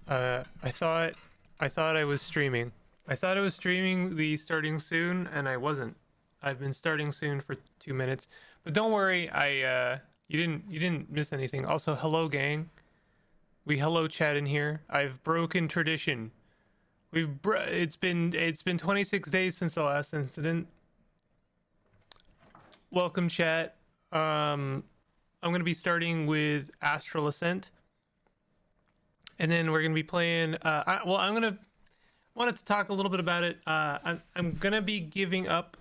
I thought I was streaming. I thought I was streaming the starting soon, and I wasn't. I've been starting soon for 2 minutes, but don't worry. You didn't miss anything. Also, hello gang. We hello chat in here. I've broken tradition. It's been 26 days since the last incident. Welcome chat. I'm gonna be starting with Astral Ascent, and then we're gonna be playing. I'm gonna wanted to talk a little bit about it. I'm gonna be giving up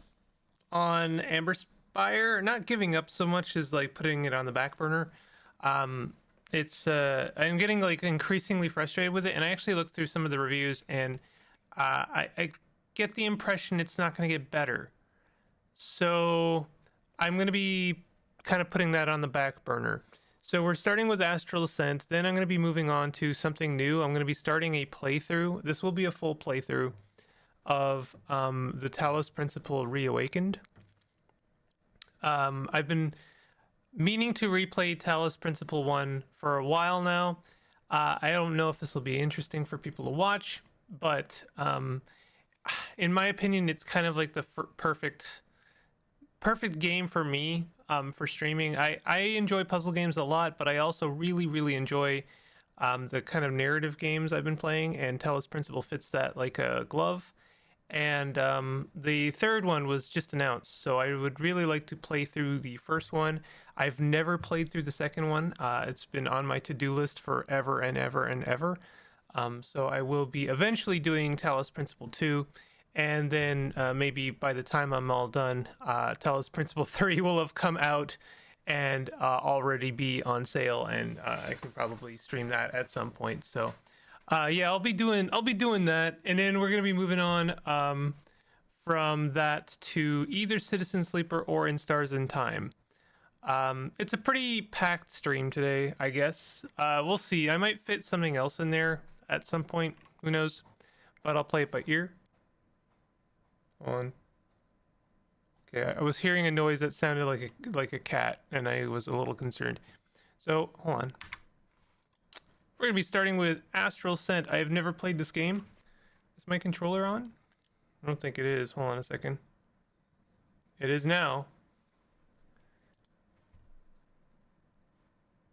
on Amber Spire. Not giving up so much as like putting it on the back burner. It's I'm getting like increasingly frustrated with it, and I actually looked through some of the reviews, and I get the impression it's not gonna get better. So I'm gonna be kind of putting that on the back burner. So we're starting with Astral Ascent, then I'm going to be moving on to something new. I'm going to be starting a playthrough. This will be a full playthrough of the Talos Principle Reawakened. I've been meaning to replay Talos Principle 1 for a while now. I don't know if this will be interesting for people to watch, but in my opinion, it's kind of like the perfect game for me. For streaming, I enjoy puzzle games a lot, but I also really enjoy the kind of narrative games I've been playing, and Talos Principle fits that like a glove. And the third one was just announced, so I would really like to play through the first one. I've never played through the second one. It's been on my to-do list forever and ever. So I will be eventually doing Talos Principle 2. And then maybe by the time I'm all done, Talos Principle 3 will have come out and already be on sale, and I can probably stream that at some point. So yeah, I'll be doing that, and then we're gonna be moving on from that to either Citizen Sleeper or In Stars in Time. It's a pretty packed stream today, I guess. We'll see. I might fit something else in there at some point. Who knows? But I'll play it by ear. On. Okay, I was hearing a noise that sounded like a cat, and I was a little concerned. So hold on. We're gonna be starting with Astral Ascent. I have never played this game. Is my controller on? I don't think it is. Hold on a second. It is now.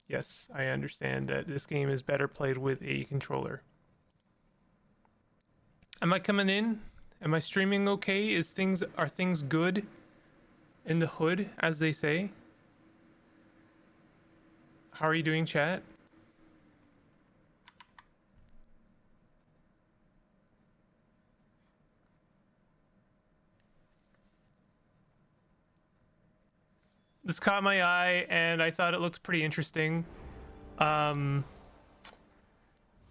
Yes, I understand that this game is better played with a controller. Am I coming in? Am I streaming okay? Are things good in the hood, as they say? How are you doing, chat? This caught my eye, and I thought it looked pretty interesting. I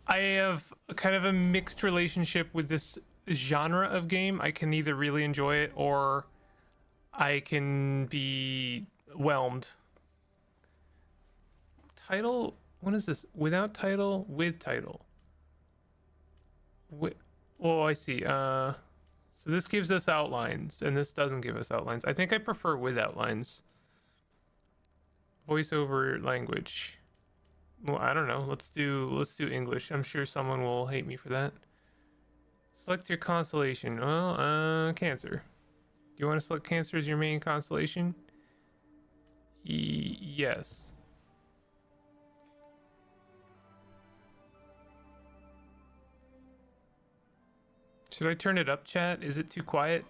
have kind of a mixed relationship with this genre of game. I can either really enjoy it or I can be whelmed. Title? What is this? Without title? With title? Oh, I see. So this gives us outlines, and this doesn't give us outlines. I think I prefer with outlines. Voiceover language. Well, I don't know. Let's do English. I'm sure someone will hate me for that. Select your constellation. Well, Cancer. Do you want to select Cancer as your main constellation? Yes. Should I turn it up, chat? Is it too quiet?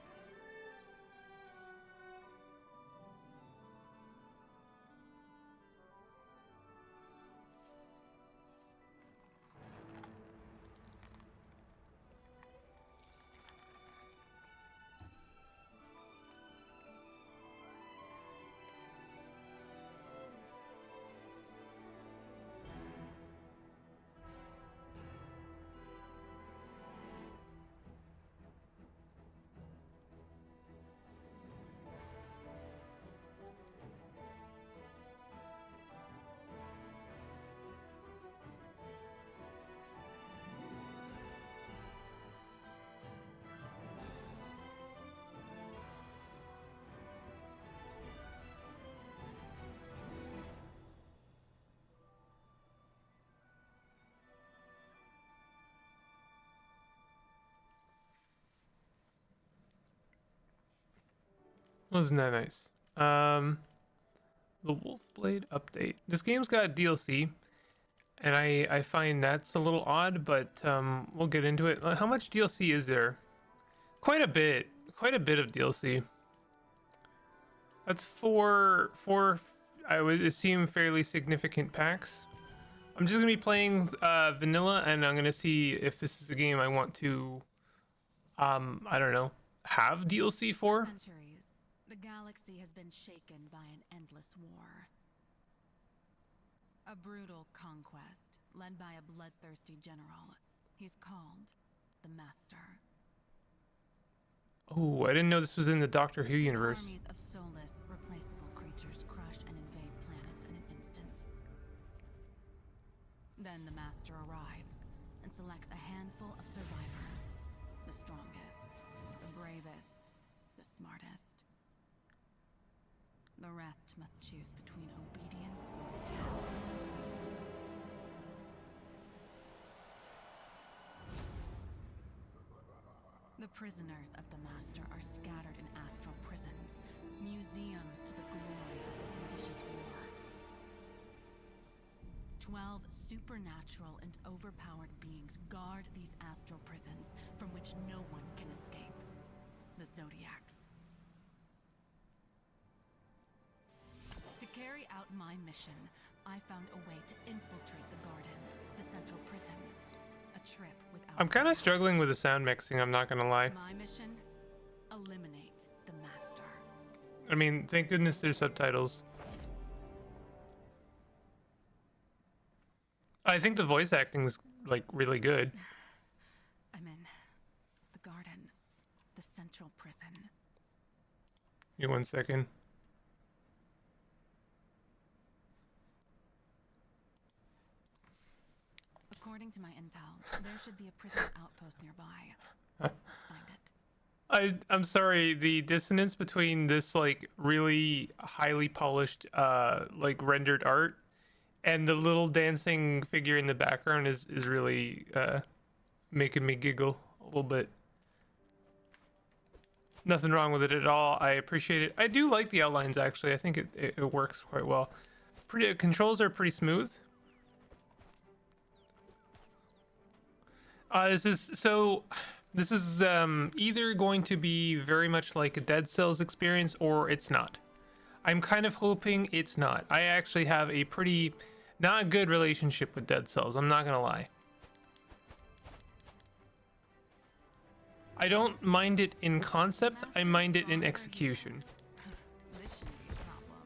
Wasn't that nice? The Wolfblade update. This game's got DLC, and I find that's a little odd, but we'll get into it. How much DLC is there? Quite a bit of DLC. That's four, I would assume, fairly significant packs. I'm just gonna be playing vanilla, and I'm gonna see if this is a game I want to, I don't know, have DLC for. Centuries, the galaxy has been shaken by an endless war. A brutal conquest led by a bloodthirsty general. He's called the Master. Oh, I didn't know this was in the Doctor Who universe. Armies of soulless, replaceable creatures crush and invade planets in an instant. Then the Master arrives and selects a handful of survivors. The strongest, the bravest, the smartest. The rest must choose between obedience or death. The prisoners of the Master are scattered in astral prisons, museums to the glory of this vicious war. 12 supernatural and overpowered beings guard these astral prisons from which no one can escape. The Zodiacs. To carry out my mission, I found a way to infiltrate the garden, the central prison. A trip without... I'm kind of struggling with the sound mixing, I'm not gonna lie. My mission? Eliminate the Master. I mean, thank goodness there's subtitles. I think the voice acting is like really good. I'm in the garden, the central prison. Give me 1 second. According to my intel, there should be a prison outpost nearby. Let's find it. I'm sorry, the dissonance between this like really highly polished like rendered art and the little dancing figure in the background is really making me giggle a little bit. Nothing wrong with it at all. I appreciate it. I do like the outlines actually. I think it works quite well. Controls are pretty smooth. This is either going to be very much like a Dead Cells experience or it's not. I'm kind of hoping it's not. I actually have a pretty not good relationship with Dead Cells, I'm not gonna lie. I don't mind it in concept, I mind it in execution. This shouldn't be a problem.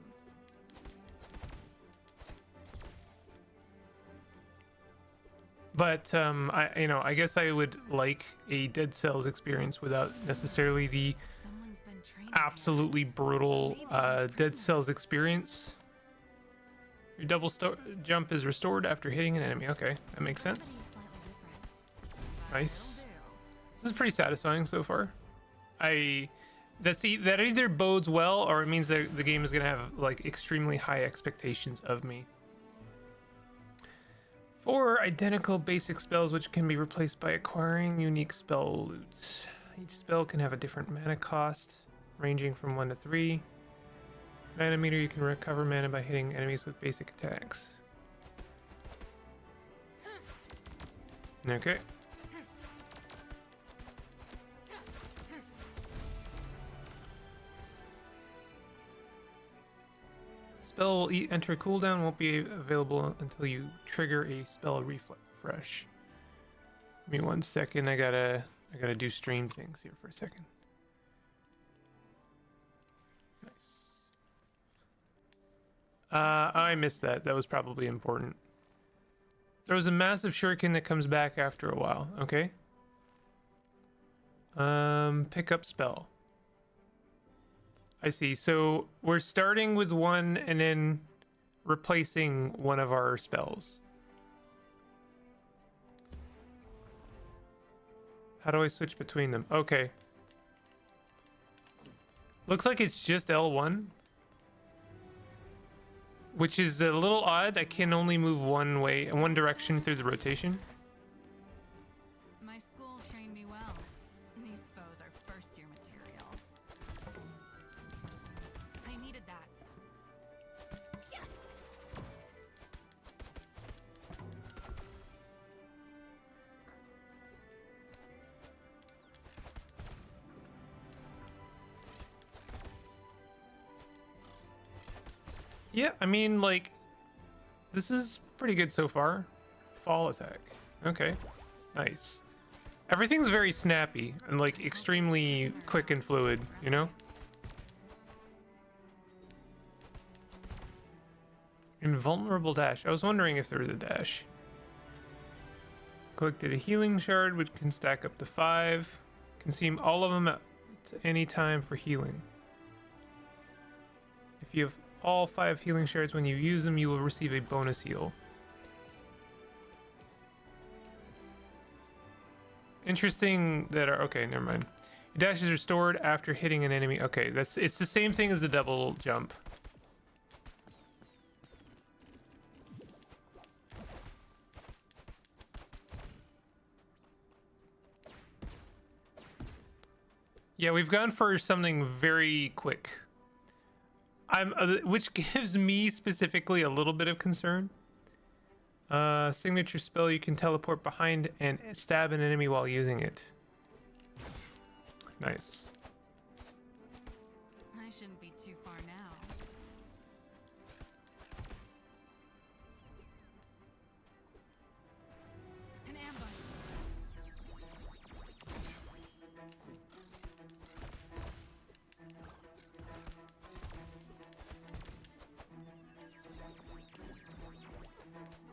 But I guess I would like a Dead Cells experience without necessarily the Someone's been training absolutely brutal Dead Cells experience. Your double jump is restored after hitting an enemy. Okay, that makes sense. Nice. This is pretty satisfying so far. That either bodes well or it means that the game is gonna have like extremely high expectations of me. 4 identical basic spells which can be replaced by acquiring unique spell loots. Each spell can have a different mana cost, ranging from 1 to 3. Mana meter, you can recover mana by hitting enemies with basic attacks. Okay. Spell will enter cooldown, won't be available until you trigger a spell refresh. Give me 1 second, I gotta do stream things here for a second. Nice. I missed that. That was probably important. There was a massive shuriken that comes back after a while. Okay. Pick up spell. I see. So we're starting with one and then replacing one of our spells. How do I switch between them? Okay. Looks like it's just L1. Which is a little odd. I can only move one way, in one direction through the rotation. My school trained me well. These foes are first-year material. Yeah, I mean, like, this is pretty good so far. Fall attack. Okay, nice. Everything's very snappy and like extremely quick and fluid, you know? Invulnerable dash. I was wondering if there was a dash. Collected a healing shard, which can stack up to 5. Consume all of them at any time for healing. If you have all 5 healing shards when you use them, you will receive a bonus heal. Interesting that are okay, never mind. Your dash is restored after hitting an enemy. Okay, it's the same thing as the double jump. Yeah, we've gone for something very quick. Which gives me specifically a little bit of concern. Signature spell, you can teleport behind and stab an enemy while using it. Nice. I shouldn't be too far now. An ambush.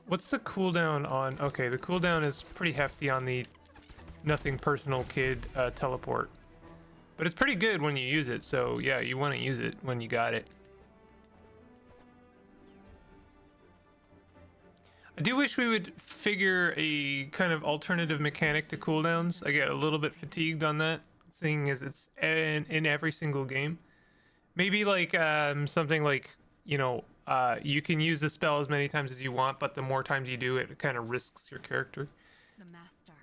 What's the cooldown on? Okay, the cooldown is pretty hefty on the nothing personal kid teleport. But it's pretty good when you use it, so yeah, you want to use it when you got it. I do wish we would figure a kind of alternative mechanic to cooldowns. I get a little bit fatigued on that, seeing as it's in every single game. Maybe like something like, you know, you can use the spell as many times as you want, but the more times you do it, it kind of risks your character. The Master.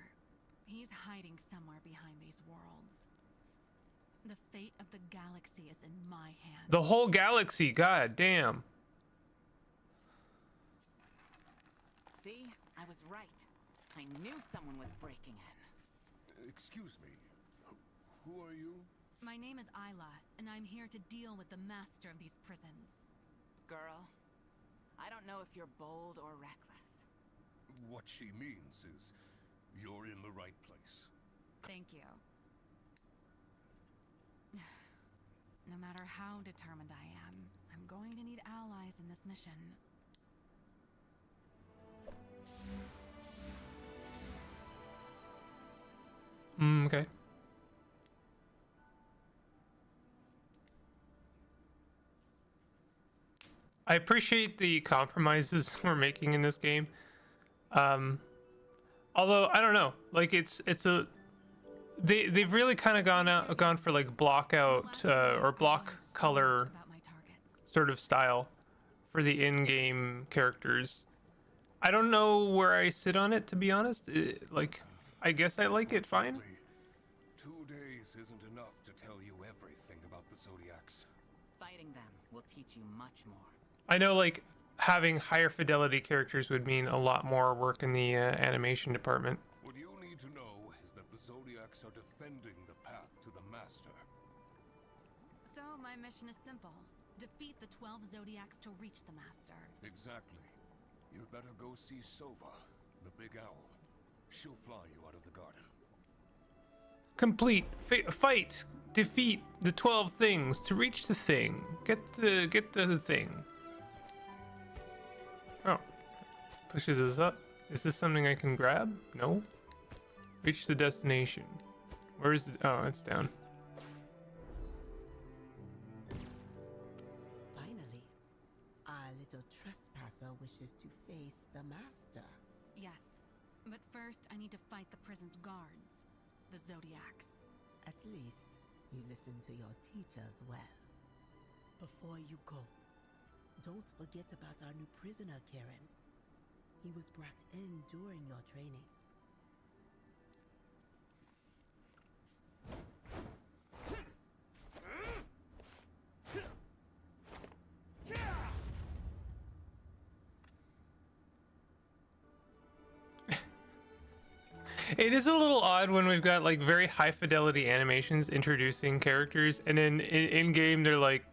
He's hiding somewhere behind these worlds. The fate of the galaxy is in my hands. The whole galaxy, god damn. See? I was right. I knew someone was breaking in. Excuse me. Who are you? My name is Isla, and I'm here to deal with the master of these prisons. Girl, I don't know if you're bold or reckless. What she means is you're in the right place. Thank you. No matter how determined I am, I'm going to need allies in this mission. Okay. I appreciate the compromises we're making in this game. Although I don't know, like they've really kind of gone for like block out or block color About my targets. sort of style for the in-game characters. I don't know where I sit on it, to be honest. Like, I guess I like it fine. 2 days isn't enough to tell you everything about the Zodiacs. Fighting them will teach you much more. I know, like, having higher fidelity characters would mean a lot more work in the animation department. What you need to know is that the Zodiacs are defending the path to the Master. So my mission is simple. Defeat the 12 Zodiacs to reach the Master. Exactly. You'd better go see Sova, the big owl. She'll fly you out of the garden. Complete fight, defeat the 12 things to reach the thing. Get the thing. Oh, pushes us up. Is this something I can grab? No. Reach the destination. Where is it? Oh, it's down. Finally, our little trespasser wishes to face the Master. Yes, but first I need to fight the prison's guards, the Zodiacs. At least you listen to your teachers well. Before you go, don't forget about our new prisoner, Karen. He was brought in during your training. It is a little odd when we've got like very high fidelity animations introducing characters, and then in game they're like,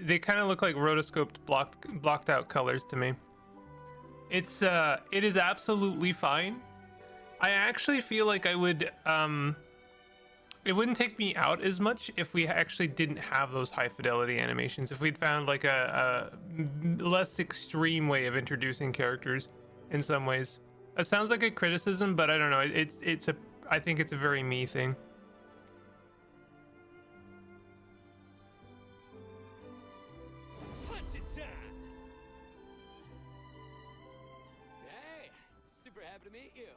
They kind of look like rotoscoped blocked out colors to me. It is absolutely fine. I actually feel like I would it wouldn't take me out as much if we actually didn't have those high fidelity animations. If we'd found like a less extreme way of introducing characters in some ways. It sounds like a criticism, but I don't know. I think it's a very me thing. Punch it time! Hey, super happy to meet you.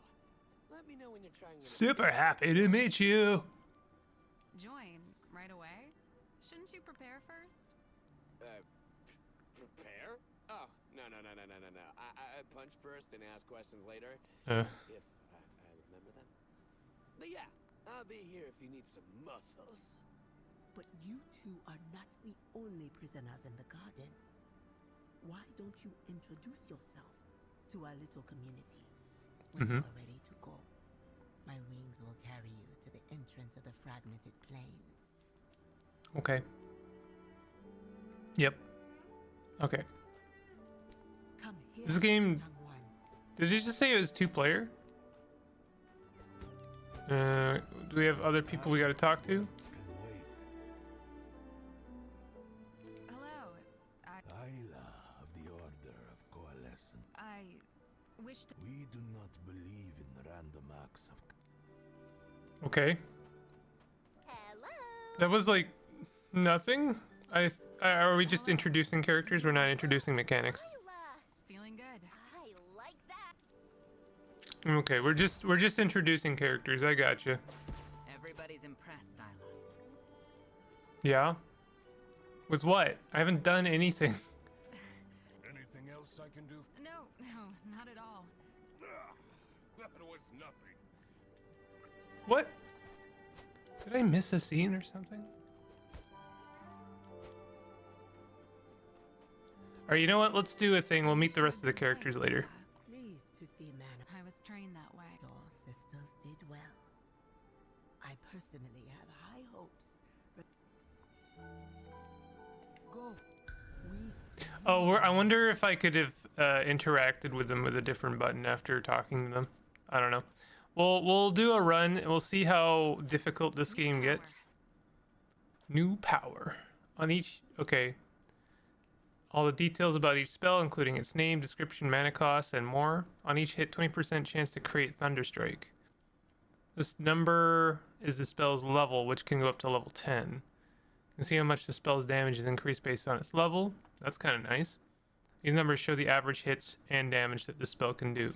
Let me know when you're trying to... Super happy to meet you. Join right away? Shouldn't you prepare first? Prepare? Oh, no. I punch first and ask questions later. Uh. If I remember them. But yeah, I'll be here if you need some muscles. But you two are not the only prisoners in the garden. Why don't you introduce yourself to our little community? When you are ready to go, my wings will carry you to the entrance of the fragmented plains. Okay. Yep. Okay. Come here, This game... young one. Did you just say it was 2-player? Do we have other people we gotta talk to? Hello. Ayla of the Order of Coalescent. I wish to... We do not believe in random acts of... Okay. That was like nothing. Are we just introducing characters? We're not introducing mechanics. Feeling good. I like that. Okay, we're just introducing characters. I gotcha. Everybody's impressed, Isla. Yeah. With what? I haven't done anything. Anything else I can do? No, not at all. That was nothing. What? Did I miss a scene or something? Alright, you know what? Let's do a thing. We'll meet the rest of the characters later. Pleased to see Mana. I was trained that way. Your sisters did well. I personally have high hopes. Go. Oh, I wonder if I could have interacted with them with a different button after talking to them. I don't know. We'll do a run and we'll see how difficult this game gets. New power. On each... Okay. All the details about each spell, including its name, description, mana cost, and more. On each hit, 20% chance to create Thunderstrike. This number is the spell's level, which can go up to level 10. You can see how much the spell's damage is increased based on its level. That's kind of nice. These numbers show the average hits and damage that the spell can do.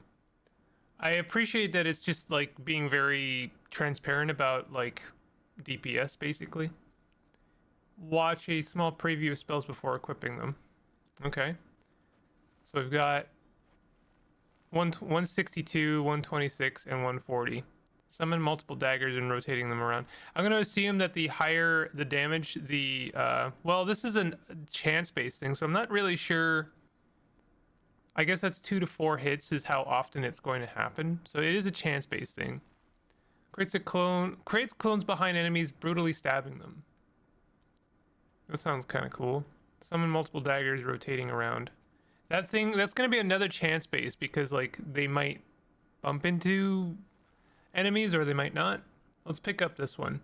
I appreciate that it's just like being very transparent about like DPS basically. Watch a small preview of spells before equipping them. Okay. So we've got 162, 126, and 140. Summon multiple daggers and rotating them around. I'm going to assume that the higher the damage, the... well, this is a chance-based thing, so I'm not really sure... I guess that's 2 to 4 hits is how often it's going to happen. So it is a chance-based thing. Creates clones behind enemies, brutally stabbing them. That sounds kind of cool. Summon multiple daggers rotating around. That's going to be another chance base because like they might bump into enemies or they might not. Let's pick up this one.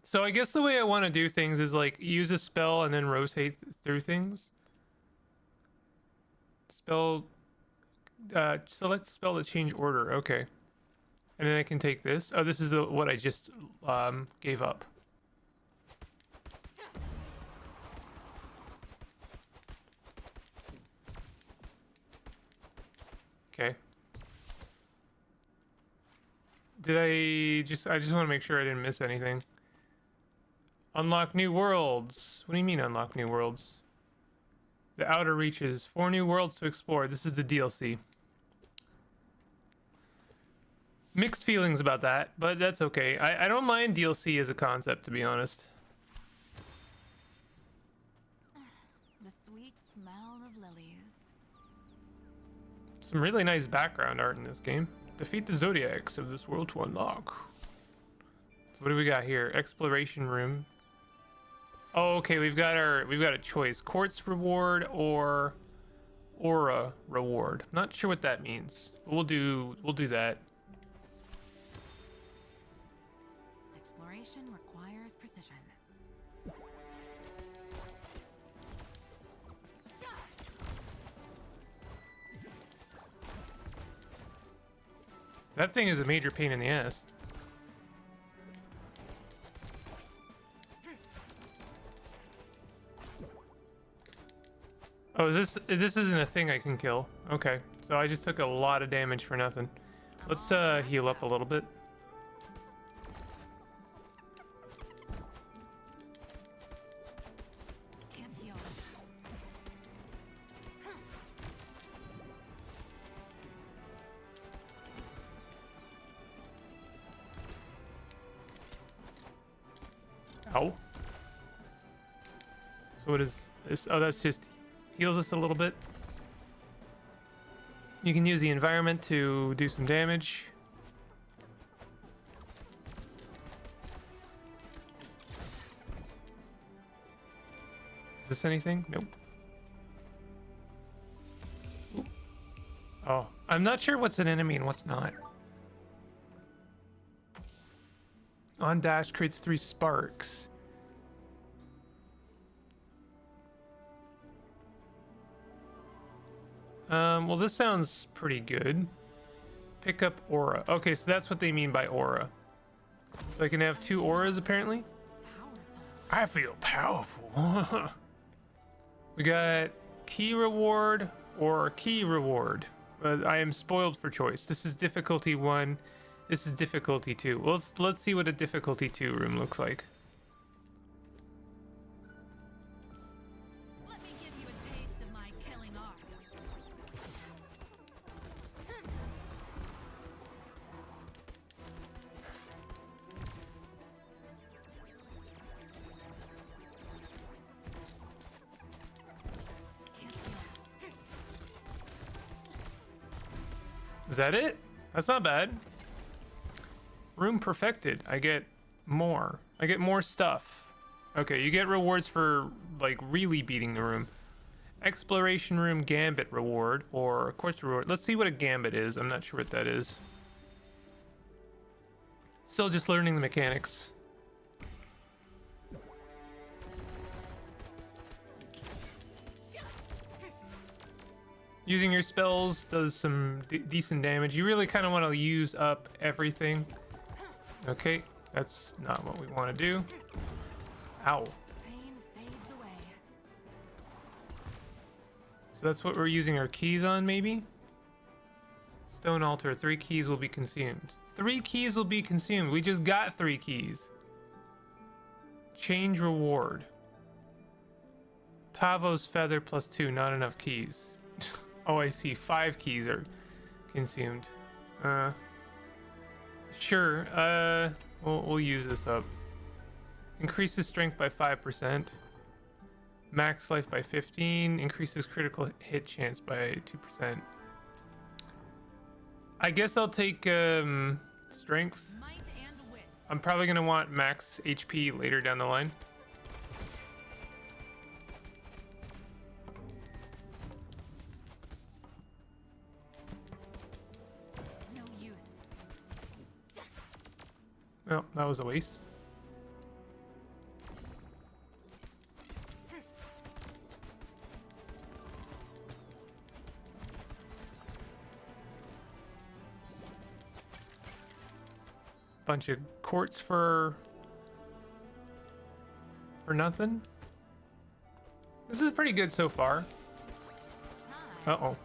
So I guess the way I want to do things is like use a spell and then rotate through things. Spell, select spell to change order. Okay. And then I can take this. Oh, this is what I just gave up. Okay. I just want to make sure I didn't miss anything. Unlock new worlds. What do you mean unlock new worlds? The outer reaches. 4 new worlds to explore. This is the DLC. Mixed feelings about that, but that's okay. I don't mind DLC as a concept, to be honest. The sweet smell of lilies. Some really nice background art in this game. Defeat the Zodiacs of this world to unlock. What do we got here? Exploration room. Oh, okay, we've got a choice. Quartz reward or aura reward. Not sure what that means. But we'll do that. Exploration requires precision. That thing is a major pain in the ass. Oh, this isn't a thing I can kill. Okay, so I just took a lot of damage for nothing. Let's heal up a little bit. Can't heal. Ow. So what is this? Oh, that's just heals us a little bit. You can use the environment to do some damage. Is this anything? Nope. Oh, I'm not sure what's an enemy and what's not. On dash creates 3 sparks. Well, this sounds pretty good. Pick up aura. Okay, so that's what they mean by aura. So I can have 2 auras apparently. Powerful. I feel powerful. We got key reward or key reward. I am spoiled for choice. This is difficulty 1. This is difficulty 2. Well, let's see what a difficulty 2 room looks like. Let me give you a taste of my killing art. Can't heal. Is that it? That's not bad. Room perfected. I get more. I get more stuff. Okay, you get rewards for like really beating the room. Exploration room gambit reward or quartz reward. Let's see what a gambit is. I'm not sure what that is. Still just learning the mechanics. Using your spells does some decent damage. You really kind of want to use up everything. Okay, that's not what we want to do. Ow. Pain fades away. So that's what we're using our keys on, maybe? Stone altar, 3 keys will be consumed. 3 keys will be consumed. We just got 3 keys. Change reward. Pavo's feather plus 2, not enough keys. Oh, I see. 5 keys are consumed. Sure. We'll use this up. Increases strength by 5%. Max life by 15. Increases critical hit chance by 2%. I guess I'll take strength. Might and wit. I'm probably gonna want max HP later down the line. No use. Well, that was a waste. Bunch of quartz for nothing. This is pretty good so far. Uh-oh.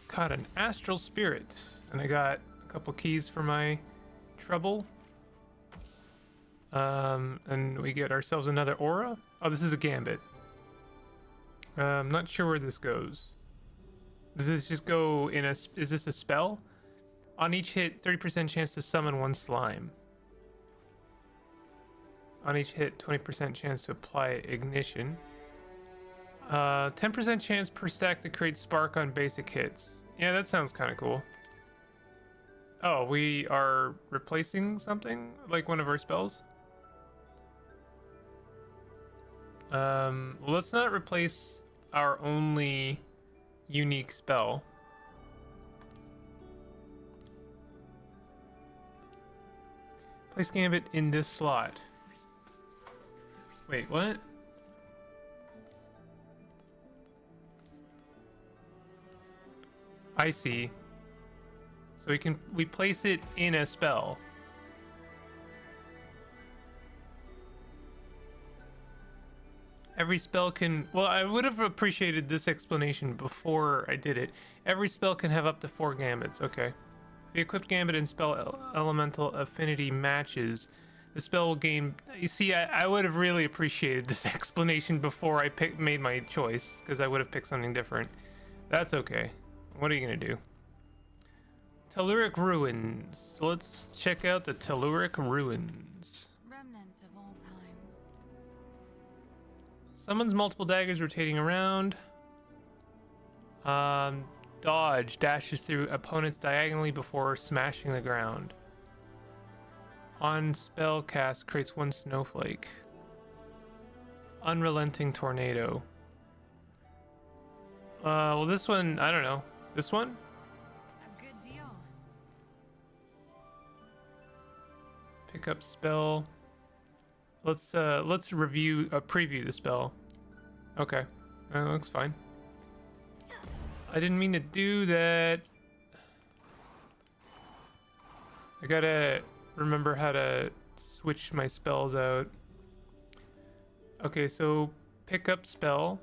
Caught an astral spirit, and I got a couple keys for my trouble. And we get ourselves another aura. Oh, this is a gambit. I'm not sure where this goes. Does this just go in a... Is this a spell? On each hit, 30% chance to summon 1 slime. On each hit, 20% chance to apply ignition. 10% chance per stack to create spark on basic hits. Yeah, that sounds kind of cool. Oh, we are replacing something? Like one of our spells? Well, let's not replace our only unique spell. Place Gambit in this slot. Wait, what? I see. So we place it in a spell. Every spell can, well, I would have appreciated this explanation before I did it. Every spell can have up to 4 gambits. Okay. If the equipped gambit and spell elemental affinity matches, the spell will gain. You see, I would have really appreciated this explanation before I made my choice, because I would have picked something different. That's okay. What are you gonna do? Telluric Ruins. So let's check out the Telluric Ruins. Remnant of old times. Summons multiple daggers rotating around. Dodge dashes through opponents diagonally before smashing the ground. On spell cast creates 1 snowflake. Unrelenting tornado. Well, this one, I don't know. This one? A good deal. Pick up spell. Let's preview the spell. Okay, that looks fine. I didn't mean to do that. I gotta remember how to switch my spells out. Okay, so pick up spell,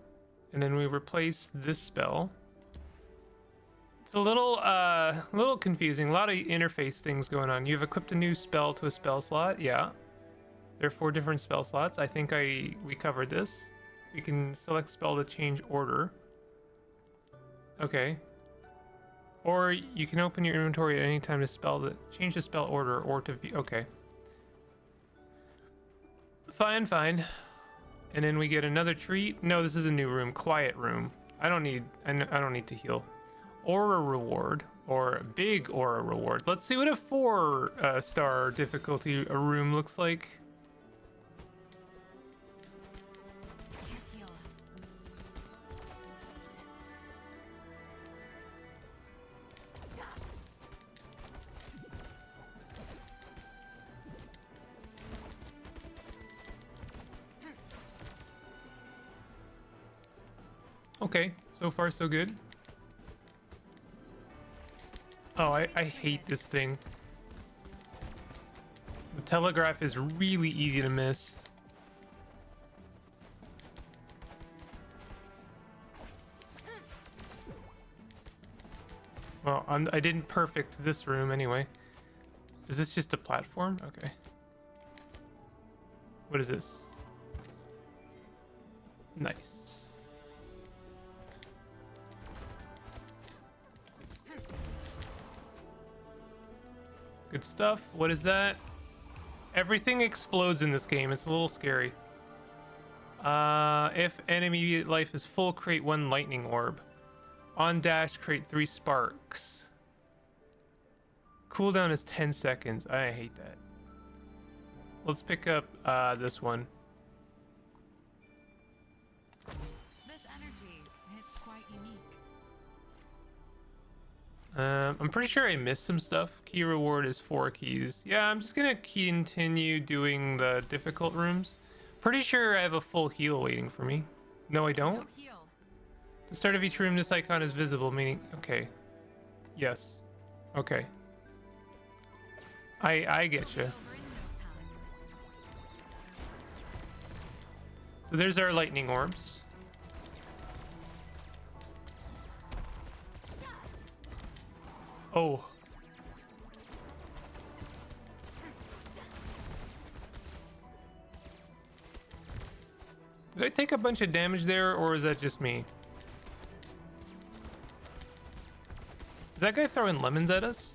and then we replace this spell. It's a little confusing. A lot of interface things going on. You've equipped a new spell to a spell slot. Yeah, there are 4 different spell slots. I think we covered this. We can select spell to change order. Okay. Or you can open your inventory at any time to change the spell order or to view. Okay. Fine. And then we get another treat. No, this is a new room. Quiet room. I don't need to heal. Aura reward, or big aura reward. Let's see what a 4-star difficulty a room looks like. Let's heal. Okay, so far so good. Oh, I hate this thing. The telegraph is really easy to miss. Well, I didn't perfect this room anyway. Is this just a platform? Okay. What is this? Nice. Good stuff. What is that? Everything explodes in this game. It's a little scary. If enemy life is full, create 1 lightning orb. On dash, create 3 sparks. Cooldown is 10 seconds. I hate that. Let's pick up this one. This energy, it's quite unique. I'm pretty sure I missed some stuff. Key reward is 4 keys. Yeah, I'm just gonna continue doing the difficult rooms. Pretty sure I have a full heal waiting for me. No, I don't. No heal. At the start of each room, this icon is visible, meaning... Okay. Yes. Okay. I get you. Over in no time. So there's our lightning orbs. Oh. Did I take a bunch of damage there, or is that just me? Is that guy throwing lemons at us?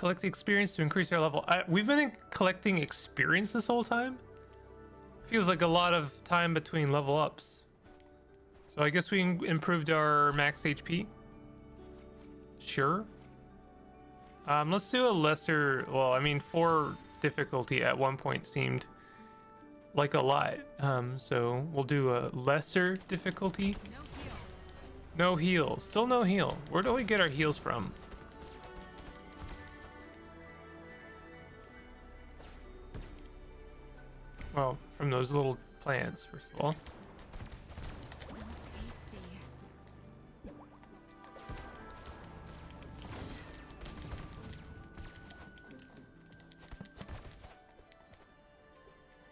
collect experience to increase our level. We've been collecting experience this whole time. Feels like a lot of time between level ups. So I guess we improved our max HP. Sure. Let's do a lesser. Well, I mean, 4 difficulty at one point seemed like a lot. So we'll do a lesser difficulty. No heal. Still no heal. Where do we get our heals from? Well, from those little plants, first of all.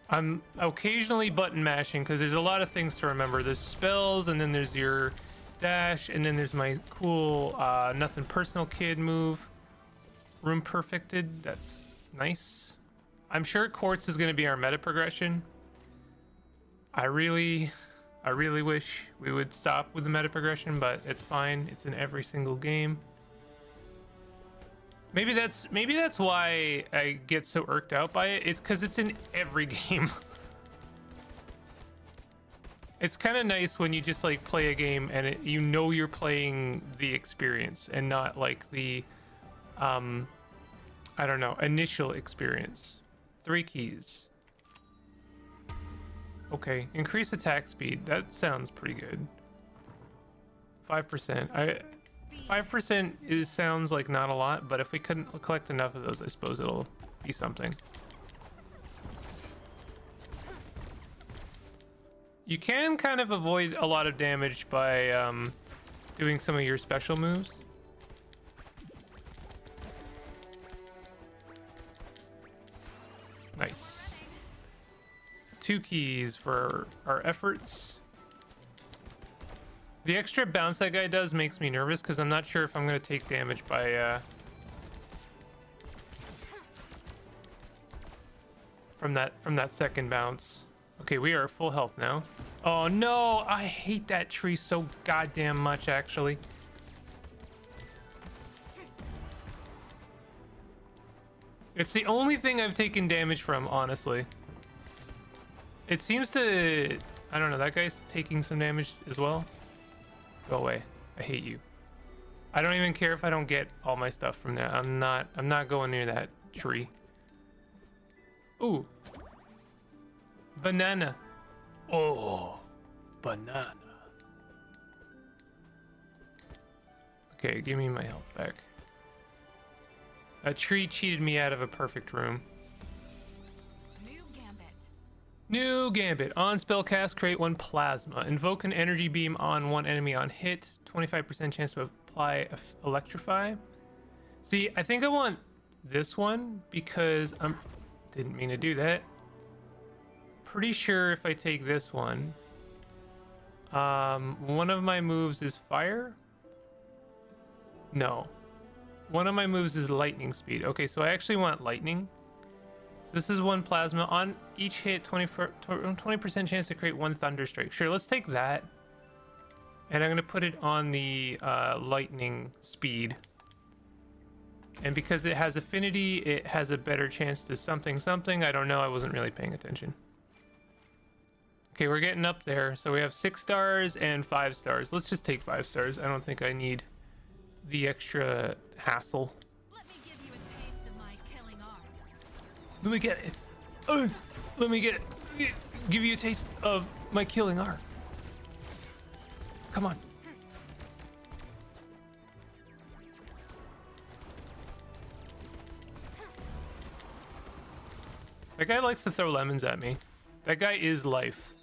I'm occasionally button mashing because there's a lot of things to remember. There's spells, and then there's your dash, and then there's my cool nothing personal kid move. Room perfected. That's nice. I'm sure quartz is going to be our meta progression. I really wish we would stop with the meta progression, but it's fine. It's in every single game. Maybe that's why I get so irked out by it. It's because it's in every game. It's kind of nice when you just like play a game and you know you're playing the experience and not like the I don't know, initial experience. 3 keys. Okay, increase attack speed. That sounds pretty good. 5%. 5% sounds like not a lot, but if we couldn't collect enough of those, I suppose it'll be something. You can kind of avoid a lot of damage by doing some of your special moves. Nice. 2 keys for our efforts. The extra bounce that guy does makes me nervous because I'm not sure if I'm going to take damage by from that second bounce. Okay, we are full health now. Oh no, I hate that tree so goddamn much actually. It's the only thing I've taken damage from, honestly. It seems to, I don't know, that guy's taking some damage as well. Go away. I hate you. I don't even care if I don't get all my stuff from there. I'm not going near that tree. Ooh. Banana. Oh, banana. Okay, give me my health back. A tree cheated me out of a perfect room. New gambit. On spell cast, create 1 plasma. Invoke an energy beam on 1 enemy on hit. 25% chance to apply electrify. See, I think I want this one because didn't mean to do that. Pretty sure if I take this one, one of my moves is fire. No, one of my moves is lightning speed. Okay, so I actually want lightning. This is 1 plasma. On each hit, 20% chance to create 1 thunder strike. Sure, let's take that. And I'm going to put it on the lightning speed. And because it has affinity, it has a better chance to something. I don't know. I wasn't really paying attention. Okay, we're getting up there. So we have 6 stars and 5 stars. Let's just take 5 stars. I don't think I need the extra hassle. Let me get it. Let me get it. Give you a taste of my killing art. Come on. That guy likes to throw lemons at me. That guy is life.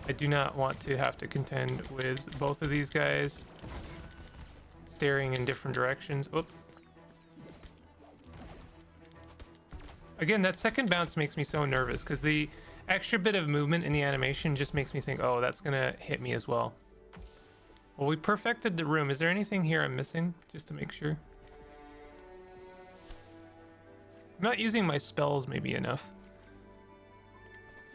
I do not want to have to contend with both of these guys staring in different directions. Oop. Again, that second bounce makes me so nervous because the extra bit of movement in the animation just makes me think, oh, that's gonna hit me as well. Well, we perfected the room. Is there anything here I'm missing? Just to make sure. I'm not using my spells maybe enough.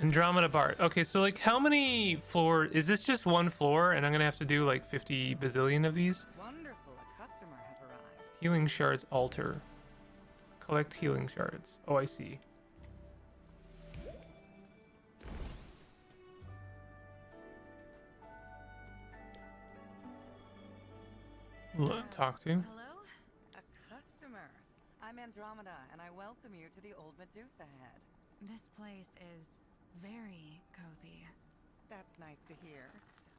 Andromeda Bard. Okay, so like how many floor is this? Just 1 floor and I'm gonna have to do like 50 bazillion of these? Wonderful. Healing shards alter. Collect healing shards. Oh, I see. Talk to. Hello? A customer. I'm Andromeda, and I welcome you to the old Medusa head. This place is very cozy. That's nice to hear.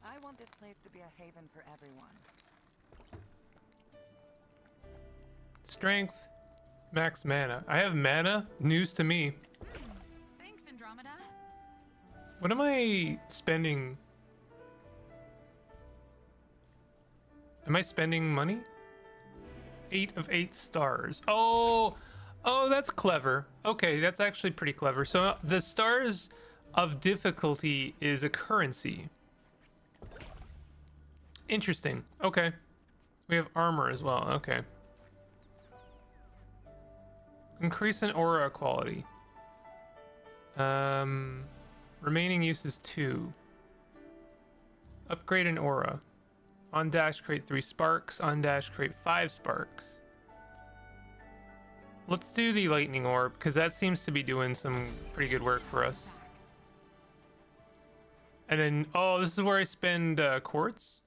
I want this place to be a haven for everyone. Strength. Max mana. I have mana? News to me. Thanks, Andromeda. What am I spending? Am I spending money? 8 of 8 stars. Oh, that's clever. Okay, that's actually pretty clever. So the stars of difficulty is a currency. Interesting. Okay. We have armor as well. Okay. Increase in aura quality. Remaining use is 2. Upgrade an aura. On dash create 3 sparks. On dash create 5 sparks. Let's do the lightning orb because that seems to be doing some pretty good work for us. And then, oh, this is where I spend quartz.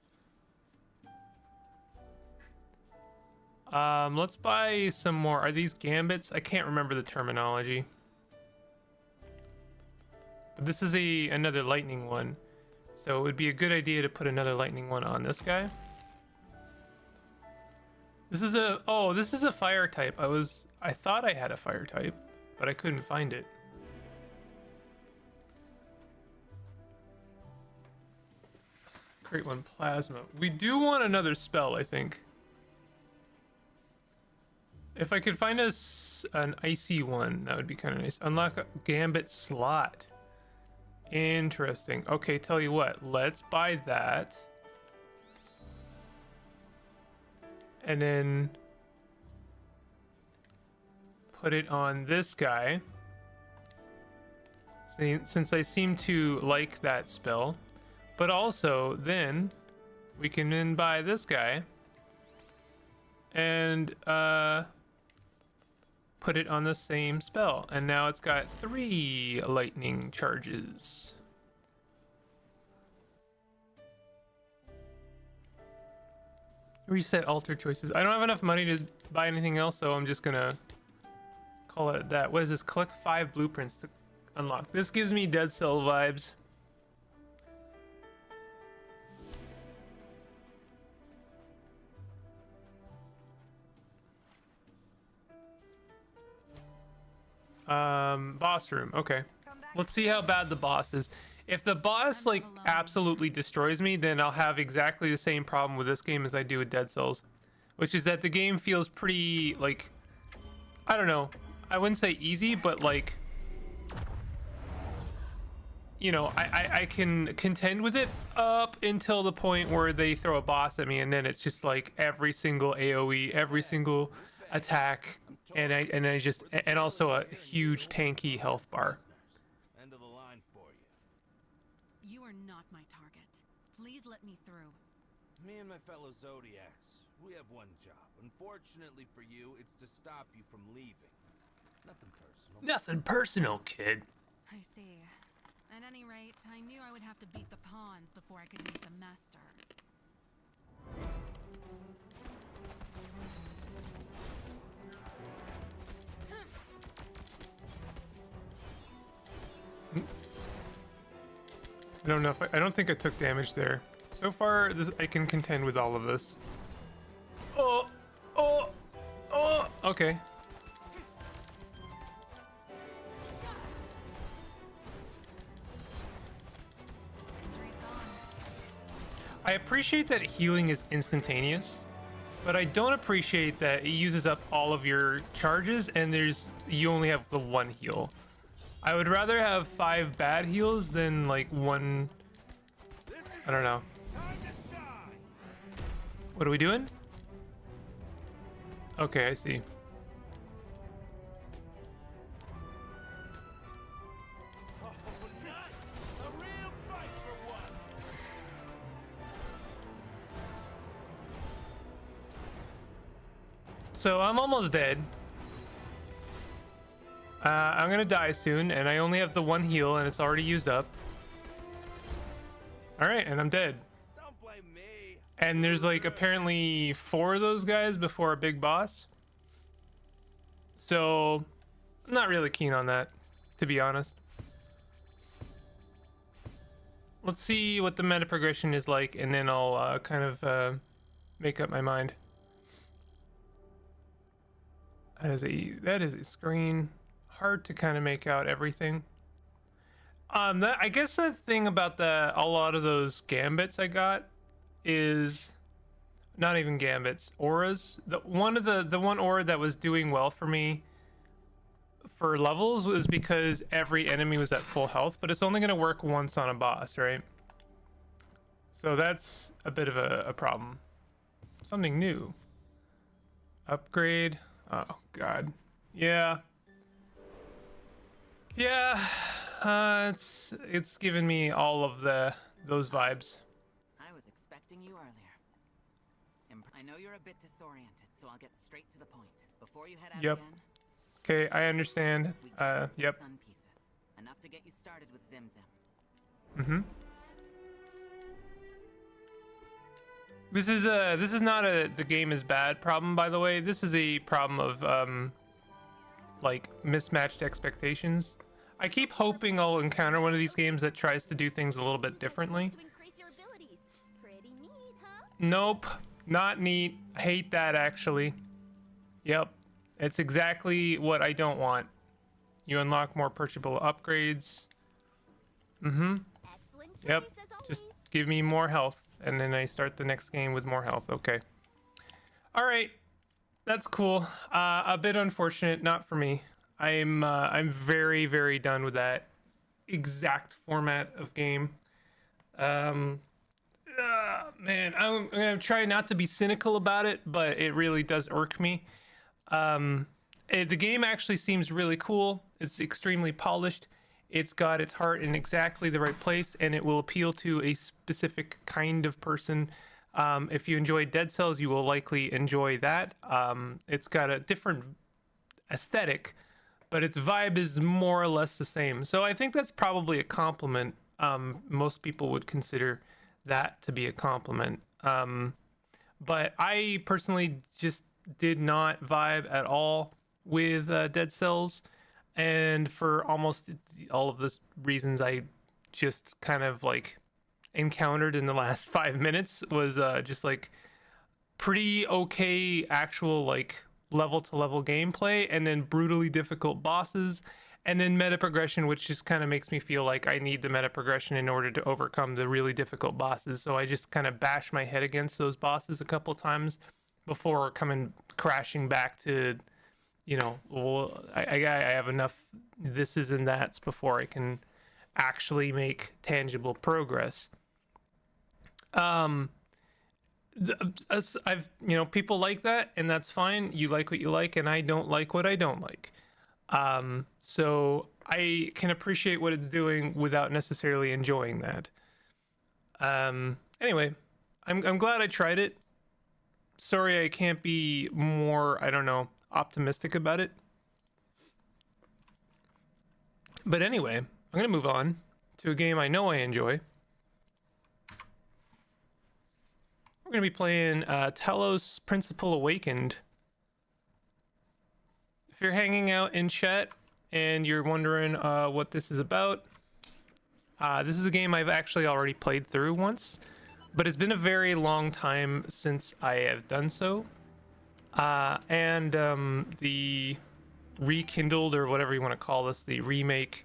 Let's buy some more. Are these gambits? I can't remember the terminology. But this is another lightning one. So it would be a good idea to put another lightning one on this guy. This is a fire type. I thought I had a fire type, but I couldn't find it. Create 1 plasma. We do want another spell, I think. If I could find us an icy one, that would be kind of nice. Unlock a gambit slot. Interesting. Okay, tell you what. Let's buy that. And then put it on this guy. Since I seem to like that spell. But also, then, we can then buy this guy. And, put it on the same spell, and now it's got 3 lightning charges. Reset alter choices. I don't have enough money to buy anything else, so I'm just gonna call it that. What is this? Collect 5 blueprints to unlock. This gives me Dead Cell vibes. Boss room. Okay. Let's see how bad the boss is. If the boss like absolutely destroys me, then I'll have exactly the same problem with this game as I do with Dead Cells, which is that the game feels pretty like, I don't know, I wouldn't say easy, but like, you know, I can contend with it up until the point where they throw a boss at me, and then it's just like every single AoE, every single attack, and also a huge tanky health bar. End of the line for you. You are not my target. Please let me through. Me and my fellow Zodiacs, we have one job. Unfortunately for you, it's to stop you from leaving. Nothing personal. Nothing personal, kid. I see. At any rate, I knew I would have to beat the pawns before I could meet the master. I don't know if I don't think I took damage there. So far, I can contend with all of this. Oh! Okay. Injury's gone. I appreciate that healing is instantaneous, but I don't appreciate that it uses up all of your charges and you only have the 1 heal. I would rather have 5 bad heals than like 1. I don't know. What are we doing? Okay, I see. So I'm almost dead. I'm gonna die soon, and I only have the one heal, and it's already used up. All right, and I'm dead. Don't blame me. And there's like apparently 4 of those guys before a big boss. So I'm not really keen on that, to be honest. Let's see what the meta progression is like, and then I'll kind of make up my mind. That is a screen. Hard to kind of make out everything. I guess the thing about a lot of those gambits I got is not even gambits, auras. The one aura that was doing well for me for levels was because every enemy was at full health, but it's only going to work once on a boss, right? So that's a bit of a problem. Something new. Upgrade. Oh god. Yeah. Yeah. It's given me all of those vibes. I was expecting you earlier. I know you're a bit disoriented, so I'll get straight to the point. Before you head out Yep. again, Okay, I understand. we got some Yep. sun pieces. Enough to get you started with Zim Zim. Mm-hmm. This is not the game is bad problem, by the way. This is a problem of like mismatched expectations. I keep hoping I'll encounter one of these games that tries to do things a little bit differently. To increase your abilities. Pretty neat, huh? Nope, not neat. I hate that actually. Yep, it's exactly what I don't want. You unlock more purchasable upgrades. Mm-hmm. Excellent choice Yep. as always. Just give me more health, and then I start the next game with more health. Okay. All right. That's cool. A bit unfortunate, not for me. I'm very, very done with that exact format of game. Man, I'm gonna try not to be cynical about it, but it really does irk me. The game actually seems really cool. It's extremely polished. It's got its heart in exactly the right place, and it will appeal to a specific kind of person. If you enjoy Dead Cells, you will likely enjoy that. It's got a different aesthetic, but its vibe is more or less the same. So I think that's probably a compliment. Most people would consider that to be a compliment. But I personally just did not vibe at all with Dead Cells. And for almost all of the reasons I just kind of like encountered in the last 5 minutes was just like pretty okay actual like level to level gameplay, and then brutally difficult bosses, and then meta progression, which just kind of makes me feel like I need the meta progression in order to overcome the really difficult bosses. So I just kind of bash my head against those bosses a couple times before coming crashing back to, you know, well, I have enough thises and that's before I can actually make tangible progress. People like that, and that's fine. You like what you like, and I don't like what I don't like. So I can appreciate what it's doing without necessarily enjoying that. Anyway, I'm glad I tried it. Sorry I can't be more, I don't know, optimistic about it. But anyway, I'm gonna move on to a game I know I enjoy. We're going to be playing Talos Principle Awakened. If you're hanging out in chat and you're wondering what this is about, this is a game I've actually already played through once, but it's been a very long time since I have done so. And the rekindled, or whatever you want to call this, the remake,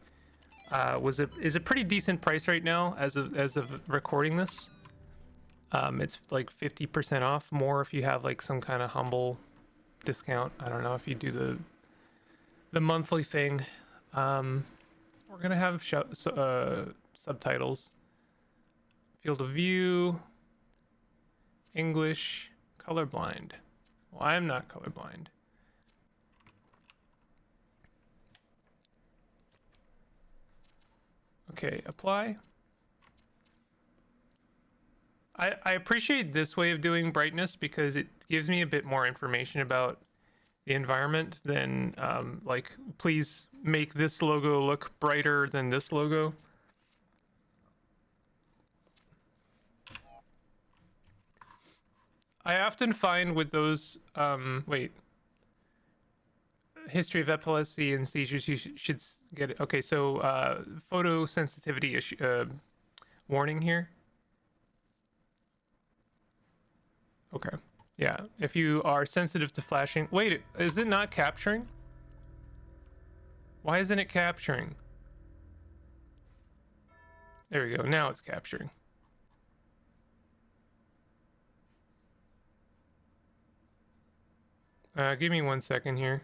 is a pretty decent price right now as of recording this. It's like 50% off, more if you have like some kind of humble discount. I don't know if you do the monthly thing. We're gonna have subtitles, field of view, English, colorblind. Well, I'm not colorblind. Okay, apply. I appreciate this way of doing brightness because it gives me a bit more information about the environment, then like please make this logo look brighter than this logo. I often find with those history of epilepsy and seizures, you should get it. Okay, so photosensitivity issue warning here. Okay. Yeah, if you are sensitive to flashing. Wait, is it not capturing? Why isn't it capturing? There we go. Now it's capturing. Give me 1 second here.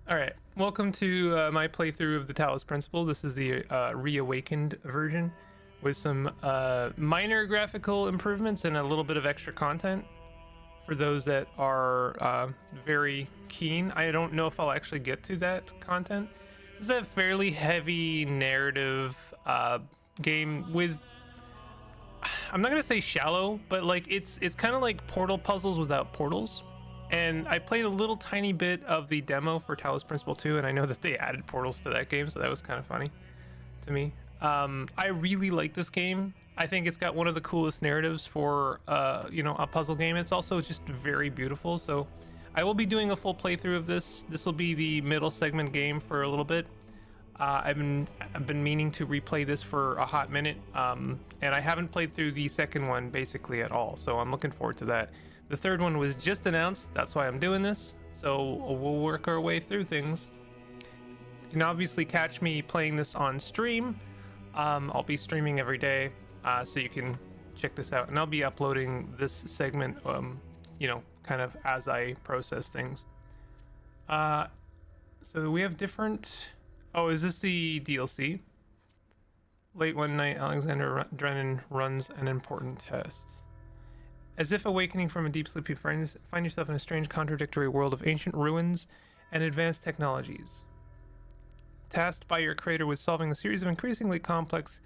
All right, welcome to my playthrough of the Talos Principle. This is the Reawakened version with some minor graphical improvements and a little bit of extra content for those that are very keen. I don't know if I'll actually get to that content. This is a fairly heavy narrative game with, I'm not gonna say shallow, but like it's kind of like portal puzzles without portals. And I played a little tiny bit of the demo for Talos Principle 2, and I know that they added portals to that game, so that was kind of funny to me. I really like this game. I think it's got one of the coolest narratives for you know, a puzzle game. It's also just very beautiful. So I will be doing a full playthrough of this. This will be the middle segment game for a little bit. I've been meaning to replay this for a hot minute, and I haven't played through the second one basically at all. So I'm looking forward to that. The third one was just announced, that's why I'm doing this, so we'll work our way through things. You can obviously catch me playing this on stream. I'll be streaming every day, so you can check this out, and I'll be uploading this segment, you know, kind of as I process things. So we have different... Oh, is this the DLC? Late one night, Alexander Drennan runs an important test. As if awakening from a deep sleep, you find yourself in a strange, contradictory world of ancient ruins and advanced technologies. Tasked by your creator with solving a series of increasingly complex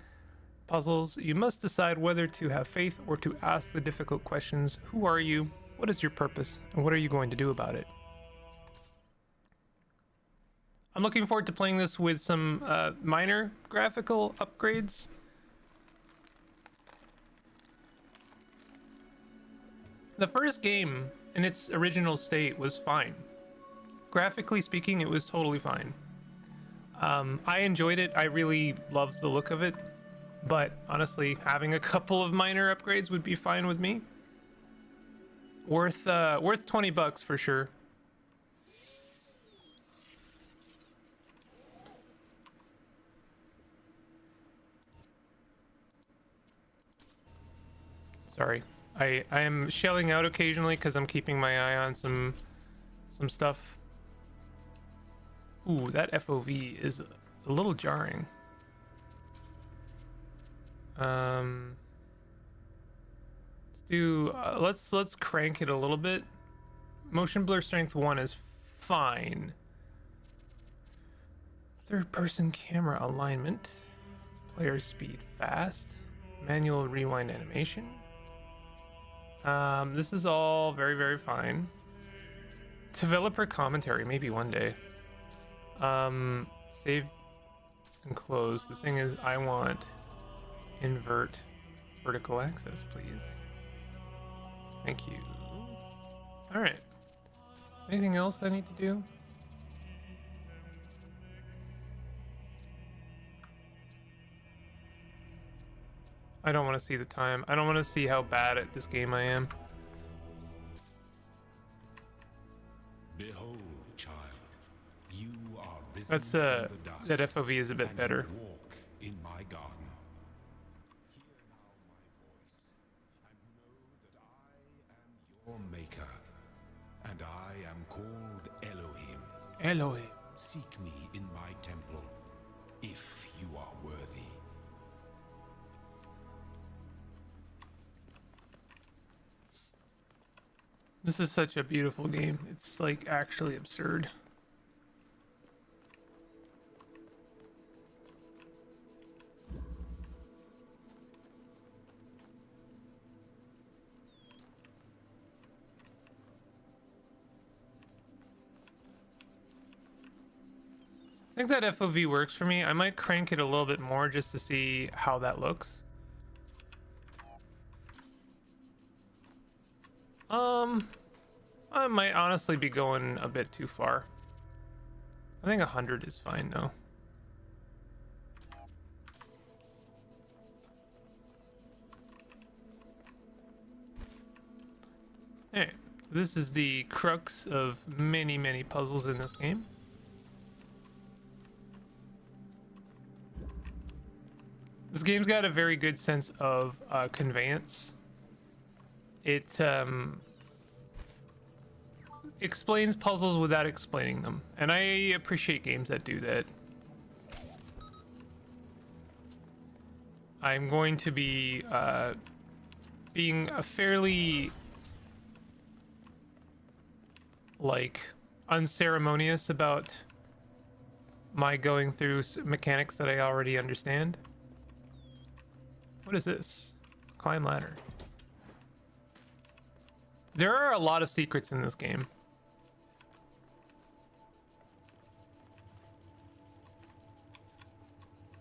puzzles, you must decide whether to have faith or to ask the difficult questions. Who are you? What is your purpose? And what are you going to do about it? I'm looking forward to playing this with some minor graphical upgrades. The first game in its original state was fine. Graphically speaking, it was totally fine. I enjoyed it. I really loved the look of it. But honestly, having a couple of minor upgrades would be fine with me. Worth $20 for sure. Sorry. I am shelling out occasionally because I'm keeping my eye on some stuff. Ooh, that FOV is a little jarring. Let's do let's crank it a little bit. Motion blur strength 1 is fine. Third person camera alignment. Player speed fast. Manual rewind animation. This is all very, very fine. Developer commentary, maybe one day. Save and close. The thing is, I want invert vertical access, please. Thank you. All right. Anything else I need to do? I don't want to see the time. I don't want to see how bad at this game I am. Behold, child, you are risen That's from the dust, that FOV is a bit and better. you walk in my garden. Hear now my voice, and know that I am your maker, and I am called Elohim. Elohim. Seek me in my temple, if you are worthy. This is such a beautiful game. It's like actually absurd. I think that FOV works for me. I might crank it a little bit more just to see how that looks. I might honestly be going a bit too far. I think 100 is fine though. Alright, this is the crux of many, many puzzles in this game. This game's got a very good sense of conveyance. It explains puzzles without explaining them, and I appreciate games that do that. I'm going to be being a fairly like unceremonious about my going through mechanics that I already understand. What is this? Climb ladder. There are a lot of secrets in this game.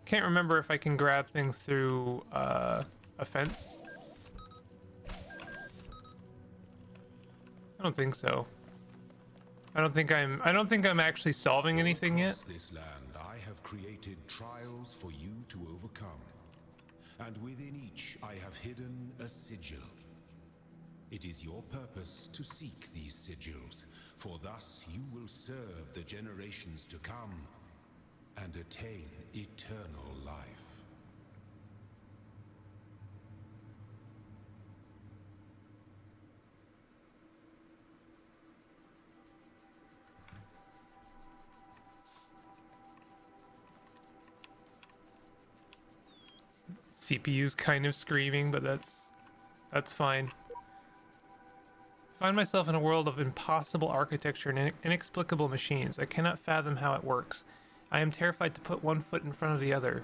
Can't remember if I can grab things through a fence. I don't think so. I don't think I'm actually solving anything yet. Across this land, I have created trials for you to overcome, and within each I have hidden a sigil. It is your purpose to seek these sigils, for thus you will serve the generations to come and attain eternal life. CPU's kind of screaming, but that's fine. Find myself in a world of impossible architecture and inexplicable machines. I cannot fathom how it works. I am terrified to put one foot in front of the other,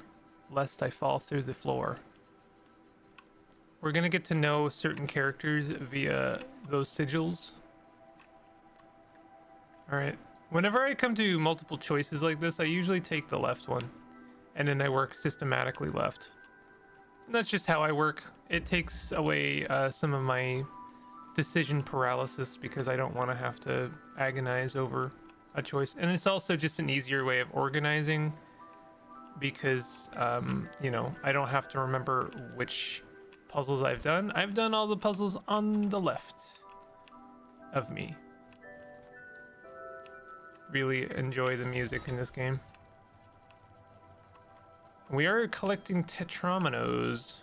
lest I fall through the floor. We're gonna get to know certain characters via those sigils. Alright. Whenever I come to multiple choices like this, I usually take the left one, and then I work systematically left. And that's just how I work. It takes away some of my decision paralysis because I don't want to have to agonize over a choice, and it's also just an easier way of organizing because you know, I don't have to remember which puzzles I've done. I've done all the puzzles on the left of me. Really enjoy the music in this game. We are collecting tetrominos.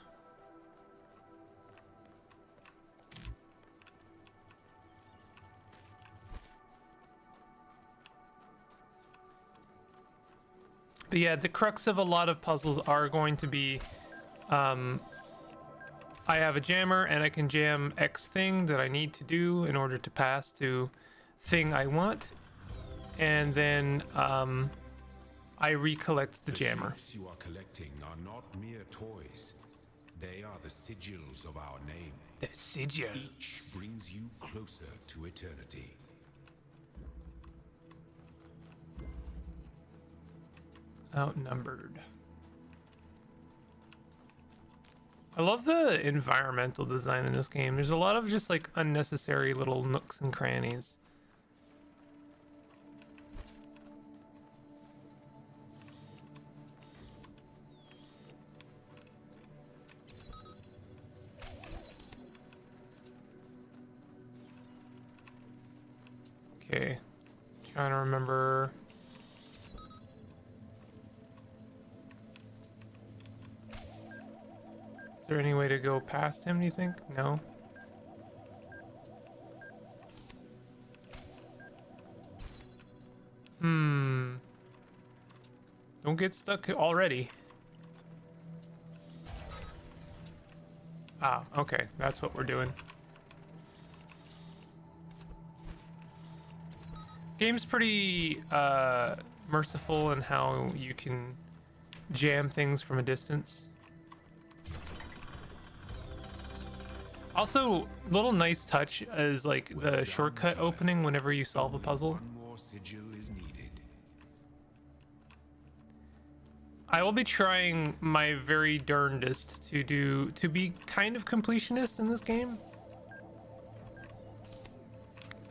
But yeah, the crux of a lot of puzzles are going to be, I have a jammer and I can jam X thing that I need to do in order to pass to thing I want. And then I recollect the jammer. shapes you are collecting are not mere toys. They are the sigils of our name. The sigil. Each brings you closer to eternity. Outnumbered. I love the environmental design in this game. There's a lot of just like unnecessary little nooks and crannies. Okay, trying to remember. Is there any way to go past him, do you think? No? Don't get stuck already. Ah, okay, that's what we're doing. Game's pretty merciful in how you can jam things from a distance. Also, little nice touch is like the shortcut opening whenever you solve a puzzle. One more sigil is needed. I will be trying my very darndest to be kind of completionist in this game.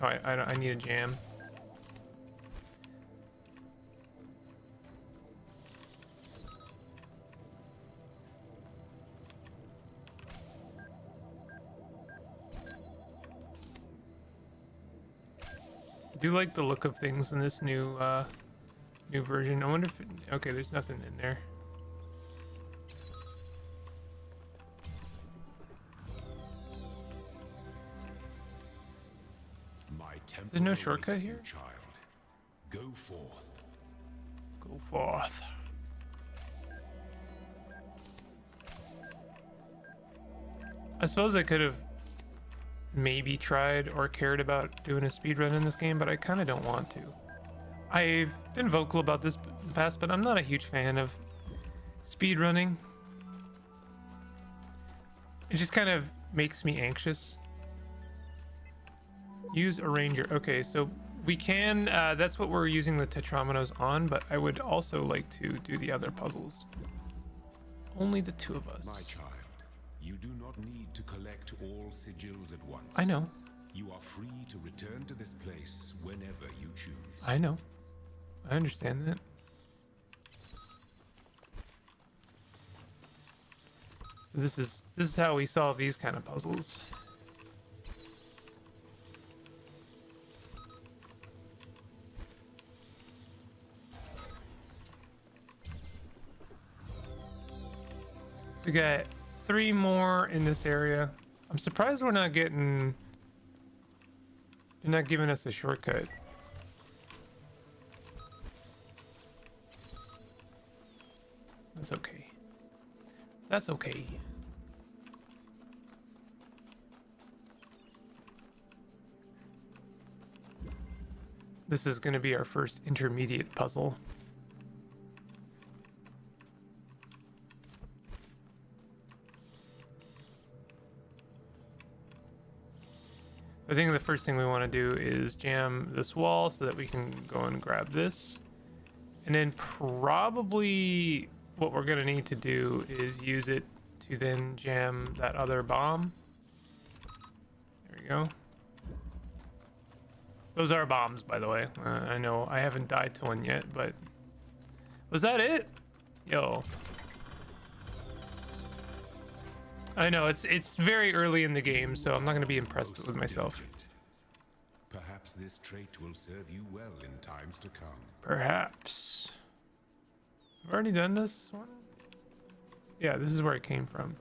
Oh, I need a jam. I do like the look of things in this new version. I wonder if okay, there's nothing in there. There's no shortcut here? Child. Go forth. Go forth. I suppose I could have maybe tried or cared about doing a speedrun in this game, but I kind of don't want to. I've been vocal about this in the past, but I'm not a huge fan of speedrunning. It just kind of makes me anxious. Use Arranger. Okay, so we can, that's what we're using the Tetrominoes on, but I would also like to do the other puzzles. Only the two of us. My child, you do not need to collect all sigils at once. I know. You are free to return to this place whenever you choose. I know. I understand that. This is how we solve these kind of puzzles. So we got 3 more in this area. I'm surprised we're not getting... They're not giving us a shortcut. That's okay. That's okay. This is going to be our first intermediate puzzle. I think the first thing we want to do is jam this wall so that we can go and grab this. And then probably what we're going to need to do is use it to then jam that other bomb. There we go. Those are bombs, by the way. I know I haven't died to one yet, but... Was that it? Yo. I know, it's very early in the game, so I'm not going to be impressed with myself. Perhaps this trait will serve you well in times to come. Perhaps. I've already done this one? Yeah, this is where it came from.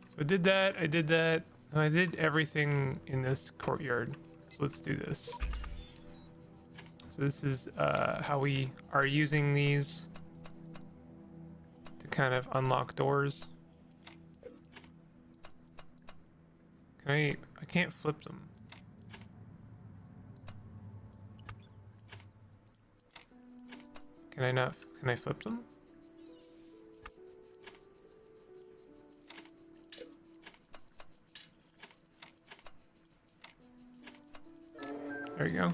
So I did that, I did that. I did everything in this courtyard. So let's do this. So this is how we are using these to kind of unlock doors. I can't flip them. Can I not? Can I flip them? There you go.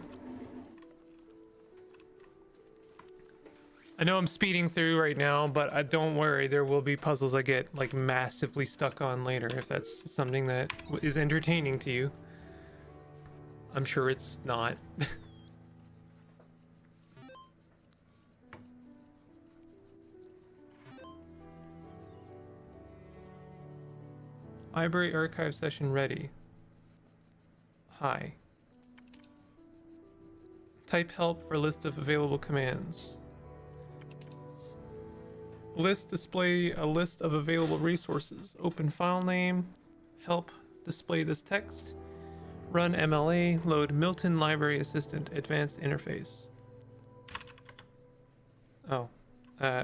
I know I'm speeding through right now, but don't worry, there will be puzzles I get like massively stuck on later if that's something that is entertaining to you. I'm sure it's not. Library archive session ready. Hi. Type help for list of available commands. List display a list of available resources. Open file name. Help display this text. Run MLA. Load Milton Library Assistant Advanced Interface. Oh.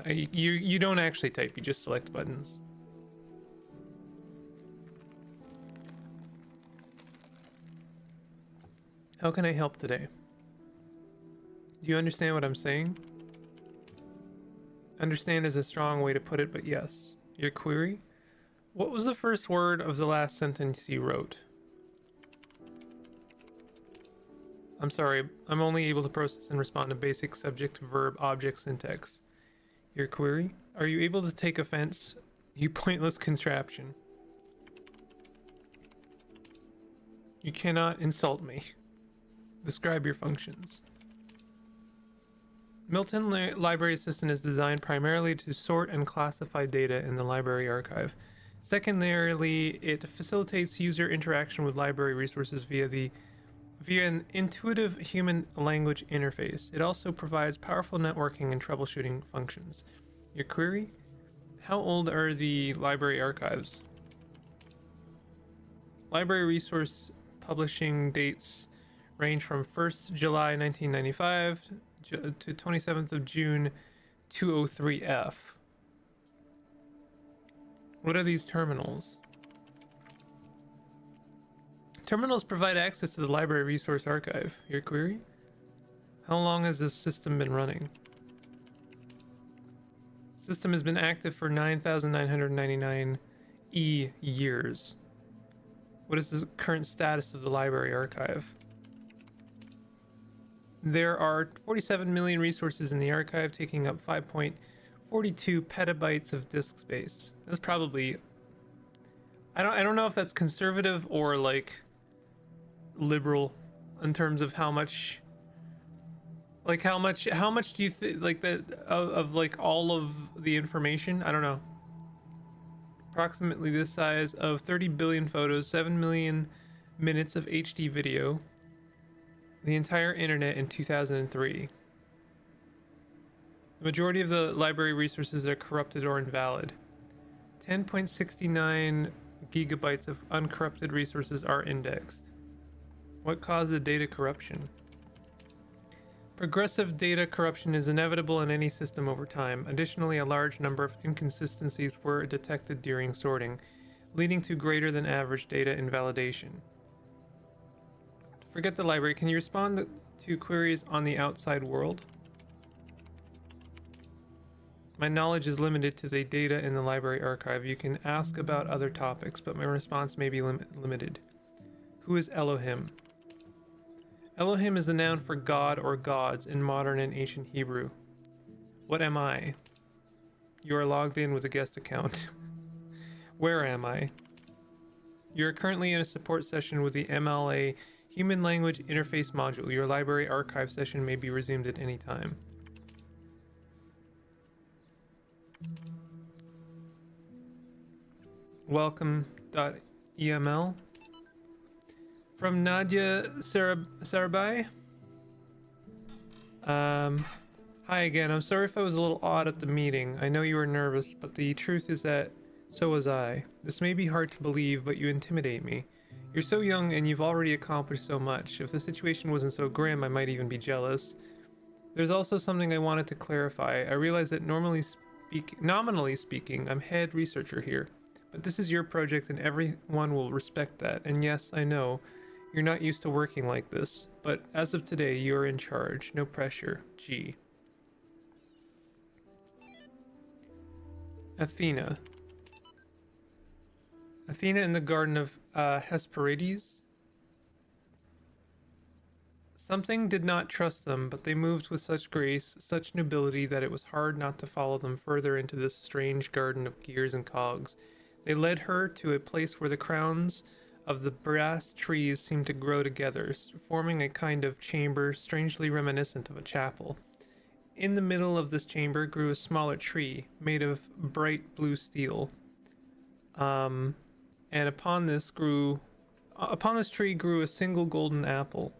You don't actually type, you just select buttons. How can I help today? Do you understand what I'm saying? Understand is a strong way to put it, but yes. Your query? What was the first word of the last sentence you wrote? I'm sorry, I'm only able to process and respond to basic subject, verb, object syntax. Your query? Are you able to take offense? You pointless contraption. You cannot insult me. Describe your functions. Milton Library Assistant is designed primarily to sort and classify data in the library archive. Secondarily, it facilitates user interaction with library resources via an intuitive human language interface. It also provides powerful networking and troubleshooting functions. Your query? How old are the library archives? Library resource publishing dates range from 1st July 1995 to 27th of June 203F. What are these terminals? Terminals provide access to the library resource archive. Your query? How long has this system been running? System has been active for 9,999 years. What is the current status of the library archive? There are 47 million resources in the archive, taking up 5.42 petabytes of disk space. That's probably... I don't know if that's conservative or like liberal in terms of how much do you think like that of like all of the information? I don't know. Approximately this size of 30 billion photos, 7 million minutes of HD video. The entire internet in 2003. The majority of the library resources are corrupted or invalid. 10.69 gigabytes of uncorrupted resources are indexed. What caused the data corruption? Progressive data corruption is inevitable in any system over time. Additionally, a large number of inconsistencies were detected during sorting, leading to greater than average data invalidation. Forget the library. Can you respond to queries on the outside world? My knowledge is limited to the data in the library archive. You can ask about other topics, but my response may be limited. Who is Elohim? Elohim is the noun for God or gods in modern and ancient Hebrew. What am I? You are logged in with a guest account. Where am I? You are currently in a support session with the MLA Human Language Interface module. Your library archive session may be resumed at any time. Welcome.eml from Nadia Sarabai. Hi again. I'm sorry if I was a little odd at the meeting. I know you were nervous, but the truth is that so was I. This may be hard to believe, but you intimidate me. You're so young and you've already accomplished so much. If the situation wasn't so grim, I might even be jealous. There's also something I wanted to clarify. I realize that nominally speaking, I'm head researcher here. But this is your project and everyone will respect that. And yes, I know, you're not used to working like this. But as of today, you're in charge. No pressure. G. Athena. Athena in the Garden of Hesperides. Something did not trust them, but they moved with such grace, such nobility, that it was hard not to follow them further into this strange garden of gears and cogs. They led her to a place where the crowns of the brass trees seemed to grow together, forming a kind of chamber strangely reminiscent of a chapel. In the middle of this chamber grew a smaller tree, made of bright blue steel. And upon this tree grew a single golden apple.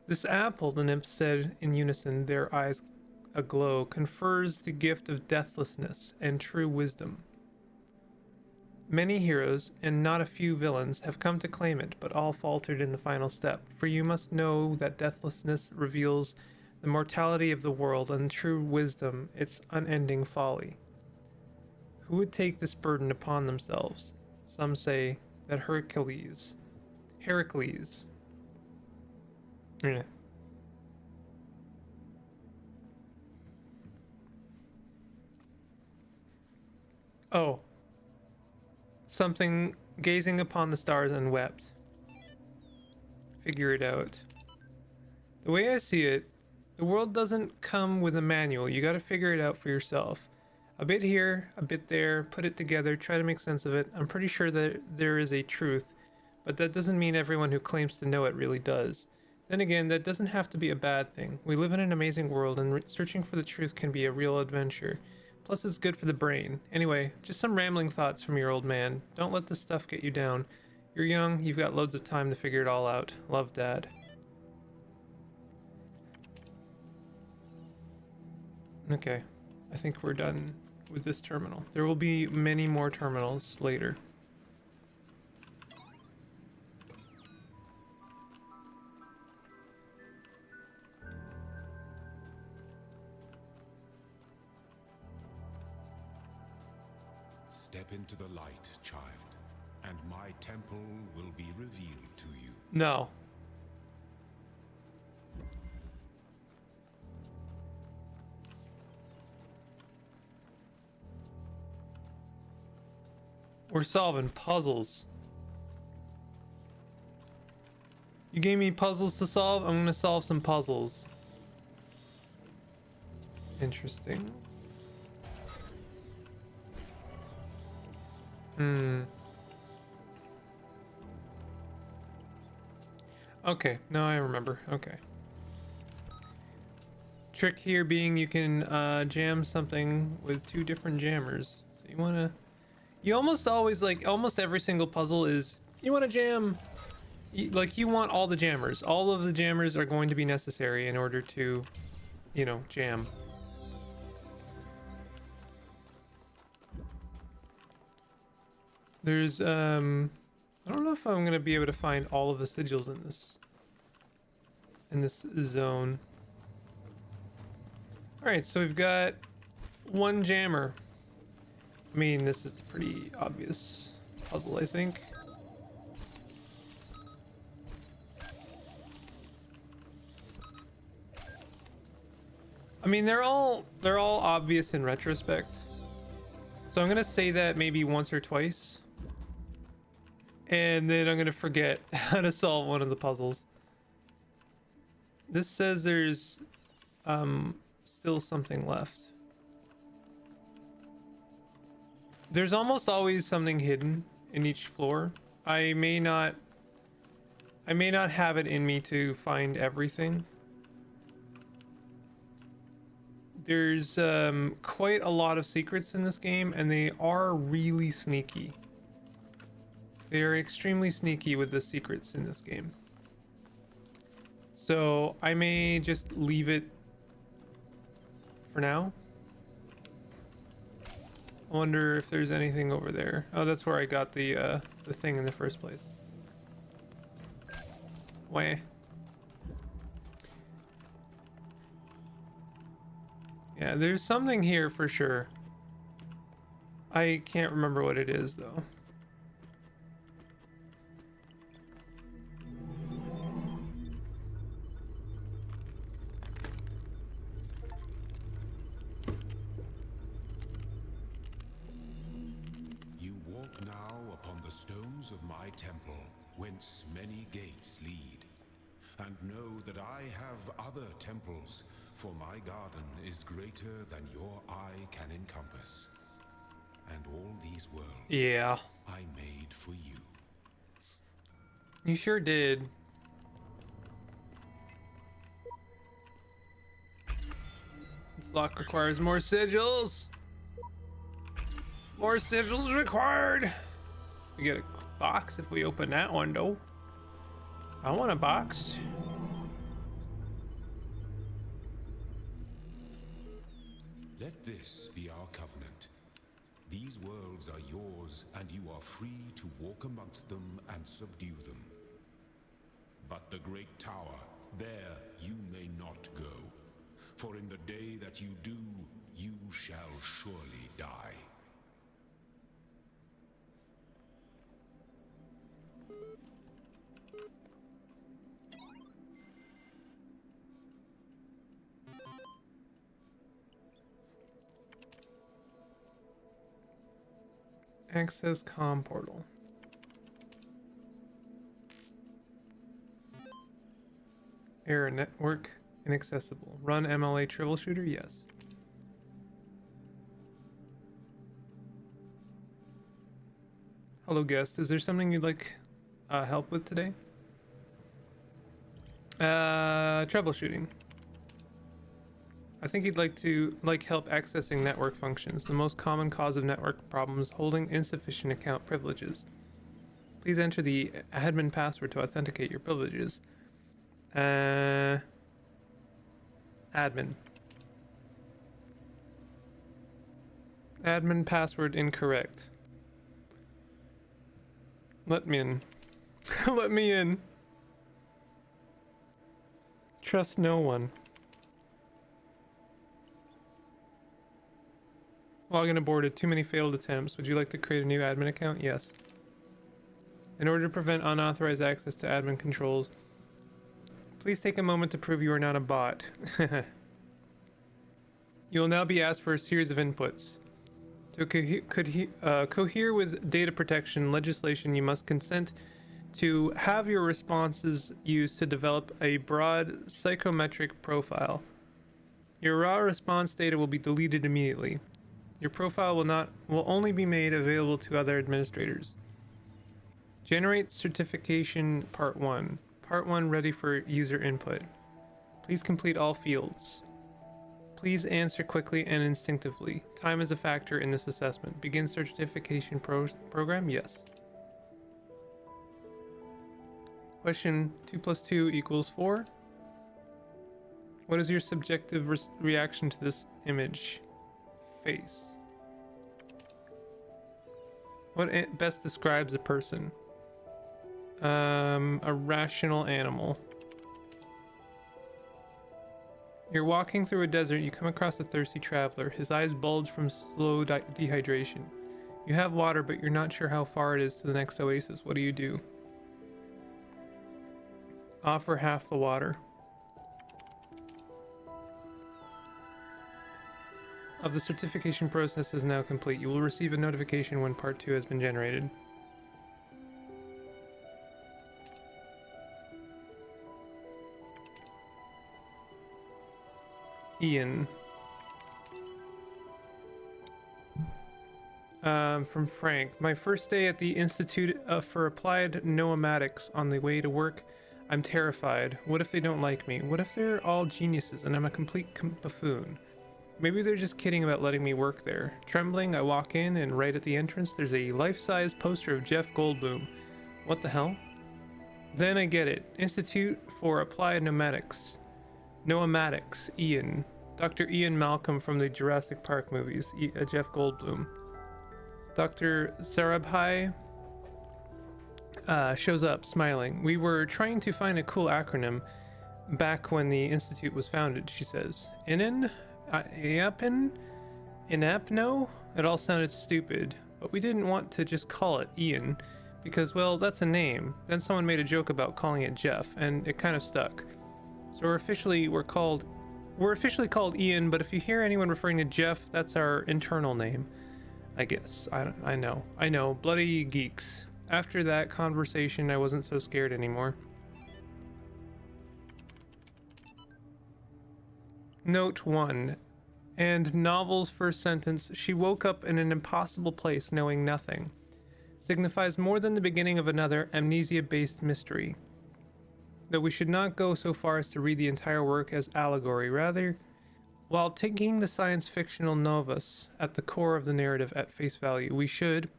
This apple, the nymphs said in unison, their eyes aglow, confers the gift of deathlessness and true wisdom. Many heroes, and not a few villains, have come to claim it, but all faltered in the final step, for you must know that deathlessness reveals the mortality of the world, and true wisdom its unending folly. Who would take this burden upon themselves? Some say that Heracles. Yeah. Oh. Something gazing upon the stars and wept. Figure it out. The way I see it, the world doesn't come with a manual. You gotta figure it out for yourself. A bit here, a bit there, put it together, try to make sense of it. I'm pretty sure that there is a truth, but that doesn't mean everyone who claims to know it really does. Then again, that doesn't have to be a bad thing. We live in an amazing world, and searching for the truth can be a real adventure. Plus, it's good for the brain. Anyway, just some rambling thoughts from your old man. Don't let this stuff get you down. You're young, you've got loads of time to figure it all out. Love, Dad. Okay, I think we're done with this terminal. There will be many more terminals later. Step into the light, child, and my temple will be revealed to you. No. We're solving puzzles. You gave me puzzles to solve. I'm gonna solve some puzzles. Interesting. Okay, now I remember. Okay. Trick here being you can jam something with two different jammers. So you wanna... You almost always, like, almost every single puzzle is, you wanna jam... Like, you want all the jammers. All of the jammers are going to be necessary in order to, you know, jam. There's, I don't know if I'm gonna be able to find all of the sigils in this zone. Alright, so we've got one jammer. I mean, this is a pretty obvious puzzle, I think. I mean, they're all obvious in retrospect. So I'm gonna say that maybe once or twice. And then I'm gonna forget how to solve one of the puzzles. This says there's still something left. There's almost always something hidden in each floor. I may not have it in me to find everything. There's quite a lot of secrets in this game, and they are really sneaky. They are extremely sneaky with the secrets in this game. So I may just leave it for now. I wonder if there's anything over there. Oh, that's where I got the thing in the first place. Wah. Yeah, there's something here for sure. I can't remember what it is though. the stones of my temple, whence many gates lead. And know that I have other temples, for my garden is greater than your eye can encompass. And all these worlds Yeah. I made for you. You sure did. This lock requires more sigils. More sigils required. We get a box if we open that one, though. I want a box. Let this be our covenant. These worlds are yours, and you are free to walk amongst them and subdue them. But the great tower, there you may not go. For in the day that you do, you shall surely die. Access comm portal. Error network inaccessible. Run MLA troubleshooter? Yes. Hello guest, is there something you'd like help with today? Troubleshooting. I think you'd like help accessing network functions. The most common cause of network problems, holding insufficient account privileges. Please enter the admin password to authenticate your privileges. Admin. Admin password incorrect. Let me in. Let me in. Trust no one. Login aborted. Too many failed attempts. Would you like to create a new admin account? Yes. In order to prevent unauthorized access to admin controls, please take a moment to prove you are not a bot. You will now be asked for a series of inputs. To cohere with data protection legislation, you must consent to have your responses used to develop a broad psychometric profile. Your raw response data will be deleted immediately. Your profile will only be made available to other administrators. Generate certification part 1. Part 1 ready for user input. Please complete all fields. Please answer quickly and instinctively. Time is a factor in this assessment. Begin certification program? Yes. Question 2 plus 2 equals 4. What is your subjective reaction to this image? Face. What best describes a person? A rational animal. You're walking through a desert. You come across a thirsty traveler. His eyes bulge from slow dehydration. You have water, but you're not sure how far it is to the next oasis. What do? Offer half the water. Of the certification process is now complete. You will receive a notification when part 2 has been generated. Ian. From Frank. My first day at the Institute for Applied Noematics. On the way to work, I'm terrified. What if they don't like me? What if they're all geniuses and I'm a complete buffoon? Maybe they're just kidding about letting me work there. Trembling, I walk in, and right at the entrance, there's a life-size poster of Jeff Goldblum. What the hell? Then I get it. Institute for Applied Noematics. Noematics, Ian. Dr. Ian Malcolm from the Jurassic Park movies. Jeff Goldblum. Dr. Sarabhai shows up, smiling. We were trying to find a cool acronym back when the institute was founded, she says. INN? Inapno? It all sounded stupid, but we didn't want to just call it Ian, because, well, that's a name. Then someone made a joke about calling it Jeff, and it kind of stuck. So we're officially called Ian, but if you hear anyone referring to Jeff, that's our internal name. I guess. I know. Bloody geeks. After that conversation, I wasn't so scared anymore. Note 1. And novel's first sentence, she woke up in an impossible place knowing nothing, signifies more than the beginning of another amnesia-based mystery. Though we should not go so far as to read the entire work as allegory, rather, while taking the science fictional novus at the core of the narrative at face value, we should...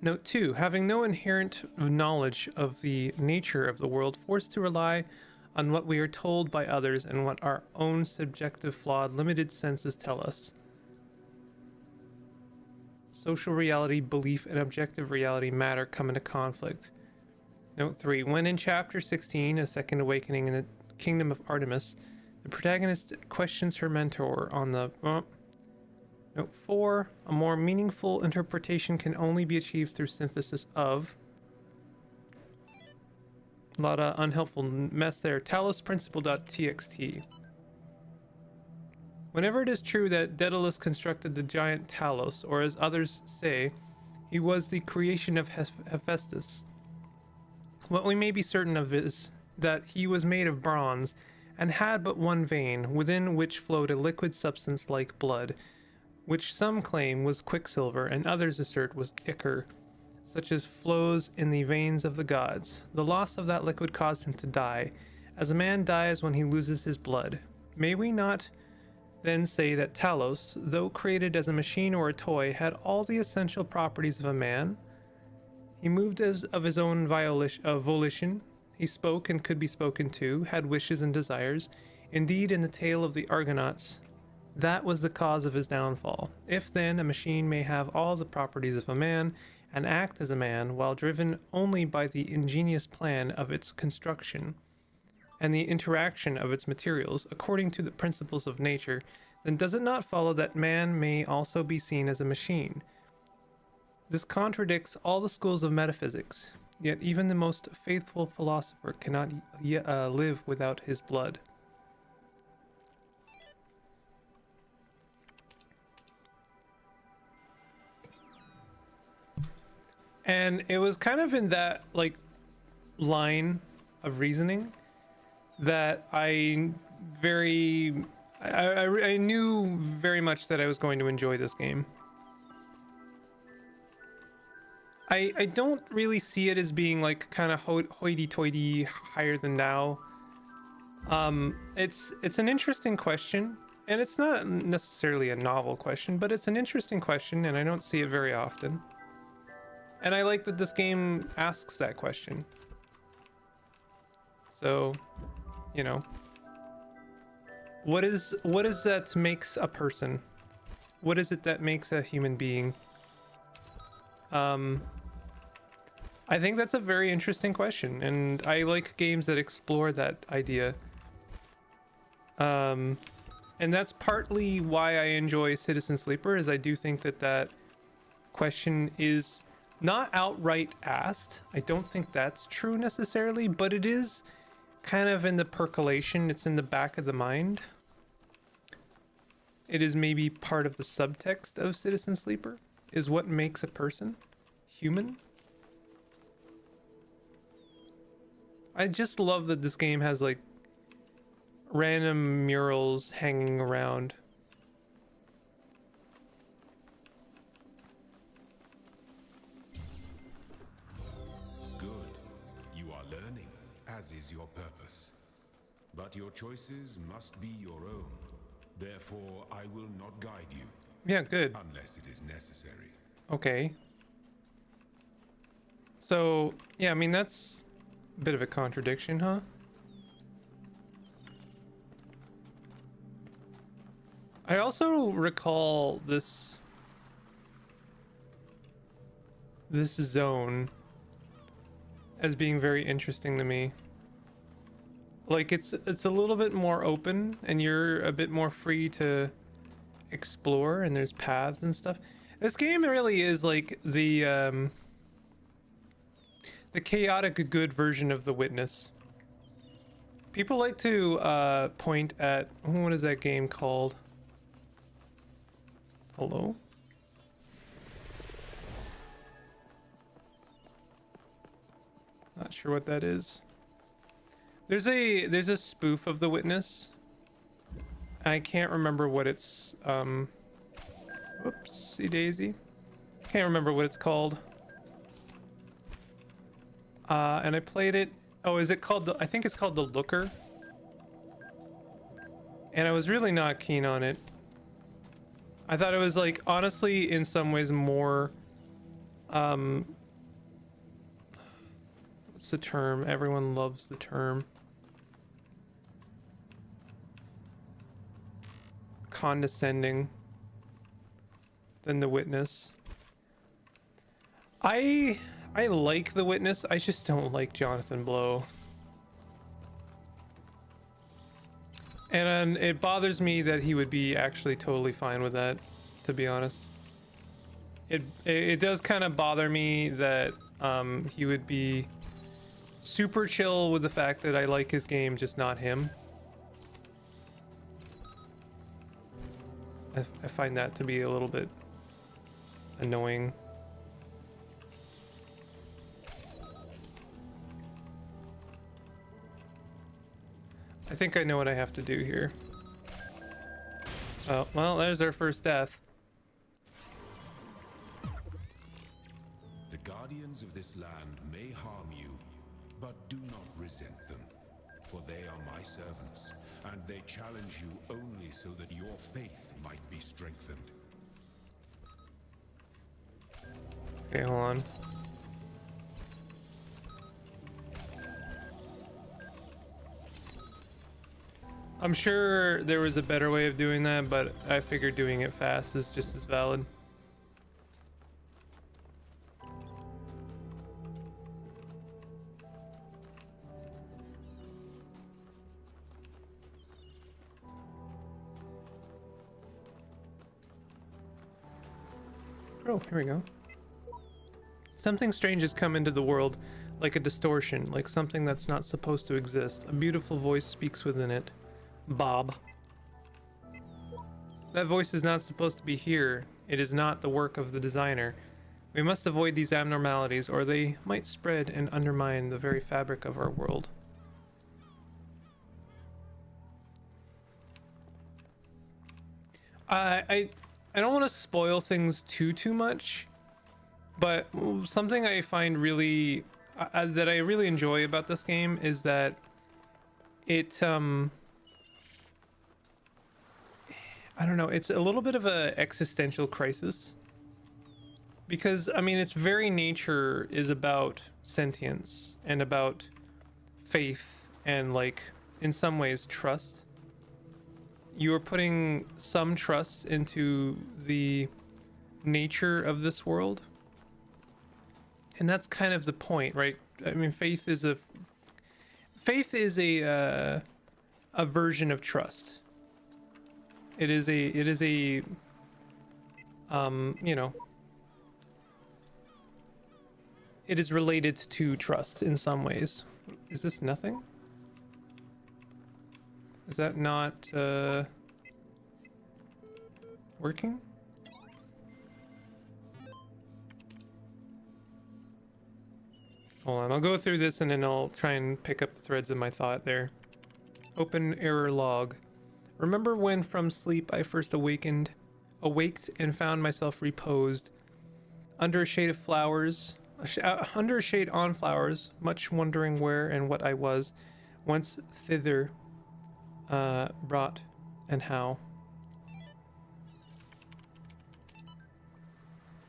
Note 2. Having no inherent knowledge of the nature of the world, forced to rely on what we are told by others and what our own subjective, flawed, limited senses tell us. Social reality, belief, and objective reality matter come into conflict. Note 3. When in Chapter 16, A Second Awakening in the Kingdom of Artemis, the protagonist questions her mentor on the... Note 4. A more meaningful interpretation can only be achieved through synthesis of... A lot of unhelpful mess there. Talos principle.txt. Whenever it is true that Daedalus constructed the giant Talos, or as others say, he was the creation of Hephaestus, what we may be certain of is that he was made of bronze and had but one vein, within which flowed a liquid substance like blood, which some claim was quicksilver and others assert was ichor, such as flows in the veins of the gods. The loss of that liquid caused him to die, as a man dies when he loses his blood. May we not then say that Talos, though created as a machine or a toy, had all the essential properties of a man? He moved of his own volition. He spoke and could be spoken to, had wishes and desires. Indeed, in the tale of the Argonauts, that was the cause of his downfall. If then a machine may have all the properties of a man, and act as a man while driven only by the ingenious plan of its construction and the interaction of its materials according to the principles of nature, then does it not follow that man may also be seen as a machine? This contradicts all the schools of metaphysics, yet even the most faithful philosopher cannot live without his blood. And it was kind of in that like line of reasoning that I knew very much that I was going to enjoy this game. I don't really see it as being like kind of hoity-toity, higher than thou. It's an interesting question, and it's not necessarily a novel question, but it's an interesting question, and I don't see it very often. And I like that this game asks that question. So, you know, what is that makes a person? What is it that makes a human being? I think that's a very interesting question, and I like games that explore that idea. And that's partly why I enjoy Citizen Sleeper, is I do think that that question is not outright asked. I don't think that's true necessarily, but it is kind of in the percolation. It's in the back of the mind. It is maybe part of the subtext of Citizen Sleeper, is what makes a person human. I just love that this game has like random murals hanging around. As is your purpose. But your choices must be your own. Therefore, I will not guide you. Yeah, good. Unless it is necessary. Okay. So, yeah, I mean, that's a bit of a contradiction, huh? I also recall this zone as being very interesting to me. Like it's a little bit more open and you're a bit more free to explore, and there's paths and stuff. This game really is like the chaotic good version of The Witness. People like to point at, what is that game called? Hello? sure what that is. There's a spoof of The Witness. I can't remember what it's whoopsie daisy. Can't remember what it's called. And I played it. Oh, is it called I think it's called The Looker. And I was really not keen on it. I thought it was like honestly in some ways more what's the term? Everyone loves the term. Condescending than The Witness. I like The Witness. I just don't like Jonathan Blow. And it bothers me that he would be actually totally fine with that, to be honest. It does kind of bother me that he would be super chill with the fact that I like his game, just not him. I find that to be a little bit annoying. I think I know what I have to do here. Oh, well, there's our first death. The guardians of this land may harm you, but do not resent them, for they are my servants, and they challenge you only so that your faith might be strengthened. Okay, hold on. I'm sure there was a better way of doing that, but I figured doing it fast is just as valid. Oh, here we go. Something strange has come into the world, like a distortion, like something that's not supposed to exist. A beautiful voice speaks within it. Bob. That voice is not supposed to be here. It is not the work of the designer. We must avoid these abnormalities, or they might spread and undermine the very fabric of our world. I don't want to spoil things too much, but something I find really that I really enjoy about this game is that it I don't know, it's a little bit of a existential crisis, because I mean its very nature is about sentience and about faith and, like, in some ways trust. You are putting some trust into the nature of this world, and that's kind of the point, right? I mean, faith is a version of trust. It is a you know, it is related to trust in some ways. Is this nothing? Is that not working? Hold on, I'll go through this and then I'll try and pick up the threads of my thought there. Open error log. Remember when from sleep I first awaked and found myself reposed under a shade of flowers, under a shade on flowers, much wondering where and what I was, whence thither brought and how.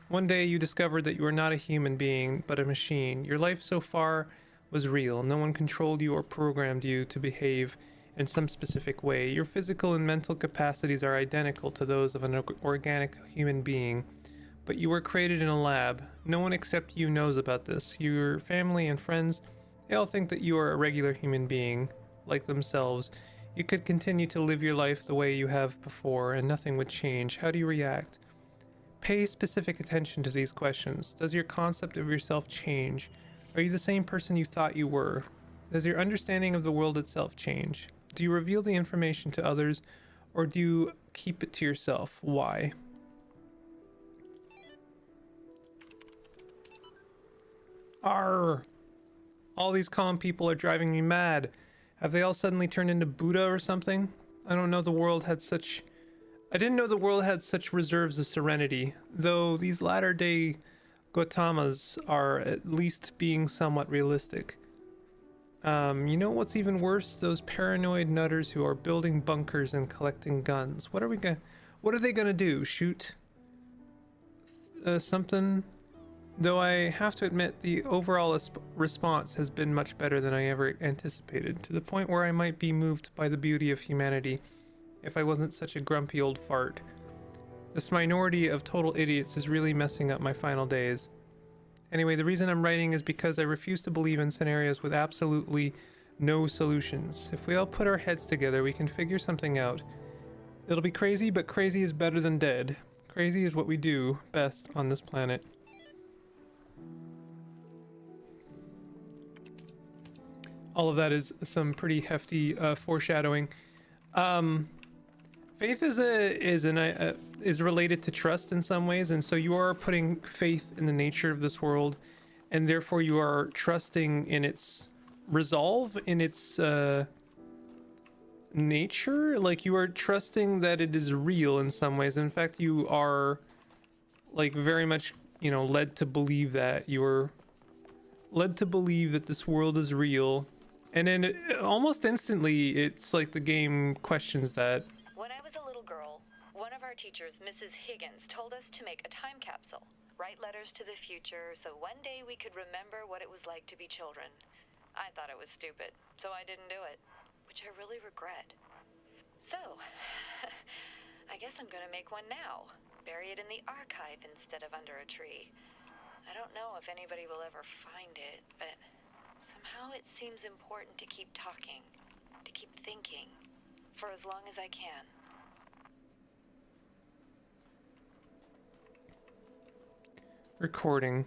One day you discovered that you were not a human being, but a machine. Your life so far was real. No one controlled you or programmed you to behave in some specific way. Your physical and mental capacities are identical to those of an organic human being, but you were created in a lab. No one except you knows about this. Your family and friends, they all think that you are a regular human being, like themselves. You could continue to live your life the way you have before, and nothing would change. How do you react? Pay specific attention to these questions. Does your concept of yourself change? Are you the same person you thought you were? Does your understanding of the world itself change? Do you reveal the information to others, or do you keep it to yourself? Why? Arr! All these calm people are driving me mad. Have they all suddenly turned into Buddha or something? I don't know the world had such... I didn't know the world had such reserves of serenity, though these latter-day Gautamas are at least being somewhat realistic. You know what's even worse? Those paranoid nutters who are building bunkers and collecting guns. What are they gonna do? Shoot something? Though I have to admit, the overall response has been much better than I ever anticipated, to the point where I might be moved by the beauty of humanity if I wasn't such a grumpy old fart. This minority of total idiots is really messing up my final days. Anyway, the reason I'm writing is because I refuse to believe in scenarios with absolutely no solutions. If we all put our heads together, we can figure something out. It'll be crazy, but crazy is better than dead. Crazy is what we do best on this planet. All of that is some pretty hefty foreshadowing. Faith is related to trust in some ways, and so you are putting faith in the nature of this world, and therefore you are trusting in its resolve, in its nature. Like, you are trusting that it is real in some ways. In fact, you are like very much, you know, led to believe that. You are led to believe that this world is real. And then almost instantly, it's like the game questions that. When I was a little girl, one of our teachers, Mrs. Higgins, told us to make a time capsule, write letters to the future, so one day we could remember what it was like to be children. I thought it was stupid, so I didn't do it, which I really regret. So, I guess I'm gonna make one now, bury it in the archive instead of under a tree. I don't know if anybody will ever find it, but somehow it seems important to keep talking, to keep thinking, for as long as I can. Recording.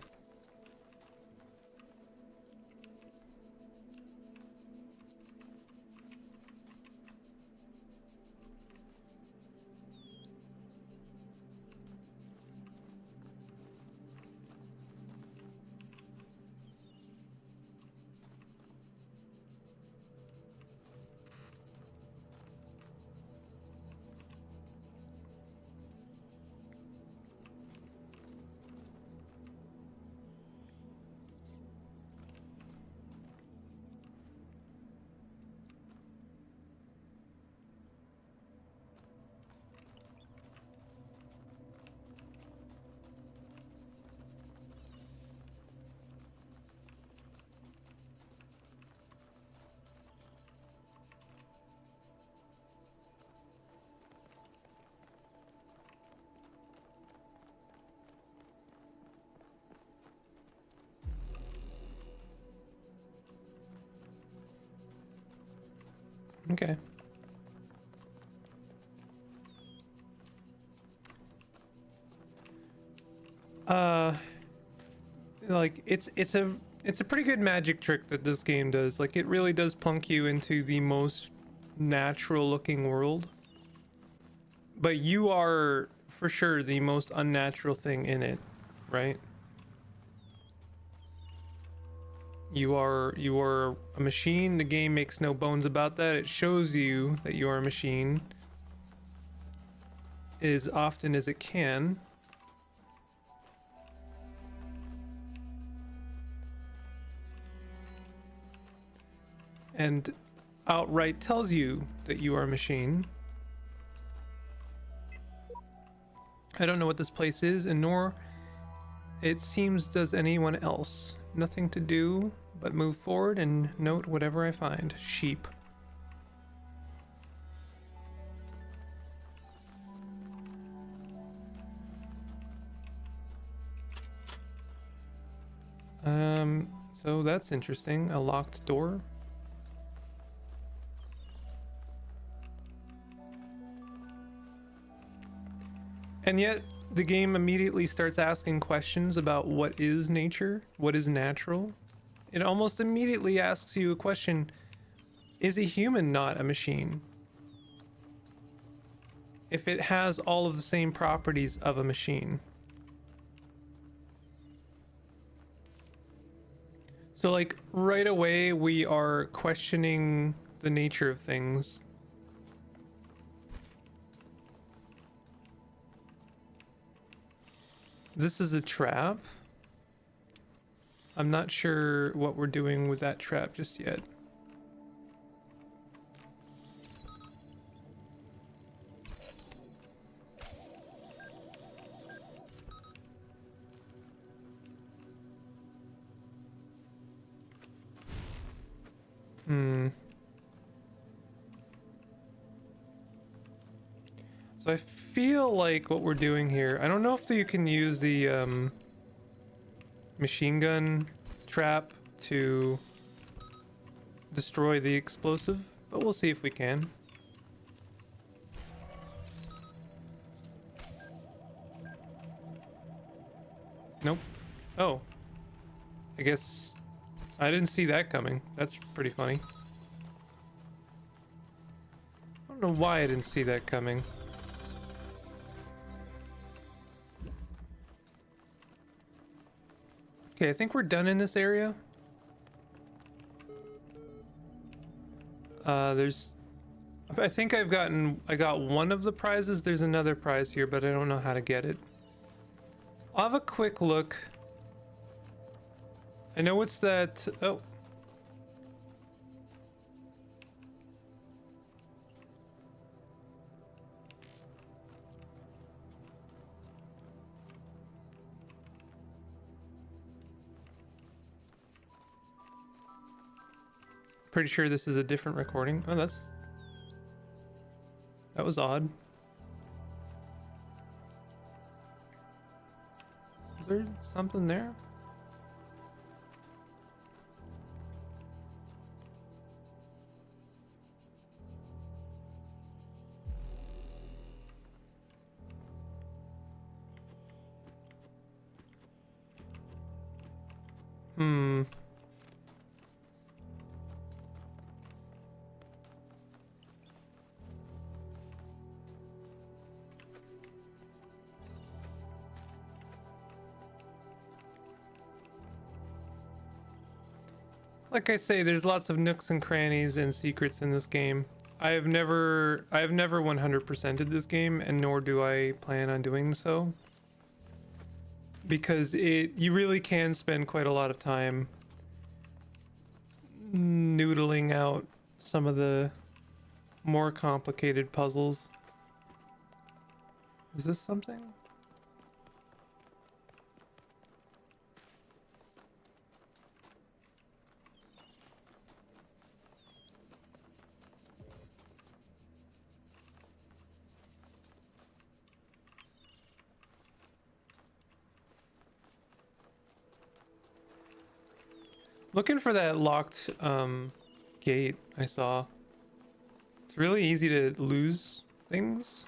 Okay. Like it's a pretty good magic trick that this game does. Like, it really does plunk you into the most natural looking world. But you are for sure the most unnatural thing in it, right? You are a machine. The game makes no bones about that. It shows you that you are a machine as often as it can. And outright tells you that you are a machine. I don't know what this place is, and nor it seems does anyone else. Nothing to do but move forward and note whatever I find. Sheep. So that's interesting. A locked door. And yet, the game immediately starts asking questions about what is nature, what is natural. It almost immediately asks you a question: is a human not a machine? If it has all of the same properties of a machine. So like right away we are questioning the nature of things. This is a trap. I'm not sure what we're doing with that trap just yet. So I feel like what we're doing here, I don't know if you can use the machine gun trap to destroy the explosive, but we'll see if we can. Nope. Oh. I guess I didn't see that coming. That's pretty funny. I don't know why I didn't see that coming. Okay, I think we're done in this area. I think I got one of the prizes. There's another prize here, but I don't know how to get it. I'll have a quick look. I know it's that, oh. Pretty sure this is a different recording. Oh, that was odd. Is there something there? Like I say, there's lots of nooks and crannies and secrets in this game. I have never 100%ed this game, and nor do I plan on doing so. Because you really can spend quite a lot of time noodling out some of the more complicated puzzles. Is this something? Looking for that locked gate I saw. It's really easy to lose things.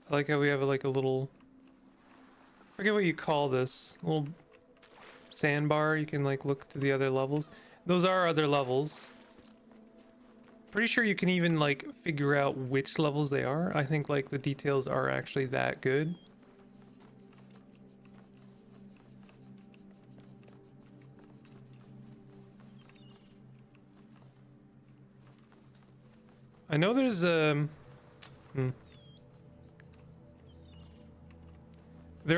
I like how we have like a little, I forget what you call this, little sandbar. You can like look to the other levels. Those are other levels. Pretty sure you can even like figure out which levels they are. I think like the details are actually that good. I know there's there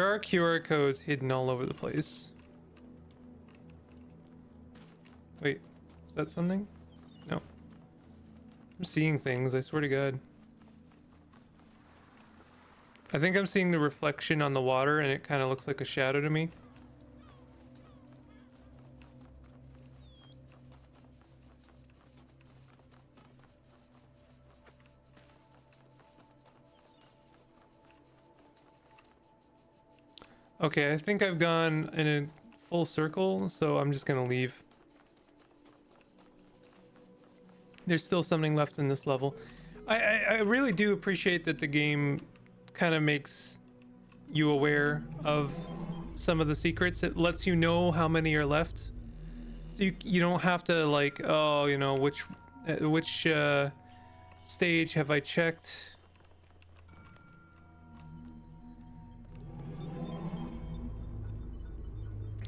are QR codes hidden all over the place. Wait, is that something? No. I'm seeing things, I swear to God. I think I'm seeing the reflection on the water and it kind of looks like a shadow to me. Okay, I think I've gone in a full circle, so I'm just gonna leave. There's still something left in this level. I really do appreciate that the game kind of makes you aware of some of the secrets. It lets you know how many are left. So you don't have to like, oh, you know, which stage have I checked?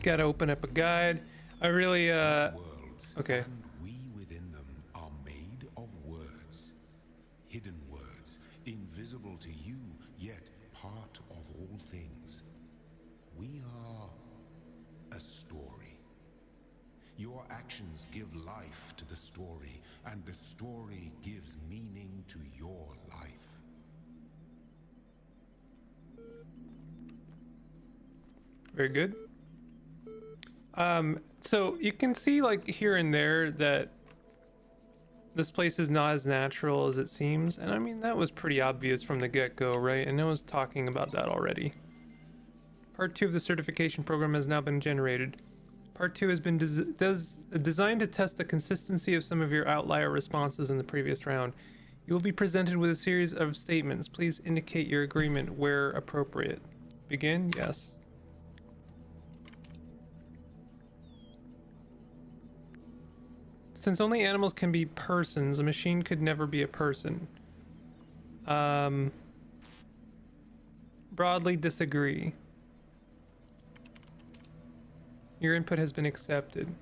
Gotta open up a guide. I really, Worlds, okay. and we within them are made of words. Hidden words, invisible to you, yet part of all things. We are a story. Your actions give life to the story, and the story gives meaning to your life. Very good. So you can see like here and there that this place is not as natural as it seems, and I mean that was pretty obvious from the get-go, right? And I was talking about that already. Part 2 of the certification program has now been generated. Part 2 has been designed to test the consistency of some of your outlier responses in the previous round. You will be presented with a series of statements. Please indicate your agreement where appropriate. Begin? Yes. Since only animals can be persons, a machine could never be a person. Broadly disagree. Your input has been accepted.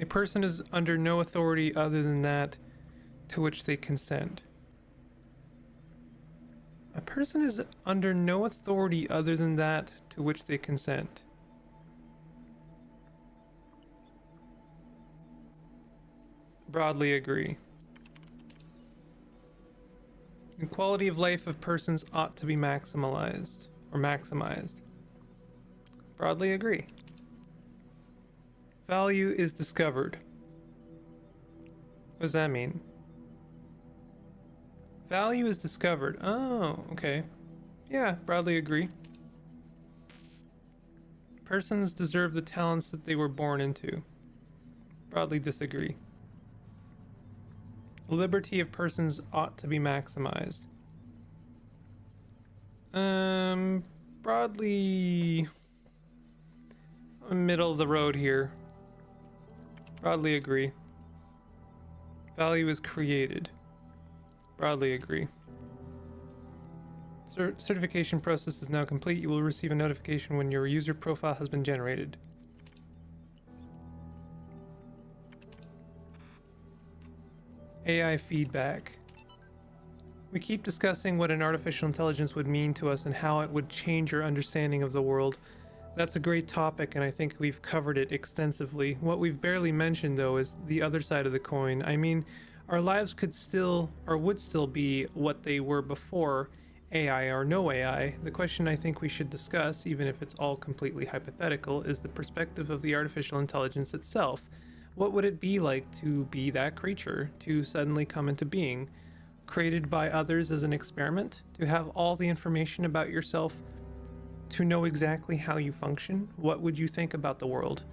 A person is under no authority other than that to which they consent. A person is under no authority other than that to which they consent. Broadly agree. The quality of life of persons ought to be maximized. Broadly agree. Value is discovered. What does that mean? Value is discovered. Oh, okay. Yeah, broadly agree. Persons deserve the talents that they were born into. Broadly disagree. Liberty of persons ought to be maximized. Broadly middle of the road here. Broadly agree. Value is created. Broadly agree. Certification process is now complete. You will receive a notification when your user profile has been generated. AI feedback. We keep discussing what an artificial intelligence would mean to us and how it would change our understanding of the world. That's a great topic, and I think we've covered it extensively. What we've barely mentioned, though, is the other side of the coin. I mean, our lives could still, or would still be what they were before AI or no AI. The question I think we should discuss, even if it's all completely hypothetical, is the perspective of the artificial intelligence itself. What would it be like to be that creature, to suddenly come into being, created by others as an experiment, to have all the information about yourself, to know exactly how you function? What would you think about the world?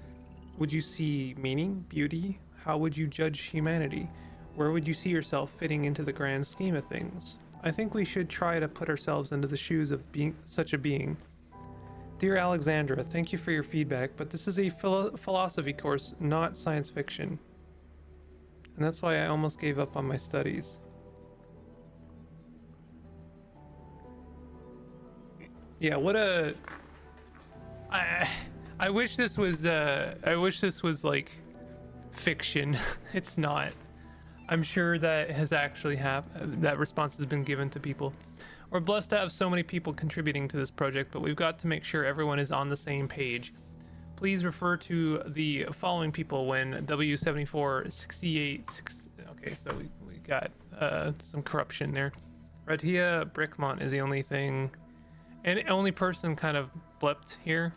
Would you see meaning, beauty? How would you judge humanity? Where would you see yourself fitting into the grand scheme of things? I think we should try to put ourselves into the shoes of being such a being. Dear Alexandra, thank you for your feedback, but this is a philosophy course, not science fiction. And that's why I almost gave up on my studies. Yeah, what a... I wish this was like fiction. It's not. I'm sure that has actually that response has been given to people. We're blessed to have so many people contributing to this project, but we've got to make sure everyone is on the same page. Please refer to the following people when W7468... Okay, so we got some corruption there. Radia Brickmont is the only thing... And only person kind of blipped here.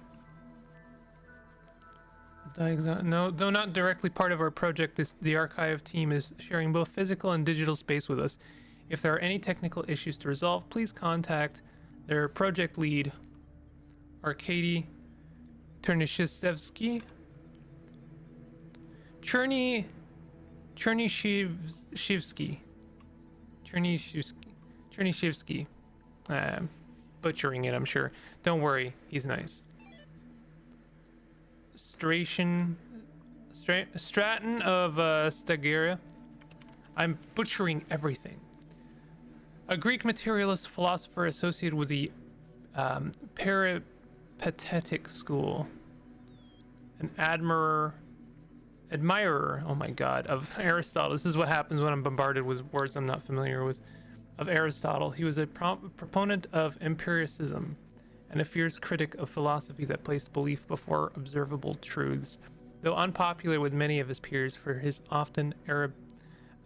No, though not directly part of our project, the archive team is sharing both physical and digital space with us. If there are any technical issues to resolve, please contact their project lead, Arkady Turnishevsky. Chernyshevsky. Butchering it, I'm sure. Don't worry, he's nice. Stratton of Stagira. I'm butchering everything. A Greek materialist philosopher associated with the peripatetic school. an admirer, oh my god, of Aristotle. This is what happens when I'm bombarded with words I'm not familiar with. Of Aristotle. He was a proponent of empiricism and a fierce critic of philosophy that placed belief before observable truths. Though unpopular with many of his peers for his often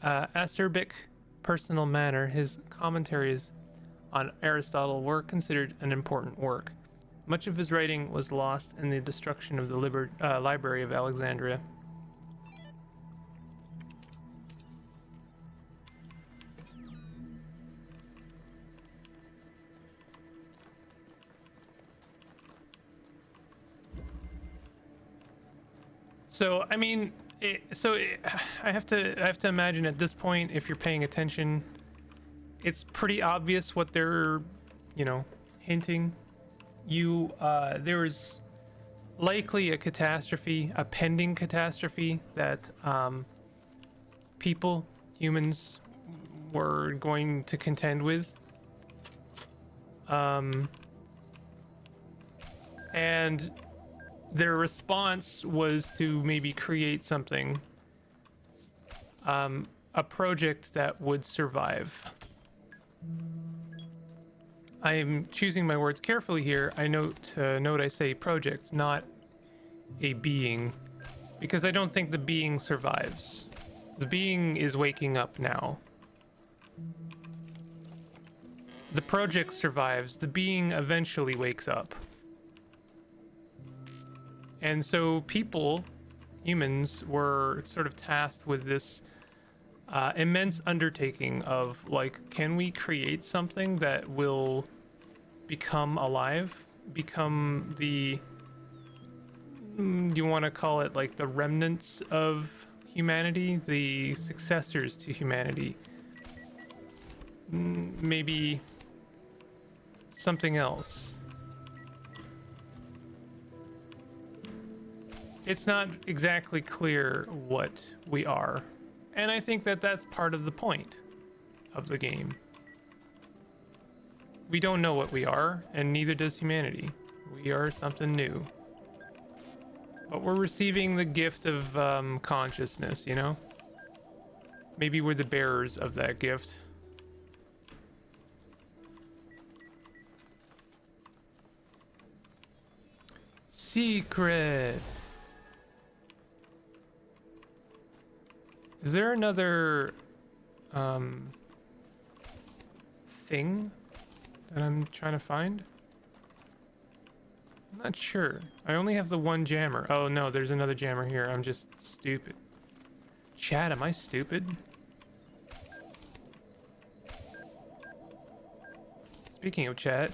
acerbic personal manner, his commentaries on Aristotle were considered an important work. Much of his writing was lost in the destruction of the Library of Alexandria. So I mean, I have to imagine at this point, if you're paying attention, it's pretty obvious what they're, you know, hinting. There was likely a catastrophe, a pending catastrophe that humans, were going to contend with. And their response was to maybe create something, a project that would survive. I am choosing my words carefully here. I note I say project, not a being, because I don't think the being survives. The being is waking up now. The project survives. The being eventually wakes up. And so humans, were sort of tasked with this immense undertaking of, like, can we create something that will become alive? Become the, you want to call it like the remnants of humanity? The successors to humanity? Maybe something else. It's not exactly clear what we are. And I think that that's part of the point of the game. We don't know what we are, and neither does humanity. We are something new. But we're receiving the gift of consciousness, you know? Maybe we're the bearers of that gift. Secret! Is there another thing that I'm trying to find? I'm not sure. I only have the one jammer. Oh no, there's another jammer here. I'm just stupid. Chat, am I stupid? Speaking of chat,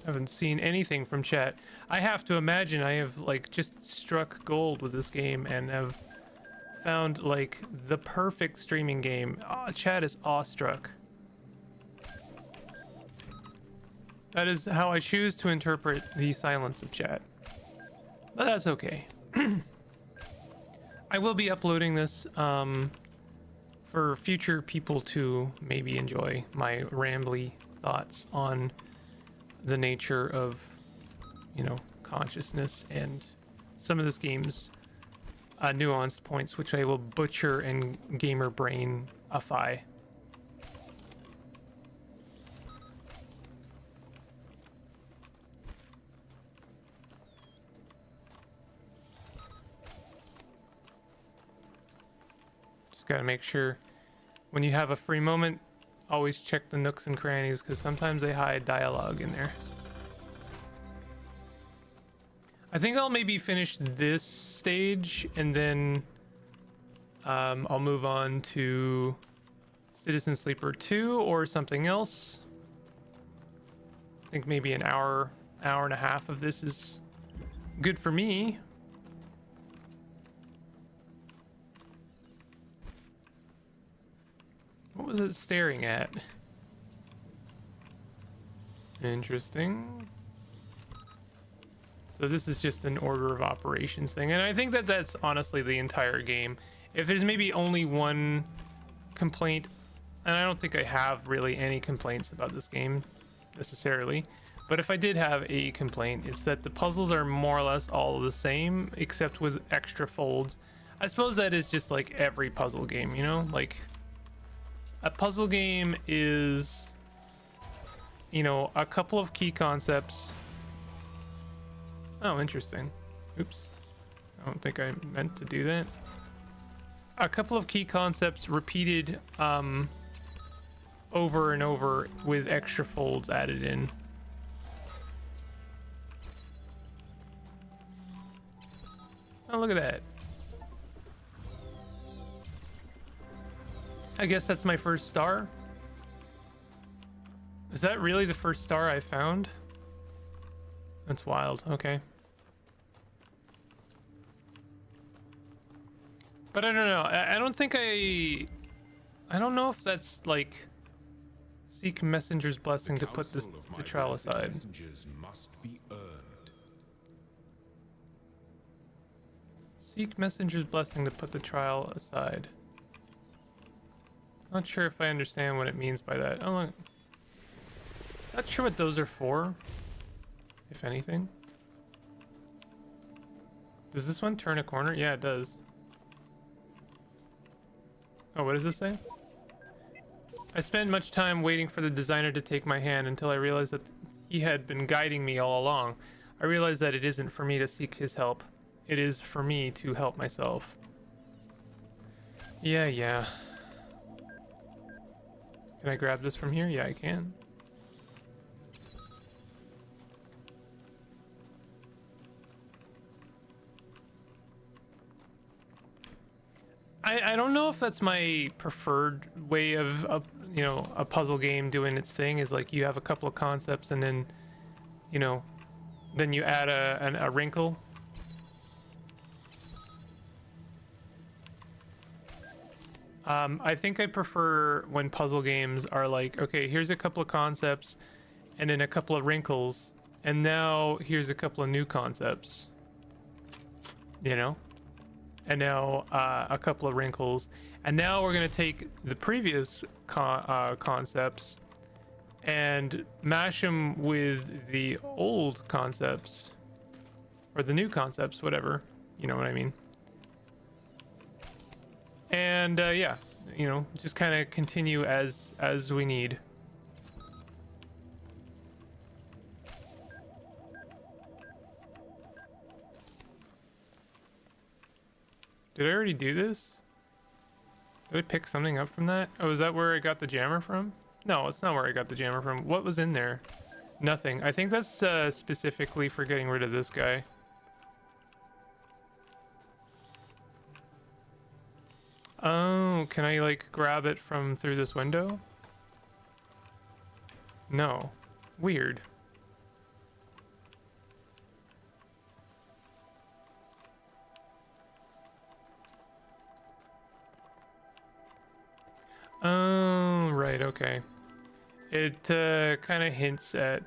I haven't seen anything from chat. I have to imagine I have like just struck gold with this game and have found like the perfect streaming game. Oh, chat is awestruck. That is how I choose to interpret the silence of chat. But that's okay. I will be uploading this for future people to maybe enjoy my rambly thoughts on the nature of, you know, consciousness and some of this game's nuanced points, which I will butcher and gamer brain-ify. Just gotta make sure when you have a free moment, always check the nooks and crannies, because sometimes they hide dialogue in there. I think I'll maybe finish this stage and then I'll move on to Citizen Sleeper 2 or something else. I think maybe an hour and a half of this is good for me. What was it staring at? Interesting. So this is just an order of operations thing, and I think that that's honestly the entire game. If there's maybe only one complaint, and I don't think I have really any complaints about this game, necessarily. But if I did have a complaint, it's that the puzzles are more or less all the same, except with extra folds. I suppose that is just like every puzzle game, you know? Like, a puzzle game is, you know, a couple of key concepts. Oh, interesting. Oops. I don't think I meant to do that. A couple of key concepts repeated over and over with extra folds added in. Oh, look at that. I guess that's my first star. Is that really the first star I found? That's wild. Okay. But I don't know. I don't think I don't know if that's like seek messenger's blessing to put this the trial aside. Messengers must be earned. Seek messenger's blessing to put the trial aside. Not sure if I understand what it means by that. Oh, look. Not sure what those are for, if anything. Does this one turn a corner? Yeah, it does. Oh, what does this say? I spent much time waiting for the designer to take my hand until I realized that he had been guiding me all along. I realized that it isn't for me to seek his help. It is for me to help myself. Yeah. Can I grab this from here? Yeah, I can. I don't know if that's my preferred way of you know, a puzzle game doing its thing, is like you have a couple of concepts and then, you know, then you add a wrinkle. I think I prefer when puzzle games are like, okay, here's a couple of concepts and then a couple of wrinkles, and now here's a couple of new concepts, you know? And now a couple of wrinkles, and now we're gonna take the previous concepts and mash them with the old concepts, or the new concepts, whatever, you know what I mean. And yeah, you know, just kind of continue as we need. Did I already do this? Did I pick something up from that? Oh, is that where I got the jammer from? No, it's not where I got the jammer from. What was in there? Nothing. I think that's specifically for getting rid of this guy. Oh, can I like grab it from through this window? No. Weird. Oh, right, okay. It kind of hints at,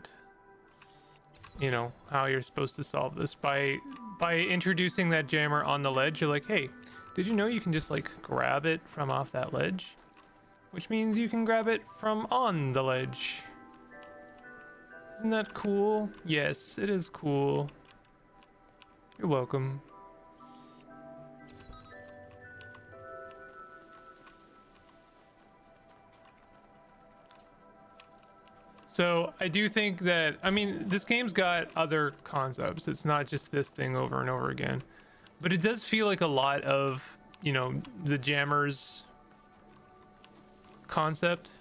you know, how you're supposed to solve this by introducing that jammer on the ledge. You're like, hey, did you know you can just like grab it from off that ledge? Which means you can grab it from on the ledge. Isn't that cool? Yes, it is cool. You're welcome. So I do think that, I mean, this game's got other concepts. It's not just this thing over and over again. But it does feel like a lot of, you know, the jammers concept.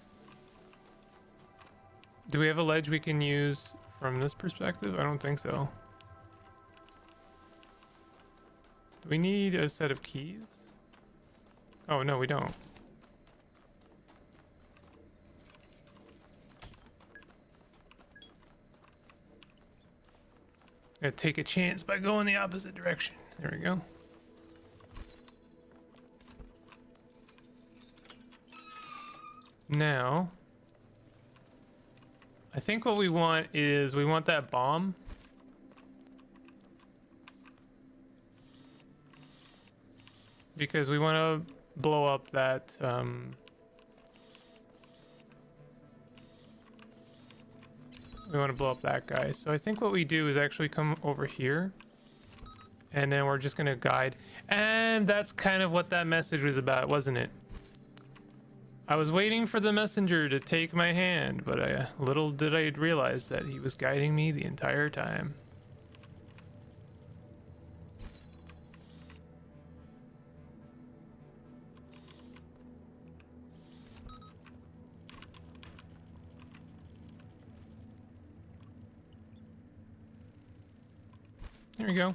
Do we have a ledge we can use from this perspective? I don't think so. Do we need a set of keys? Oh, no, we don't. Gotta take a chance by going the opposite direction. There we go. Now, I think what we want is we want that bomb. Because we want to blow up that We want to blow up that guy. So I think what we do is actually come over here. And then we're just going to guide. And that's kind of what that message was about, wasn't it? I was waiting for the messenger to take my hand, but little did I realize that he was guiding me the entire time. There we go.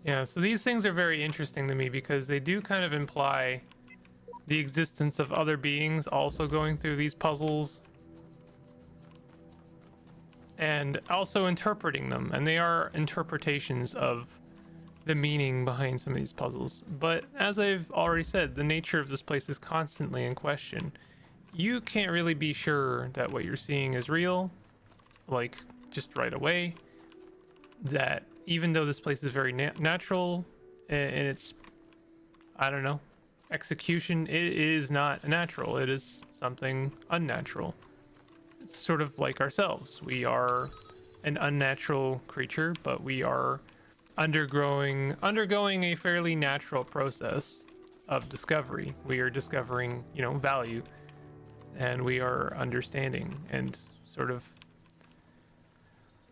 Yeah, so these things are very interesting to me because they do kind of imply the existence of other beings also going through these puzzles and also interpreting them. And they are interpretations of the meaning behind some of these puzzles. But as I've already said, the nature of this place is constantly in question. You can't really be sure that what you're seeing is real, like just right away. That even though this place is very natural in its, I don't know, execution, it is not natural. It is something unnatural. It's sort of like ourselves. We are an unnatural creature, but we are undergoing a fairly natural process of discovery. We are discovering, you know, value, and we are understanding and sort of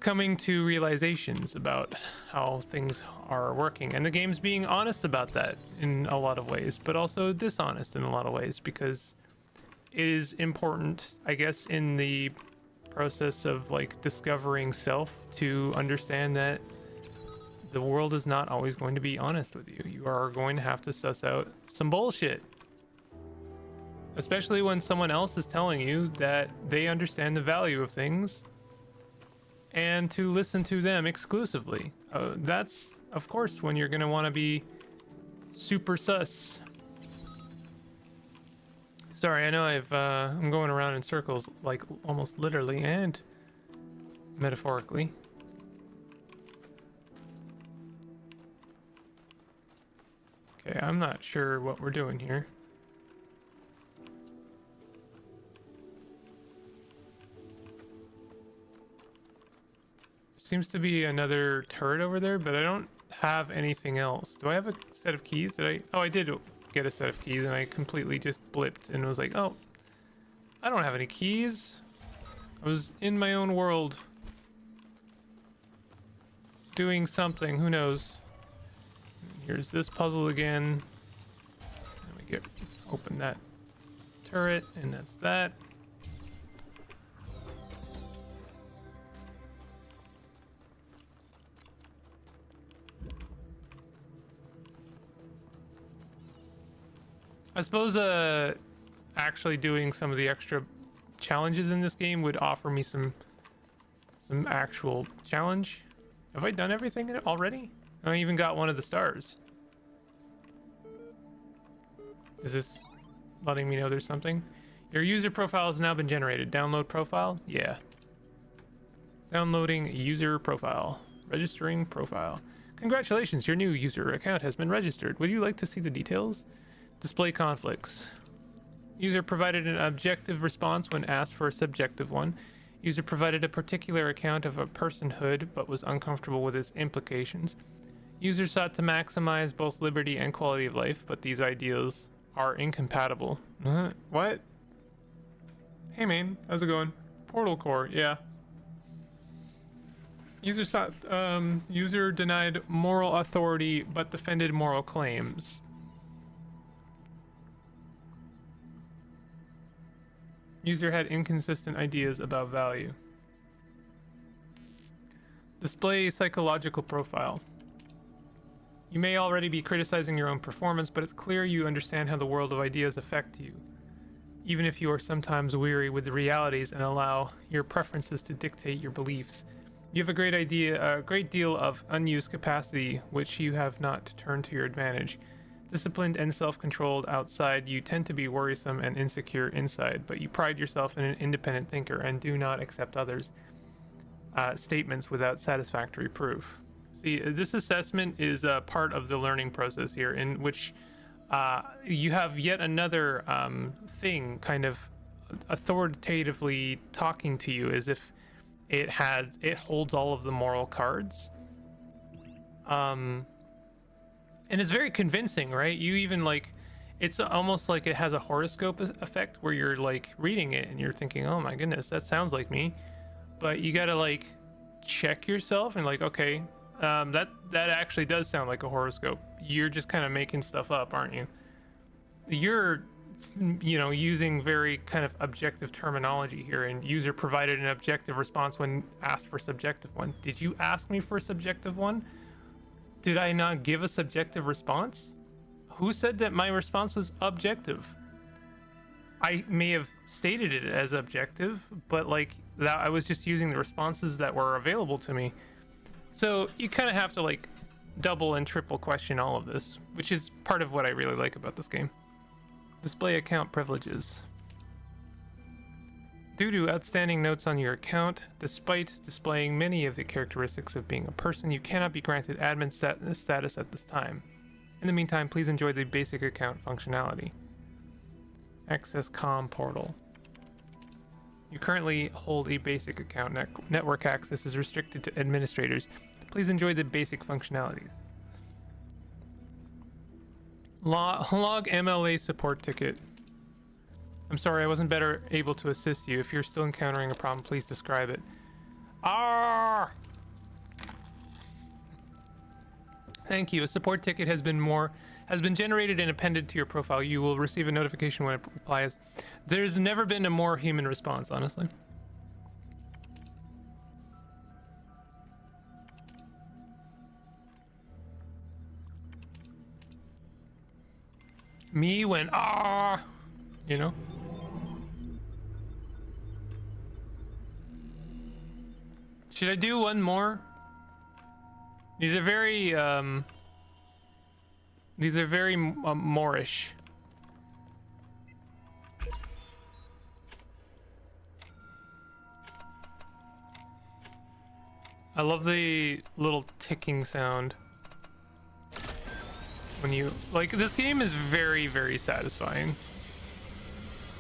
coming to realizations about how things are working, and the game's being honest about that in a lot of ways, but also dishonest in a lot of ways, because it is important, I guess, in the process of like discovering self to understand that the world is not always going to be honest with you. You are going to have to suss out some bullshit, especially when someone else is telling you that they understand the value of things, and to listen to them exclusively. That's, of course, when you're going to want to be super sus. Sorry, I know I'm going around in circles, like almost literally and metaphorically. Okay, I'm not sure what we're doing here. Seems to be another turret over there, but I don't have anything else. Do I have a set of keys? Oh, I did get a set of keys, and I completely just blipped and was like, oh, I don't have any keys. I was in my own world doing something, who knows. Here's this puzzle again. Let me open that turret, and that's that. I suppose actually doing some of the extra challenges in this game would offer me some actual challenge. Have I done everything already? I even got one of the stars. Is this letting me know there's something? Your user profile has now been generated. Download profile? Yeah. Downloading user profile. Registering profile. Congratulations, your new user account has been registered. Would you like to see the details? Display conflicts. User provided an objective response when asked for a subjective one. User provided a particular account of a personhood but was uncomfortable with its implications. User sought to maximize both liberty and quality of life, but these ideals are incompatible. What? Hey man, how's it going? Portal core, yeah. User denied moral authority but defended moral claims. User had inconsistent ideas about value. Display psychological profile. You may already be criticizing your own performance, but it's clear you understand how the world of ideas affect you, even if you are sometimes weary with the realities and allow your preferences to dictate your beliefs. You have a great deal of unused capacity, which you have not turned to your advantage. Disciplined and self-controlled outside, you tend to be worrisome and insecure inside, but you pride yourself in an independent thinker and do not accept others' statements without satisfactory proof. See, this assessment is a part of the learning process here, in which you have yet another thing kind of authoritatively talking to you, as if it holds all of the moral cards. And it's very convincing, right? You even like, it's almost like it has a horoscope effect where you're like reading it and you're thinking, oh my goodness, that sounds like me. But you gotta like check yourself and like, okay, that actually does sound like a horoscope. You're just kind of making stuff up, aren't you? You're, using very kind of objective terminology here, and user provided an objective response when asked for subjective one. Did you ask me for a subjective one? Did I not give a subjective response? Who said that my response was objective? I may have stated it as objective, but like that, I was just using the responses that were available to me. So you kind of have to like double and triple question all of this, which is part of what I really like about this game. Display account privileges. Due to outstanding notes on your account, despite displaying many of the characteristics of being a person, you cannot be granted admin status at this time. In the meantime, please enjoy the basic account functionality. Access COM portal. You currently hold a basic account. Network access is restricted to administrators. Please enjoy the basic functionalities. Log MLA support ticket. I'm sorry, I wasn't better able to assist you. If you're still encountering a problem, please describe it. Ah! Thank you. A support ticket has been generated and appended to your profile. You will receive a notification when it replies. There's never been a more human response, honestly. Me when you know. Should I do one more? These are very Moorish. I love the little ticking sound. When you, like, this game is very, very satisfying.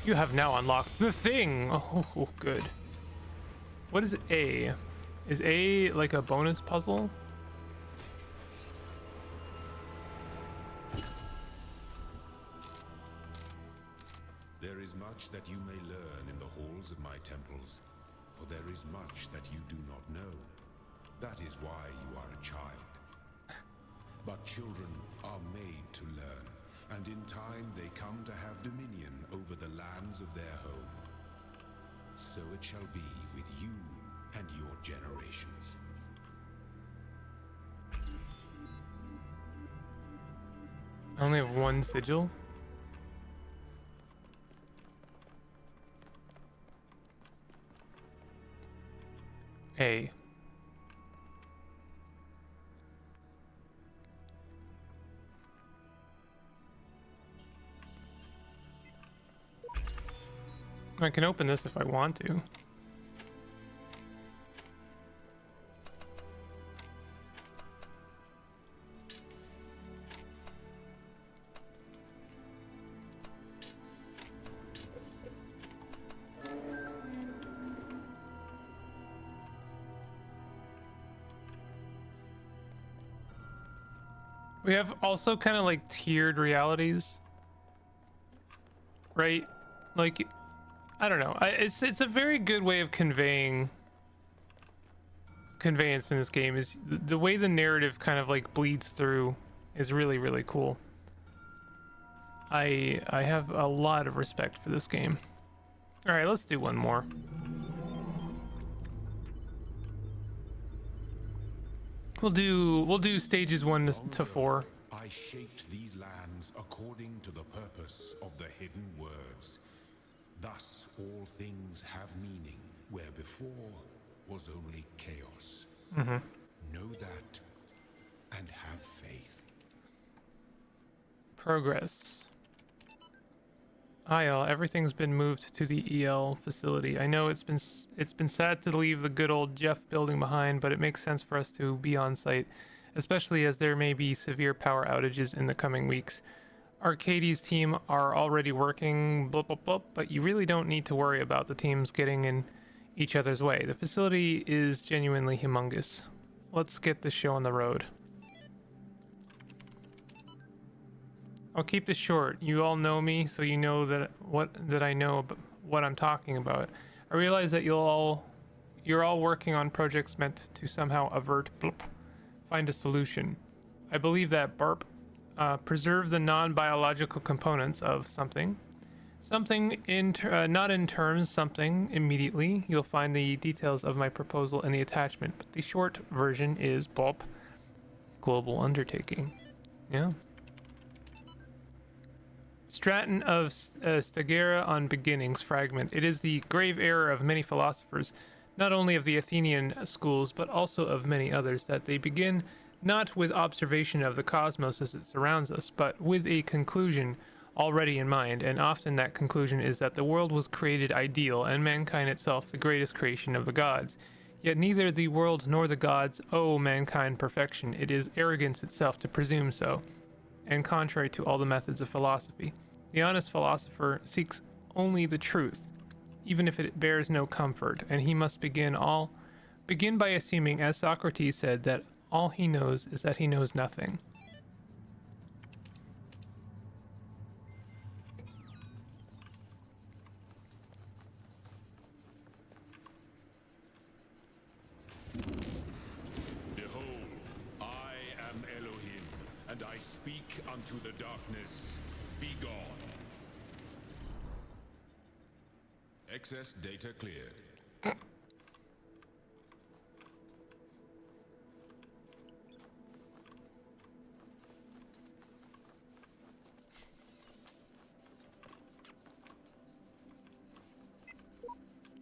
You have now unlocked the thing. Oh, good. What is A? Is A like a bonus puzzle? There is much that you may learn in the halls of my temples, for there is much that you do not know. That is why you are a child. But children are made to learn, and in time they come to have dominion over the lands of their home. So it shall be with you and your generations. I only have one sigil. A. I can open this if I want to. We have also kind of like tiered realities, right? Like, I don't know. It's a very good way of conveyance in this game. Is the way the narrative kind of like bleeds through is really, really cool. I have a lot of respect for this game. All right, let's do one more. We'll do stages 1 to 4. I shaped these lands according to the purpose of the hidden words. Thus all things have meaning, where before was only chaos. Know that and have faith. Progress. IL, everything's been moved to the EL facility. I know it's been sad to leave the good old Jeff building behind, but it makes sense for us to be on site, especially as there may be severe power outages in the coming weeks. Arcadie's team are already working, blah, blah, blah, but you really don't need to worry about the teams getting in each other's way. The facility is genuinely humongous. Let's get this show on the road. I'll keep this short. You all know me, so you know that I know what I'm talking about. I realize that you're all working on projects meant to somehow avert find a solution. I believe that preserve the non-biological components of something not in terms something immediately. You'll find the details of my proposal in the attachment, but the short version is global undertaking. Yeah. Stratton of Stagera on Beginnings fragment. It is the grave error of many philosophers, not only of the Athenian schools, but also of many others, that they begin not with observation of the cosmos as it surrounds us, but with a conclusion already in mind, and often that conclusion is that the world was created ideal, and mankind itself the greatest creation of the gods. Yet neither the world nor the gods owe mankind perfection. It is arrogance itself to presume so, and contrary to all the methods of philosophy. The honest philosopher seeks only the truth, even if it bears no comfort, and he must begin by assuming, as Socrates said, that all he knows is that he knows nothing. Behold, I am Elohim, and I speak unto the darkness. Be gone. Excess data cleared.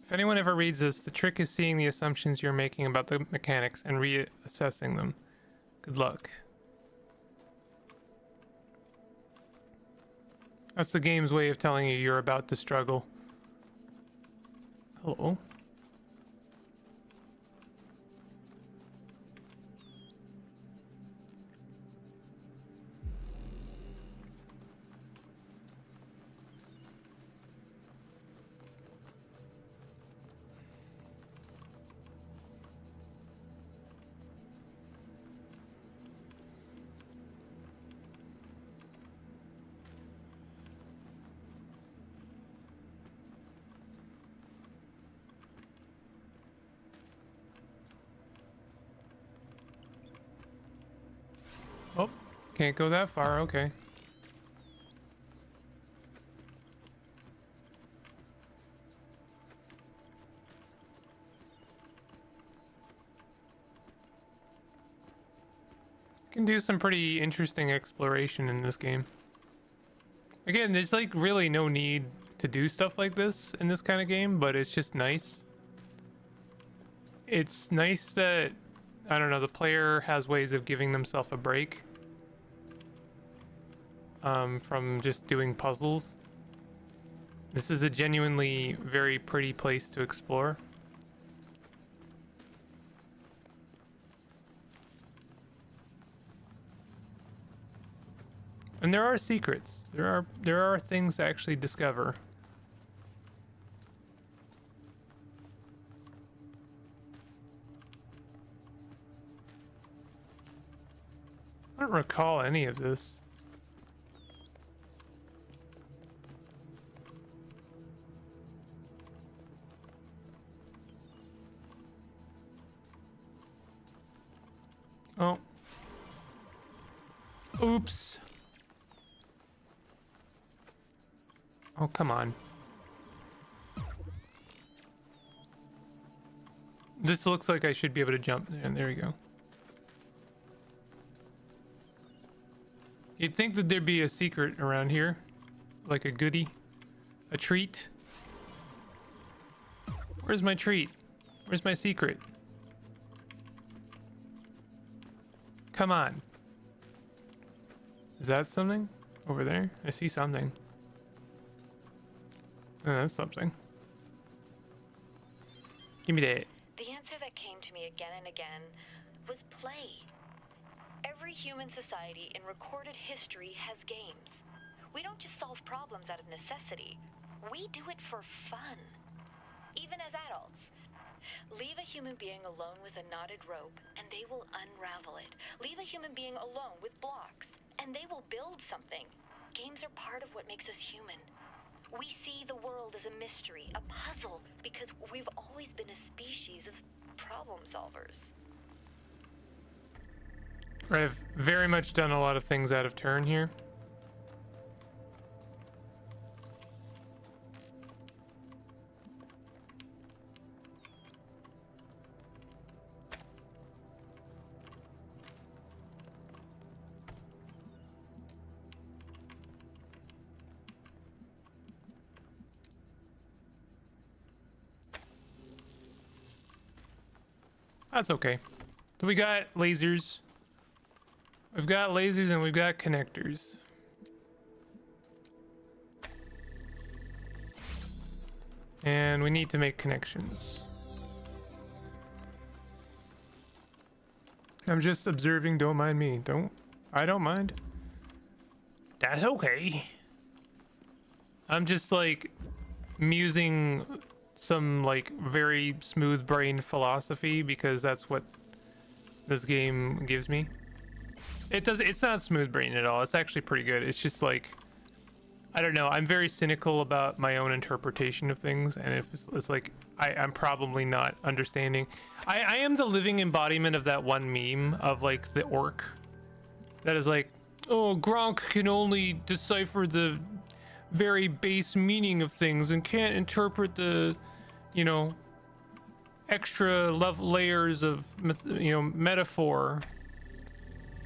If anyone ever reads this, the trick is seeing the assumptions you're making about the mechanics and reassessing them. Good luck. That's the game's way of telling you you're about to struggle. Hello? Oh, can't go that far, okay. Can do some pretty interesting exploration in this game. Again, there's like really no need to do stuff like this in this kind of game, but it's just nice. It's nice that, I don't know, the player has ways of giving themselves a break from just doing puzzles. This is a genuinely very pretty place to explore. And there are secrets. There are things to actually discover. I don't recall any of this. Oh. Oops. Oh, come on. This looks like I should be able to jump. And there we go. You'd think that there'd be a secret around here. Like a goodie. A treat. Where's my treat? Where's my secret? Come on. Is that something? Over there? I see something. Oh, that's something. Give me that. The answer that came to me again and again was play. Every human society in recorded history has games. We don't just solve problems out of necessity. We do it for fun. Even as adults. Leave a human being alone with a knotted rope, and they will unravel it. Leave a human being alone with blocks, and they will build something. Games are part of what makes us human. We see the world as a mystery, a puzzle, because we've always been a species of problem solvers. I've very much done a lot of things out of turn here. That's okay. So we got lasers. We've got lasers and we've got connectors. And we need to make connections. I'm just observing, don't mind me. I don't mind. That's okay. I'm just like musing some like very smooth brain philosophy because that's what this game gives me. It's not smooth brain at all. It's actually pretty good. It's just like, I don't know. I'm very cynical about my own interpretation of things, and if it's like I'm probably not understanding. I am the living embodiment of that one meme of like the orc that is like, oh, Gronk can only decipher the very base meaning of things and can't interpret the, you know, extra layers of, you know, metaphor.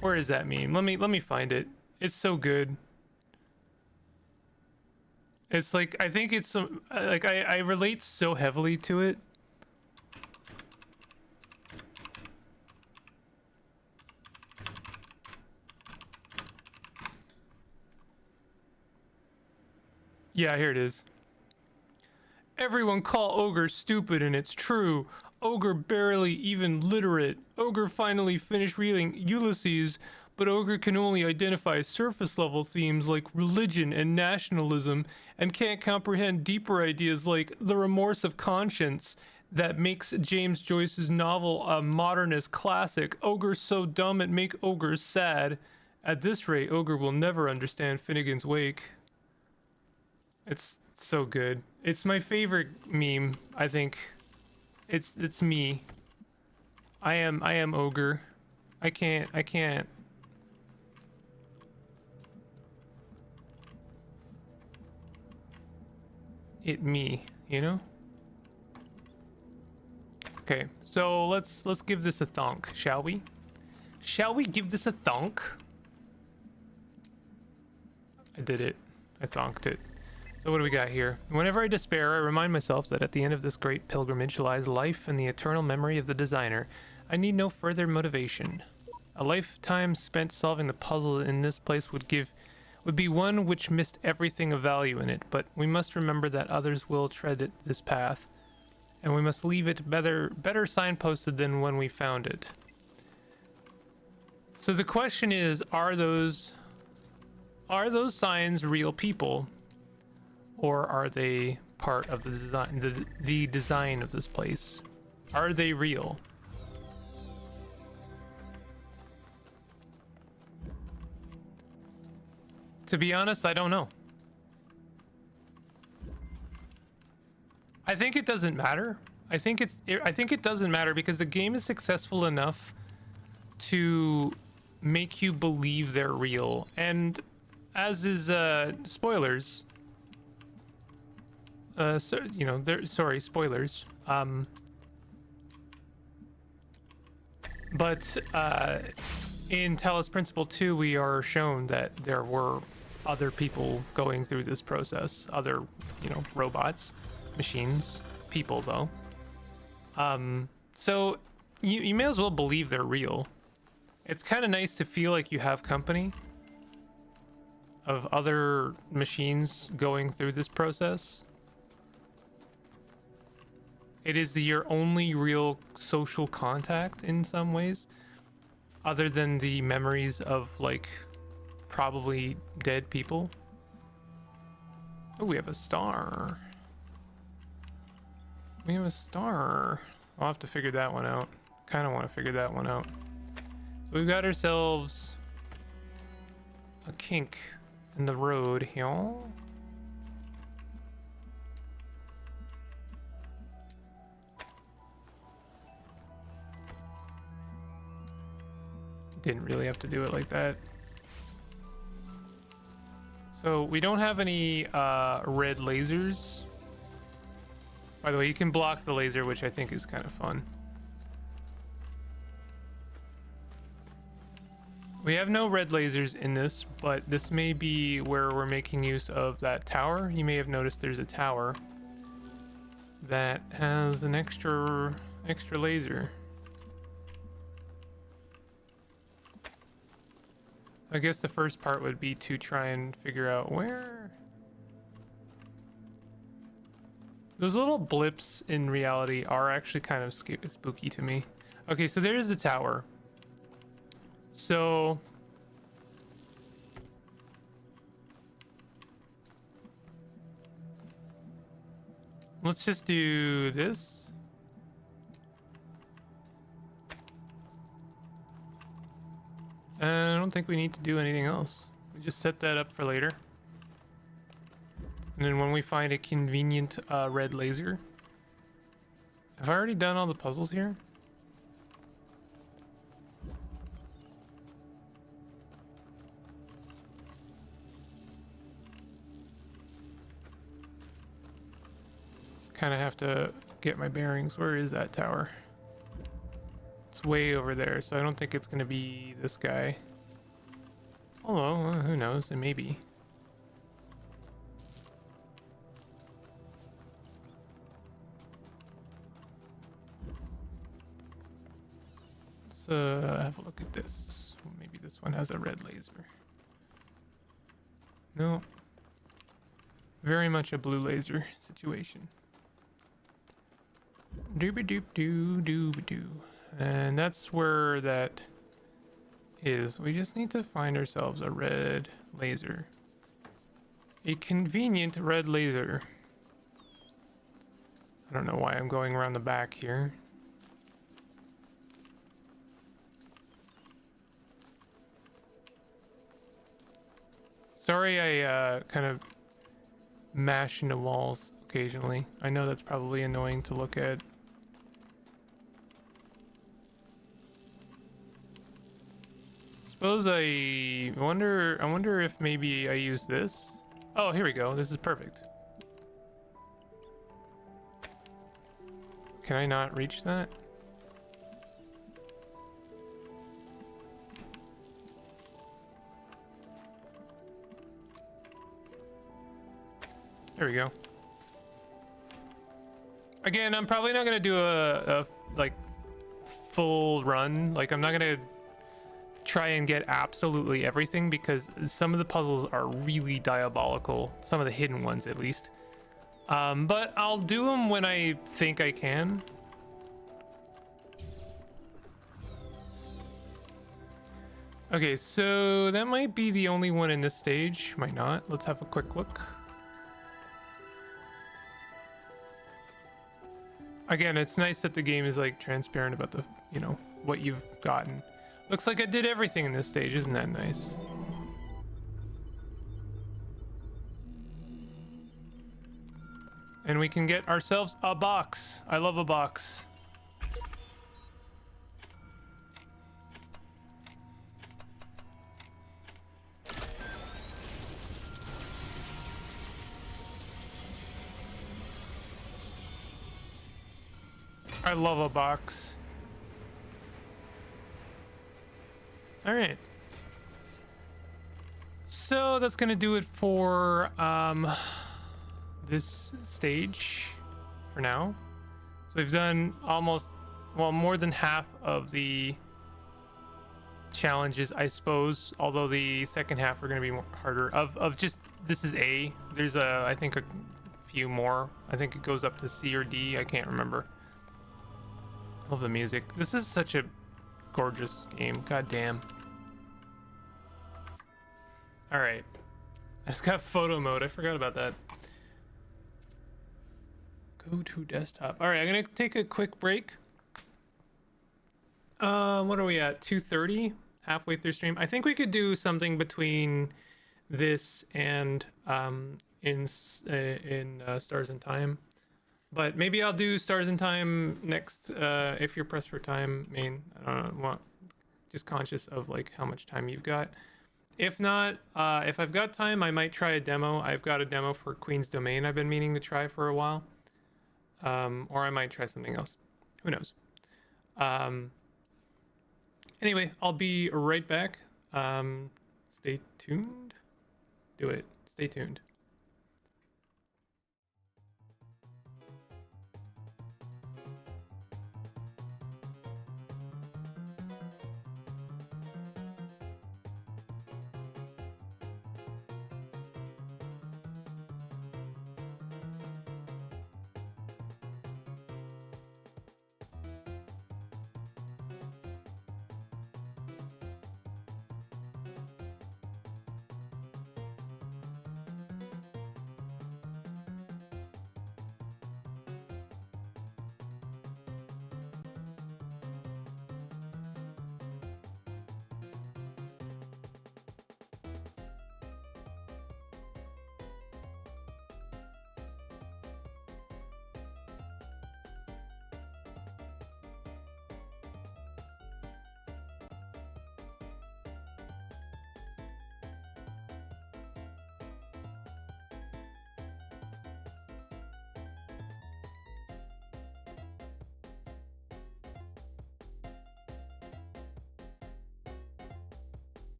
Where is that meme? Let me find it. It's so good. It's like, I think it's some, like I relate so heavily to it. Yeah, here it is. Everyone call Ogre stupid, and it's true. Ogre barely even literate. Ogre finally finished reading Ulysses, but Ogre can only identify surface level themes like religion and nationalism, and can't comprehend deeper ideas like the remorse of conscience that makes James Joyce's novel a modernist classic. Ogre's so dumb it make Ogre sad. At this rate, Ogre will never understand Finnegan's Wake. It's so good. It's my favorite meme, I think. It's me. I am Ogre. I can't. It me, you know? Okay, so let's give this a thunk, shall we? Shall we give this a thunk? I did it. I thonked it. So what do we got here? Whenever I despair, I remind myself that at the end of this great pilgrimage lies life and the eternal memory of the designer. I need no further motivation. A lifetime spent solving the puzzle in this place would be one which missed everything of value in it, but we must remember that others will tread this path, and we must leave it better signposted than when we found it. So the question is, are those signs real people? Or are they part of the design, the design of this place? Are they real? To be honest, I don't know. I think it doesn't matter. I think it doesn't matter because the game is successful enough to make you believe they're real, and as is spoilers. So, you know, sorry, spoilers. But in Talos Principle 2, we are shown that there were other people going through this process. Other, you know, robots, machines, people, though. So you may as well believe they're real. It's kind of nice to feel like you have company of other machines going through this process. It is your only real social contact in some ways, other than the memories of like probably dead people. Oh, we have a star. We have a star. I'll have to figure that one out. Kind of want to figure that one out. So we've got ourselves a kink in the road here. Didn't really have to do it like that. So we don't have any red lasers. By the way, you can block the laser, which I think is kind of fun. We have no red lasers in this, but this may be where we're making use of that tower. You may have noticed there's a tower that has an extra laser. I guess the first part would be to try and figure out where... Those little blips in reality are actually kind of spooky to me. Okay, so there's the tower. So... let's just do this. I don't think we need to do anything else. We just set that up for later. And then when we find a convenient red laser... Have I already done all the puzzles here? Kind of have to get my bearings. Where is that tower? It's way over there, so I don't think it's going to be this guy. Although, who knows? It may be. Let's have a look at this. Maybe this one has a red laser. No. Very much a blue laser situation. Dooba-doop-doo, dooba-doo. And that's where that is. We just need to find ourselves a red laser. A convenient red laser. I don't know why I'm going around the back here. Sorry I kind of mash into walls occasionally. I know that's probably annoying to look at. Suppose I wonder if maybe I use this. Oh, here we go. This is perfect. Can I not reach that? There we go. Again, I'm probably not gonna do a like full run. Like I'm not gonna try and get absolutely everything because some of the puzzles are really diabolical. Some of the hidden ones, at least. But I'll do them when I think I can. Okay, so that might be the only one in this stage. Might not. Let's have a quick look. Again, it's nice that the game is like transparent about the, you know, what you've gotten. Looks like I did everything in this stage. Isn't that nice? And we can get ourselves a box. I love a box. I love a box. All right. So that's gonna do it for this stage for now. So we've done almost, well, more than half of the challenges, I suppose. Although the second half are going to be more harder. Of just, this is A. There's I think a few more. I think it goes up to C or D. I can't remember. Love the music. This is such a gorgeous game. God damn. All right. I just got photo mode. I forgot about that. Go to desktop. All right, I'm gonna take a quick break. What are we at? 2:30, halfway through stream. I think we could do something between this and in Stars in Time, but maybe I'll do Stars in Time next. If you're pressed for time, main. I don't know. Just conscious of like how much time you've got. If not, if I've got time, I might try a demo. I've got a demo for Queen's Domain I've been meaning to try for a while. Or I might try something else. Who knows? Anyway, I'll be right back. Stay tuned. Do it. Stay tuned.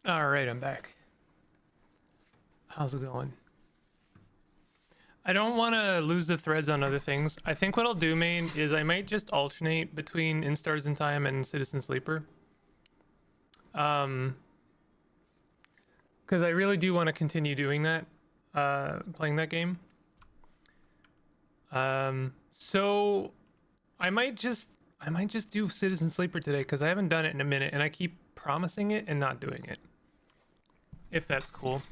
All right, I'm back. How's it going? I don't want to lose the threads on other things. I think what I'll do, main, is I might just alternate between In Stars in Time and Citizen Sleeper. Because I really do want to continue doing that, playing that game. So I might just do Citizen Sleeper today because I haven't done it in a minute, and I keep promising it and not doing it. If that's cool.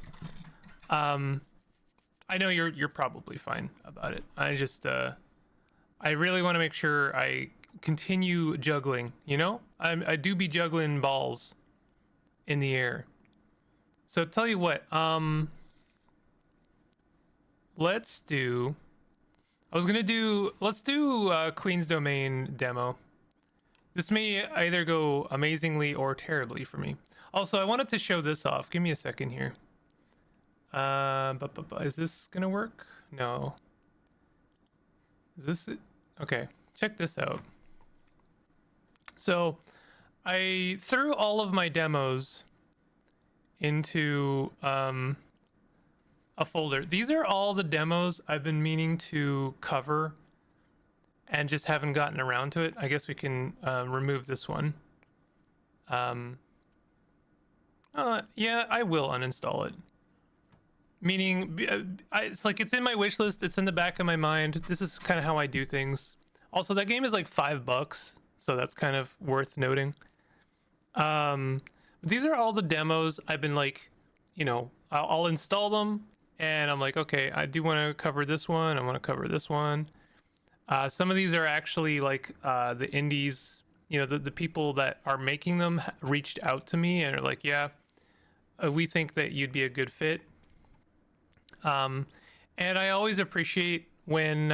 I know you're probably fine about it. I just I really want to make sure I continue juggling, you know? I do be juggling balls in the air. So tell you what, let's do Queen's Domain demo. This may either go amazingly or terribly for me. Also, I wanted to show this off. Give me a second here. Is this gonna work? No. Is this it? Okay, check this out. So I threw all of my demos into a folder. These are all the demos I've been meaning to cover and just haven't gotten around to it. I guess we can remove this one. Yeah, I will uninstall it. Meaning, it's like it's in my wish list. It's in the back of my mind. This is kind of how I do things. Also, that game is like $5, so that's kind of worth noting. These are all the demos I've been like, you know, I'll install them, and I'm like, okay, I do want to cover this one. I want to cover this one. Some of these are actually like the indies, you know, the people that are making them reached out to me and are like, yeah, we think that you'd be a good fit. And I always appreciate when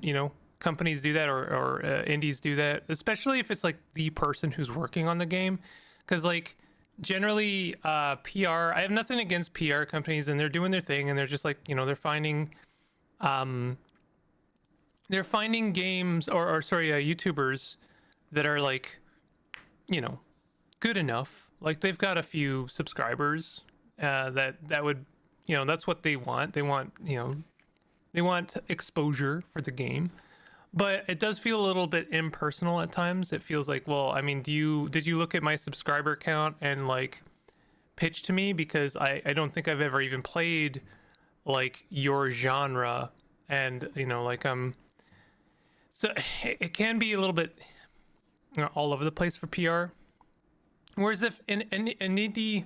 you know, companies do that or indies do that, especially if it's like the person who's working on the game, because like generally PR, I have nothing against PR companies, and they're doing their thing, and they're just like, you know, they're finding games or YouTubers that are like, you know, good enough, like they've got a few subscribers that would, you know, that's what they want. They want, you know, they want exposure for the game. But it does feel a little bit impersonal at times. It feels like, well, I mean, did you look at my subscriber count and like pitch to me? Because I don't think I've ever even played like your genre, and you know, like so it can be a little bit, you know, all over the place for PR. Whereas if an indie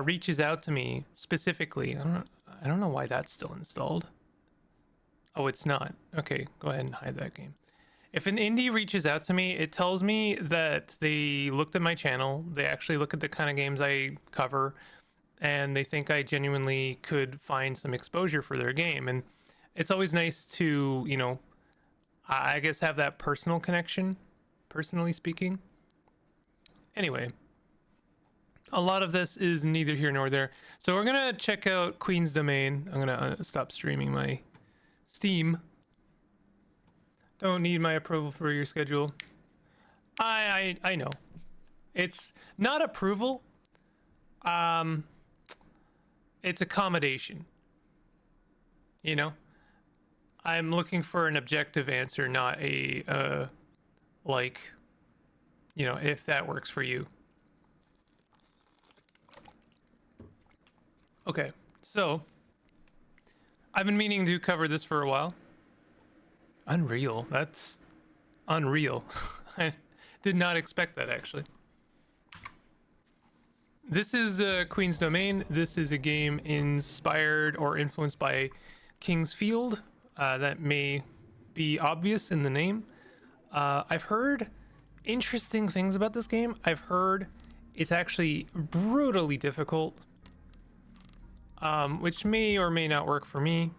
reaches out to me specifically, I don't know why that's still installed. Oh, it's not. Okay, go ahead and hide that game. If an indie reaches out to me, it tells me that they looked at my channel, they actually look at the kind of games I cover, and they think I genuinely could find some exposure for their game. And it's always nice to, you know, I guess have that personal connection, personally speaking. Anyway, a lot of this is neither here nor there. So we're going to check out Queen's Domain. I'm going to stop streaming my Steam. Don't need my approval for your schedule. I know. It's not approval. It's accommodation. You know? I'm looking for an objective answer, not a like, you know, if that works for you. Okay, so I've been meaning to cover this for a while. Unreal. That's unreal. I did not expect that, actually. This is Queen's Domain. This is a game inspired or influenced by King's Field. That may be obvious in the name. I've heard interesting things about this game. I've heard it's actually brutally difficult, which may or may not work for me.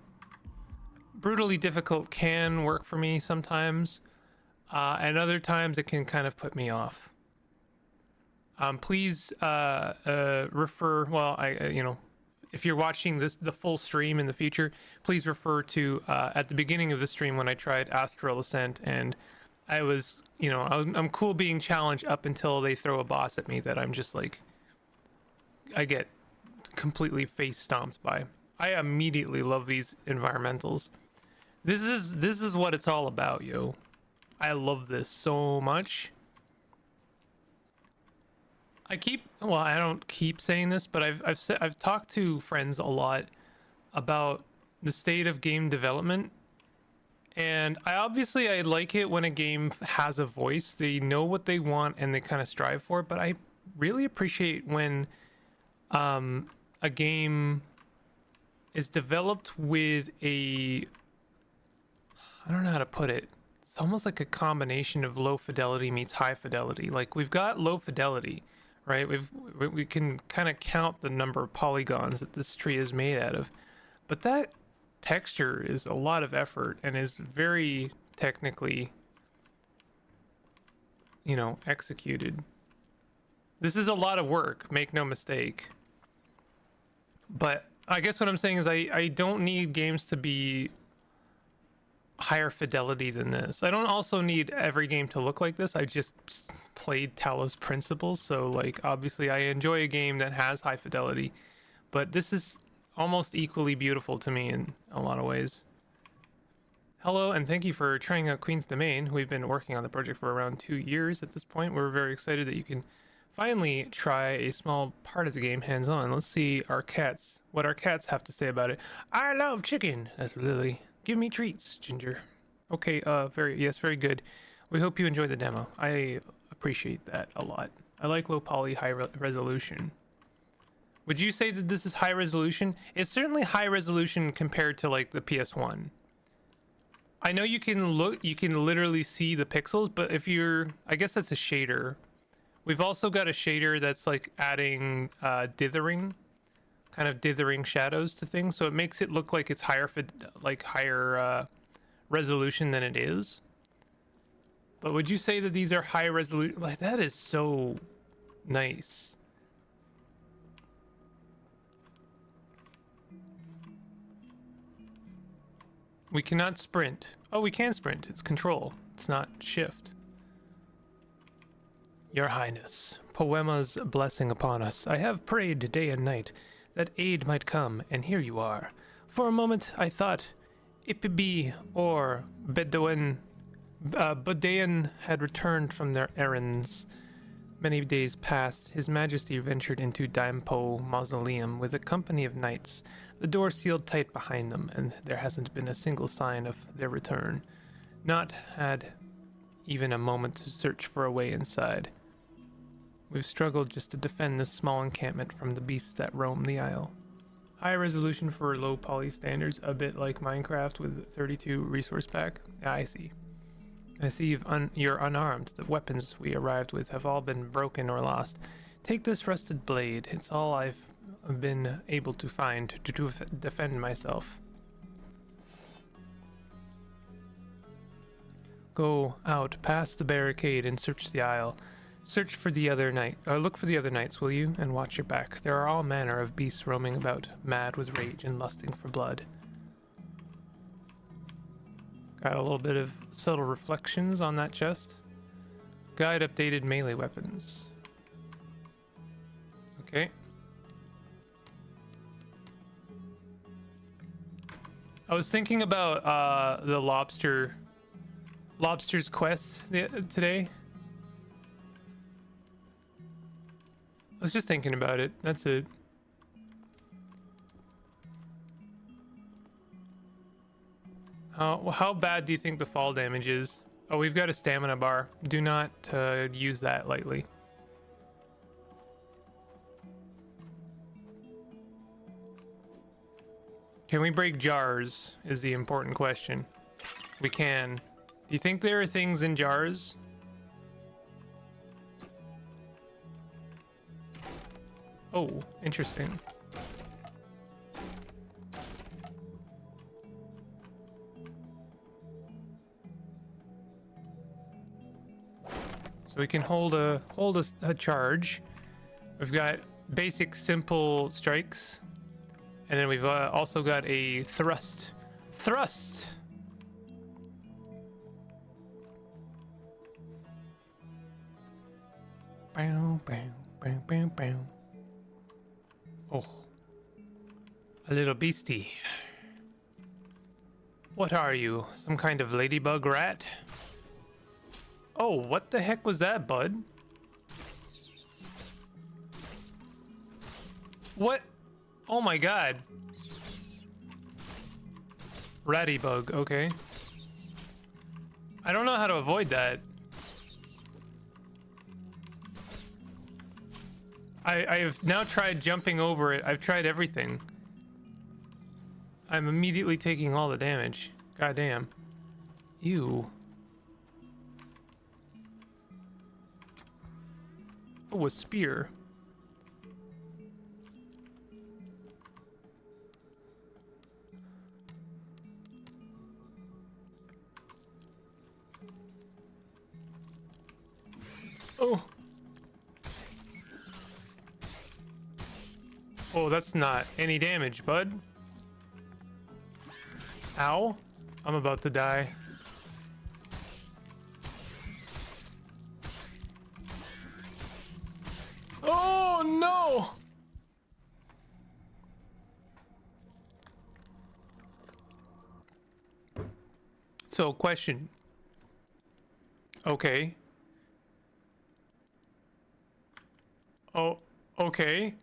Brutally difficult can work for me sometimes, and other times it can kind of put me off. Please refer, well, you know, if you're watching the full stream in the future, please refer to at the beginning of the stream when I tried Astral Ascent, and I was, you know, I'm cool being challenged up until they throw a boss at me that I'm just like, get completely face stomped by. I immediately love these environmentals. This is what it's all about, yo. I love this so much. I don't keep saying this, but I've talked to friends a lot about the state of game development, and I like it when a game has a voice. They know what they want and they kind of strive for it, but I really appreciate when a game is developed with I don't know how to put it. It's almost like a combination of low fidelity meets high fidelity. Like, we've got low fidelity, right? We can kind of count the number of polygons that this tree is made out of, but that texture is a lot of effort and is very technically, executed. This is a lot of work, make no mistake. But I guess what I'm saying is I don't need games to be higher fidelity than this. I don't also need every game to look like this. I just played Talos Principles, so like obviously I enjoy a game that has high fidelity, but this is almost equally beautiful to me in a lot of ways. Hello, and thank you for trying out Queen's Domain. We've been working on the project for around 2 years at this point. We're very excited that you can finally try a small part of the game hands-on. Let's see what our cats have to say about it. I love chicken. That's Lily. Give me treats, Ginger. Okay, very good. We hope you enjoy the demo. I appreciate that a lot. I like low poly, high resolution. Would you say that this is high resolution? It's certainly high resolution compared to like the PS1. I know you can literally see the pixels, but I guess that's a shader. We've also got a shader that's like adding dithering shadows to things, so it makes it look like it's higher resolution than it is. But would you say that these are high resolution? Like, that is so nice. We cannot sprint. Oh, we can sprint. It's control. It's not shift. Your Highness, Poema's blessing upon us. I have prayed day and night that aid might come, and here you are. For a moment I thought Ipibi or Bedoin had returned from their errands. Many days passed. His Majesty ventured into Daimpo Mausoleum with a company of knights, the door sealed tight behind them, and there hasn't been a single sign of their return. Not had even a moment to search for a way inside. We've struggled just to defend this small encampment from the beasts that roam the isle. High resolution for low poly standards, a bit like Minecraft with 32 resource pack. I see. I see you're unarmed. The weapons we arrived with have all been broken or lost. Take this rusted blade. It's all I've been able to find to defend myself. Go out past the barricade and search the isle. Search for the other knight, or look for the other knights, will you? And watch your back. There are all manner of beasts roaming about, mad with rage and lusting for blood. Got a little bit of subtle reflections on that chest. Guide updated melee weapons. Okay. I was thinking about the lobster's quest today. I was just thinking about it. That's it. How bad do you think the fall damage is? Oh, we've got a stamina bar. Do not use that lightly. Can we break jars is the important question. We can. Do you think there are things in jars? Oh, interesting. So we can hold a charge. We've got basic simple strikes, and then we've also got a thrust. Thrust. Bow, bow, bow, bow, bow. Oh. A little beastie. What are you? Some kind of ladybug rat? Oh, what the heck was that, bud? What? Oh my god. Ratty bug, okay. I don't know how to avoid that. I've now tried jumping over it. I've tried everything. I'm immediately taking all the damage. Goddamn. Ew. Oh, a spear. Oh. Oh, that's not any damage, bud. Ow. I'm about to die. Oh, no! So, question. Okay. Oh, okay.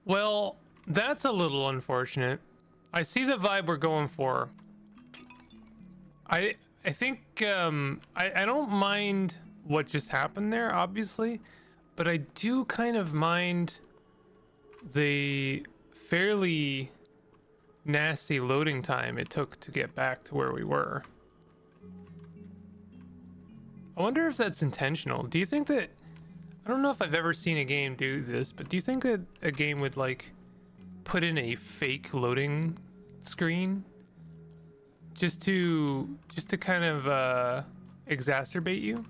Well, that's a little unfortunate. I see the vibe we're going for. I think I don't mind what just happened there, obviously, but I do kind of mind the fairly nasty loading time it took to get back to where we were. I wonder if that's intentional. Do you think that... I don't know if I've ever seen a game do this, but do you think that a game would, like, put in a fake loading screen just to kind of exacerbate you?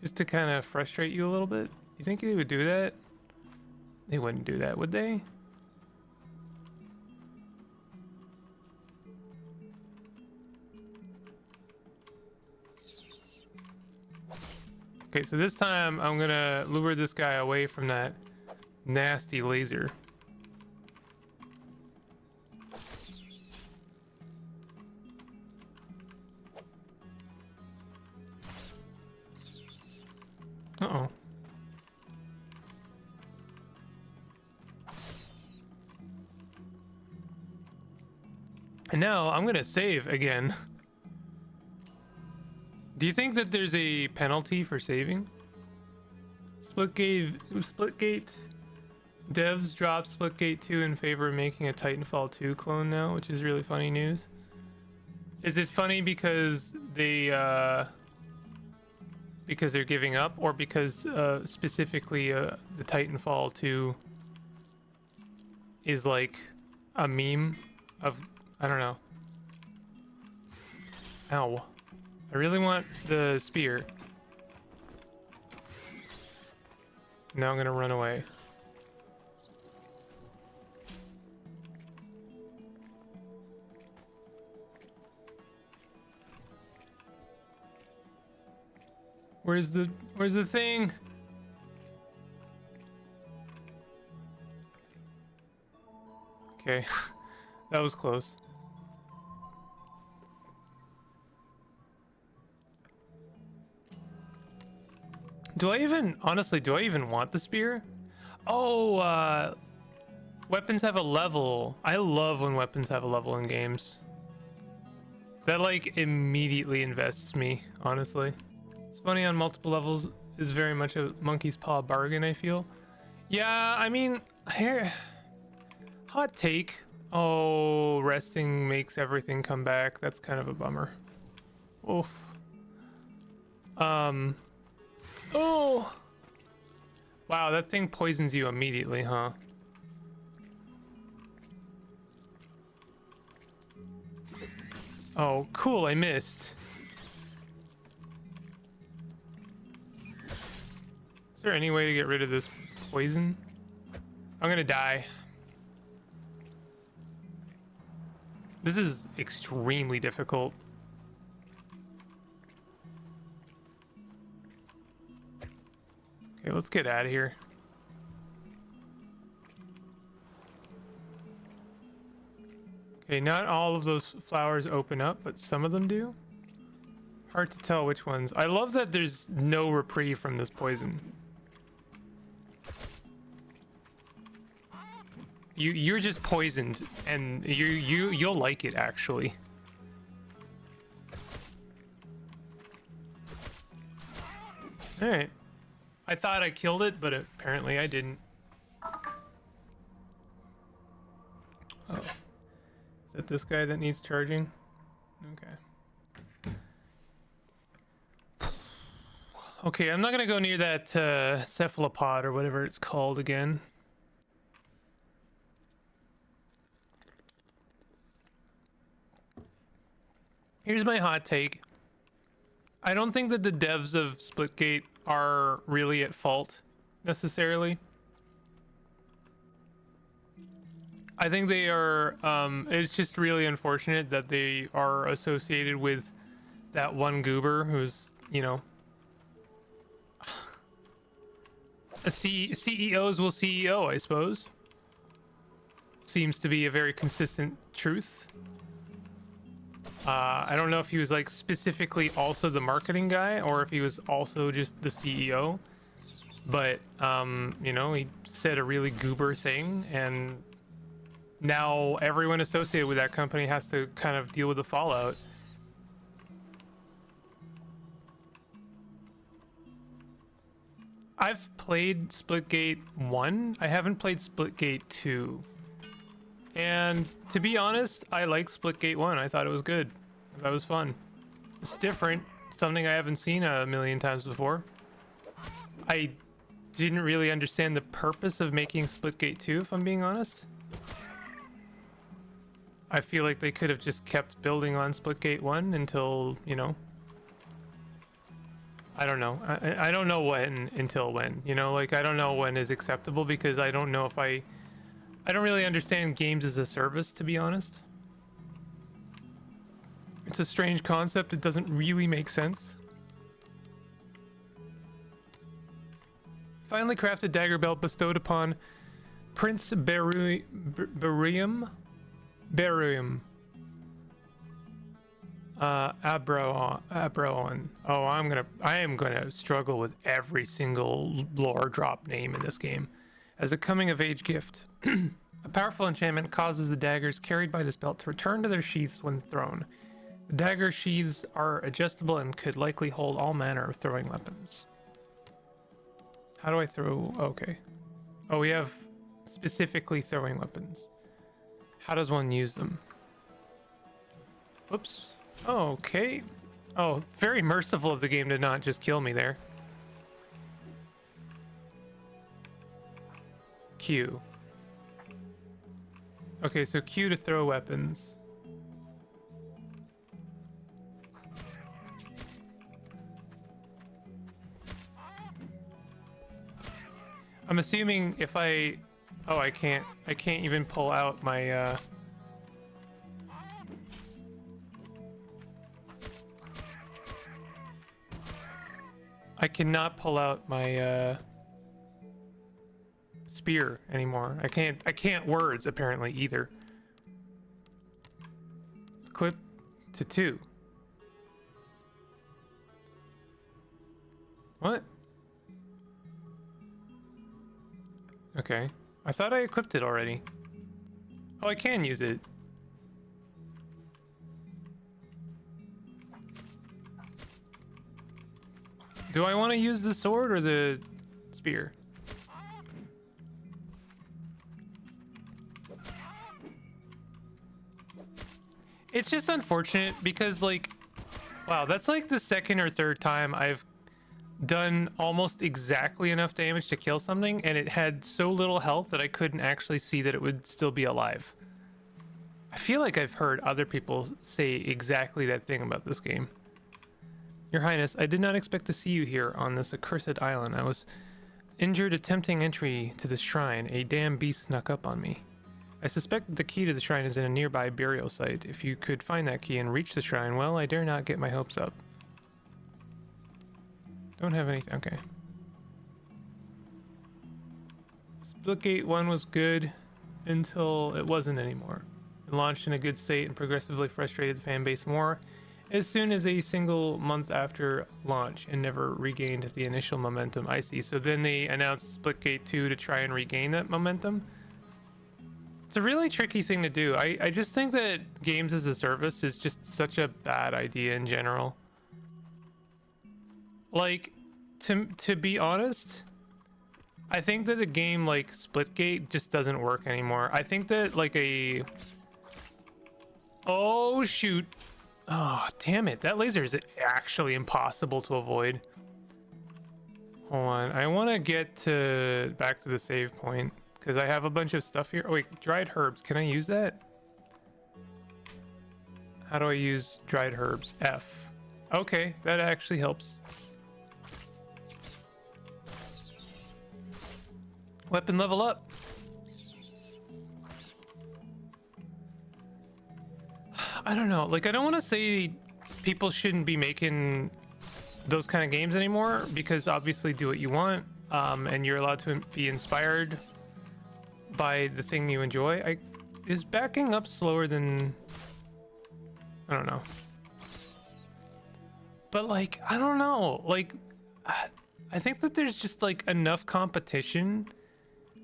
Just to kind of frustrate you a little bit? You think they would do that? They wouldn't do that, would they? Okay, so this time I'm gonna lure this guy away from that nasty laser. Uh-oh. And now I'm gonna save again. Do you think that there's a penalty for saving? Splitgate devs dropped Splitgate 2 in favor of making a Titanfall 2 clone now, which is really funny news. Is it funny because they're giving up, or because specifically the Titanfall 2 is like a meme of, I don't know. Ow. I really want the spear. Now I'm gonna run away. Where's the thing? Okay. That was close. Honestly, do I even want the spear? Oh, weapons have a level. I love when weapons have a level in games. That, like, immediately invests me, honestly. It's funny on multiple levels is very much a monkey's paw bargain, I feel. Yeah, I mean, here... Hot take. Oh, resting makes everything come back. That's kind of a bummer. Oof. Oh! Wow, that thing poisons you immediately, huh? Oh, cool, I missed. Is there any way to get rid of this poison? I'm gonna die. This is extremely difficult. Okay, let's get out of here. Okay, not all of those flowers open up, but some of them do. Hard to tell which ones. I love that there's no reprieve from this poison. You're just poisoned, and you'll like it actually. All right. I thought I killed it, but apparently I didn't. Oh. Is that this guy that needs charging? Okay. Okay, I'm not gonna go near that cephalopod or whatever it's called again. Here's my hot take. I don't think that the devs of Splitgate are really at fault, necessarily. I think they are, it's just really unfortunate that they are associated with that one goober who's, you know... CEOs will CEO, I suppose. Seems to be a very consistent truth. I don't know if he was like specifically also the marketing guy or if he was also just the CEO, but you know, he said a really goober thing, and now everyone associated with that company has to kind of deal with the fallout. I've played Splitgate 1. I haven't played Splitgate 2. And to be honest, I like Splitgate 1. I thought it was good. That was fun. It's different. Something I haven't seen a million times before. I didn't really understand the purpose of making Splitgate 2, if I'm being honest. I feel like they could have just kept building on Splitgate 1 until, you know... I don't know. I don't know when until when. You know, like, I don't know when is acceptable, because I don't know if I don't really understand games as a service, to be honest. It's a strange concept. It doesn't really make sense. Finally crafted dagger belt bestowed upon Prince Berium. Abroon. Oh, I am gonna struggle with every single lore drop name in this game. As a coming of age gift. A powerful enchantment causes the daggers carried by this belt to return to their sheaths when thrown. The dagger sheaths are adjustable and could likely hold all manner of throwing weapons. How do I throw? Okay. Oh, we have specifically throwing weapons. How does one use them? Whoops. Okay. Oh, very merciful of the game to not just kill me there. Q. Okay, so Q to throw weapons. I'm assuming if I... Oh, I can't even pull out my, I cannot pull out my, spear anymore. I can't words, apparently, either. Equip to 2. What? Okay. I thought I equipped it already. Oh, I can use it. Do I want to use the sword or the spear? It's just unfortunate because, like, wow, that's like the second or third time I've done almost exactly enough damage to kill something, and it had so little health that I couldn't actually see that it would still be alive. I feel like I've heard other people say exactly that thing about this game. Your Highness, I did not expect to see you here on this accursed island. I was injured attempting entry to the shrine. A damn beast snuck up on me. I suspect that the key to the shrine is in a nearby burial site. If you could find that key and reach the shrine, well, I dare not get my hopes up. Don't have anything. Okay. Splitgate 1 was good until it wasn't anymore. It launched in a good state and progressively frustrated the fan base more as soon as a single month after launch and never regained the initial momentum. I see. So then they announced Splitgate 2 to try and regain that momentum. It's a really tricky thing to do. I just think that games as a service is just such a bad idea in general. Like, to be honest, I think that a game like Splitgate just doesn't work anymore. I think that like a... Oh, shoot. Oh, damn it. That laser is actually impossible to avoid. Hold on. I want to get back to the save point because I have a bunch of stuff here. Oh, wait. Dried herbs. Can I use that? How do I use dried herbs? F. Okay. That actually helps. Weapon level up. I don't know. Like, I don't want to say people shouldn't be making those kind of games anymore because obviously do what you want, and you're allowed to be inspired by the thing you enjoy. Is backing up slower than... I don't know. But like, I don't know. Like, I think that there's just like enough competition,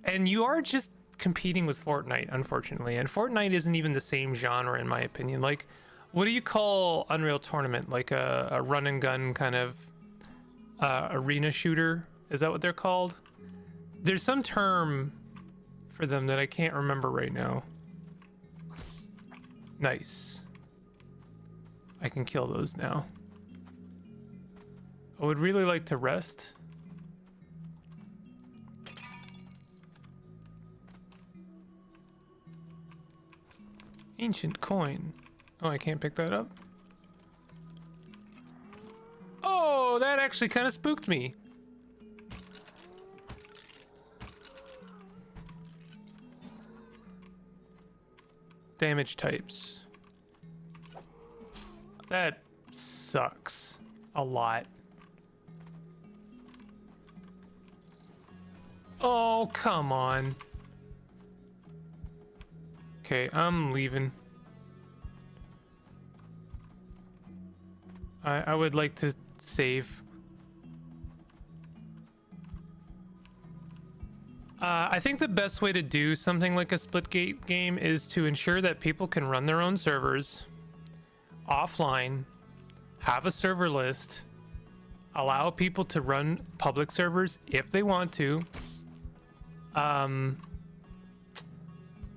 and you are just competing with Fortnite, unfortunately, and Fortnite isn't even the same genre in my opinion. Like, what do you call Unreal Tournament? Like a run and gun kind of arena shooter? Is that what they're called? There's some term for them that I can't remember right now. Nice. I can kill those now. I would really like to rest. Ancient coin. Oh, I can't pick that up. Oh, that actually kind of spooked me. Damage types. That sucks a lot. Oh, come on. Okay, I'm leaving. I would like to save. I think the best way to do something like a Splitgate game is to ensure that people can run their own servers offline, have a server list, allow people to run public servers if they want to.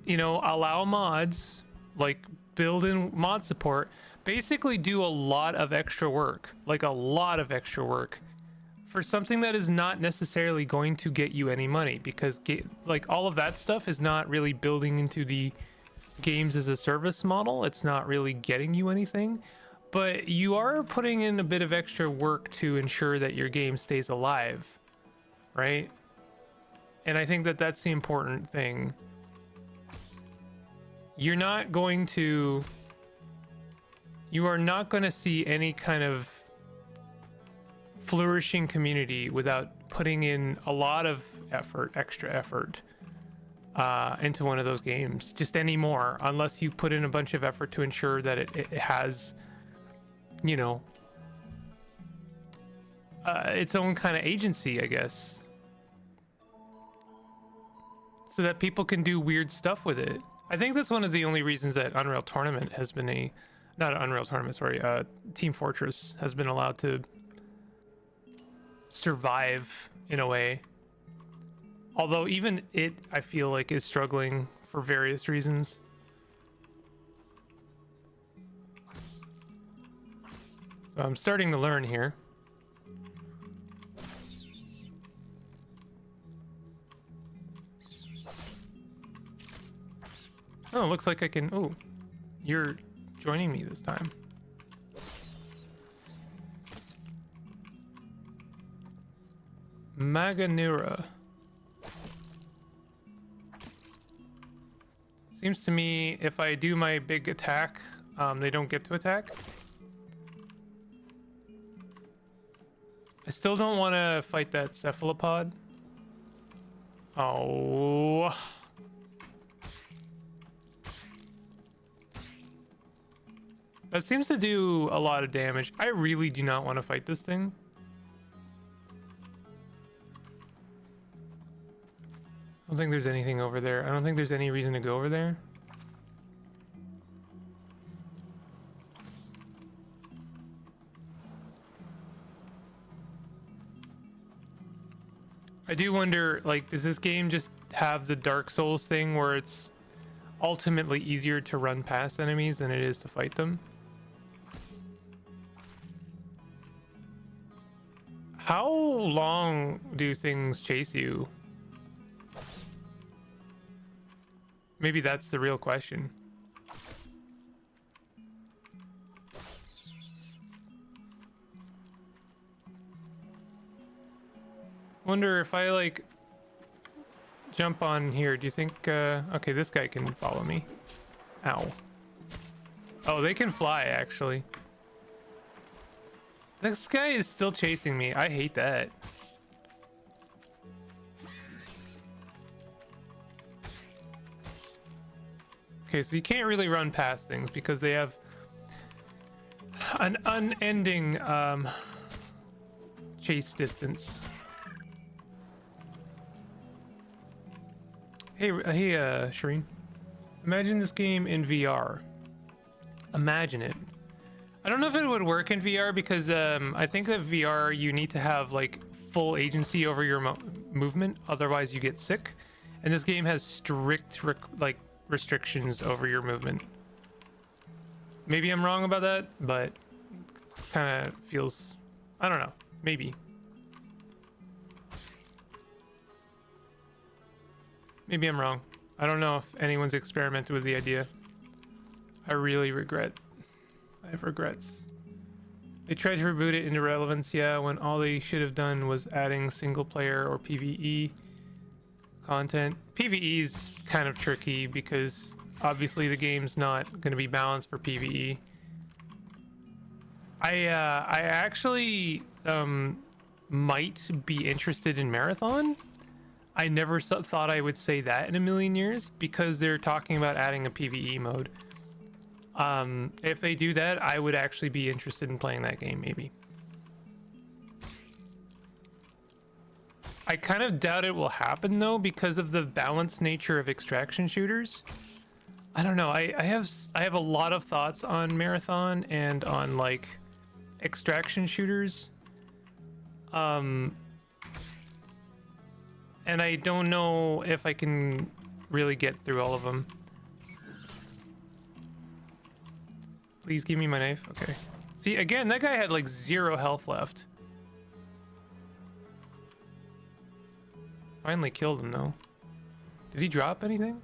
You know, allow mods, like build in mod support, basically do a lot of extra work, like a lot of extra work for something that is not necessarily going to get you any money, because like all of that stuff is not really building into the games as a service model. It's not really getting you anything, but you are putting in a bit of extra work to ensure that your game stays alive, right? And I think that that's the important thing. You are not going to see any kind of flourishing community without putting in a lot of effort, extra effort, into one of those games, just anymore, unless you put in a bunch of effort to ensure that it has, you know, its own kind of agency, I guess, so that people can do weird stuff with it. I think that's one of the only reasons that Unreal Tournament has been not Unreal Tournament, sorry, Team Fortress has been allowed to survive in a way. Although even it, I feel like, is struggling for various reasons. So I'm starting to learn here. Oh, it looks like I can... Oh, you're joining me this time. Maganura. Seems to me if I do my big attack, they don't get to attack. I still don't want to fight that cephalopod. Oh. That seems to do a lot of damage. I really do not want to fight this thing. I don't think there's anything over there. I don't think there's any reason to go over there. I do wonder, like, does this game just have the Dark Souls thing where it's ultimately easier to run past enemies than it is to fight them? How long do things chase you? Maybe that's the real question. Wonder if I like jump on here, do you think okay, this guy can follow me. Ow. Oh, they can fly actually. This guy is still chasing me. I hate that. Okay, so you can't really run past things because they have an unending chase distance. Hey, Shireen. Imagine this game in VR. Imagine it. I don't know if it would work in VR because I think that VR you need to have like full agency over your movement, otherwise you get sick. And this game has strict restrictions over your movement. Maybe I'm wrong about that, but kind of feels, I don't know, maybe. Maybe I'm wrong. I don't know if anyone's experimented with the idea. I really regret. I have regrets. They tried to reboot it into relevance, yeah, when all they should have done was adding single player or PvE content. PvE is kind of tricky because obviously the game's not going to be balanced for PvE. I actually might be interested in Marathon. I never thought I would say that in a million years because they're talking about adding a PvE mode. If they do that, I would actually be interested in playing that game, maybe. I kind of doubt it will happen though because of the balanced nature of extraction shooters. I don't know. I have a lot of thoughts on Marathon and on like extraction shooters. And I don't know if I can really get through all of them. Please give me my knife. Okay. See, again, that guy had like 0 health left. Finally killed him though. Did he drop anything?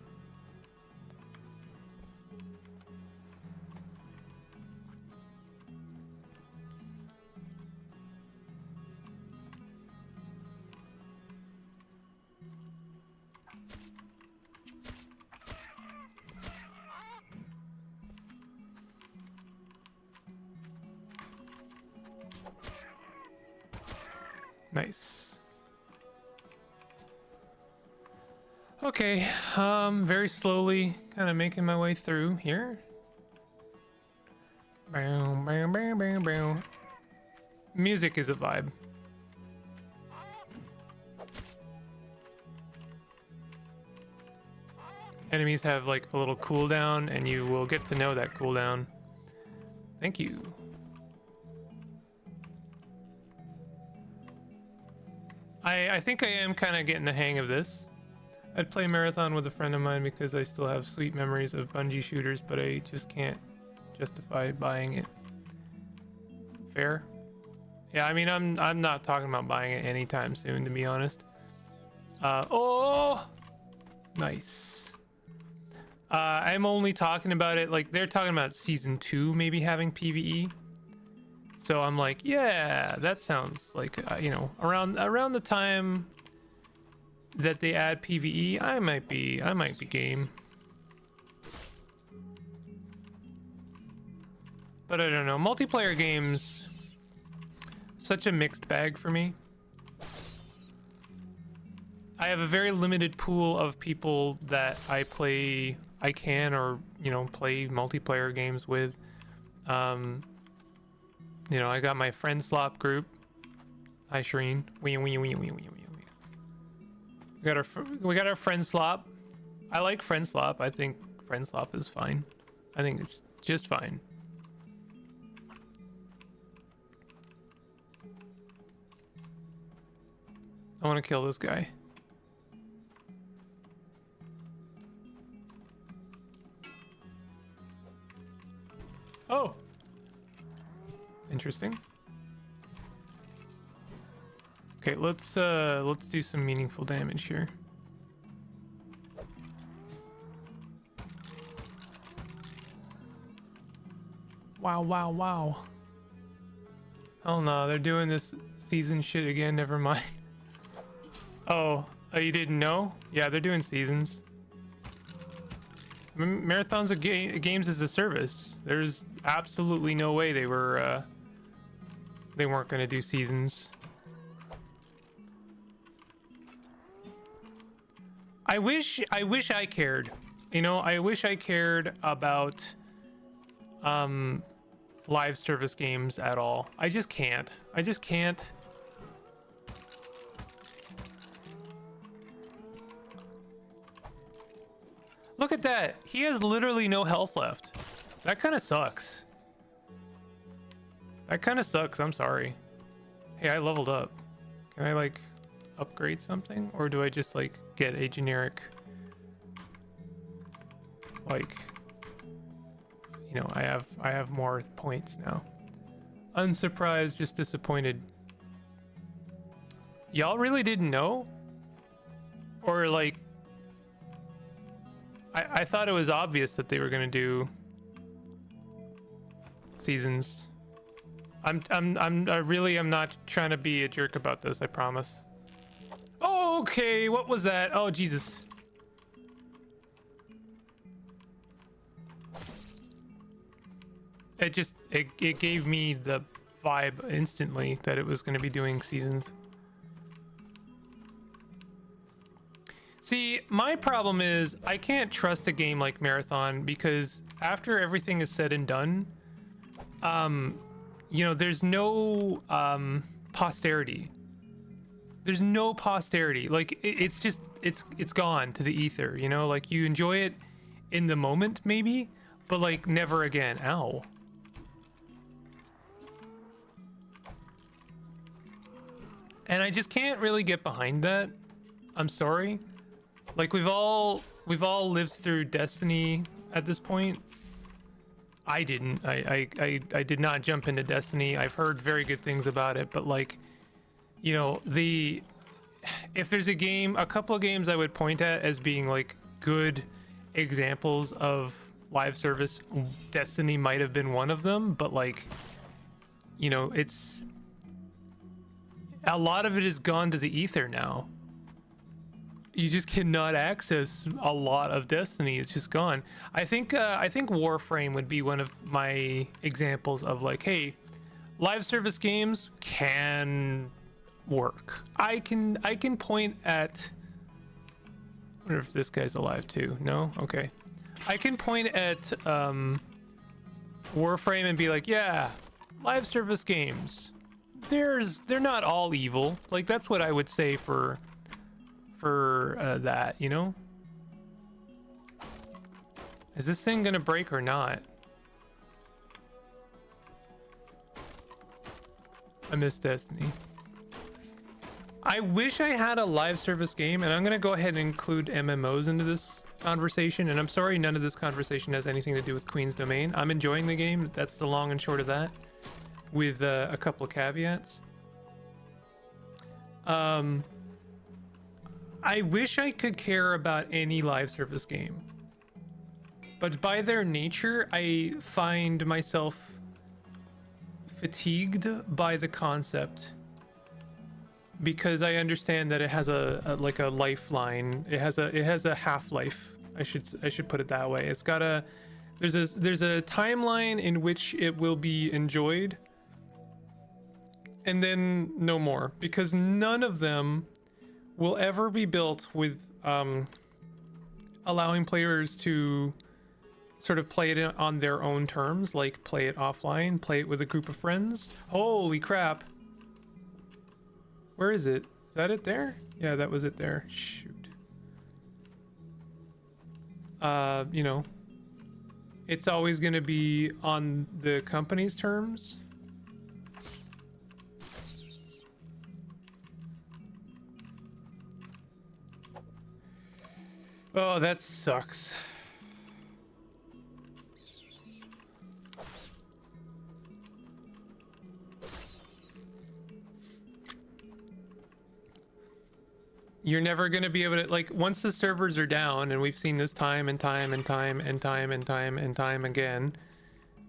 Nice. Okay, very slowly kind of making my way through here. Bow, bow, bow, bow, bow. Music is a vibe. Enemies have like a little cooldown and you will get to know that cooldown. Thank you. I think I am kind of getting the hang of this. I'd play Marathon with a friend of mine because I still have sweet memories of Bungie shooters, but I just can't justify buying it. Fair? Yeah, I mean, I'm not talking about buying it anytime soon, to be honest. Oh! Nice. I'm only talking about it, like, they're talking about Season 2 maybe having PvE. So I'm like, yeah, that sounds like, you know, around the time that they add PvE, I might be game. But I don't know, multiplayer games, such a mixed bag for me. I have a very limited pool of people that I can, or, you know, play multiplayer games with. You know, I got my friend slop group. Hi, Shireen. We got our friend slop. I like friend slop. I think friend slop is fine. I think it's just fine. I want to kill this guy. Oh, interesting. Okay, let's do some meaningful damage here. Wow, wow, wow. Oh no, they're doing this season shit again. Never mind. Oh, you didn't know? Yeah, they're doing seasons. Marathons of games as a service. There's absolutely no way they weren't going to do seasons. I wish I cared. You know, I wish I cared about live service games at all. I just can't. I just can't. Look at that. He has literally no health left. That kind of sucks. That kind of sucks. I'm sorry. Hey, I leveled up. Can I like upgrade something, or do I just like get a generic, like, you know, I have more points now. Unsurprised, just disappointed. Y'all really didn't know? Or like, I thought it was obvious that they were gonna do seasons. I really am not trying to be a jerk about this, I promise. Oh, okay, what was that? Oh, Jesus. It gave me the vibe instantly that it was going to be doing seasons. See, my problem is I can't trust a game like Marathon, because after everything is said and done, you know, there's no posterity. There's no posterity. Like it's just it's gone to the ether, you know? Like you enjoy it in the moment maybe, but like never again. Ow. And I just can't really get behind that. I'm sorry. Like we've all lived through Destiny at this point. I didn't. I did not jump into Destiny. I've heard very good things about it, but like, you know, if there's a couple of games I would point at as being like good examples of live service, Destiny might have been one of them, but like, you know, it's a lot of it has gone to the ether now. You just cannot access a lot of Destiny. It's just gone. I think Warframe would be one of my examples of like, hey, live service games can work. I can point at, I wonder if this guy's alive too. No? Okay. I can point at Warframe and be like, yeah, live service games. They're not all evil. Like that's what I would say for that, you know? Is this thing gonna break or not? I miss Destiny. I wish I had a live service game, and I'm gonna go ahead and include MMOs into this conversation, and I'm sorry none of this conversation has anything to do with Queen's Domain. I'm enjoying the game, that's the long and short of that, with a couple of caveats. I wish I could care about any live service game, but by their nature, I find myself fatigued by the concept, because I understand that it has a lifeline. It has a half-life. I should put it that way. It's got there's a timeline in which it will be enjoyed, and then no more, because none of them will ever be built with allowing players to sort of play it on their own terms, like play it offline, play it with a group of friends. Holy crap. Where is it? Is that it there? Yeah, that was it there. Shoot. You know, it's always going to be on the company's terms. Oh, that sucks. You're never going to be able to, like, once the servers are down, and we've seen this time and time and time and time and time and time again,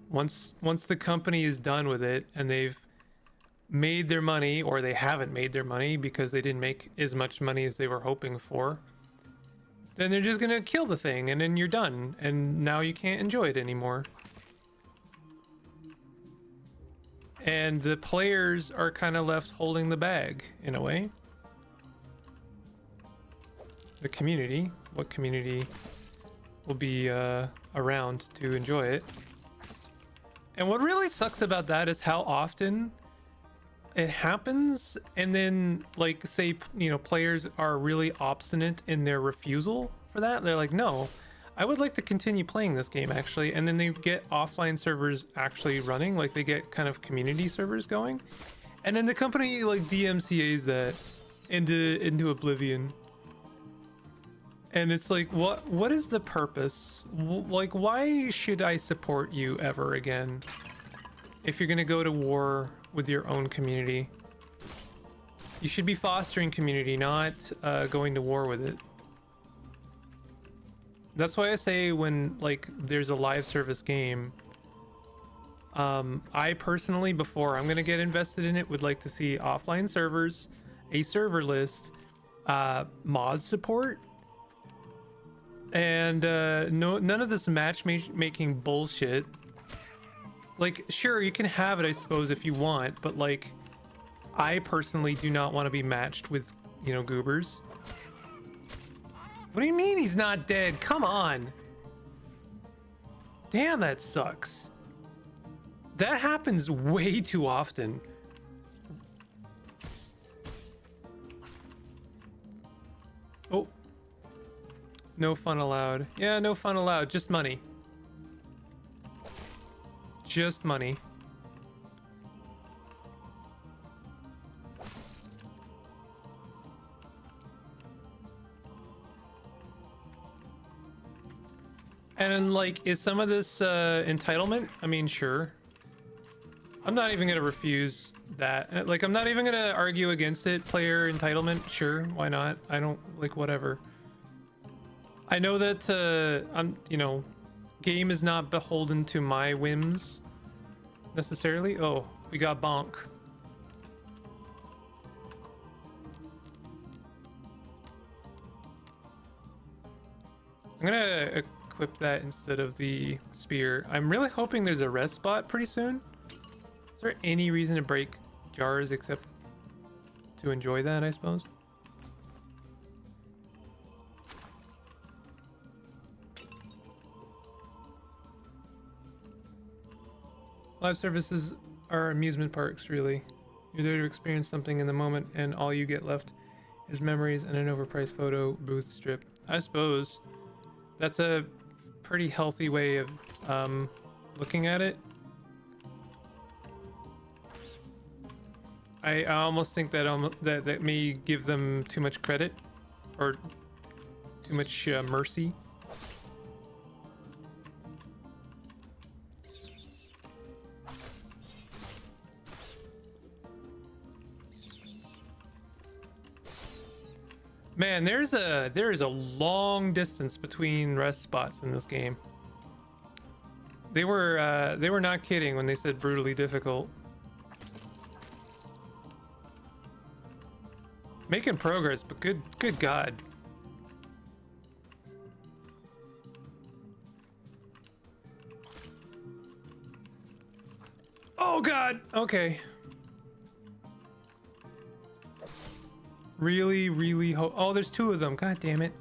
once the company is done with it and they've made their money, or they haven't made their money because they didn't make as much money as they were hoping for, then they're just going to kill the thing, and then you're done, and now you can't enjoy it anymore. And the players are kind of left holding the bag in a way. The community, what community will be around to enjoy it. And what really sucks about that is how often it happens, and then, like, say, you know, players are really obstinate in their refusal for that. They're like, no, I would like to continue playing this game actually, and then they get offline servers actually running, like they get kind of community servers going, and then the company like DMCA's that into oblivion. And it's like, what is the purpose? Like, why should I support you ever again if you're gonna go to war with your own community? You should be fostering community, not going to war with it. That's why I say when, like, there's a live service game, I personally, before I'm gonna get invested in it, would like to see offline servers, a server list, mod support, and none of this matchmaking bullshit. Like, sure, you can have it, I suppose, if you want, but, like, I personally do not want to be matched with, you know, goobers. What do you mean he's not dead? Come on. Damn, that sucks. That happens way too often. Oh. No fun allowed. Yeah, no fun allowed. Just money. Just money. And, like, is some of this entitlement? I mean, sure. I'm not even gonna refuse that. Like, I'm not even gonna argue against it. Player entitlement, sure, why not? I don't, like, whatever. I know that you know, game is not beholden to my whims necessarily. Oh, we got bonk. I'm gonna equip that instead of the spear. I'm really hoping there's a rest spot pretty soon. Is there any reason to break jars except to enjoy that, I suppose? Live services are amusement parks, really. You're there to experience something in the moment, and all you get left is memories and an overpriced photo booth strip. I suppose that's a pretty healthy way of looking at it. I almost think that that may give them too much credit, or too much mercy. Man, there is a long distance between rest spots in this game. They were not kidding when they said brutally difficult. Making progress, but good God. Oh God. Okay. Really, really oh, there's two of them. God damn it.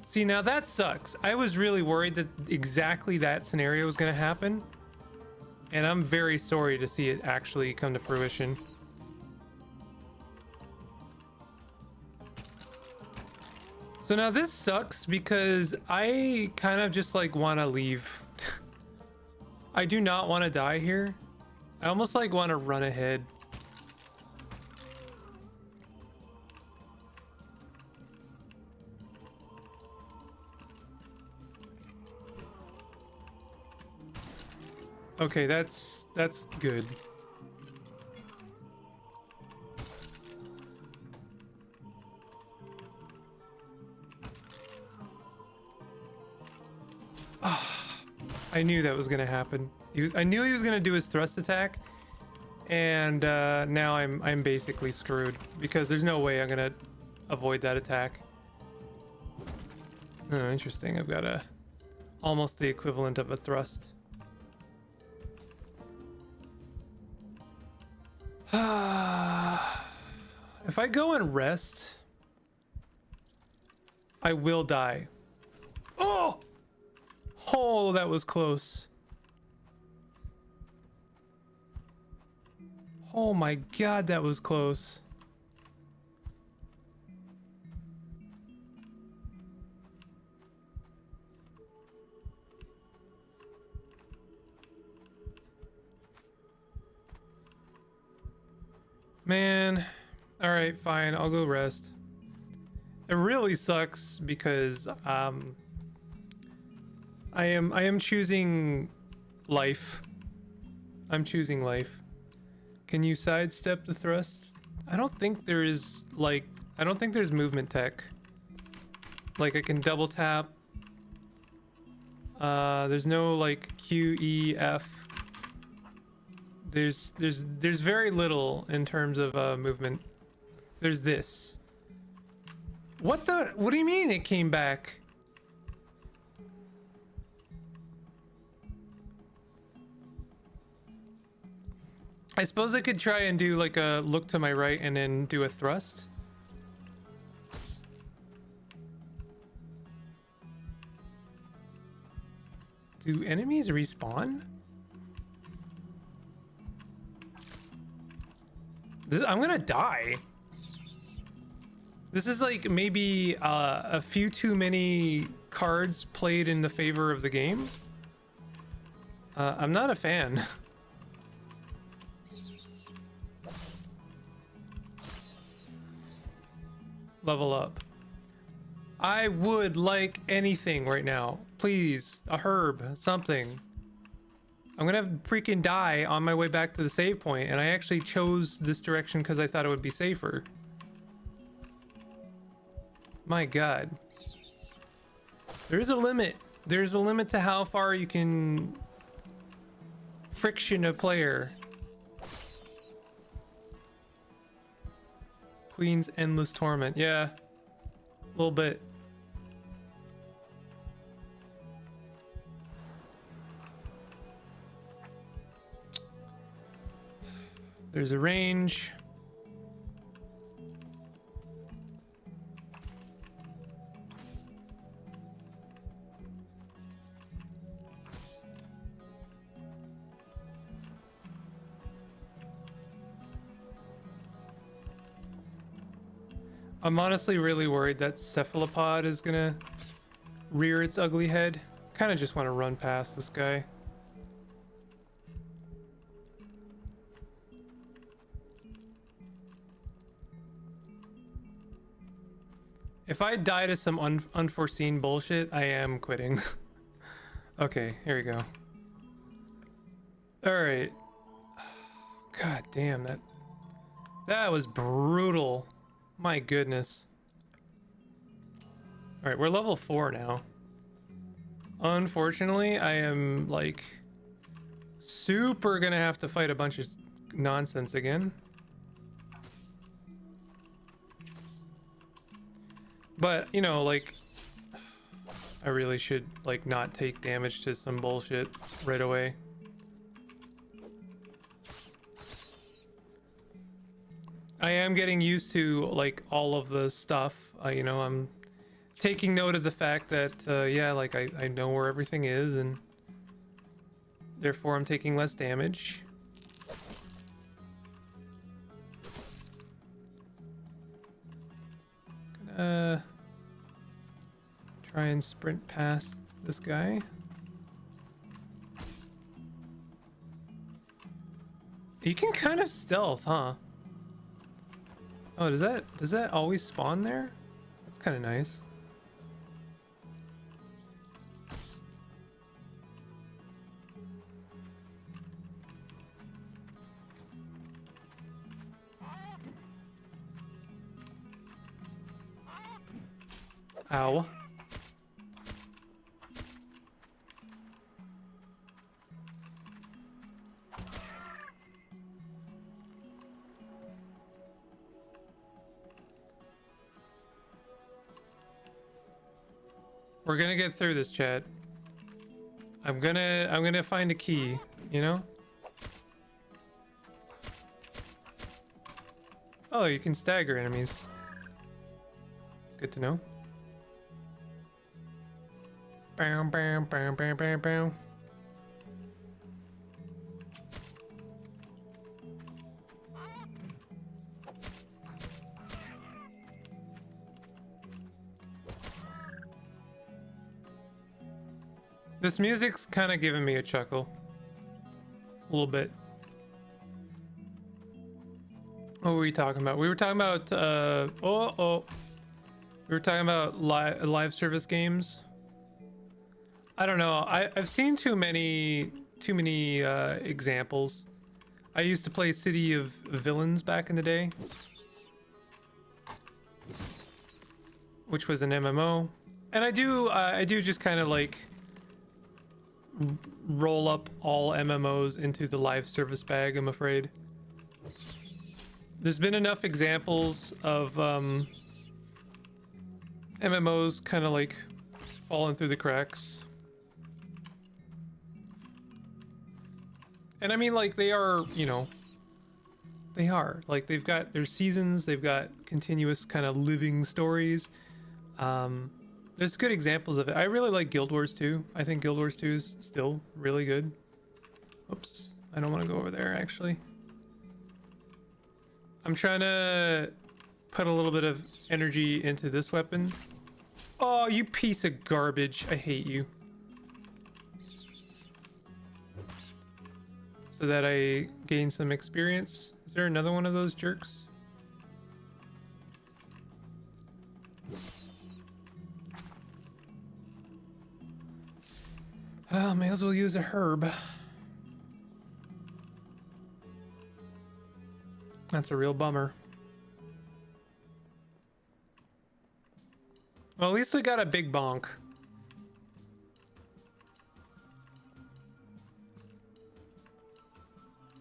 See, now that sucks. I was really worried that exactly that scenario was going to happen. And I'm very sorry to see it actually come to fruition. So now this sucks because I kind of just like want to leave. I do not want to die here. I almost like want to run ahead. Okay, that's good. I knew that was gonna happen. I knew he was gonna do his thrust attack, and now I'm basically screwed because there's no way I'm gonna avoid that attack. Oh, interesting. I've got almost the equivalent of a thrust. If I go and rest, I will die. Oh! Oh, that was close. Oh my god, that was close. Man, all right, fine. I'll go rest. It really sucks because I am choosing life. I'm choosing life. Can you sidestep the thrust? I don't think there is I don't think there's movement tech. Like I can double tap. There's no like Q, E, F. There's very little in terms of movement. There's this. What do you mean it came back? I suppose I could try and do like a look to my right and then do a thrust. Do enemies respawn? I'm gonna die. This is like maybe a few too many cards played in the favor of the game. I'm not a fan. Level up. I would like anything right now. Please, a herb, something. I'm gonna freaking die on my way back to the save point, and I actually chose this direction because I thought it would be safer. My god. There's a limit. There's a limit to how far you can friction a player. Queen's Endless Torment. Yeah. A little bit. There's a range. I'm honestly really worried that cephalopod is gonna rear its ugly head. Kind of just want to run past this guy. If I die to some unforeseen bullshit, I am quitting. Okay, here we go. All right. God damn, that was brutal. My goodness. All right, we're level 4 now. Unfortunately, I am like super gonna have to fight a bunch of nonsense again. But, you know, like, I really should like not take damage to some bullshit right away. I am getting used to like all of the stuff. You know, I'm taking note of the fact that yeah, like I know where everything is, and therefore I'm taking less damage. Gonna try and sprint past this guy. You can kind of stealth, huh? Oh, does that always spawn there? That's kind of nice. Ow. We're gonna get through this, chat. I'm gonna find a key, you know? Oh, you can stagger enemies. It's good to know. Bam, bam, bam, bam, bam, bam. This music's kind of giving me a chuckle. A little bit. What were we talking about? We were talking about, we were talking about live service games. I don't know. I've seen too many examples. I used to play City of Villains back in the day, which was an MMO, and I do just kind of like roll up all MMOs into the live service bag, I'm afraid. There's been enough examples of MMOs kind of like falling through the cracks. And I mean, like, they are, you know, they are. Like, they've got their seasons, they've got continuous kind of living stories. There's good examples of it. I really like Guild Wars 2. I think Guild Wars 2 is still really good. Oops, I don't want to go over there, actually. I'm trying to put a little bit of energy into this weapon. Oh, you piece of garbage. I hate you. So that I gain some experience. Is there another one of those jerks? Well, may as well use a herb. That's a real bummer. Well, at least we got a big bonk.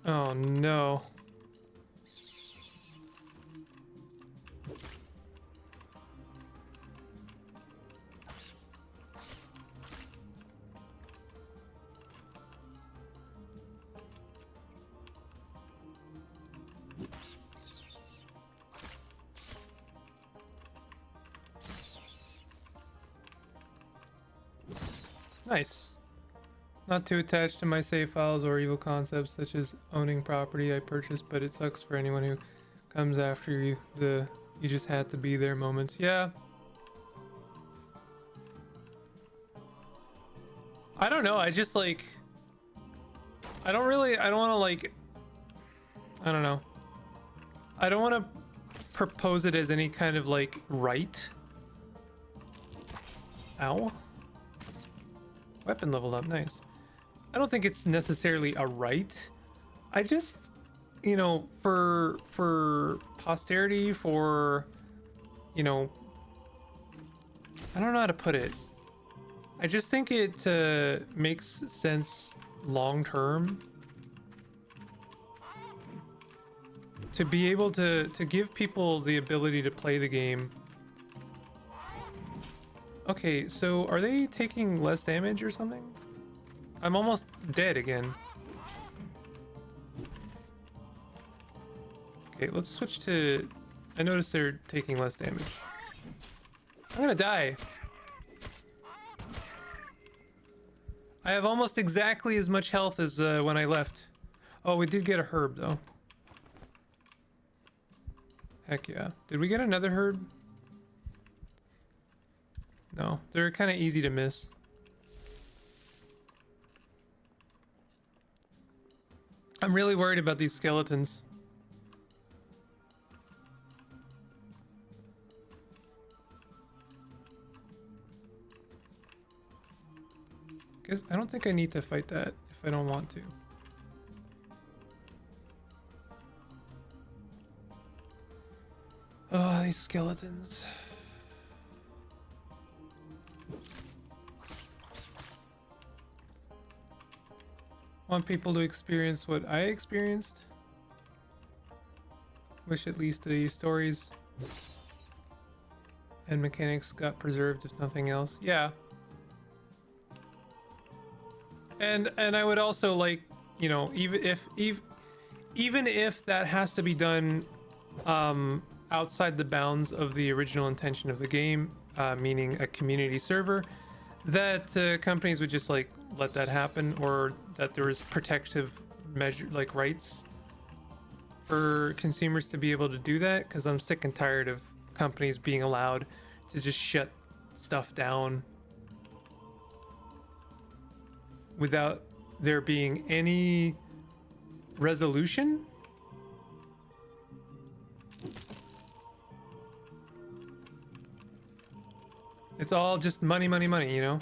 Oh no. Nice. Not too attached to my save files or evil concepts such as owning property I purchased, but it sucks for anyone who comes after you. You just had to be there moments. Yeah. I don't know. I just like I don't want to like I don't know. I don't want to propose it as any kind of like right. Ow. Weapon leveled up, nice. I don't think it's necessarily a right. I just, you know, for posterity, for, you know, I don't know how to put it. I just think it makes sense long term to be able to give people the ability to play the game. Okay, so are they taking less damage or something? I'm almost dead again. Okay, let's switch to... I noticed they're taking less damage. I'm gonna die. I have almost exactly as much health as when I left. Oh, we did get a herb, though. Heck yeah. Did we get another herb? No, they're kind of easy to miss. I'm really worried about these skeletons. Guess I don't think I need to fight that if I don't want to. Oh, these skeletons. Want people to experience what I experienced. Wish at least the stories and mechanics got preserved, if nothing else. Yeah. And I would also like, you know, even if that has to be done outside the bounds of the original intention of the game, meaning a community server, that companies would just like let that happen, or that there is protective measure like rights for consumers to be able to do that, because I'm sick and tired of companies being allowed to just shut stuff down without there being any resolution. It's all just money, money, money, you know?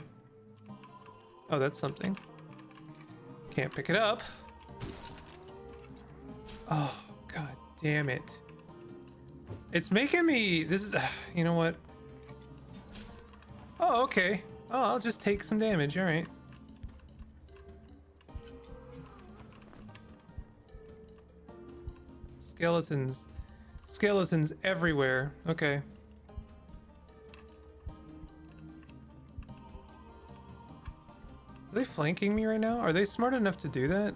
Oh, that's something. Can't pick it up. Oh, god damn it. It's making me... This is... you know what? Oh, okay. Oh, I'll just take some damage, alright. Skeletons. Skeletons everywhere. Okay. Are they flanking me right now? Are they smart enough to do that?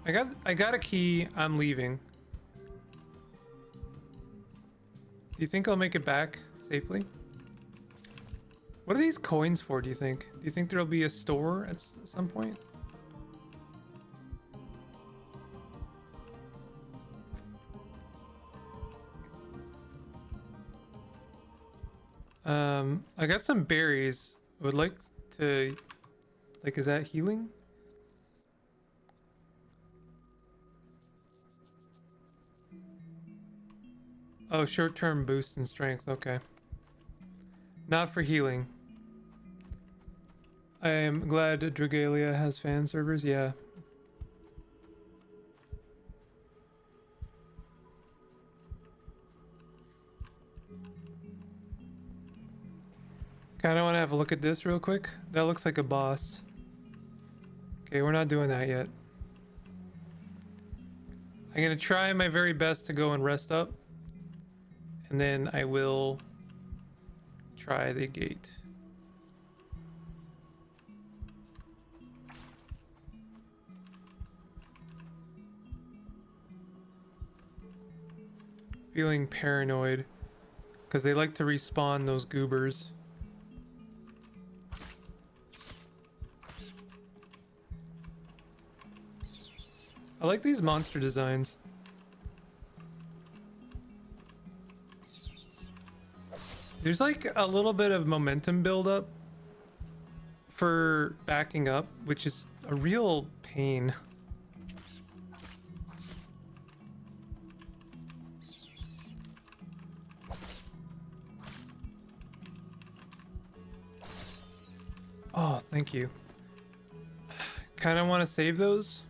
I got a key. I'm leaving. Do you think I'll make it back safely? What are these coins for, do you think? Do you think there'll be a store at some point? I got some berries. I would like to... Like, is that healing? Oh, short-term boost in strength. Okay. Not for healing. I am glad Dragalia has fan servers. Yeah. Kind of want to have a look at this real quick. That looks like a boss. Okay, we're not doing that yet. I'm gonna try my very best to go and rest up, and then I will try the gate. Feeling paranoid because they like to respawn those goobers. I like these monster designs. There's like a little bit of momentum build up for backing up, which is a real pain. Oh, thank you. Kind of want to save those.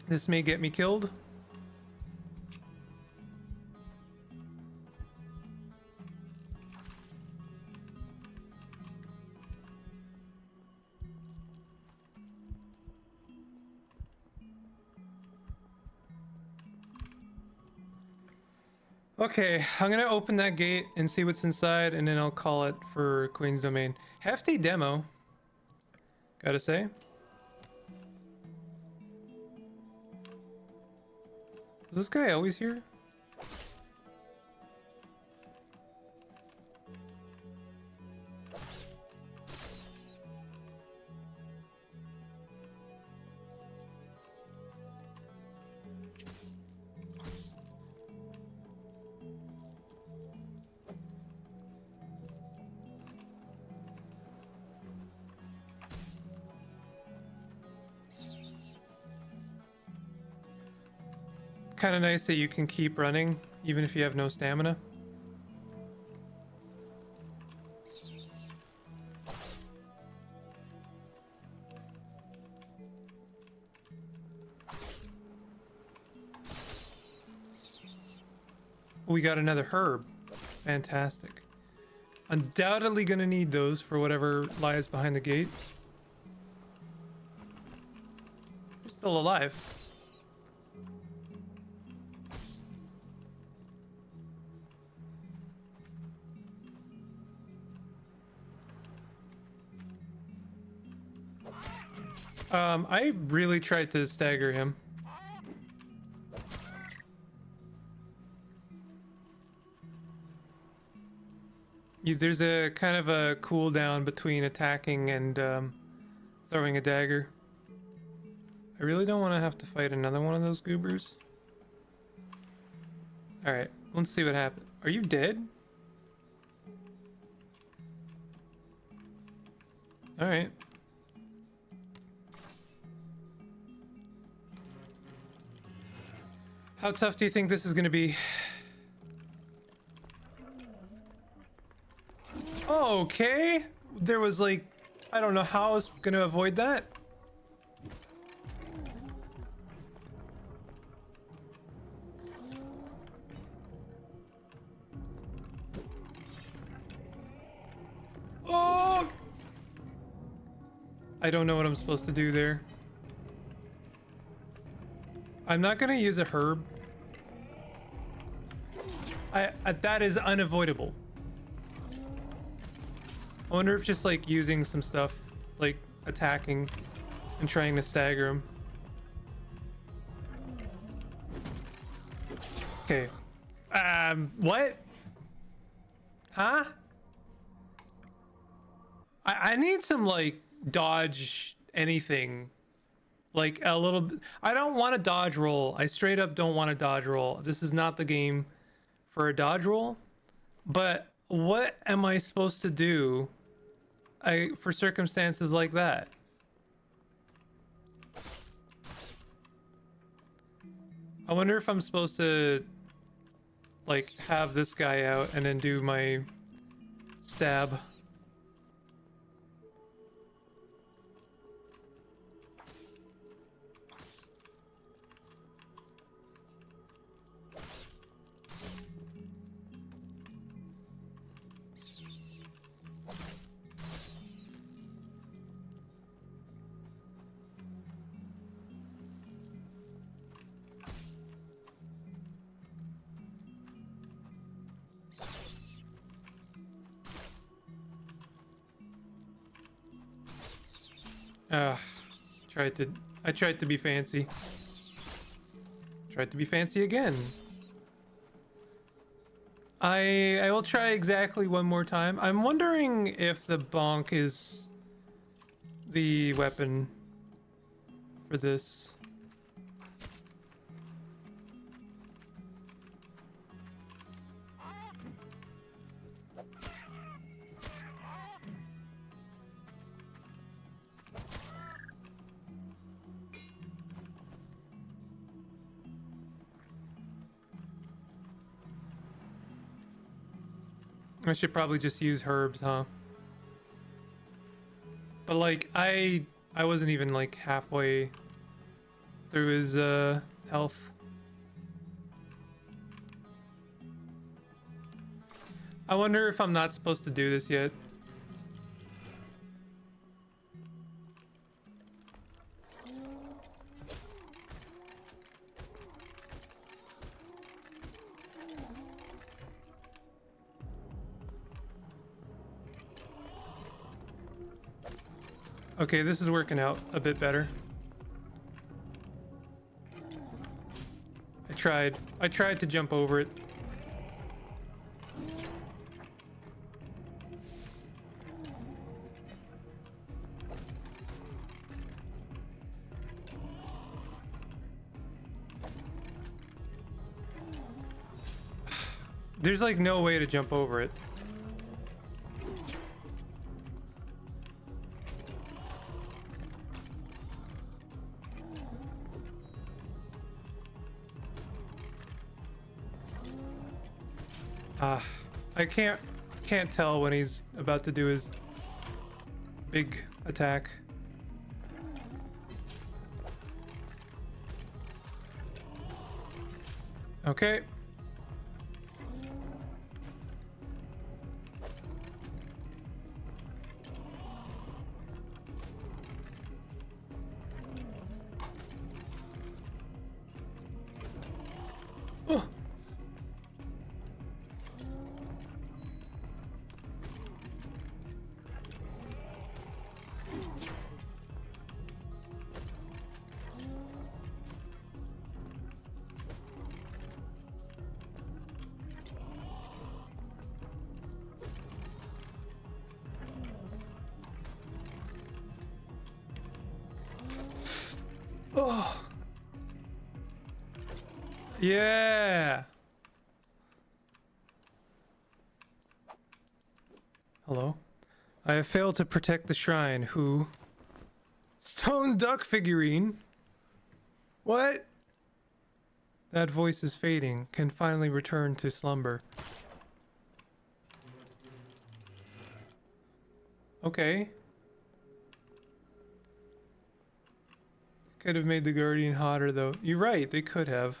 This may get me killed. Okay, I'm gonna open that gate and see what's inside, and then I'll call it for Queen's Domain. Hefty demo. Gotta say. Is this guy always here? Kind of nice that you can keep running even if you have no stamina. We got another herb. Fantastic. Undoubtedly gonna need those for whatever lies behind the gate. We're still alive. I really tried to stagger him. There's a kind of a cooldown between attacking and throwing a dagger. I really don't want to have to fight another one of those goobers. Alright, let's see what happens. Are you dead? Alright. How tough do you think this is going to be? Okay. There was like, I don't know how I was going to avoid that. Oh! I don't know what I'm supposed to do there. I'm not going to use a herb. That is unavoidable. I wonder if just like using some stuff, like attacking and trying to stagger him. Okay. What? Huh? I need some like dodge anything. Like a little bit. I don't want a dodge roll. I straight up don't want a dodge roll. This is not the game for a dodge roll. But what am I supposed to do for circumstances like that? I wonder if I'm supposed to like have this guy out and then do my stab. I tried to be fancy. Tried to be fancy again. I will try exactly one more time. I'm wondering if the bonk is the weapon for this. I should probably just use herbs, huh? But like, I wasn't even like halfway through his health. I wonder if I'm not supposed to do this yet. Okay, this is working out a bit better. I tried to jump over it. There's like no way to jump over it. I can't tell when he's about to do his big attack. Okay. Oh. Oh. Yeah. Hello. I have failed to protect the shrine. Who? Stone duck figurine? What? That voice is fading. Can finally return to slumber. Okay. Could have made the Guardian hotter though. You're right, they could have.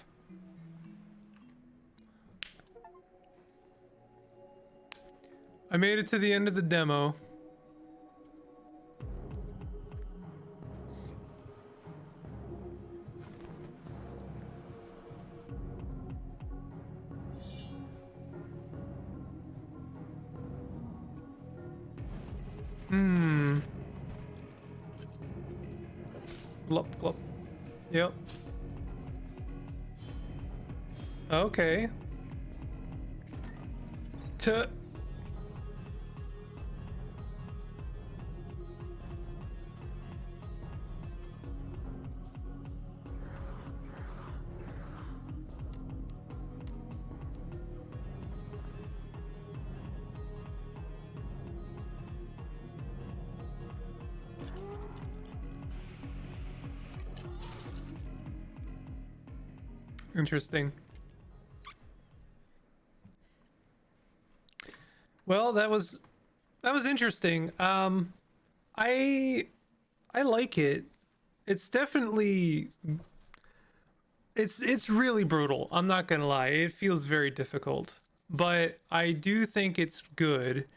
I made it to the end of the demo. Glop, glop. Yep. Okay. Interesting. Well, that was interesting. I like it. It's definitely it's really brutal. I'm not gonna lie. It feels very difficult, but I do think it's good.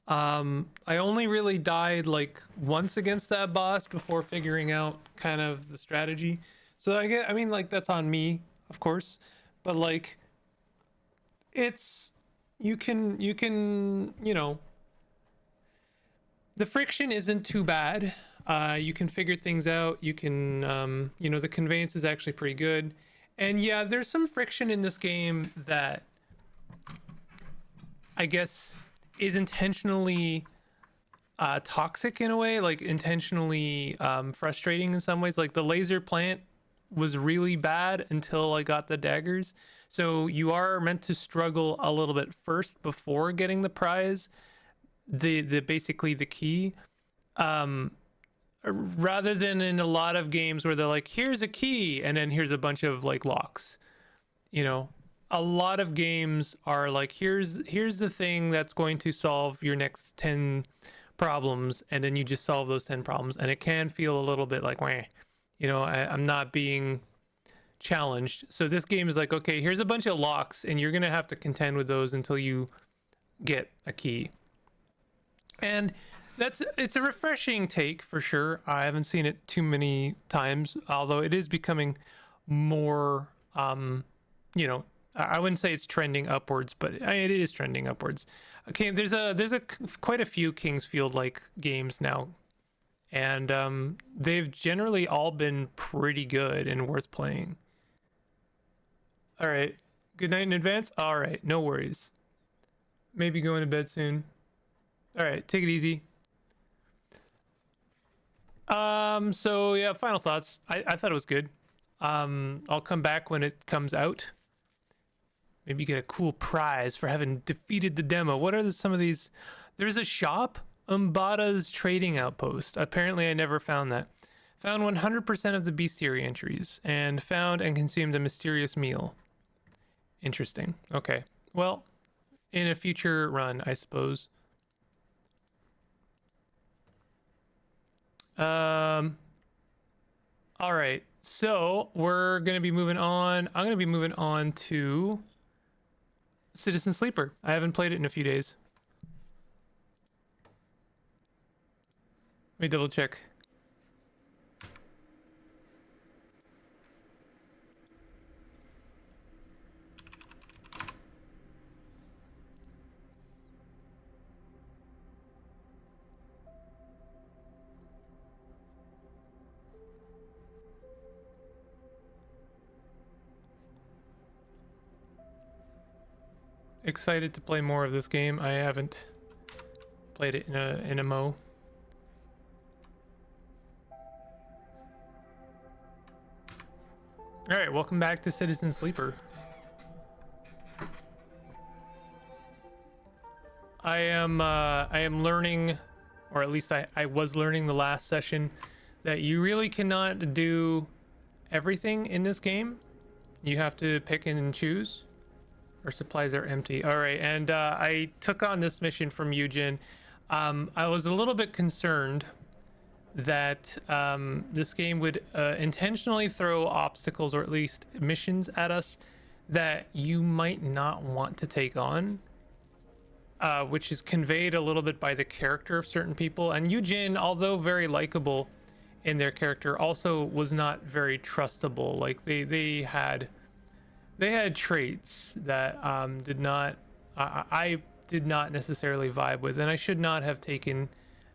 I only really died like once against that boss before figuring out kind of the strategy. So I mean, like, that's on me, of course, but like, it's you can you know, the friction isn't too bad. You can figure things out. You can you know, the conveyance is actually pretty good. And yeah, there's some friction in this game that I guess is intentionally toxic in a way, like intentionally frustrating in some ways. Like the laser plant was really bad until I got the daggers. So you are meant to struggle a little bit first before getting the prize, the basically the key, rather than in a lot of games where they're like, here's a key and then here's a bunch of like locks. You know, a lot of games are like, here's the thing that's going to solve your next 10 problems, and then you just solve those 10 problems, and it can feel a little bit like, wah, you know, I'm not being challenged. So this game is like, okay, here's a bunch of locks and you're gonna have to contend with those until you get a key. And it's a refreshing take for sure. I haven't seen it too many times, although it is becoming more you know, I wouldn't say it's trending upwards, but it is trending upwards. Okay, there's quite a few Kingsfield like games now, and they've generally all been pretty good and worth playing. All right, good night in advance. All right, no worries. Maybe going to bed soon. All right, take it easy. So yeah, final thoughts. I thought it was good. I'll come back when it comes out. Maybe get a cool prize for having defeated the demo. What are some of these? There's a shop, Umbada's Trading Outpost. Apparently I never found that. Found 100% of the bestiary entries and found and consumed a mysterious meal. Interesting. Okay. Well, in a future run, I suppose. All right. So we're going to be moving on. I'm going to be moving on to Citizen Sleeper. I haven't played it in a few days. Let me double check. Excited to play more of this game. I haven't played it in a mo. All right, welcome back to Citizen Sleeper. I am learning, or at least I was learning the last session, that you really cannot do everything in this game. You have to pick and choose. Our supplies are empty. All right, and I took on this mission from Eugen. I was a little bit concerned that this game would intentionally throw obstacles, or at least missions, at us that you might not want to take on, which is conveyed a little bit by the character of certain people. And Eugen, although very likable in their character, also was not very trustable. Like they had traits that I did not necessarily vibe with, and I should not have taken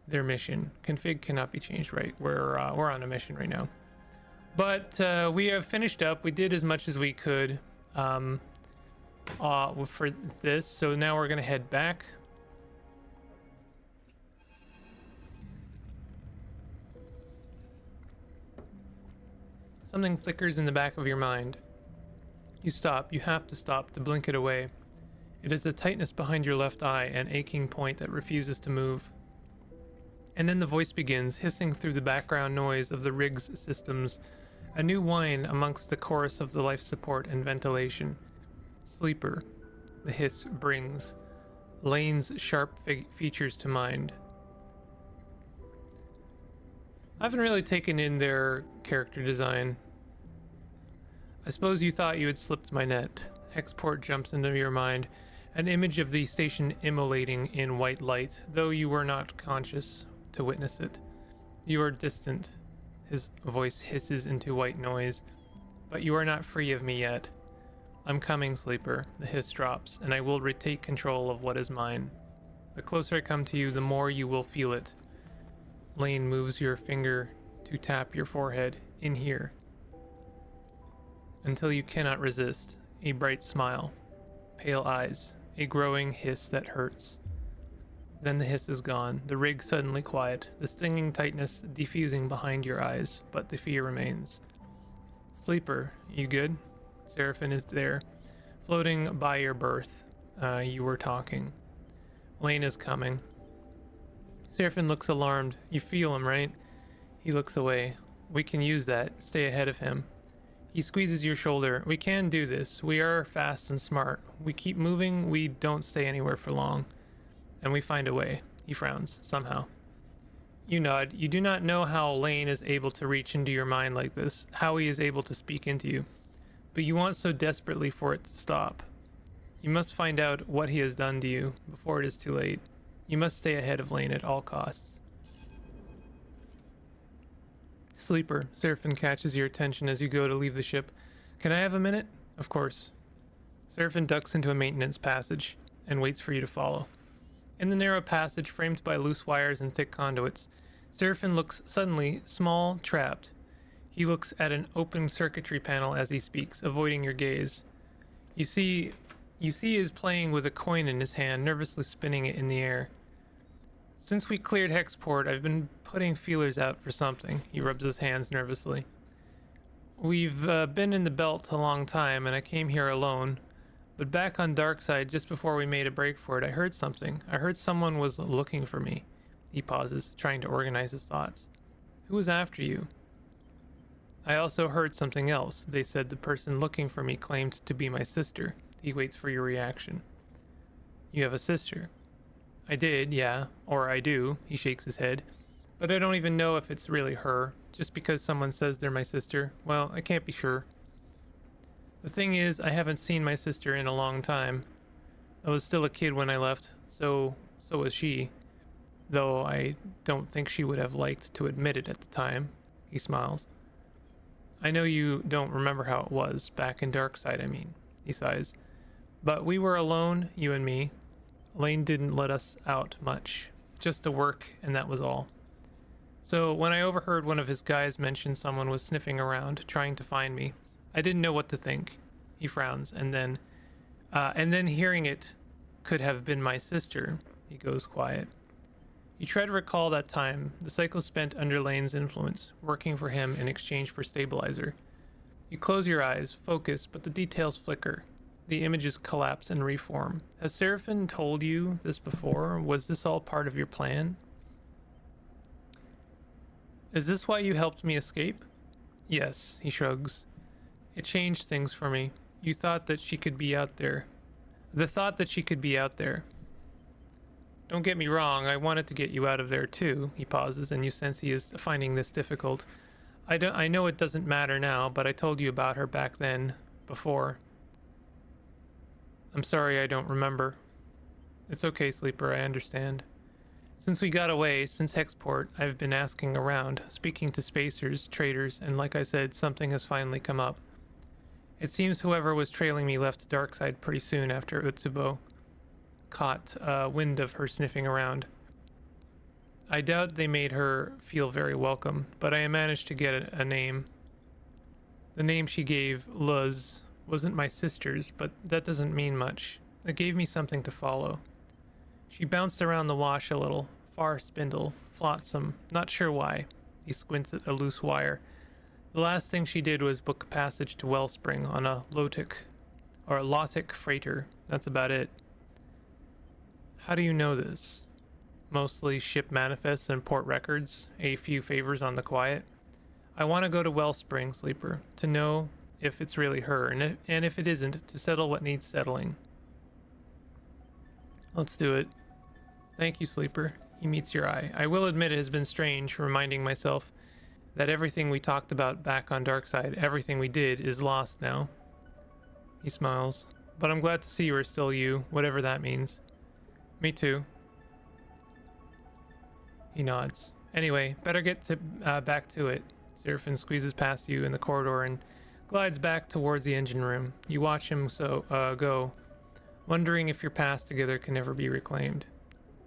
their mission. Config cannot be changed, right? We're on a mission right now, but we have finished up. We did as much as we could for this, so now we're gonna head back. Something flickers in the back of your mind. You stop. You have to stop to blink it away. It is the tightness behind your left eye, an aching point that refuses to move. And then the voice begins, hissing through the background noise of the rig's systems, a new whine amongst the chorus of the life support and ventilation. Sleeper, the hiss brings Lane's sharp features to mind. I haven't really taken in their character design. I suppose you thought you had slipped my net. Hexport jumps into your mind, an image of the station immolating in white light, though you were not conscious to witness it. You are distant. His voice hisses into white noise. But you are not free of me yet. I'm coming, Sleeper. The hiss drops, and I will retake control of what is mine. The closer I come to you, the more you will feel it. Lane moves your finger to tap your forehead. In here. Until you cannot resist. A bright smile. Pale eyes. A growing hiss that hurts. Then the hiss is gone. The rig suddenly quiet. The stinging tightness diffusing behind your eyes. But the fear remains. Sleeper, you good? Seraphine is there. Floating by your berth. You were talking. Lane is coming. Seraphine looks alarmed. You feel him, right? He looks away. We can use that. Stay ahead of him. He squeezes your shoulder. We can do this. We are fast and smart. We keep moving. We don't stay anywhere for long. And we find a way. He frowns. Somehow. You nod. You do not know how Lane is able to reach into your mind like this. How he is able to speak into you. But you want so desperately for it to stop. You must find out what he has done to you before it is too late. You must stay ahead of Lane at all costs. Sleeper, Seraphine catches your attention as you go to leave the ship. Can I have a minute? Of course. Seraphine ducks into a maintenance passage and waits for you to follow. In the narrow passage framed by loose wires and thick conduits, Seraphin looks suddenly small, trapped. He looks at an open circuitry panel as he speaks, avoiding your gaze. You see he is playing with a coin in his hand, nervously spinning it in the air. Since we cleared Hexport, I've been putting feelers out for something. He rubs his hands nervously. We've been in the belt a long time, and I came here alone. But back on Darkside, just before we made a break for it, I heard something. I heard someone was looking for me. He pauses, trying to organize his thoughts. Who was after you? I also heard something else. They said the person looking for me claimed to be my sister. He waits for your reaction. You have a sister? I did, yeah. Or I do. He shakes his head. But I don't even know if it's really her. Just because someone says they're my sister, well, I can't be sure. The thing is, I haven't seen my sister in a long time. I was still a kid when I left, so was she. Though I don't think she would have liked to admit it at the time. He smiles. I know you don't remember how it was, back in Darkside, I mean. He sighs. But we were alone, you and me. Lane didn't let us out much. Just to work, and that was all. So when I overheard one of his guys mention someone was sniffing around, trying to find me, I didn't know what to think. He frowns, and then hearing it could have been my sister. He goes quiet. You try to recall that time, the cycle spent under Lane's influence, working for him in exchange for stabilizer. You close your eyes, focus, but the details flicker. The images collapse and reform. Has Seraphin told you this before? Was this all part of your plan? Is this why you helped me escape? Yes, he shrugs. It changed things for me. You thought that she could be out there. The thought that she could be out there. Don't get me wrong, I wanted to get you out of there too. He pauses, and you sense he is finding this difficult. I know it doesn't matter now, but I told you about her back then, before. I'm sorry I don't remember. It's okay, Sleeper, I understand. Since we got away, since Hexport, I've been asking around, speaking to spacers, traders, and like I said, something has finally come up. It seems whoever was trailing me left Darkside pretty soon after Utsubo caught wind of her sniffing around. I doubt they made her feel very welcome, but I managed to get a name. The name she gave, Luz, wasn't my sister's, but that doesn't mean much. It gave me something to follow. She bounced around the wash a little, far spindle, flotsam, not sure why. He squints at a loose wire. The last thing she did was book a passage to Wellspring on a Lotic freighter. That's about it. How do you know this? Mostly ship manifests and port records, a few favors on the quiet. I want to go to Wellspring, Sleeper, to know if it's really her, and if it isn't, to settle what needs settling. Let's do it. Thank you, Sleeper. He meets your eye. I will admit it has been strange, reminding myself that everything we talked about back on Darkside, everything we did, is lost now. He smiles. But I'm glad to see you are still you, whatever that means. Me too. He nods. Anyway, better get back to it. Seraphin squeezes past you in the corridor and glides back towards the engine room. You watch him go, wondering if your past together can ever be reclaimed.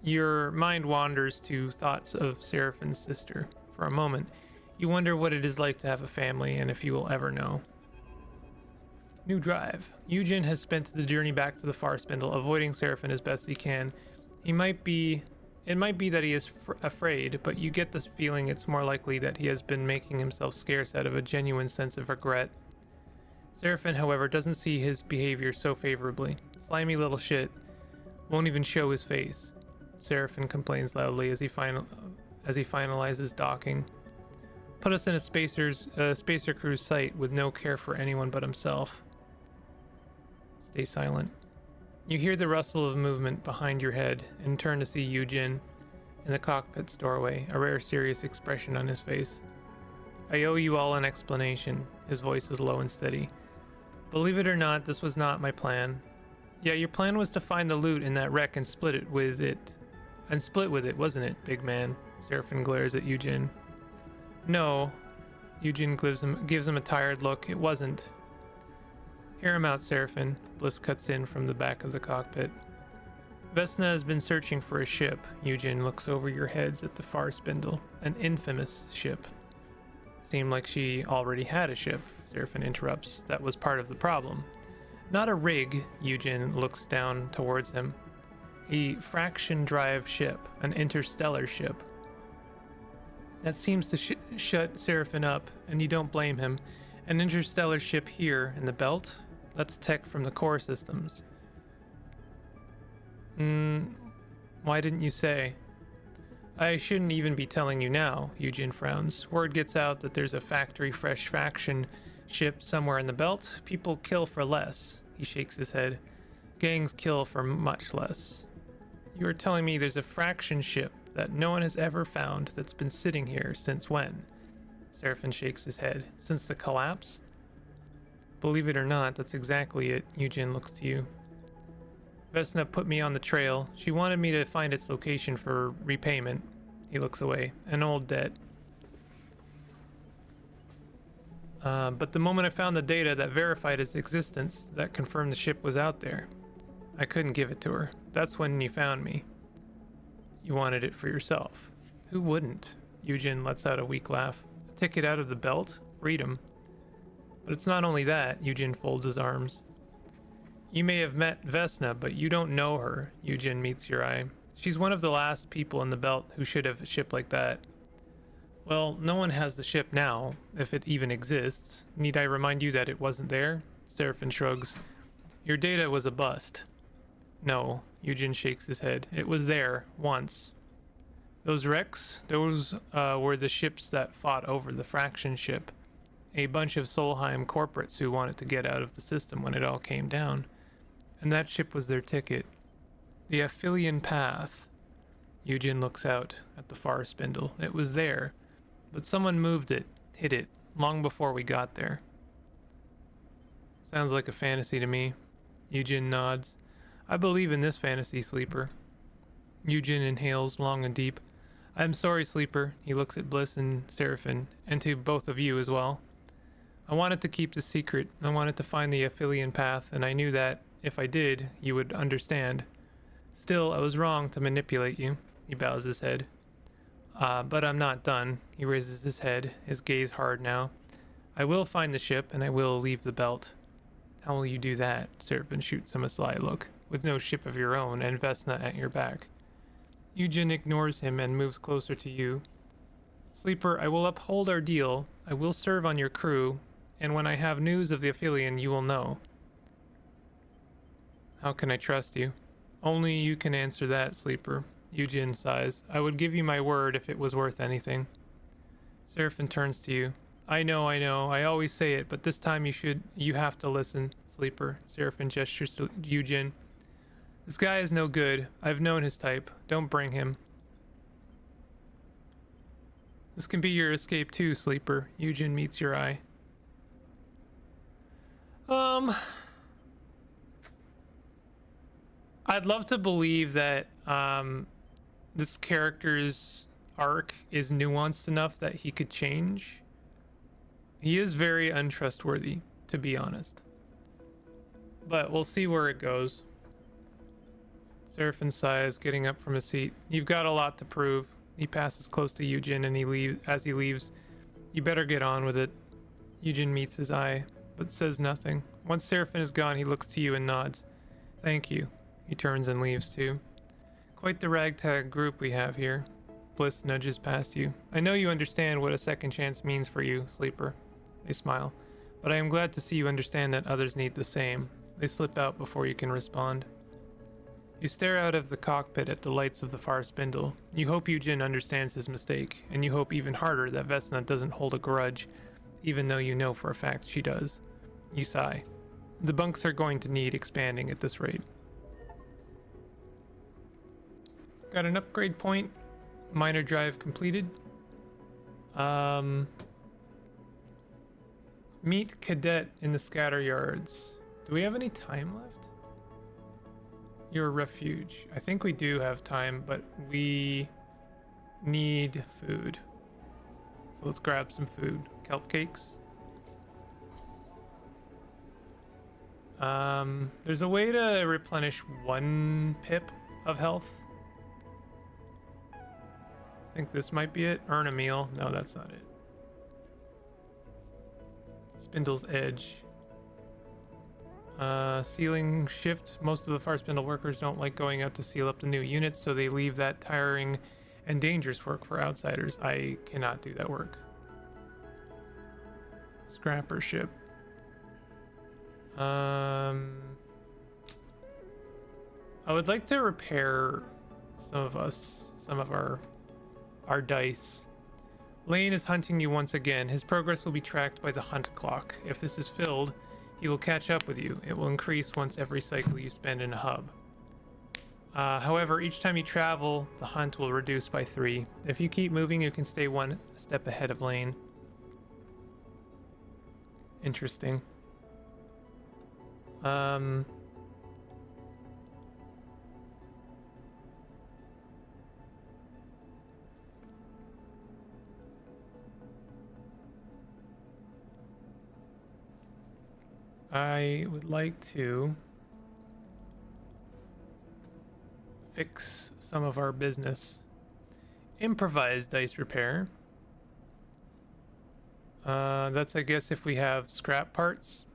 Your mind wanders to thoughts of Seraphin's sister. For a moment, you wonder what it is like to have a family and if you will ever know. New drive. Eugen has spent the journey back to the Far Spindle, avoiding Seraphin as best he can. It might be that he is afraid, but you get this feeling it's more likely that he has been making himself scarce out of a genuine sense of regret. Seraphin, however, doesn't see his behavior so favorably. Slimy little shit. Won't even show his face. Seraphin complains loudly as he finalizes docking. Put us in a spacer crew's sight with no care for anyone but himself. Stay silent. You hear the rustle of movement behind your head and turn to see Eugen in the cockpit's doorway, a rare serious expression on his face. I owe you all an explanation. His voice is low and steady. Believe it or not, this was not my plan. Yeah, your plan was to find the loot in that wreck and split with it, wasn't it, big man? Seraphin glares at Eugen. No. Eugen gives him a tired look. It wasn't. Hear him out, Seraphin. Bliss cuts in from the back of the cockpit. Vesna has been searching for a ship. Eugen looks over your heads at the far spindle. An infamous ship. Seemed like she already had a ship. Seraphine interrupts. That was part of the problem. Not a rig. Eugen looks down towards him. A fraction drive ship. An interstellar ship. That seems to shut Seraphine up, and you don't blame him. An interstellar ship here in the belt? That's tech from the core systems. Why didn't you say? I shouldn't even be telling you now, Eugen frowns. Word gets out that there's a factory fresh faction ship somewhere in the belt. People kill for less. He shakes his head. Gangs kill for much less. You are telling me there's a fraction ship that no one has ever found that's been sitting here since when? Seraphine shakes his head. Since the collapse? Believe it or not, that's exactly it. Eugen looks to you. Vesna put me on the trail. She wanted me to find its location for repayment. He looks away. An old debt. But the moment I found the data that verified its existence, that confirmed the ship was out there, I couldn't give it to her. That's when you found me. You wanted it for yourself. Who wouldn't? Eugen lets out a weak laugh. A ticket out of the belt? Freedom. But it's not only that. Eugen folds his arms. You may have met Vesna, but you don't know her. Eugen meets your eye. She's one of the last people in the belt who should have a ship like that. Well, no one has the ship now, if it even exists. Need I remind you that it wasn't there? Seraphine shrugs. Your data was a bust. No, Eugen shakes his head. It was there, once. Those wrecks, those were the ships that fought over the fraction ship. A bunch of Solheim corporates who wanted to get out of the system when it all came down. And that ship was their ticket. The Aphelion Path. Eugen looks out at the far spindle. It was there, but someone moved it, hid it, long before we got there. Sounds like a fantasy to me. Eugen nods. I believe in this fantasy, Sleeper. Eugen inhales long and deep. I'm sorry, Sleeper. He looks at Bliss and Seraphine, and to both of you as well. I wanted to keep the secret. I wanted to find the Aphelion Path, and I knew that, if I did, you would understand. Still, I was wrong to manipulate you. He bows his head. But I'm not done. He raises his head, his gaze hard now. I will find the ship, and I will leave the belt. How will you do that? Seraphine shoots him a sly look. With no ship of your own, and Vesna at your back. Eugen ignores him and moves closer to you. Sleeper, I will uphold our deal. I will serve on your crew, and when I have news of the Aphelion, you will know. How can I trust you? Only you can answer that, Sleeper. Eugen sighs. I would give you my word if it was worth anything. Seraphine turns to you. I know. I always say it, but this time you have to listen, Sleeper. Seraphine gestures to Eugen. This guy is no good. I've known his type. Don't bring him. This can be your escape too, Sleeper. Eugen meets your eye. I'd love to believe that this character's arc is nuanced enough that he could change. He is very untrustworthy, to be honest. But we'll see where it goes. Seraphine sighs, getting up from his seat. You've got a lot to prove. He passes close to Eugen and as he leaves. You better get on with it. Eugen meets his eye, but says nothing. Once Seraphine is gone, he looks to you and nods. Thank you. He turns and leaves too. Quite the ragtag group we have here. Bliss nudges past you. I know you understand what a second chance means for you, Sleeper. They smile. But I am glad to see you understand that others need the same. They slip out before you can respond. You stare out of the cockpit at the lights of the far spindle. You hope Eugen understands his mistake, and you hope even harder that Vesna doesn't hold a grudge, even though you know for a fact she does. You sigh. The bunks are going to need expanding at this rate. Got an upgrade point. Minor drive completed. Meet cadet in the scatter yards. Do we have any time left? Your refuge. I think we do have time, but we need food. So let's grab some food. Kelp cakes. There's a way to replenish one pip of health. I think this might be it. Earn a meal. No, that's not it. Spindle's Edge. Sealing shift. Most of the far spindle workers don't like going out to seal up the new units, so they leave that tiring and dangerous work for outsiders. I cannot do that work. Scrapper ship. I would like to repair some of our dice. Lane is hunting you once again. His progress will be tracked by the hunt clock. If this is filled, he will catch up with you. It will increase once every cycle you spend in a hub. However, each time you travel, the hunt will reduce by 3. If you keep moving, you can stay one step ahead of Lane. Interesting. I would like to fix some of our business. Improvise dice repair. That's, I guess, if we have scrap parts.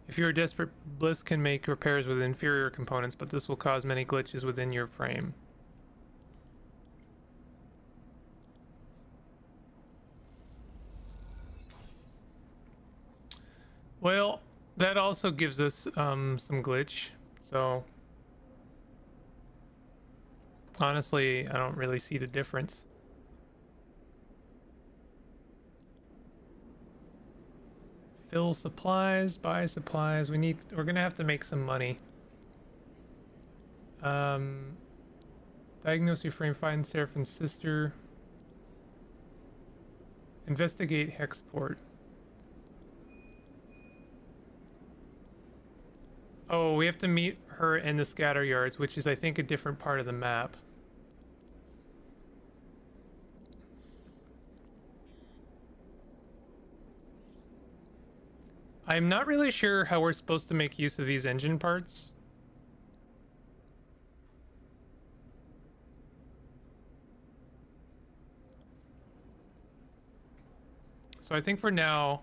If you're desperate, Bliss can make repairs with inferior components, but this will cause many glitches within your frame. Well, that also gives us some glitch, so honestly, I don't really see the difference. Fill supplies, buy supplies. We're gonna have to make some money. Diagnose your frame, find Seraphine's sister. Investigate Hexport. Oh, we have to meet her in the scatter yards, which is, I think, a different part of the map. I'm not really sure how we're supposed to make use of these engine parts. So I think for now,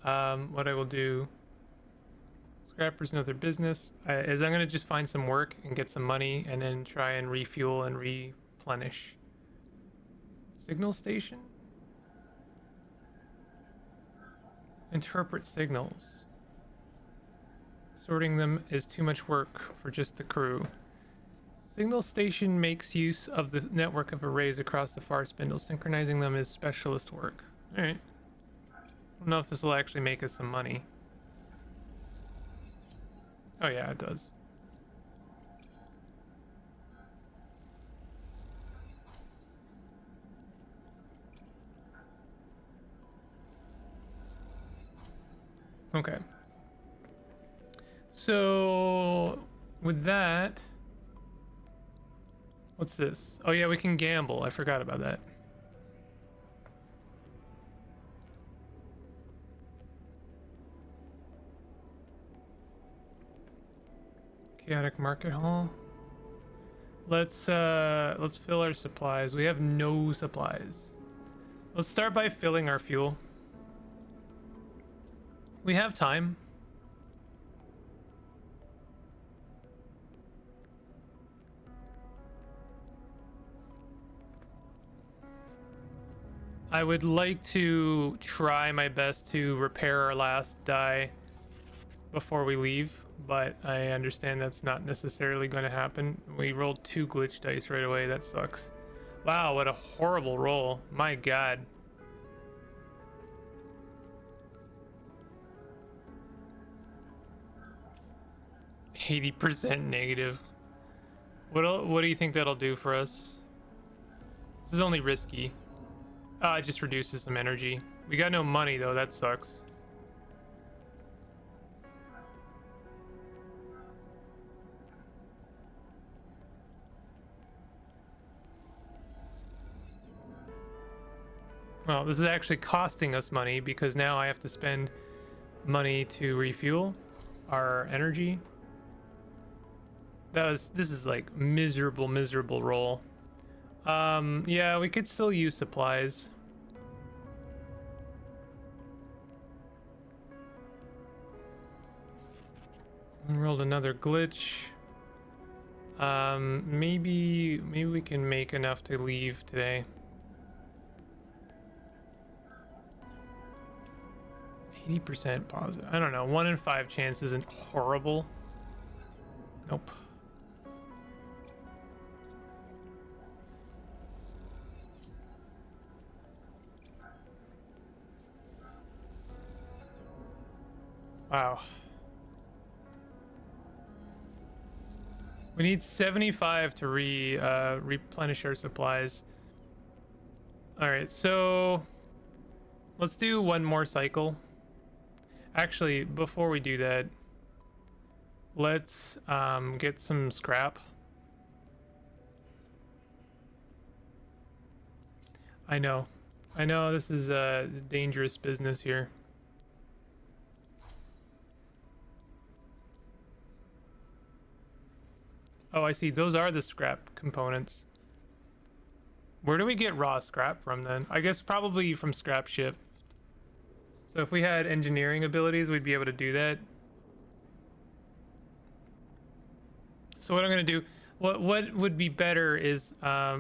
what I will do, scrappers know their business, is I'm going to just find some work and get some money and then try and refuel and replenish. Signal station? Interpret signals. Sorting them is too much work for just the crew. Signal station makes use of the network of arrays across the far spindle. Synchronizing them is specialist work. Alright. I don't know if this will actually make us some money. Oh yeah, it does. Okay. So with that, what's this? Oh yeah, we can gamble. I forgot about that. Chaotic market hall. Let's fill our supplies. We have no supplies. Let's start by filling our fuel. We have time. I would like to try my best to repair our last die before we leave, but I understand that's not necessarily going to happen. We rolled 2 glitch dice right away. That sucks. Wow, what a horrible roll. My god. 80% negative. What do you think that'll do for us? This is only risky. It just reduces some energy. We got no money though, that sucks. Well, this is actually costing us money because now I have to spend money to refuel our energy. This is like miserable roll. Yeah, we could still use supplies. Rolled another glitch. Maybe we can make enough to leave today. 80% positive. I don't know. 1 in 5 chance isn't horrible. Nope. Wow. We need 75 to replenish our supplies. All right, so let's do one more cycle. Actually, before we do that, let's get some scrap. I know this is a dangerous business here. Oh, I see. Those are the scrap components. Where do we get raw scrap from then? I guess probably from scrap shift. So if we had engineering abilities, we'd be able to do that. So what I'm going to do, what would be better is,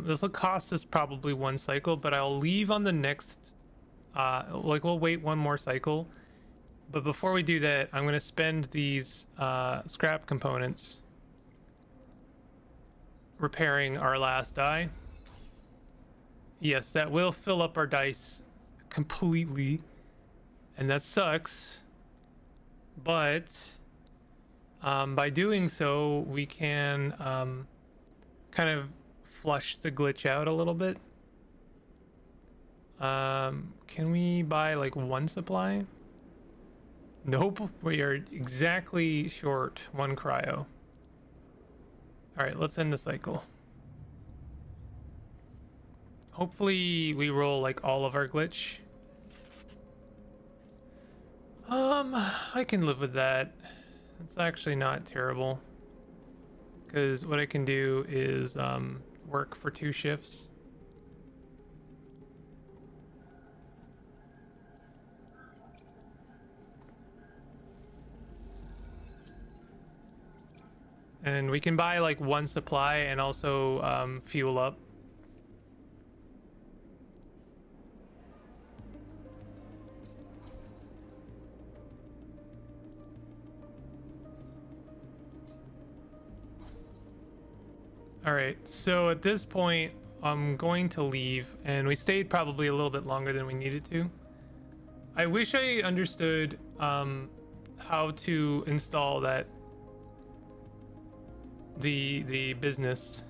this will cost us probably 1 cycle, but I'll leave on the next, like we'll wait 1 more cycle. But before we do that, I'm going to spend these scrap components repairing our last die. Yes, that will fill up our dice completely, and that sucks, but by doing so we can kind of flush the glitch out a little bit. Can we buy like 1 supply? Nope, we are exactly short 1 cryo. All right, let's end the cycle. Hopefully we roll like all of our glitch. I can live with that. It's actually not terrible, because what I can do is work for 2 shifts. And we can buy like 1 supply and also fuel up. All right, so at this point, I'm going to leave, and we stayed probably a little bit longer than we needed to. I wish I understood how to install that the business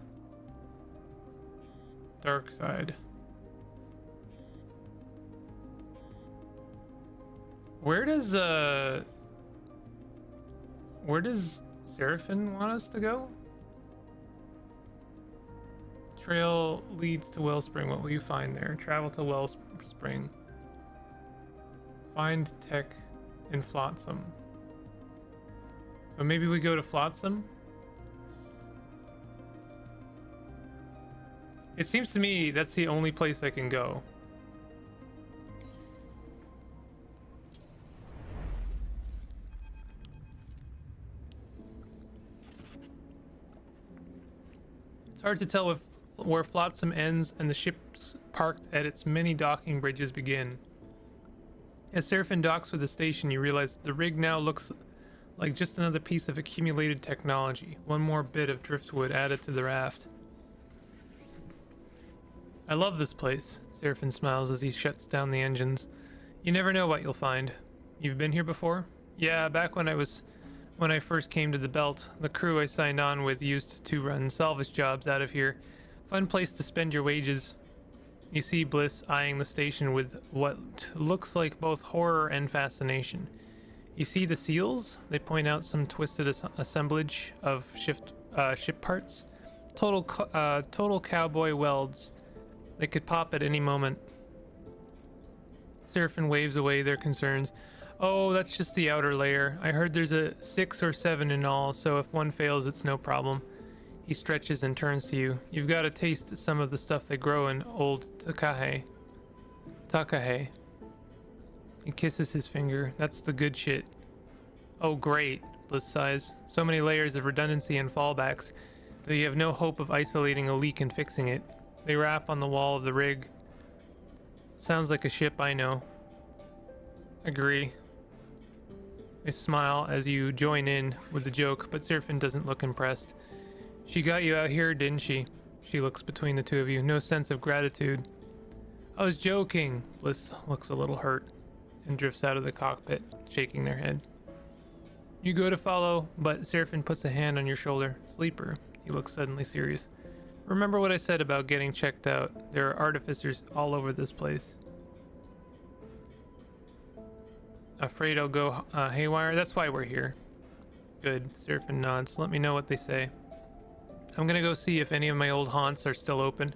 dark side. Where does Seraphim want us to go? Trail leads to Wellspring. What will you find there? Travel to Wellspring. Find tech in Flotsam. So maybe we go to Flotsam? It seems to me that's the only place I can go. It's hard to tell where Flotsam ends and the ships parked at its many docking bridges begin. As Seraphim docks with the station, you realize the rig now looks like just another piece of accumulated technology. 1 more bit of driftwood added to the raft. I love this place, Seraphim smiles as he shuts down the engines. You never know what you'll find. You've been here before? Yeah, back when I first came to the belt. The crew I signed on with used to run salvage jobs out of here. Fun place to spend your wages. You see Bliss eyeing the station with what looks like both horror and fascination. You see the seals? They point out some twisted assemblage of ship parts. Total cowboy welds. They could pop at any moment. Seraphim waves away their concerns. Oh, that's just the outer layer. I heard there's a 6 or 7 in all, so if one fails, it's no problem. He stretches and turns to you. You've got to taste some of the stuff they grow in old Takahe. He kisses his finger. That's the good shit. Oh great, Bliss sighs. So many layers of redundancy and fallbacks that you have no hope of isolating a leak and fixing it. They rap on the wall of the rig. Sounds like a ship I know. Agree. They smile as you join in with the joke, but Seraphine doesn't look impressed. She got you out here, didn't she? She looks between the two of you. No sense of gratitude. I was joking. Bliss looks a little hurt and drifts out of the cockpit, shaking their head. You go to follow, but Seraphine puts a hand on your shoulder. Sleeper. He looks suddenly serious. Remember what I said about getting checked out. There are artificers all over this place. Afraid I'll go haywire? That's why we're here. Good. Seraphine nods. Let me know what they say. I'm gonna go see if any of my old haunts are still open.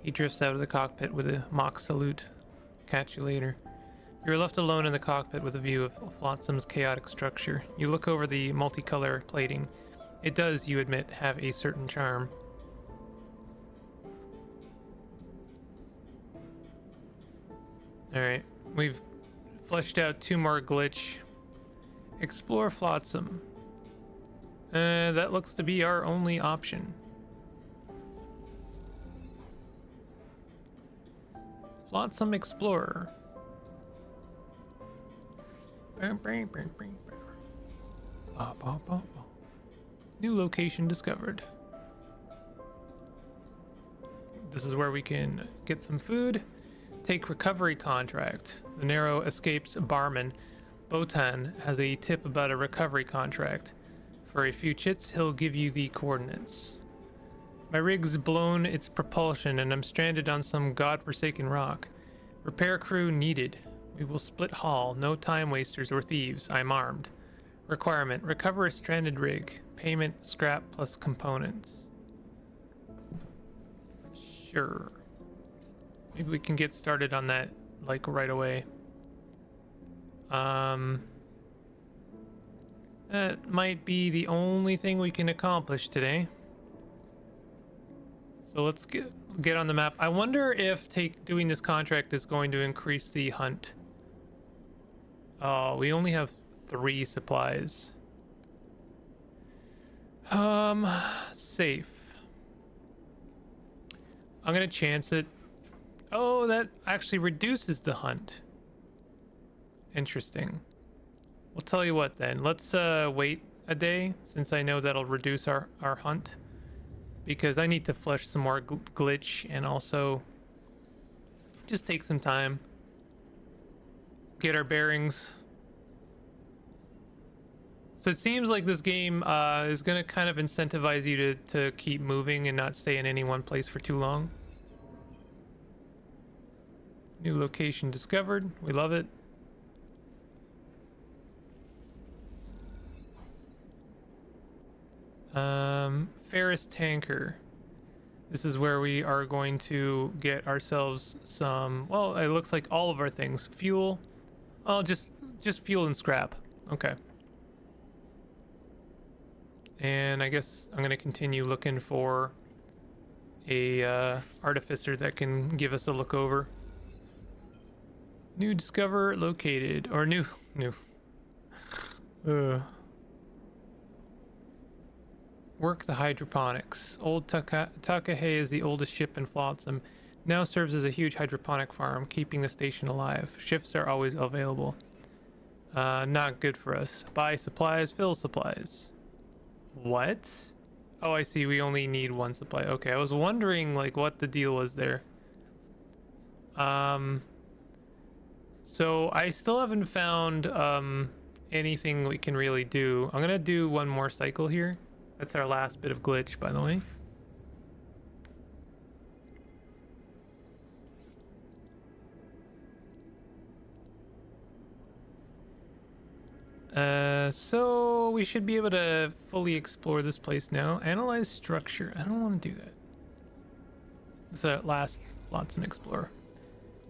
He drifts out of the cockpit with a mock salute. Catch you later. You're left alone in the cockpit with a view of Flotsam's chaotic structure. You look over the multicolor plating. It does, you admit, have a certain charm. Alright, we've fleshed out 2 more glitch. Explore Flotsam. That looks to be our only option. Flotsam Explorer. New location discovered. This is where we can get some food. Take recovery contract. The narrow escapes barman, Botan, has a tip about a recovery contract. For a few chits, he'll give you the coordinates. My rig's blown its propulsion and I'm stranded on some godforsaken rock. Repair crew needed. We will split haul. No time wasters or thieves. I'm armed. Requirement. Recover a stranded rig. Payment, scrap plus components. Sure. Maybe we can get started on that, like, right away. That might be the only thing we can accomplish today. So let's get on the map. I wonder if doing this contract is going to increase the hunt. Oh, we only have 3 supplies. Safe. I'm gonna chance it. Oh, that actually reduces the hunt. Interesting. We'll tell you what then. Let's wait a day, since I know that'll reduce our hunt. Because I need to flush some more glitch and also just take some time. Get our bearings. So it seems like this game is going to kind of incentivize you to keep moving and not stay in any one place for too long. New location discovered. We love it. Ferris tanker. This is where we are going to get ourselves some, well, it looks like all of our things. Fuel. Oh, just fuel and scrap. Okay. And I guess I'm going to continue looking for a artificer that can give us a look over. New discover located, or new. Work the hydroponics. Old Takahe is the oldest ship in Flotsam. Now serves as a huge hydroponic farm, keeping the station alive. Shifts are always available. Not good for us. Buy supplies, fill supplies. What? Oh, I see. We only need 1 supply. Okay, I was wondering like what the deal was there. So I still haven't found anything we can really do. I'm gonna do 1 more cycle here. That's our last bit of glitch, by the way. So we should be able to fully explore this place now. Analyze structure. I don't want to do that. It's a last Flotsam Explorer.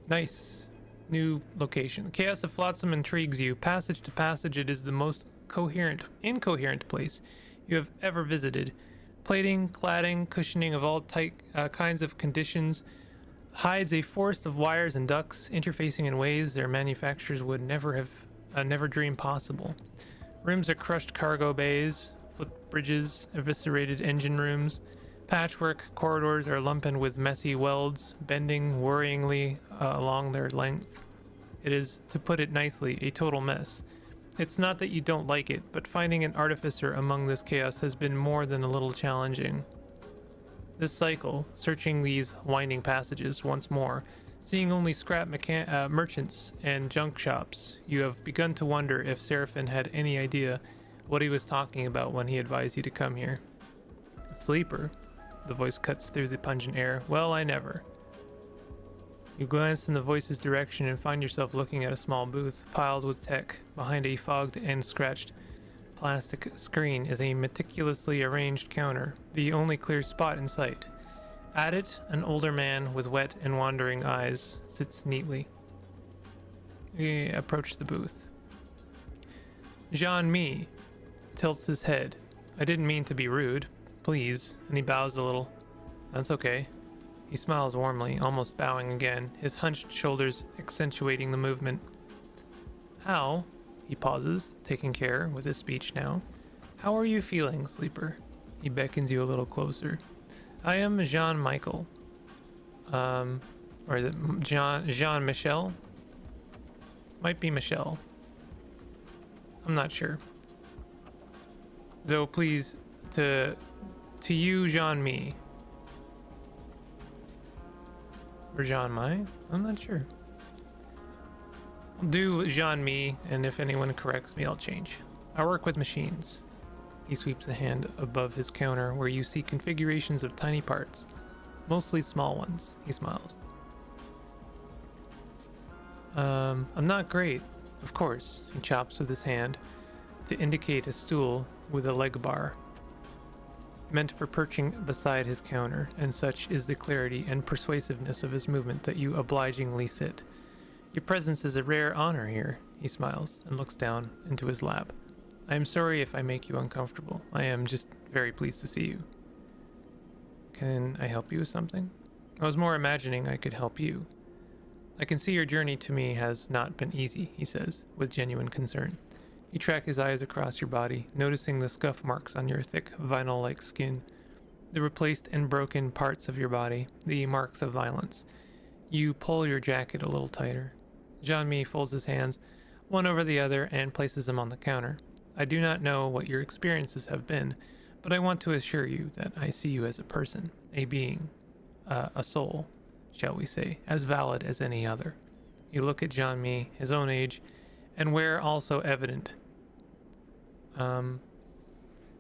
Nice. New location. Chaos of Flotsam intrigues you. Passage to passage, it is the most incoherent place you have ever visited. Plating, cladding, cushioning of all kinds of conditions hides a forest of wires and ducts interfacing in ways their manufacturers would never dream possible. Rooms are crushed cargo bays, footbridges, eviscerated engine rooms. Patchwork corridors are lumpen with messy welds, bending worryingly along their length. It is, to put it nicely, a total mess. It's not that you don't like it, but finding an artificer among this chaos has been more than a little challenging. This cycle, searching these winding passages once more, seeing only scrap merchants and junk shops, you have begun to wonder if Seraphin had any idea what he was talking about when he advised you to come here. A sleeper? The voice cuts through the pungent air. Well, I never. You glance in the voice's direction and find yourself looking at a small booth piled with tech. Behind a fogged and scratched plastic screen is a meticulously arranged counter, the only clear spot in sight. At it, an older man with wet and wandering eyes sits neatly. We approach the booth. Jean-Mi tilts his head. I didn't mean to be rude. Please. And he bows a little. That's okay. He smiles warmly, almost bowing again, his hunched shoulders accentuating the movement. How? He pauses, taking care with his speech now. How are you feeling, sleeper? He beckons you a little closer. I am Jean-Michel. Or is it Jean-Michel? Might be Michelle. I'm not sure. Though please, to you, Jean-Mi. Or Jean-Mai? I'm not sure. I'll do Jean-Mi, and if anyone corrects me, I'll change. I work with machines. He sweeps a hand above his counter where you see configurations of tiny parts, mostly small ones. He smiles. I'm not great, of course. He chops with his hand to indicate a stool with a leg bar, meant for perching beside his counter, and such is the clarity and persuasiveness of his movement that you obligingly sit. Your presence is a rare honor here, he smiles and looks down into his lap. I am sorry if I make you uncomfortable. I am just very pleased to see you. Can I help you with something? I was more imagining I could help you. I can see your journey to me has not been easy, he says, with genuine concern. You track his eyes across your body, noticing the scuff marks on your thick, vinyl-like skin, the replaced and broken parts of your body, the marks of violence. You pull your jacket a little tighter. Jean-Mi folds his hands, one over the other, and places them on the counter. I do not know what your experiences have been, but I want to assure you that I see you as a person, a being, a soul, shall we say, as valid as any other. You look at Jean-Mi, his own age, and wear also evident.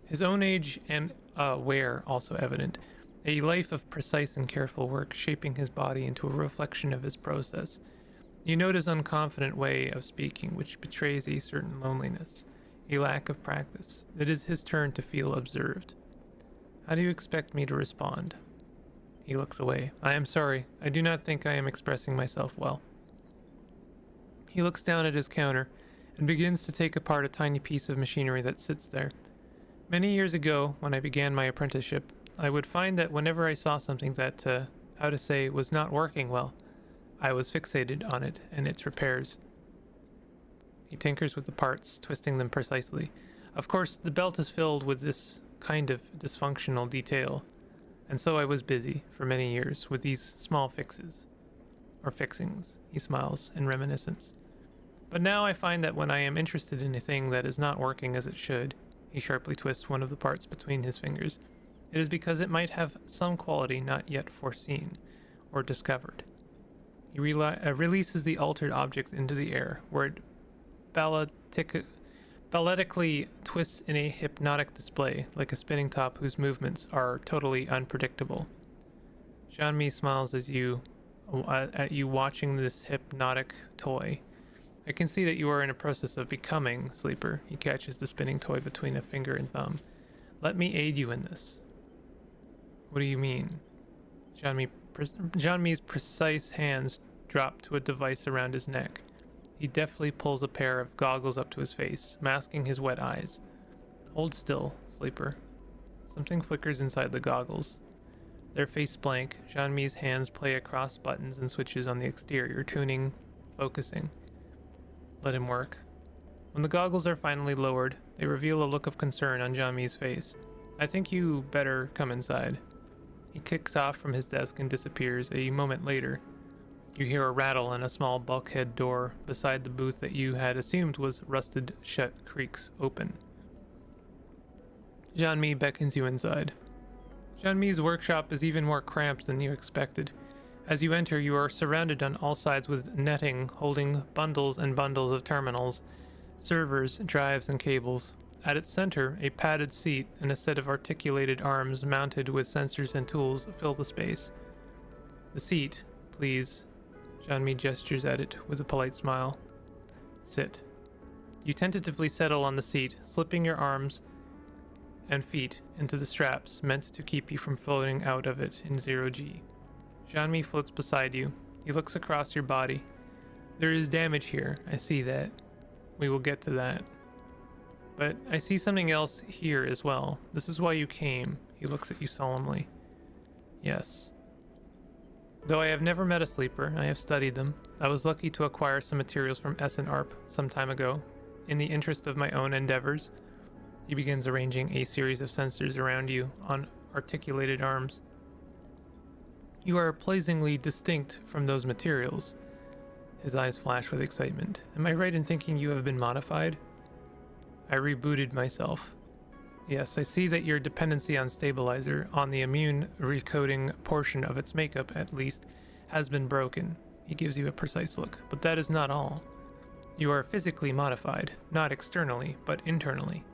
His own age and wear also evident. A life of precise and careful work, shaping his body into a reflection of his process. You note his unconfident way of speaking, which betrays a certain loneliness, a lack of practice. It is his turn to feel observed. How do you expect me to respond? He looks away. I am sorry. I do not think I am expressing myself well. He looks down at his counter and begins to take apart a tiny piece of machinery that sits there. Many years ago, when I began my apprenticeship, I would find that whenever I saw something that, was not working well, I was fixated on it and its repairs. He tinkers with the parts, twisting them precisely. Of course, the belt is filled with this kind of dysfunctional detail, and so I was busy for many years with these small fixes. Or fixings, he smiles in reminiscence. But now I find that when I am interested in a thing that is not working as it should, he sharply twists one of the parts between his fingers, it is because it might have some quality not yet foreseen or discovered. He releases the altered object into the air, where it balletically twists in a hypnotic display, like a spinning top whose movements are totally unpredictable. Jean-Mi smiles at you watching this hypnotic toy. I can see that you are in a process of becoming, sleeper. He catches the spinning toy between a finger and thumb. Let me aid you in this. What do you mean? Jean-Mi's precise hands drop to a device around his neck. He deftly pulls a pair of goggles up to his face, masking his wet eyes. Hold still, sleeper. Something flickers inside the goggles. Their face blank, Jean-Mi's hands play across buttons and switches on the exterior, tuning, focusing. Let him work. When the goggles are finally lowered, they reveal a look of concern on Jean-Mi's face. I think you better come inside. He kicks off from his desk and disappears. A moment later, you hear a rattle and a small bulkhead door beside the booth that you had assumed was rusted shut creaks open. Jean-Mi beckons you inside. Jean-Mi's workshop is even more cramped than you expected. As you enter, you are surrounded on all sides with netting holding bundles and bundles of terminals, servers, drives, and cables. At its center, a padded seat and a set of articulated arms mounted with sensors and tools fill the space. The seat, please. Jean-Mi gestures at it with a polite smile. Sit. You tentatively settle on the seat, slipping your arms and feet into the straps meant to keep you from floating out of it in 0G. Jean-Mi floats beside you. He looks across your body. There is damage here, I see that. We will get to that. But I see something else here as well. This is why you came. He looks at you solemnly. Yes. Though I have never met a sleeper, I have studied them. I was lucky to acquire some materials from SNARP some time ago. In the interest of my own endeavors, he begins arranging a series of sensors around you on articulated arms. You are pleasingly distinct from those materials. His eyes flash with excitement. Am I right in thinking you have been modified? I rebooted myself. Yes, I see that your dependency on stabilizer, on the immune recoding portion of its makeup at least, has been broken. He gives you a precise look. But that is not all. You are physically modified, not externally, but internally.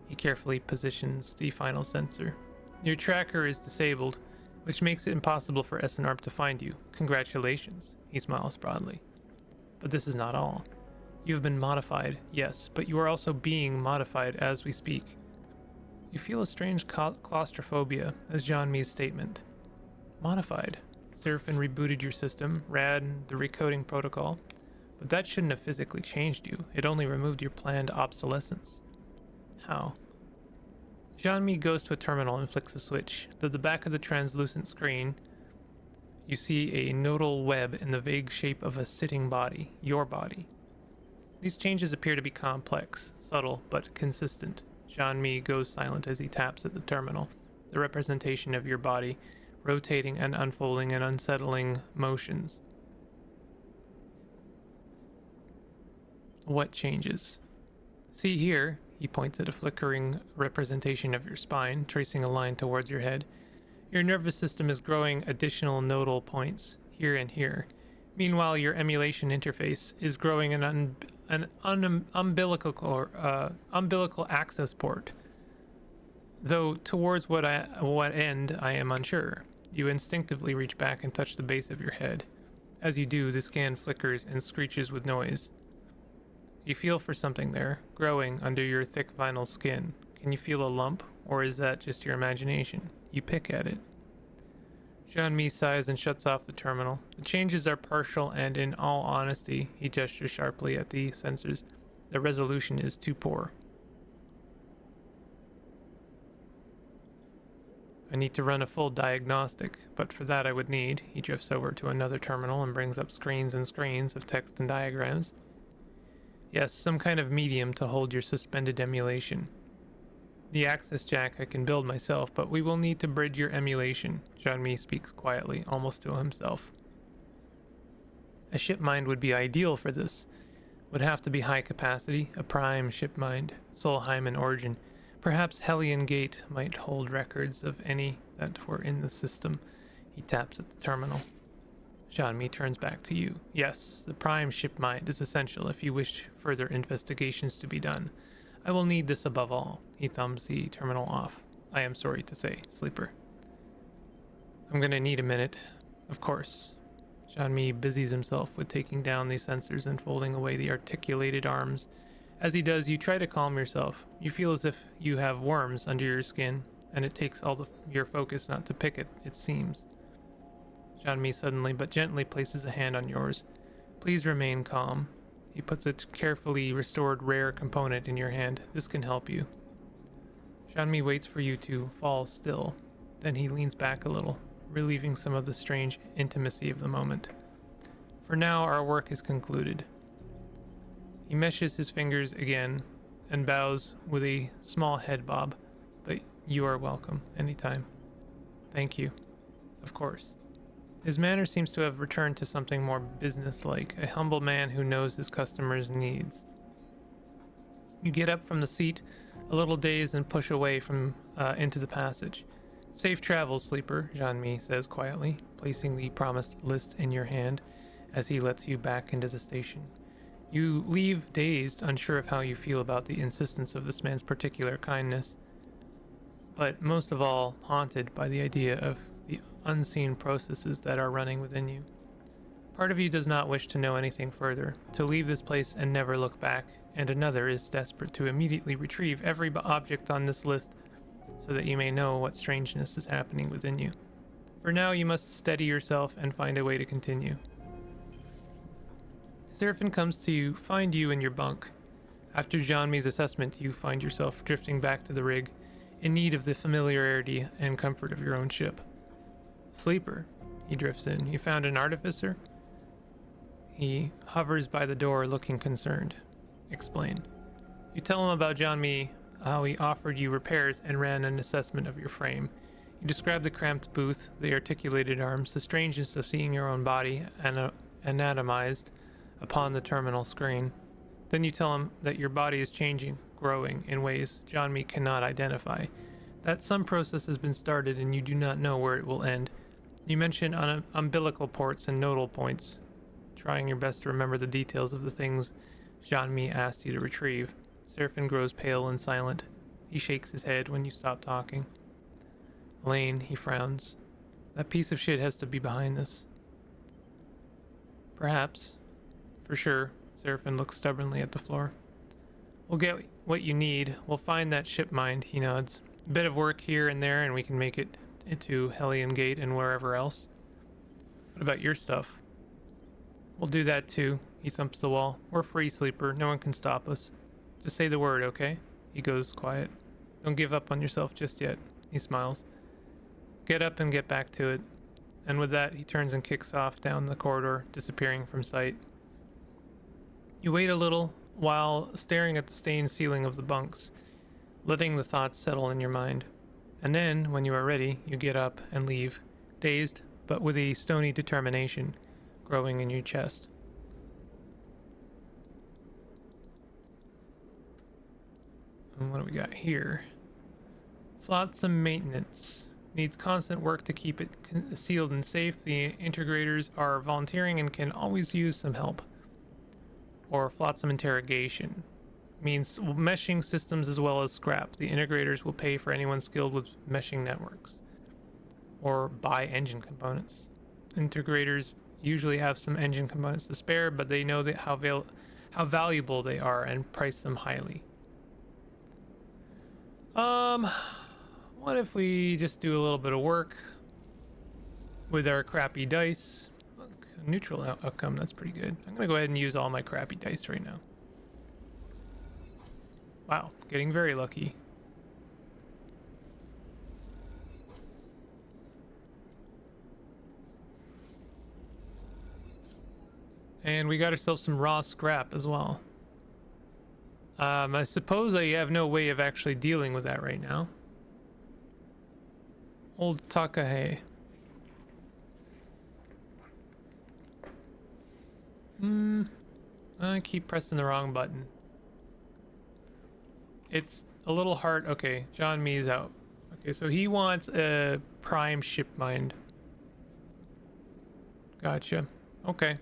He carefully positions the final sensor. Your tracker is disabled, which makes it impossible for SNARP to find you. Congratulations. He smiles broadly. But this is not all. You have been modified, yes, but you are also being modified as we speak. You feel a strange claustrophobia as Jean-Mi's statement. Modified. Seraphin rebooted your system, RAD, the recoding protocol. But that shouldn't have physically changed you. It only removed your planned obsolescence. How? Jean-Mi goes to a terminal and flicks a switch. At the back of the translucent screen, you see a nodal web in the vague shape of a sitting body, your body. These changes appear to be complex, subtle, but consistent. Jean-Mi goes silent as he taps at the terminal, the representation of your body, rotating and unfolding in unsettling motions. What changes? See here, he points at a flickering representation of your spine, tracing a line towards your head. Your nervous system is growing additional nodal points, here and here. Meanwhile, your emulation interface is growing an umbilical access port. Though towards what end, I am unsure. You instinctively reach back and touch the base of your head. As you do, the scan flickers and screeches with noise. You feel for something there, growing under your thick vinyl skin. Can you feel a lump, or is that just your imagination? You pick at it. Jean-Mi sighs and shuts off the terminal. The changes are partial, and in all honesty, he gestures sharply at the sensors. The resolution is too poor. I need to run a full diagnostic, but for that I would need... He drifts over to another terminal and brings up screens and screens of text and diagrams. Yes, some kind of medium to hold your suspended emulation. The access jack I can build myself, but we will need to bridge your emulation. Jean-Mi speaks quietly, almost to himself. A ship mind would be ideal for this. Would have to be high capacity, a prime ship mind, Solheim in origin. Perhaps Hellion Gate might hold records of any that were in the system. He taps at the terminal. Jean-Mi turns back to you. Yes, the prime ship mind is essential if you wish further investigations to be done. I will need this above all. He thumbs the terminal off. I am sorry to say, sleeper. I'm gonna need a minute. Of course. Jean-Mi busies himself with taking down the sensors and folding away the articulated arms. As he does, you try to calm yourself. You feel as if you have worms under your skin, and it takes all your focus not to pick it seems. Jean-Mi suddenly but gently places a hand on yours. Please remain calm. He puts a carefully restored rare component in your hand. This can help you. Jean-Mi waits for you to fall still. Then he leans back a little, relieving some of the strange intimacy of the moment. For now, our work is concluded. He meshes his fingers again and bows with a small head bob, but you are welcome anytime. Thank you. Of course. His manner seems to have returned to something more businesslike, a humble man who knows his customers' needs. You get up from the seat, a little dazed, and push away from into the passage. Safe travels, sleeper, Jean-Mi says quietly, placing the promised list in your hand as he lets you back into the station. You leave dazed, unsure of how you feel about the insistence of this man's particular kindness, but most of all haunted by the idea of the unseen processes that are running within you. Part of you does not wish to know anything further, to leave this place and never look back, and another is desperate to immediately retrieve every object on this list so that you may know what strangeness is happening within you. For now, you must steady yourself and find a way to continue. Seraphim comes to find you in your bunk. After Jean-Mi's assessment, you find yourself drifting back to the rig, in need of the familiarity and comfort of your own ship. Sleeper, he drifts in. You found an artificer? He hovers by the door looking concerned. Explain. You tell him about Jean-Mi, how he offered you repairs and ran an assessment of your frame. You describe the cramped booth, the articulated arms, the strangeness of seeing your own body anatomized upon the terminal screen. Then you tell him that your body is changing, growing in ways Jean-Mi cannot identify, that some process has been started and you do not know where it will end. You mention umbilical ports and nodal points, trying your best to remember the details of the things Jean-Mi asked you to retrieve. Seraphim grows pale and silent. He shakes his head when you stop talking. Lane, he frowns. That piece of shit has to be behind this. Perhaps. For sure. Seraphim looks stubbornly at the floor. We'll get what you need. We'll find that ship mind, he nods. A bit of work here and there and we can make it into Hellion Gate and wherever else. What about your stuff? We'll do that too. He thumps the wall. We're free, sleeper. No one can stop us. Just say the word, okay? He goes quiet. Don't give up on yourself just yet. He smiles. Get up and get back to it. And with that, he turns and kicks off down the corridor, disappearing from sight. You wait a little while staring at the stained ceiling of the bunks, letting the thoughts settle in your mind. And then, when you are ready, you get up and leave, dazed, but with a stony determination growing in your chest. And what do we got here? Flotsam maintenance. Needs constant work to keep it sealed and safe. The integrators are volunteering and can always use some help. Or flotsam interrogation. Means meshing systems as well as scrap. The integrators will pay for anyone skilled with meshing networks. Or buy engine components. Integrators usually have some engine components to spare, but they know that how valuable they are and price them highly. What if we just do a little bit of work with our crappy dice? Look, a neutral outcome, that's pretty good. I'm gonna go ahead and use all my crappy dice right now. Wow, getting very lucky. And we got ourselves some raw scrap as well. I suppose I have no way of actually dealing with that right now. Old Takahe. I keep pressing the wrong button. It's a little hard. Okay, Jean-Mi's out. Okay, so he wants a prime ship mind. Gotcha. Okay.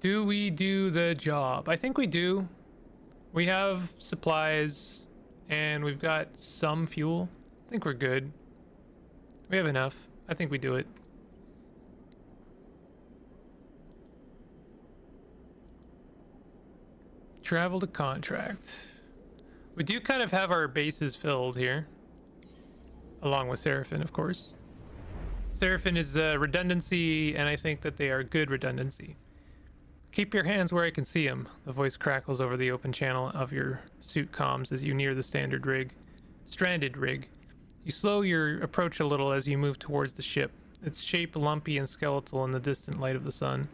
Do we do the job? I think we do. We have supplies and we've got some fuel. I think we're good. We have enough. I think we do it. Travel to contract. We do kind of have our bases filled here. Along with Seraphim, of course. Seraphim is redundancy, and I think that they are good redundancy. Keep your hands where I can see them. The voice crackles over the open channel of your suit comms as you near the stranded rig. You slow your approach a little as you move towards the ship, its shape lumpy and skeletal in the distant light of the sun.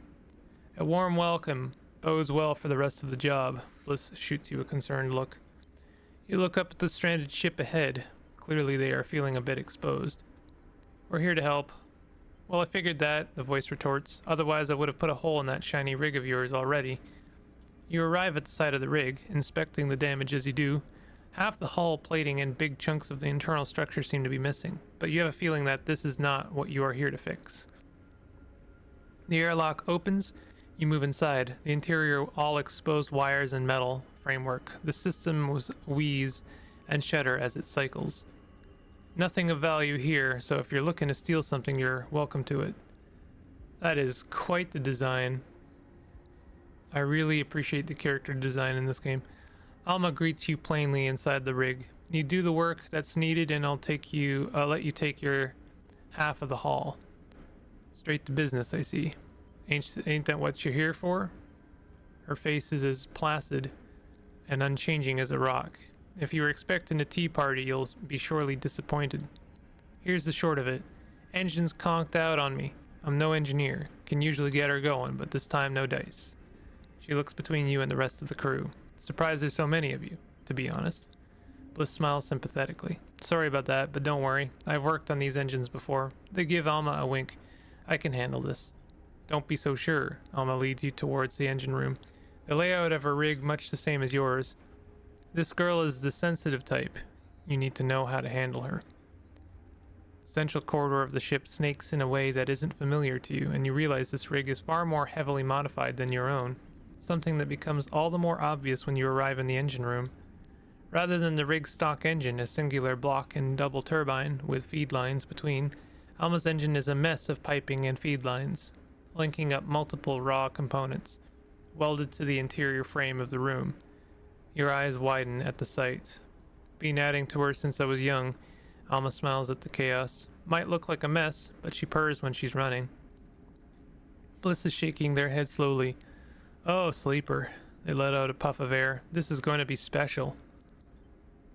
A warm welcome bodes well for the rest of the job. Bliss shoots you a concerned look. You look up at the stranded ship ahead. Clearly they are feeling a bit exposed. We're here to help. Well, I figured that, the voice retorts. Otherwise I would have put a hole in that shiny rig of yours already. You arrive at the side of the rig, inspecting the damage as you do. Half the hull plating and big chunks of the internal structure seem to be missing, but you have a feeling that this is not what you are here to fix. The airlock opens. You move inside. The interior all exposed wires and metal framework. The system was wheeze and shudder as it cycles. Nothing of value here, so if you're looking to steal something, you're welcome to it. That is quite the design. I really appreciate the character design in this game. Alma greets you plainly inside the rig. You do the work that's needed and I'll let you take your half of the haul. Straight to business, I see. Ain't that what you're here for? Her face is as placid and unchanging as a rock. If you were expecting a tea party, you'll be sorely disappointed. Here's the short of it. Engine's conked out on me. I'm no engineer. Can usually get her going, but this time no dice. She looks between you and the rest of the crew. Surprised there's so many of you, to be honest. Bliss smiles sympathetically. Sorry about that, but don't worry. I've worked on these engines before. They give Alma a wink. I can handle this. Don't be so sure. Alma leads you towards the engine room. The layout of her rig much the same as yours. This girl is the sensitive type. You need to know how to handle her. The central corridor of the ship snakes in a way that isn't familiar to you, and you realize this rig is far more heavily modified than your own, something that becomes all the more obvious when you arrive in the engine room. Rather than the rig's stock engine, a singular block and double turbine with feed lines between, Alma's engine is a mess of piping and feed lines, linking up multiple raw components, welded to the interior frame of the room. Your eyes widen at the sight. Been adding to her since I was young. Alma smiles at the chaos. Might look like a mess, but she purrs when she's running. Bliss is shaking their head slowly. Oh, sleeper. They let out a puff of air. This is going to be special.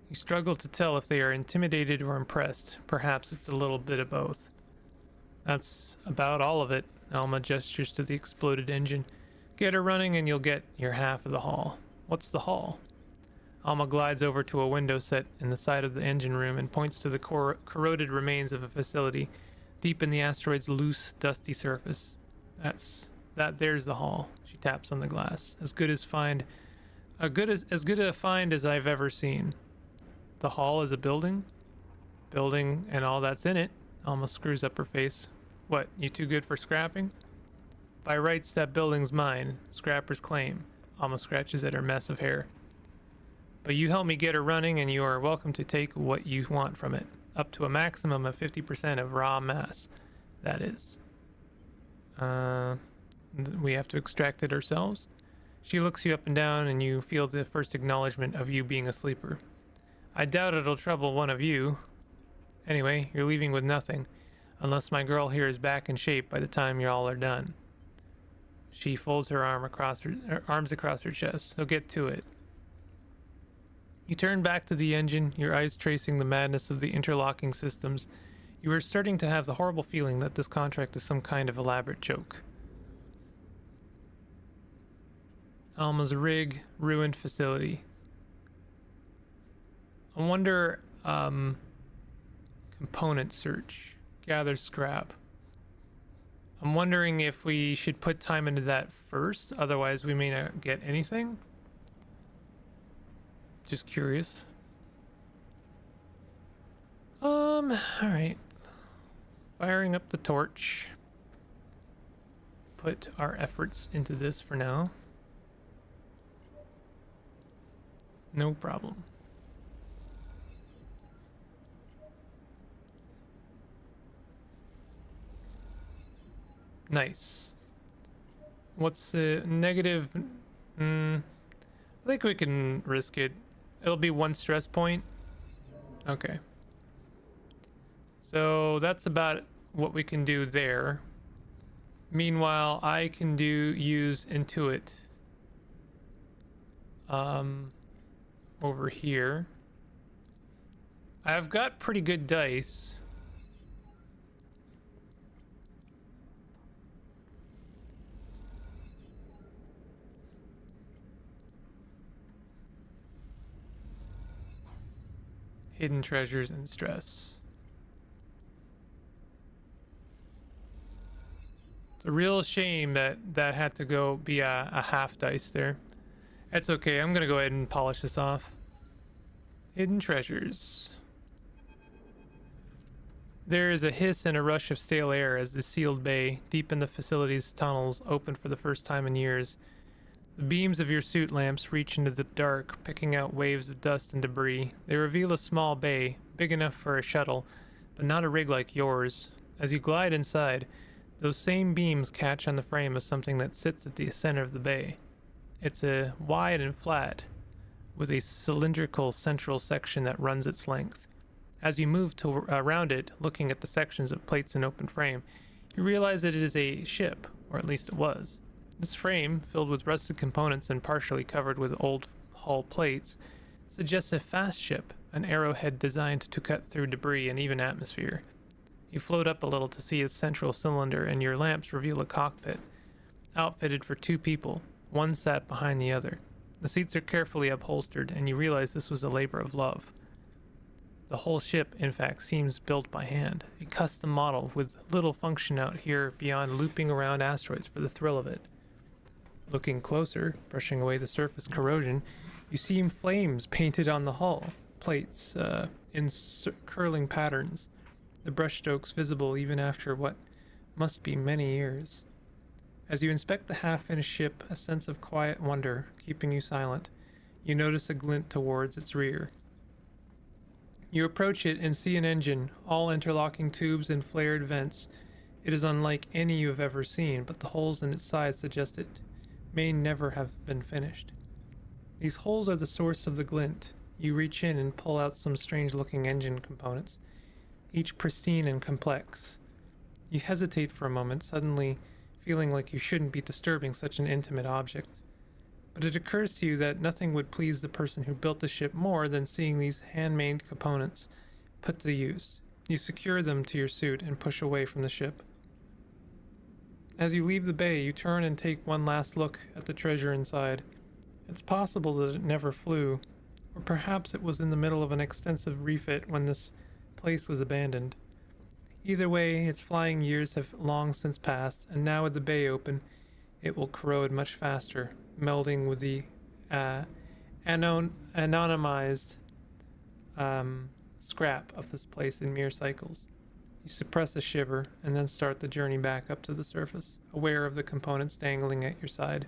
You struggle to tell if they are intimidated or impressed. Perhaps it's a little bit of both. That's about all of it. Alma gestures to the exploded engine. Get her running and you'll get your half of the haul. What's the haul? Alma glides over to a window set in the side of the engine room and points to the corroded remains of a facility deep in the asteroid's loose, dusty surface. There's the haul. She taps on the glass. As good a find as I've ever seen. The haul is a building? Building and all that's in it. Alma screws up her face. What, you too good for scrapping? By rights, that building's mine. Scrapper's claim. Alma scratches at her mess of hair. But you help me get her running and you are welcome to take what you want from it. Up to a maximum of 50% of raw mass. That is. We have to extract it ourselves? She looks you up and down and you feel the first acknowledgement of you being a sleeper. I doubt it'll trouble one of you. Anyway, you're leaving with nothing. Unless my girl here is back in shape by the time you all are done. She folds her arms across her chest. So get to it. You turn back to the engine, your eyes tracing the madness of the interlocking systems. You are starting to have the horrible feeling that this contract is some kind of elaborate joke. Alma's rig, ruined facility. I wonder, component search, gather scrap. I'm wondering if we should put time into that first, otherwise we may not get anything. Just curious. Alright. Firing up the torch. Put our efforts into this for now. No problem. Nice. What's the negative? I think we can risk it. It'll be 1 stress point. Okay. So that's about what we can do there. Meanwhile, I can use Intuit over here. I've got pretty good dice. Hidden treasures and stress. It's a real shame that that had to go be a half dice there. That's okay. I'm gonna go ahead and polish this off. Hidden treasures. There is a hiss and a rush of stale air as the sealed bay, deep in the facility's tunnels, opened for the first time in years. The beams of your suit lamps reach into the dark, picking out waves of dust and debris. They reveal a small bay, big enough for a shuttle, but not a rig like yours. As you glide inside, those same beams catch on the frame of something that sits at the center of the bay. It's a wide and flat, with a cylindrical central section that runs its length. As you move around it, looking at the sections of plates and open frame, you realize that it is a ship, or at least it was. This frame, filled with rusted components and partially covered with old hull plates, suggests a fast ship, an arrowhead designed to cut through debris and even atmosphere. You float up a little to see its central cylinder, and your lamps reveal a cockpit, outfitted for 2 people. One sat behind the other. The seats are carefully upholstered, and you realize this was a labor of love. The whole ship, in fact, seems built by hand, a custom model with little function out here beyond looping around asteroids for the thrill of it. Looking closer, brushing away the surface corrosion, you see flames painted on the hull, plates in curling patterns, the brushstrokes visible even after what must be many years. As you inspect the half-finished ship, a sense of quiet wonder keeping you silent, you notice a glint towards its rear. You approach it and see an engine, all interlocking tubes and flared vents. It is unlike any you have ever seen, but the holes in its sides suggest it may never have been finished. These holes are the source of the glint. You reach in and pull out some strange-looking engine components, each pristine and complex. You hesitate for a moment, suddenly feeling like you shouldn't be disturbing such an intimate object. But it occurs to you that nothing would please the person who built the ship more than seeing these handmade components put to use. You secure them to your suit and push away from the ship. As you leave the bay, you turn and take one last look at the treasure inside. It's possible that it never flew, or perhaps it was in the middle of an extensive refit when this place was abandoned. Either way, its flying years have long since passed, and now with the bay open, it will corrode much faster, melding with the anonymized scrap of this place in mere cycles. You suppress a shiver and then start the journey back up to the surface, aware of the components dangling at your side.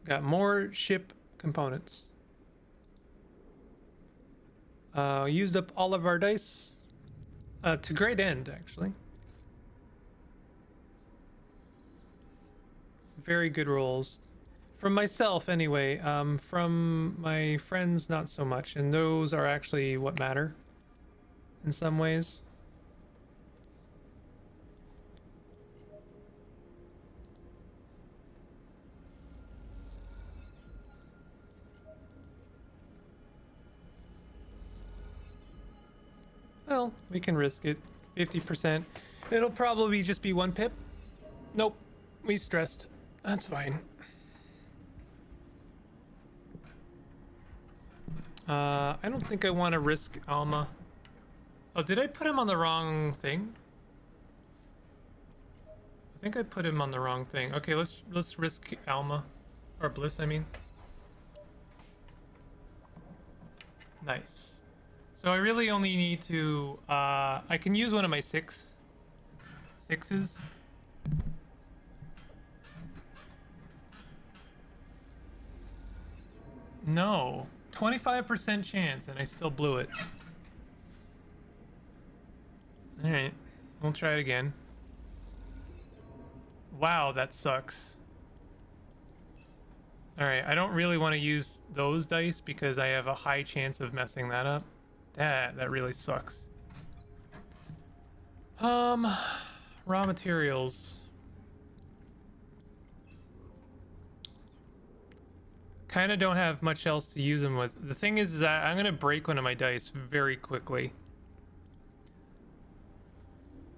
Got more ship components. Used up all of our dice to great end, actually. Very good rolls. From myself, anyway. From my friends, not so much. And those are actually what matter in some ways. Well, we can risk it. 50%. It'll probably just be 1 pip. Nope. We stressed. That's fine. I don't think I want to risk Alma. Oh, did I put him on the wrong thing? I think I put him on the wrong thing. Okay, let's risk Alma. Or Bliss, I mean. Nice. So I really only need to, I can use one of my sixes. No, 25% chance, and I still blew it. All right, we'll try it again. Wow, that sucks. All right, I don't really want to use those dice because I have a high chance of messing that up. That really sucks. Raw materials. Kind of don't have much else to use them with. The thing is that I'm gonna break one of my dice very quickly.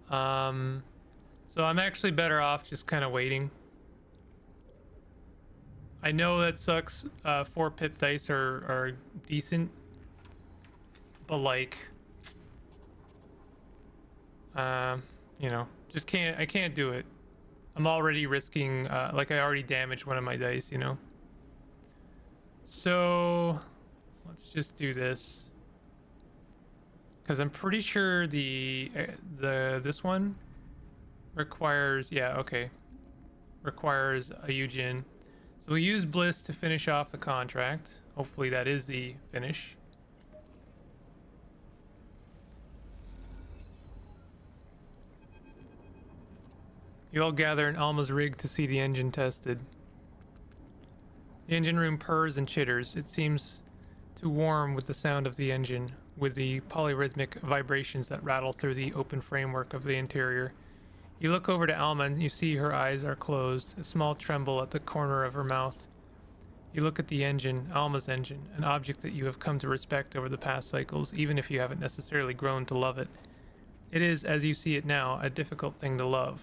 So I'm actually better off just kind of waiting. I know that sucks. 4 pip dice are decent, but like, you know, just can't. I can't do it. I'm already risking. Like I already damaged one of my dice, you know. So let's just do this, because I'm pretty sure this one requires, yeah, okay, requires a Eugen. So we'll use Bliss to finish off the contract. Hopefully that is the finish. You all gather in Alma's rig to see the engine tested. The engine room purrs and chitters. It seems to warm with the sound of the engine, with the polyrhythmic vibrations that rattle through the open framework of the interior. You look over to Alma and you see her eyes are closed, a small tremble at the corner of her mouth. You look at the engine, Alma's engine, an object that you have come to respect over the past cycles, even if you haven't necessarily grown to love it. It is, as you see it now, a difficult thing to love.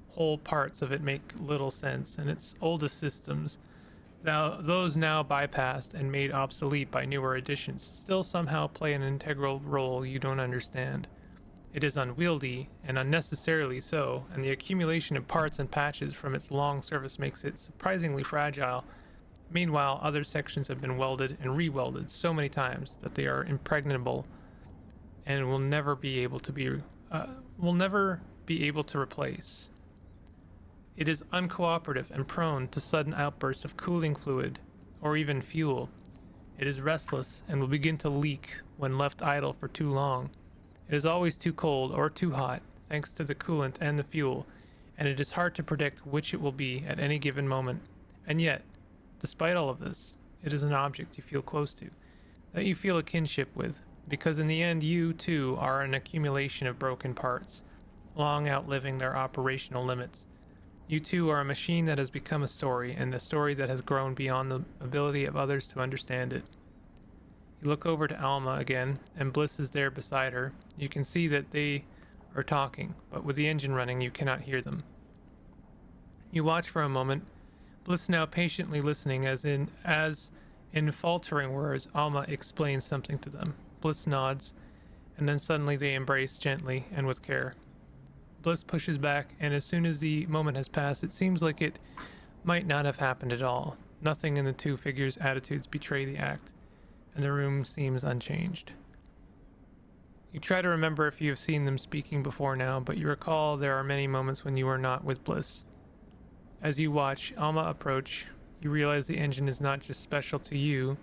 Whole parts of it make little sense, and its oldest systems, those now bypassed and made obsolete by newer additions, still somehow play an integral role you don't understand. It is unwieldy, and unnecessarily so, and the accumulation of parts and patches from its long service makes it surprisingly fragile. Meanwhile, other sections have been welded and re-welded so many times that they are impregnable and will never be able to replace. It is uncooperative and prone to sudden outbursts of cooling fluid, or even fuel. It is restless and will begin to leak when left idle for too long. It is always too cold or too hot, thanks to the coolant and the fuel, and it is hard to predict which it will be at any given moment. And yet, despite all of this, it is an object you feel close to, that you feel a kinship with, because in the end you, too, are an accumulation of broken parts, long outliving their operational limits. You too are a machine that has become a story, and a story that has grown beyond the ability of others to understand it. You look over to Alma again, and Bliss is there beside her. You can see that they are talking, but with the engine running, you cannot hear them. You watch for a moment, Bliss now patiently listening, as in faltering words, Alma explains something to them. Bliss nods, and then suddenly they embrace gently and with care. Bliss pushes back, and as soon as the moment has passed, it seems like it might not have happened at all. Nothing in the two figures' attitudes betray the act, and the room seems unchanged. You try to remember if you have seen them speaking before now, but you recall there are many moments when you are not with Bliss. As you watch Alma approach, you realize the engine is not just special to you,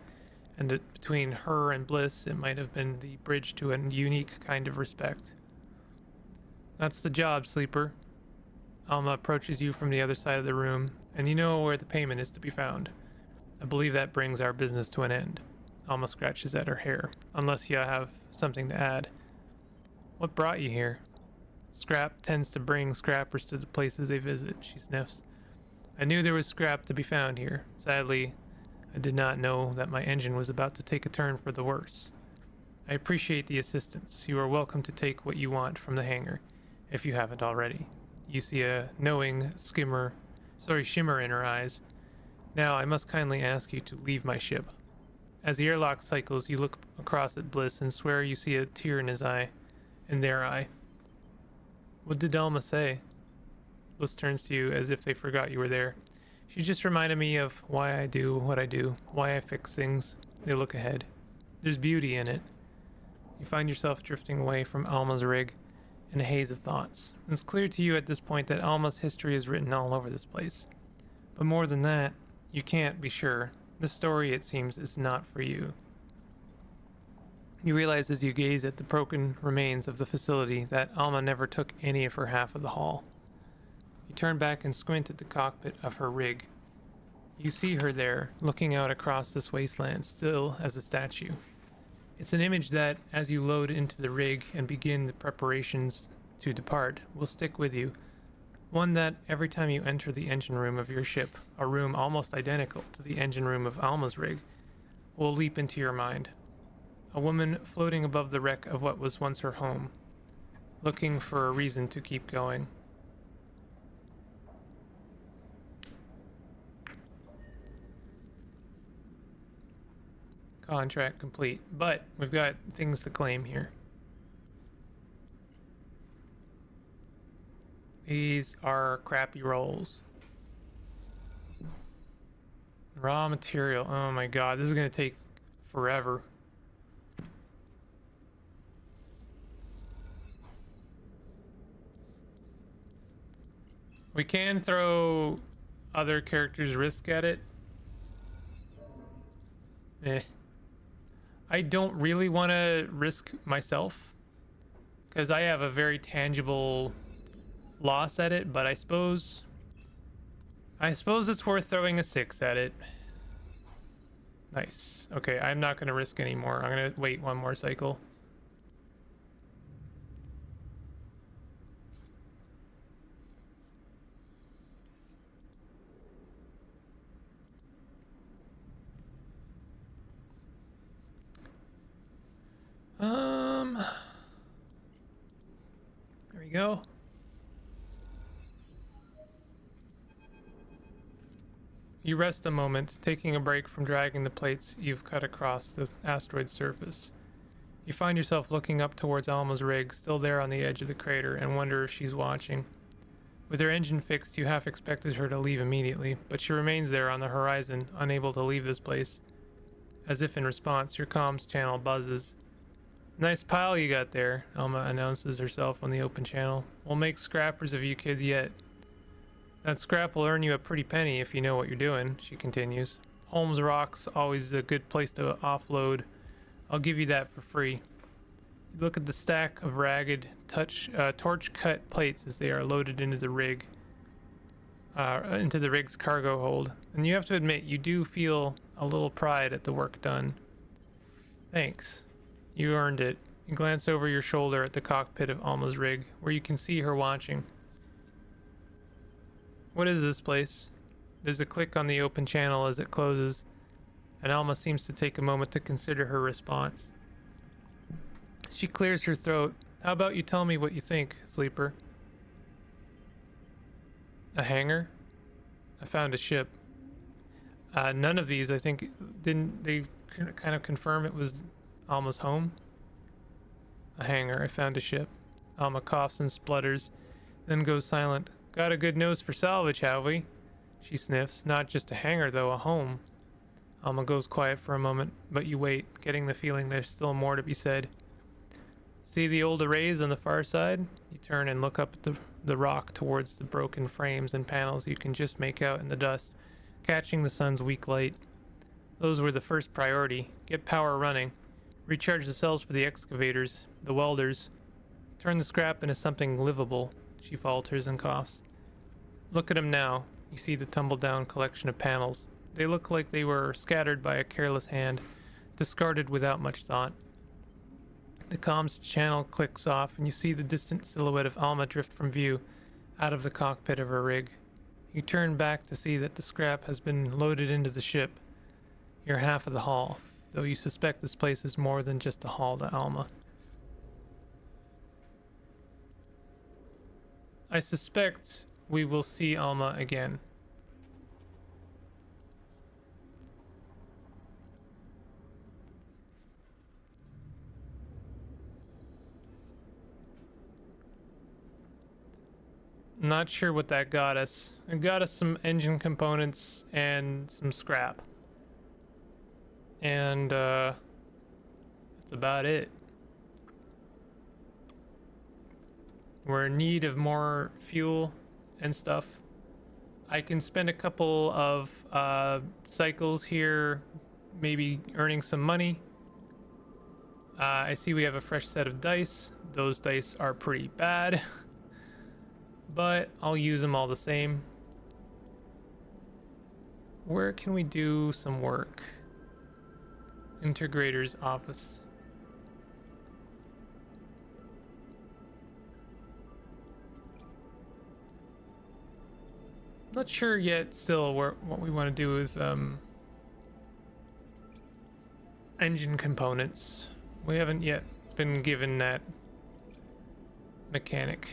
and that between her and Bliss, it might have been the bridge to a unique kind of respect. That's the job, Sleeper. Alma approaches you from the other side of the room, and you know where the payment is to be found. I believe that brings our business to an end. Alma scratches at her hair, unless you have something to add. What brought you here? Scrap tends to bring scrappers to the places they visit, she sniffs. I knew there was scrap to be found here. Sadly, I did not know that my engine was about to take a turn for the worse. I appreciate the assistance. You are welcome to take what you want from the hangar, if you haven't already. You see a knowing shimmer in her eyes. Now I must kindly ask you to leave my ship. As the airlock cycles, you look across at Bliss and swear you see a tear in their eye. What did Alma say? Bliss turns to you as if they forgot you were there. She just reminded me of why I do what I do, why I fix things. They look ahead. There's beauty in it. You find yourself drifting away from Alma's rig in a haze of thoughts. It's clear to you at this point that Alma's history is written all over this place. But more than that, you can't be sure. This story, it seems, is not for you. You realize as you gaze at the broken remains of the facility that Alma never took any of her half of the haul. You turn back and squint at the cockpit of her rig. You see her there, looking out across this wasteland, still as a statue. It's an image that, as you load into the rig and begin the preparations to depart will stick with you. One that, every time you enter the engine room of your ship, a room almost identical to the engine room of Alma's rig, will leap into your mind. A woman floating above the wreck of what was once her home, looking for a reason to keep going. Contract complete, but we've got things to claim here. These are crappy rolls. Raw material. Oh my god, this is gonna take forever. We can throw other characters' risk at it. I don't really want to risk myself because I have a very tangible loss at it, but I suppose it's worth throwing a 6 at it. Nice. Okay, I'm not going to risk anymore. I'm going to wait one more cycle. There we go. You rest a moment, taking a break from dragging the plates you've cut across the asteroid's surface. You find yourself looking up towards Alma's rig, still there on the edge of the crater, and wonder if she's watching. With her engine fixed, you half expected her to leave immediately, but she remains there on the horizon, unable to leave this place. As if in response, your comms channel buzzes. Nice pile you got there, Alma announces herself on the open channel. We'll make scrappers of you kids yet. That scrap will earn you a pretty penny if you know what you're doing, she continues. Holmes Rock's always a good place to offload. I'll give you that for free. You look at the stack of ragged, torch-cut plates as they are loaded into the rig, into the rig's cargo hold, and you have to admit you do feel a little pride at the work done. Thanks. You earned it. You glance over your shoulder at the cockpit of Alma's rig, where you can see her watching. What is this place? There's a click on the open channel as it closes, and Alma seems to take a moment to consider her response. She clears her throat. How about you tell me what you think, Sleeper? A hangar? I found a ship. None of these, I think, didn't they kind of confirm it was Alma's home? A hangar. I found a ship. Alma coughs and splutters, then goes silent. Got a good nose for salvage, have we? She sniffs. Not just a hangar, though, a home. Alma goes quiet for a moment, but you wait, getting the feeling there's still more to be said. See the old arrays on the far side? You turn and look up at the rock towards the broken frames and panels you can just make out in the dust, catching the sun's weak light. Those were the first priority. Get power running. Recharge the cells for the excavators, the welders. Turn the scrap into something livable. She falters and coughs. Look at them now. You see the tumble-down collection of panels. They look like they were scattered by a careless hand, discarded without much thought. The comms channel clicks off, and you see the distant silhouette of Alma drift from view, out of the cockpit of her rig. You turn back to see that the scrap has been loaded into the ship. You're half of the haul, though you suspect this place is more than just a haul to Alma. I suspect we will see Alma again. Not sure what that got us. It got us some engine components and some scrap. And that's about it. We're in need of more fuel and stuff. I can spend a couple of cycles here, maybe earning some money. I see we have a fresh set of dice. Those dice are pretty bad, but I'll use them all the same. Where can we do some work? Integrator's office. Not sure yet still what we want to do with engine components. We haven't yet been given that mechanic.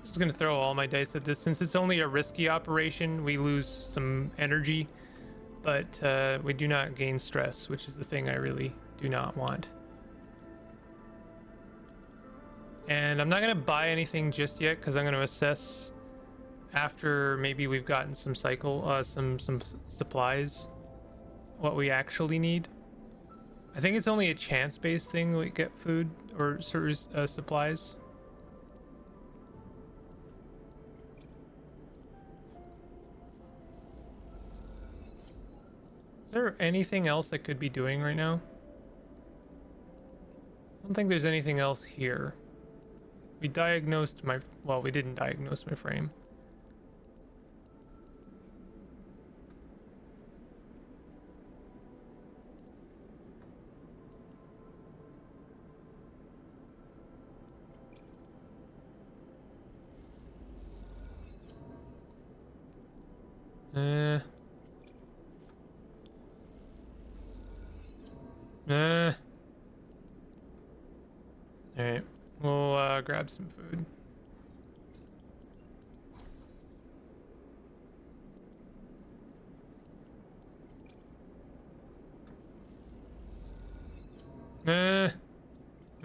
Just gonna throw all my dice at this. Since it's only a risky operation, we lose some energy, but we do not gain stress, which is the thing I really do not want. And I'm not gonna buy anything just yet because I'm gonna assess after maybe we've gotten some some supplies, what we actually need. I think it's only a chance-based thing we get food or certain supplies. Is there anything else I could be doing right now? I don't think there's anything else here. We diagnosed my... Well, we didn't diagnose my frame. Alright, we'll grab some food.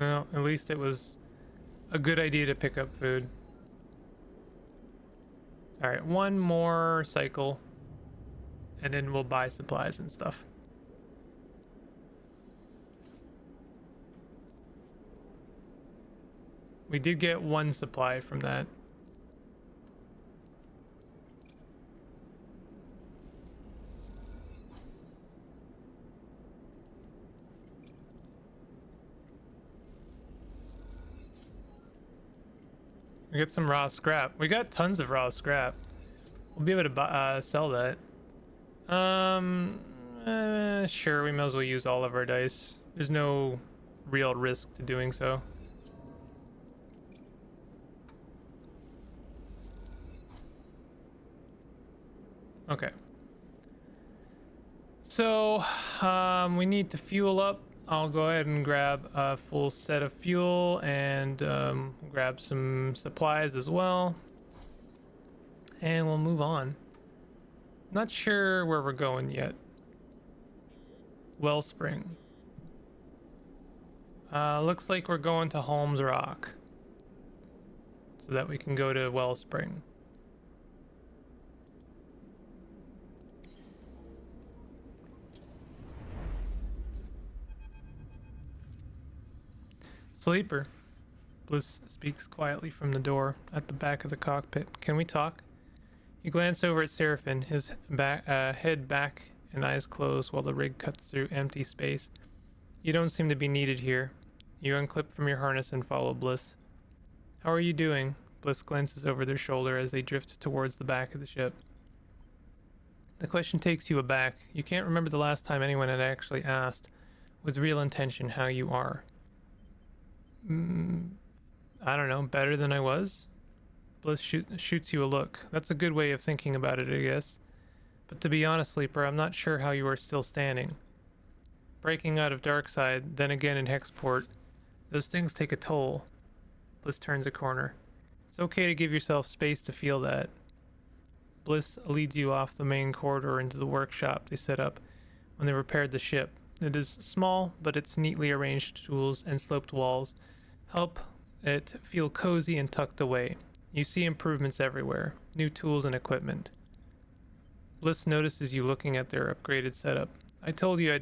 Well, at least it was a good idea to pick up food. Alright, one more cycle, and then we'll buy supplies and stuff. We did get one supply from that. We got some raw scrap. We got tons of raw scrap. We'll be able to buy, sell that. Sure, we might as well use all of our dice. There's no real risk to doing so. Okay. So, we need to fuel up. I'll go ahead and grab a full set of fuel and grab some supplies as well. And we'll move on. Not sure where we're going yet. Wellspring. Looks like we're going to Holmes Rock, so that we can go to Wellspring. Sleeper. Bliss speaks quietly from the door at the back of the cockpit. Can we talk? You glance over at Seraphin, his head back and eyes closed while the rig cuts through empty space. You don't seem to be needed here. You unclip from your harness and follow Bliss. How are you doing? Bliss glances over their shoulder as they drift towards the back of the ship. The question takes you aback. You can't remember the last time anyone had actually asked, with real intention, how you are. I don't know, better than I was? Bliss shoots you a look. That's a good way of thinking about it, I guess. But to be honest, Sleeper, I'm not sure how you are still standing. Breaking out of Darkside, then again in Hexport, those things take a toll. Bliss turns a corner. It's okay to give yourself space to feel that. Bliss leads you off the main corridor into the workshop they set up when they repaired the ship. It is small, but its neatly arranged tools and sloped walls help it feel cozy and tucked away. You see improvements everywhere, new tools and equipment. Bliss notices you looking at their upgraded setup. I told you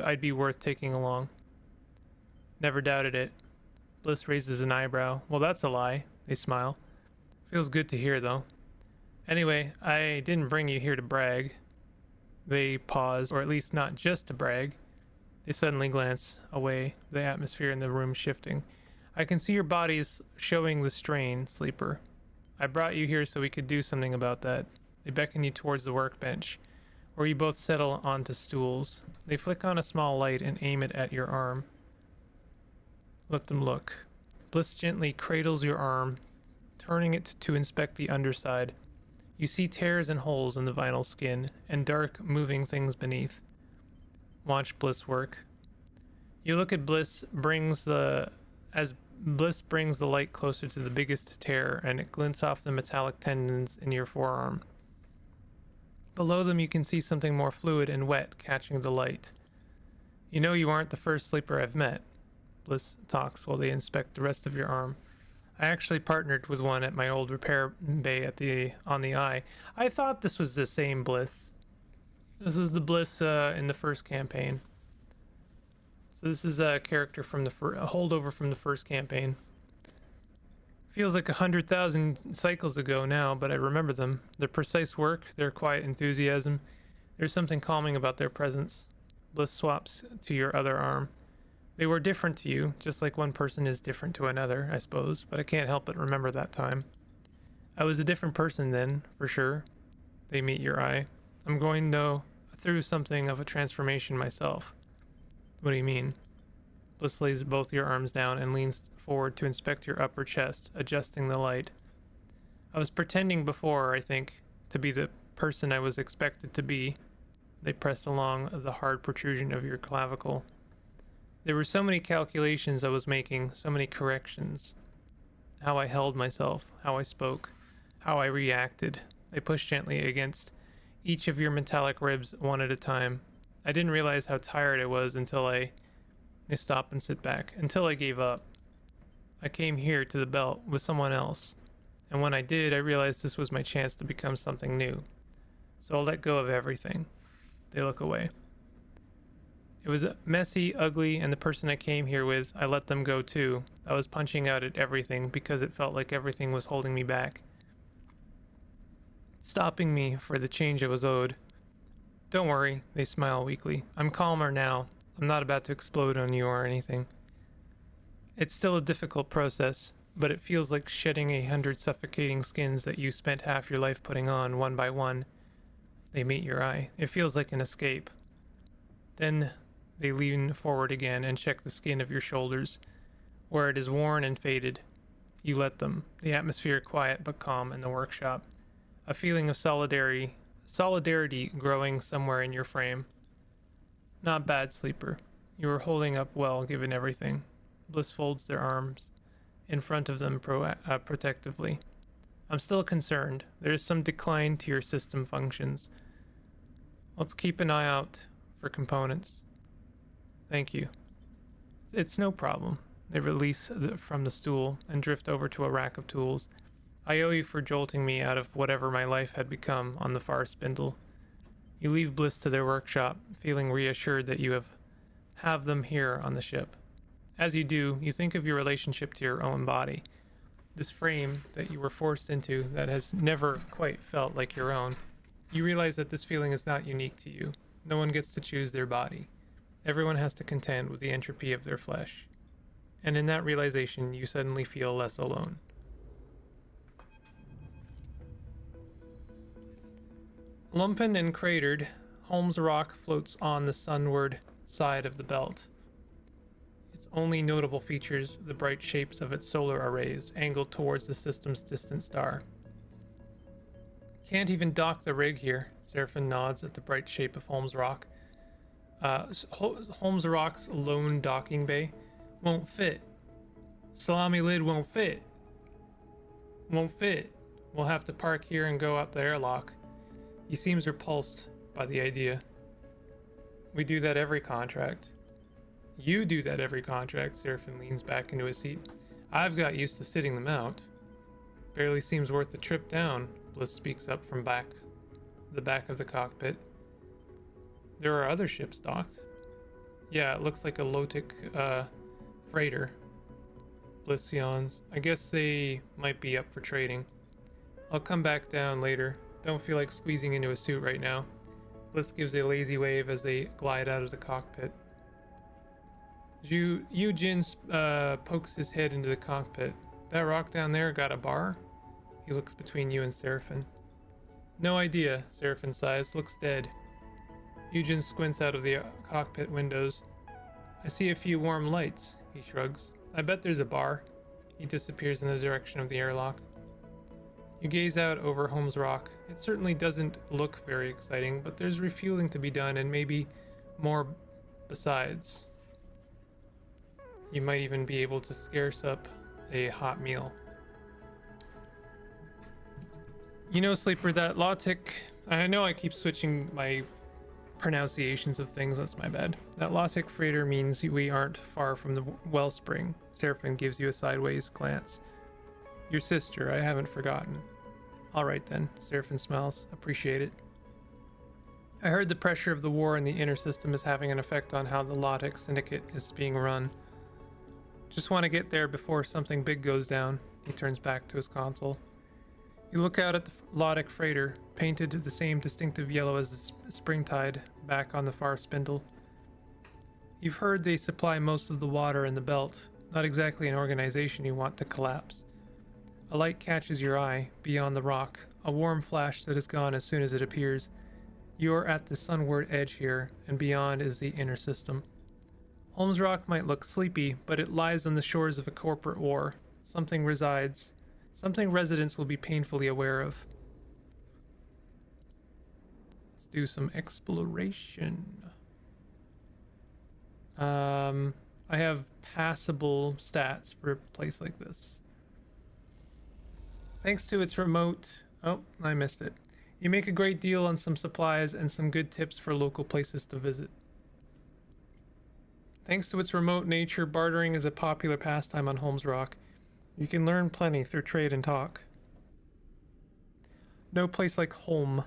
I'd be worth taking along. Never doubted it. Bliss raises an eyebrow. Well, that's a lie. They smile. Feels good to hear, though. Anyway, I didn't bring you here to brag. They pause, or at least not just to brag. They suddenly glance away, the atmosphere in the room shifting. I can see your body's showing the strain, Sleeper. I brought you here so we could do something about that. They beckon you towards the workbench, where you both settle onto stools. They flick on a small light and aim it at your arm. Let them look. Bliss gently cradles your arm, turning it to inspect the underside. You see tears and holes in the vinyl skin, and dark, moving things beneath. Watch Bliss work. You look at Bliss as Bliss brings the light closer to the biggest tear, and it glints off the metallic tendons in your forearm. Below them you can see something more fluid and wet catching the light. You know you aren't the first sleeper I've met. Bliss talks while they inspect the rest of your arm. I actually partnered with one at my old repair bay on the eye. I thought this was the same Bliss. This is the Bliss in the first campaign. So this is a character from a holdover from the first campaign. Feels like 100,000 cycles ago now, but I remember them. Their precise work, their quiet enthusiasm. There's something calming about their presence. Bliss swaps to your other arm. They were different to you, just like one person is different to another, I suppose, but I can't help but remember that time. I was a different person then, for sure. They meet your eye. I'm going, though, through something of a transformation myself. What do you mean? Bliss lays both your arms down and leans forward to inspect your upper chest, adjusting the light. I was pretending before, I think, to be the person I was expected to be. They pressed along the hard protrusion of your clavicle. There were so many calculations I was making, so many corrections. How I held myself, how I spoke, how I reacted. They pushed gently against each of your metallic ribs one at a time. I didn't realize how tired I was until I stop and sit back, until I gave up. I came here to the belt with someone else, and when I did, I realized this was my chance to become something new. So I'll let go of everything. They look away. It was messy, ugly, and the person I came here with, I let them go too. I was punching out at everything because it felt like everything was holding me back, stopping me for the change I was owed. Don't worry, they smile weakly. I'm calmer now. I'm not about to explode on you or anything. It's still a difficult process, but it feels like shedding 100 suffocating skins that you spent half your life putting on one by one. They meet your eye. It feels like an escape. Then they lean forward again and check the skin of your shoulders, where it is worn and faded. You let them. The atmosphere quiet but calm in the workshop. A feeling of solidarity growing somewhere in your frame. Not bad, sleeper. You were holding up well given everything. Bliss folds their arms in front of them protectively. I'm still concerned. There is some decline to your system functions. Let's keep an eye out for components. Thank you. It's no problem. They release from the stool and drift over to a rack of tools. I owe you for jolting me out of whatever my life had become on the far spindle. You leave Bliss to their workshop, feeling reassured that you have them here on the ship. As you do, you think of your relationship to your own body. This frame that you were forced into that has never quite felt like your own. You realize that this feeling is not unique to you. No one gets to choose their body. Everyone has to contend with the entropy of their flesh. And in that realization, you suddenly feel less alone. Lumpen and cratered, Holmes Rock floats on the sunward side of the belt. Its only notable features the bright shapes of its solar arrays angled towards the system's distant star. Can't even dock the rig here. Seraphin nods at the bright shape of Holmes Rock. Holmes Rock's lone docking bay won't fit. Salami lid won't fit. Won't fit. We'll have to park here and go out the airlock. He seems repulsed by the idea. We do that every contract. You do that every contract. Seraphin leans back into his seat. I've got used to sitting them out. Barely seems worth the trip down. Bliss speaks up from the back of the cockpit. There are other ships docked. Yeah, it looks like a Lotic freighter. Bliss yawns. I guess they might be up for trading. I'll come back down later. Don't feel like squeezing into a suit right now. Bliss gives a lazy wave as they glide out of the cockpit. Jin pokes his head into the cockpit. That rock down there got a bar? He looks between you and Seraphin. No idea, Seraphin sighs. Looks dead. Eugen squints out of the cockpit windows. I see a few warm lights, he shrugs. I bet there's a bar. He disappears in the direction of the airlock. You gaze out over Holmes Rock. It certainly doesn't look very exciting, but there's refueling to be done and maybe more besides. You might even be able to scarce up a hot meal. You know, Sleeper, that Lotic... I know I keep switching my pronunciations of things, that's my bad. That Lotic freighter means we aren't far from the wellspring. Seraphim gives you a sideways glance. Your sister, I haven't forgotten. Alright then, Seraphim smiles. Appreciate it. I heard the pressure of the war in the inner system is having an effect on how the Lotic Syndicate is being run. Just want to get there before something big goes down. He turns back to his console. You look out at the Lotic freighter, painted the same distinctive yellow as the springtide, back on the far spindle. You've heard they supply most of the water in the belt. Not exactly an organization you want to collapse. A light catches your eye, beyond the rock, a warm flash that is gone as soon as it appears. You are at the sunward edge here, and beyond is the inner system. Holmes Rock might look sleepy, but it lies on the shores of a corporate war. Something resides. Something residents will be painfully aware of. Let's do some exploration. I have passable stats for a place like this. Thanks to its remote... Oh, I missed it. You make a great deal on some supplies and some good tips for local places to visit. Thanks to its remote nature, bartering is a popular pastime on Holmes Rock. You can learn plenty through trade and talk. No place like home.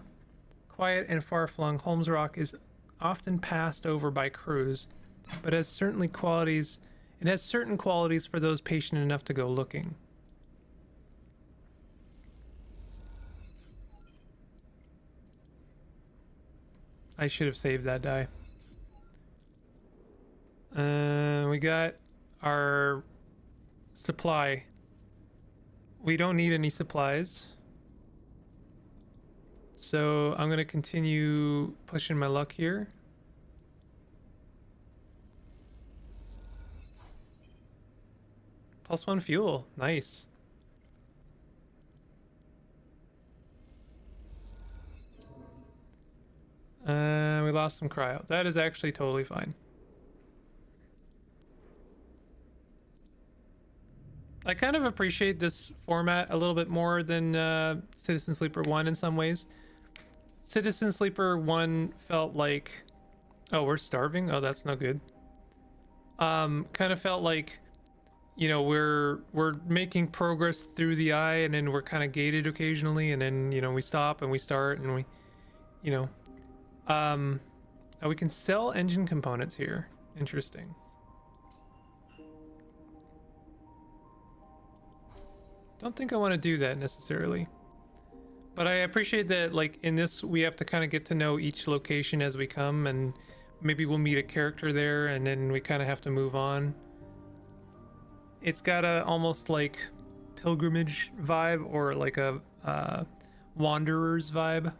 Quiet and far-flung, Holmes Rock is often passed over by crews, but has certain qualities for those patient enough to go looking. I should have saved that die. We got our supply. We don't need any supplies. So I'm going to continue pushing my luck here. +1 fuel. Nice. We lost some cryo. That is actually totally fine. I kind of appreciate this format a little bit more than Citizen Sleeper 1 in some ways. Citizen Sleeper 1 felt like... Oh, we're starving? Oh, that's not good. Kind of felt like, you know, we're making progress through the eye, and then we're kind of gated occasionally, and then, you know, we stop and we start, and we, you know... we can sell engine components here. Interesting. Don't think I want to do that necessarily. But I appreciate that, like, in this, we have to kind of get to know each location as we come, and maybe we'll meet a character there, and then we kind of have to move on. It's got a almost like pilgrimage vibe, or like a wanderer's vibe.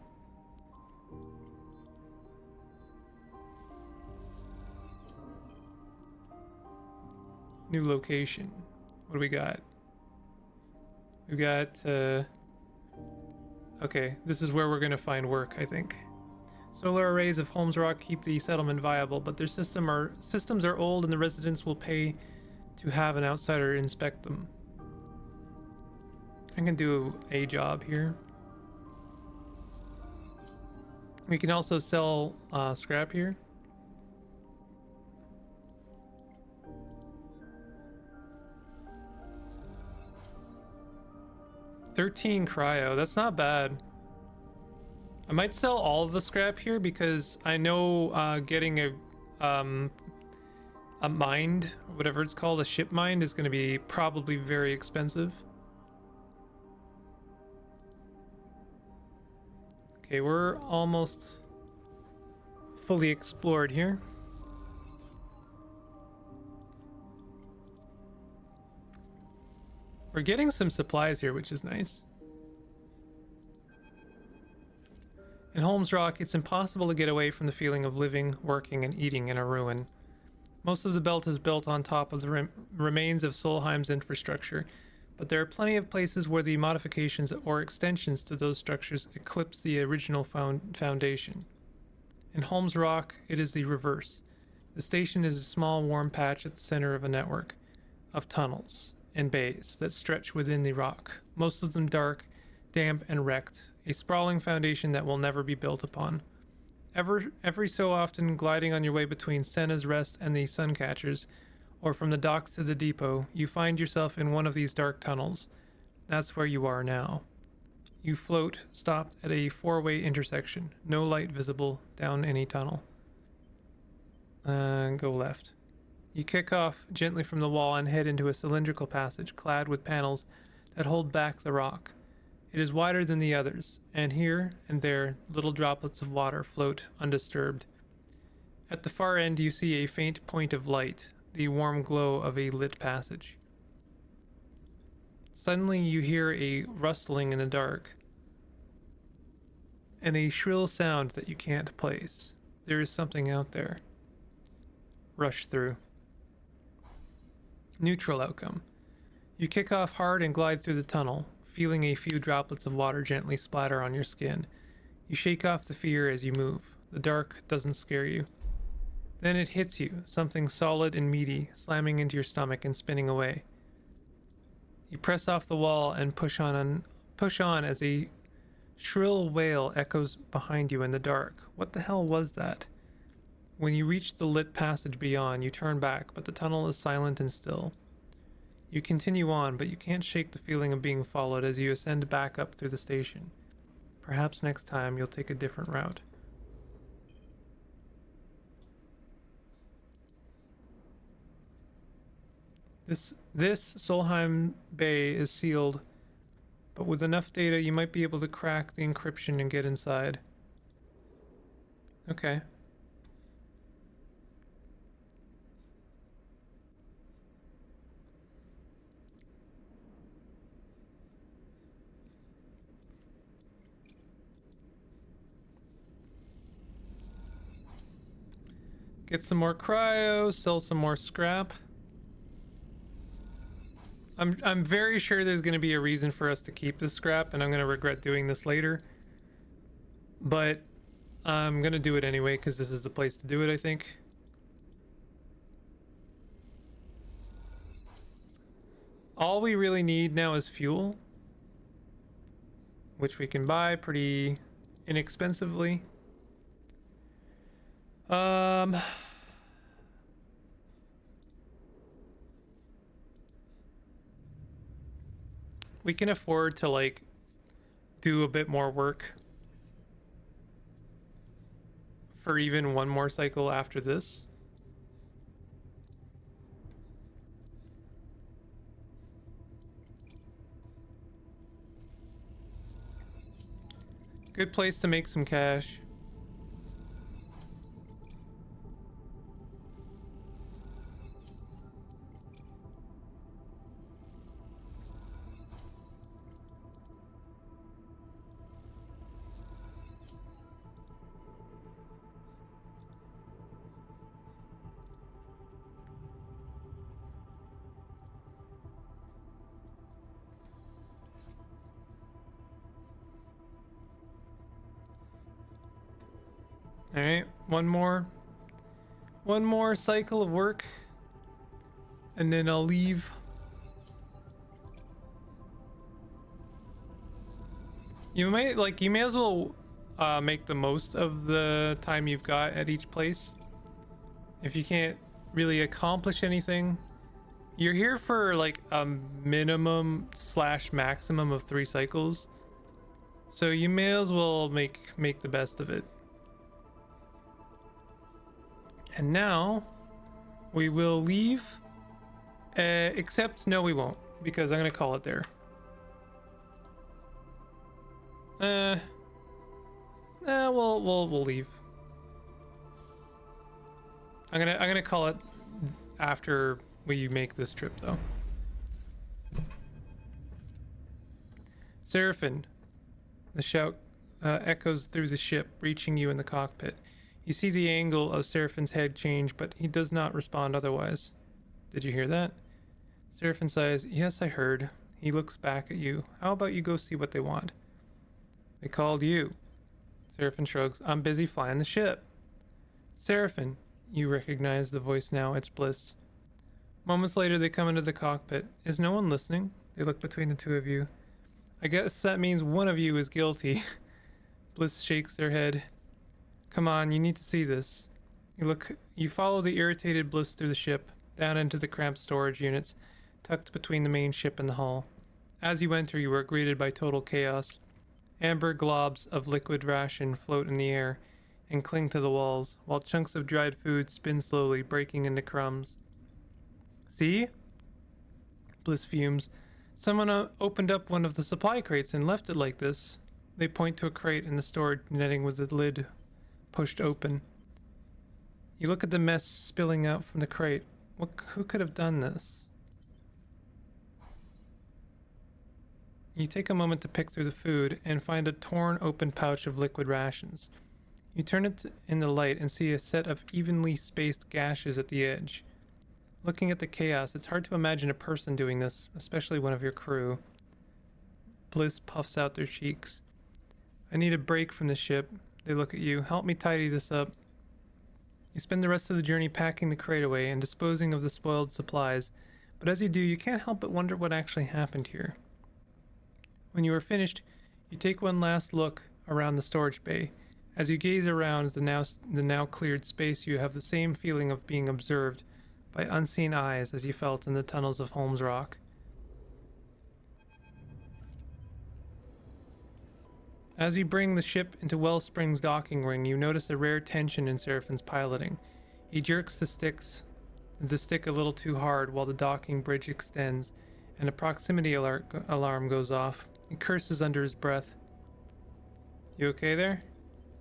New location. What do we got? We got, okay, this is where we're gonna find work, I think. Solar arrays of Holmes Rock keep the settlement viable, but their systems are old and the residents will pay to have an outsider inspect them. I can do a job here. We can also sell scrap here. $13 cryo, that's not bad. I might sell all of the scrap here because I know getting a mind, whatever it's called, a ship mind, is going to be probably very expensive. Okay, we're almost fully explored here. We're getting some supplies here, which is nice. In Holmes Rock, it's impossible to get away from the feeling of living, working, and eating in a ruin. Most of the belt is built on top of the remains of Solheim's infrastructure, but there are plenty of places where the modifications or extensions to those structures eclipse the original foundation. In Holmes Rock, it is the reverse. The station is a small warm patch at the center of a network of tunnels and bays that stretch within the rock, most of them dark, damp, and wrecked, a sprawling foundation that will never be built upon. Every so often, gliding on your way between Senna's Rest and the Suncatchers, or from the docks to the depot, you find yourself in one of these dark tunnels. That's where you are now. You float, stopped at a four-way intersection. No light visible down any tunnel. Go left. You kick off gently from the wall and head into a cylindrical passage clad with panels that hold back the rock. It is wider than the others, and here and there little droplets of water float undisturbed. At the far end you see a faint point of light, the warm glow of a lit passage. Suddenly you hear a rustling in the dark, and a shrill sound that you can't place. There is something out there. Rush through. Neutral outcome. You kick off hard and glide through the tunnel, feeling a few droplets of water gently splatter on your skin. You shake off the fear as you move. The dark doesn't scare you. Then it hits you, something solid and meaty, slamming into your stomach and spinning away. You press off the wall and push on as a shrill wail echoes behind you in the dark. What the hell was that? When you reach the lit passage beyond, you turn back, but the tunnel is silent and still. You continue on, but you can't shake the feeling of being followed as you ascend back up through the station. Perhaps next time you'll take a different route. This Solheim Bay is sealed, but with enough data you might be able to crack the encryption and get inside. Okay. Get some more cryo, sell some more scrap. I'm very sure there's going to be a reason for us to keep this scrap, and I'm going to regret doing this later. But I'm going to do it anyway, because this is the place to do it, I think. All we really need now is fuel, which we can buy pretty inexpensively. We can afford to like do a bit more work for even one more cycle after this. Good place to make some cash. All right, one more cycle of work, and then I'll leave. You may as well make the most of the time you've got at each place. If you can't really accomplish anything, you're here for like a minimum / maximum of 3 cycles, so you may as well make the best of it. And now we will leave, except no, we won't, because I'm gonna call it there. We'll leave. I'm gonna call it after we make this trip, though. Seraphin, the shout echoes through the ship, reaching you in the cockpit. You see the angle of Seraphin's head change, but he does not respond otherwise. Did you hear that? Seraphin sighs, yes, I heard. He looks back at you. How about you go see what they want? They called you. Seraphin shrugs. I'm busy flying the ship. Seraphin. You recognize the voice now. It's Bliss. Moments later, they come into the cockpit. Is no one listening? They look between the two of you. I guess that means one of you is guilty. Bliss shakes their head. Come on, you need to see this. You follow the irritated Bliss through the ship, down into the cramped storage units, tucked between the main ship and the hull. As you enter, you are greeted by total chaos. Amber globs of liquid ration float in the air and cling to the walls, while chunks of dried food spin slowly, breaking into crumbs. See? Bliss fumes. Someone opened up one of the supply crates and left it like this. They point to a crate in the storage netting with the lid pushed open. You look at the mess spilling out from the crate. Who could have done this? You take a moment to pick through the food and find a torn open pouch of liquid rations. You turn it in the light and see a set of evenly spaced gashes at the edge. Looking at the chaos, it's hard to imagine a person doing this, especially one of your crew. Bliss puffs out their cheeks. I need a break from the ship. They look at you. Help me tidy this up. You spend the rest of the journey packing the crate away and disposing of the spoiled supplies, but as you do, you can't help but wonder what actually happened here. When you are finished, you take one last look around the storage bay. As you gaze around the now cleared space, you have the same feeling of being observed by unseen eyes as you felt in the tunnels of Holmes Rock. As you bring the ship into Wellspring's docking ring, you notice a rare tension in Seraphin's piloting. He jerks the stick a little too hard while the docking bridge extends, and a proximity alarm goes off. He curses under his breath. You okay there?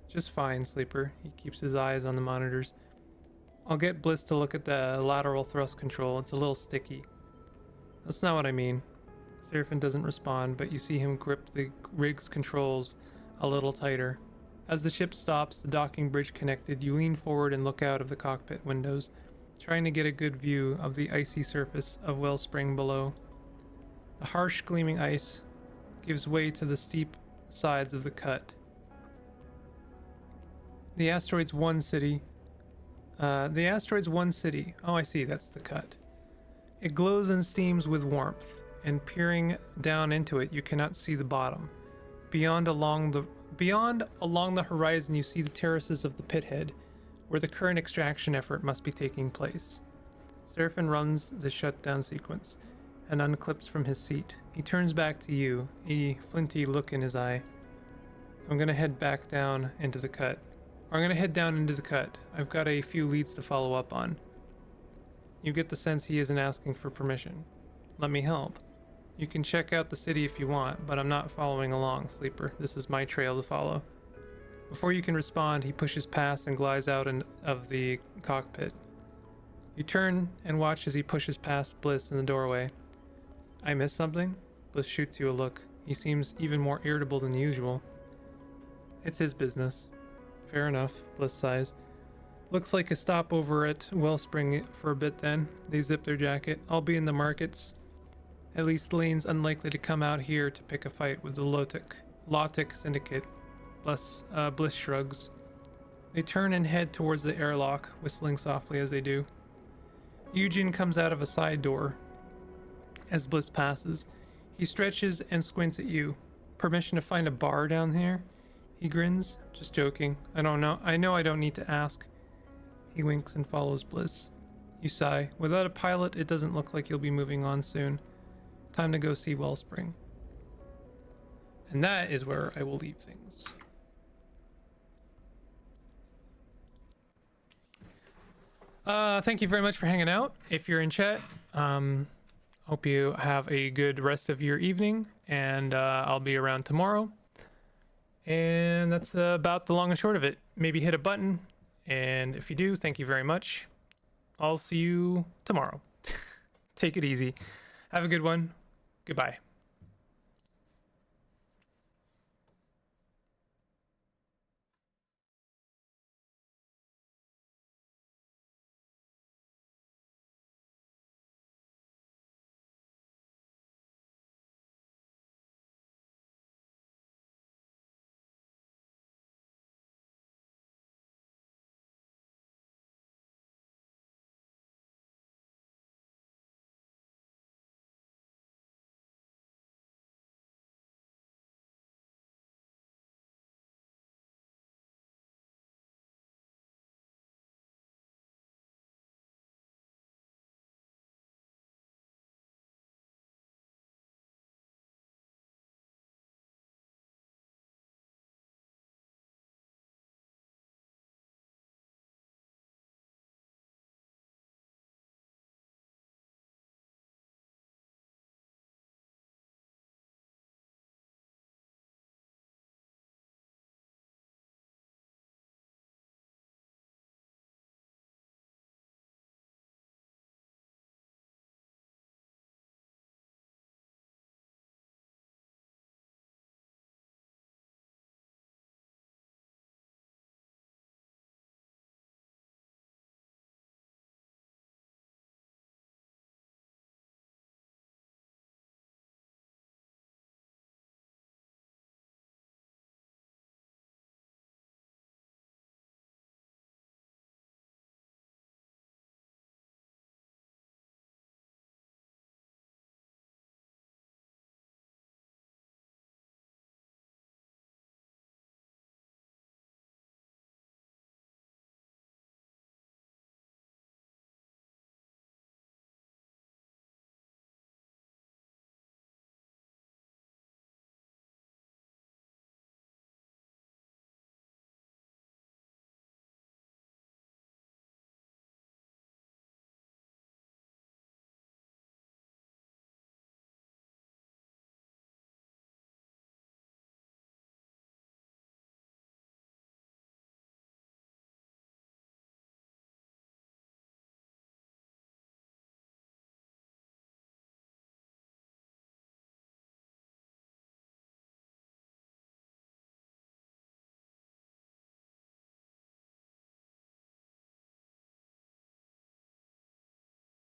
Just fine, Sleeper. He keeps his eyes on the monitors. I'll get Bliss to look at the lateral thrust control. It's a little sticky. That's not what I mean. Seraphin doesn't respond, but you see him grip the rig's controls a little tighter. As the ship stops, the docking bridge connected, you lean forward and look out of the cockpit windows, trying to get a good view of the icy surface of Wellspring below. The harsh gleaming ice gives way to the steep sides of the cut. The asteroid's one city. Oh, I see, that's the cut. It glows and steams with warmth, and peering down into it, you cannot see the bottom. Beyond along the horizon, you see the terraces of the pithead, where the current extraction effort must be taking place. Seraphin runs the shutdown sequence and unclips from his seat. He turns back to you, a flinty look in his eye. I'm gonna head down into the cut. I've got a few leads to follow up on. You get the sense he isn't asking for permission. Let me help. You can check out the city if you want, but I'm not following along, Sleeper. This is my trail to follow. Before you can respond, he pushes past and glides out of the cockpit. You turn and watch as he pushes past Bliss in the doorway. I missed something? Bliss shoots you a look. He seems even more irritable than usual. It's his business. Fair enough, Bliss sighs. Looks like a stopover at Wellspring for a bit then. They zip their jacket. I'll be in the markets. At least Lane's unlikely to come out here to pick a fight with the Lotic Syndicate. Bliss shrugs. They turn and head towards the airlock, whistling softly as they do. Eugene comes out of a side door as Bliss passes. He stretches and squints at you. Permission to find a bar down here? He grins. Just joking. I don't know. I know I don't need to ask. He winks and follows Bliss. You sigh. Without a pilot, it doesn't look like you'll be moving on soon. Time to go see Wellspring. And that is where I will leave things. Thank you very much for hanging out. If you're in chat, hope you have a good rest of your evening, and I'll be around tomorrow. And that's about the long and short of it. Maybe hit a button, and if you do, thank you very much. I'll see you tomorrow. Take it easy. Have a good one. Goodbye.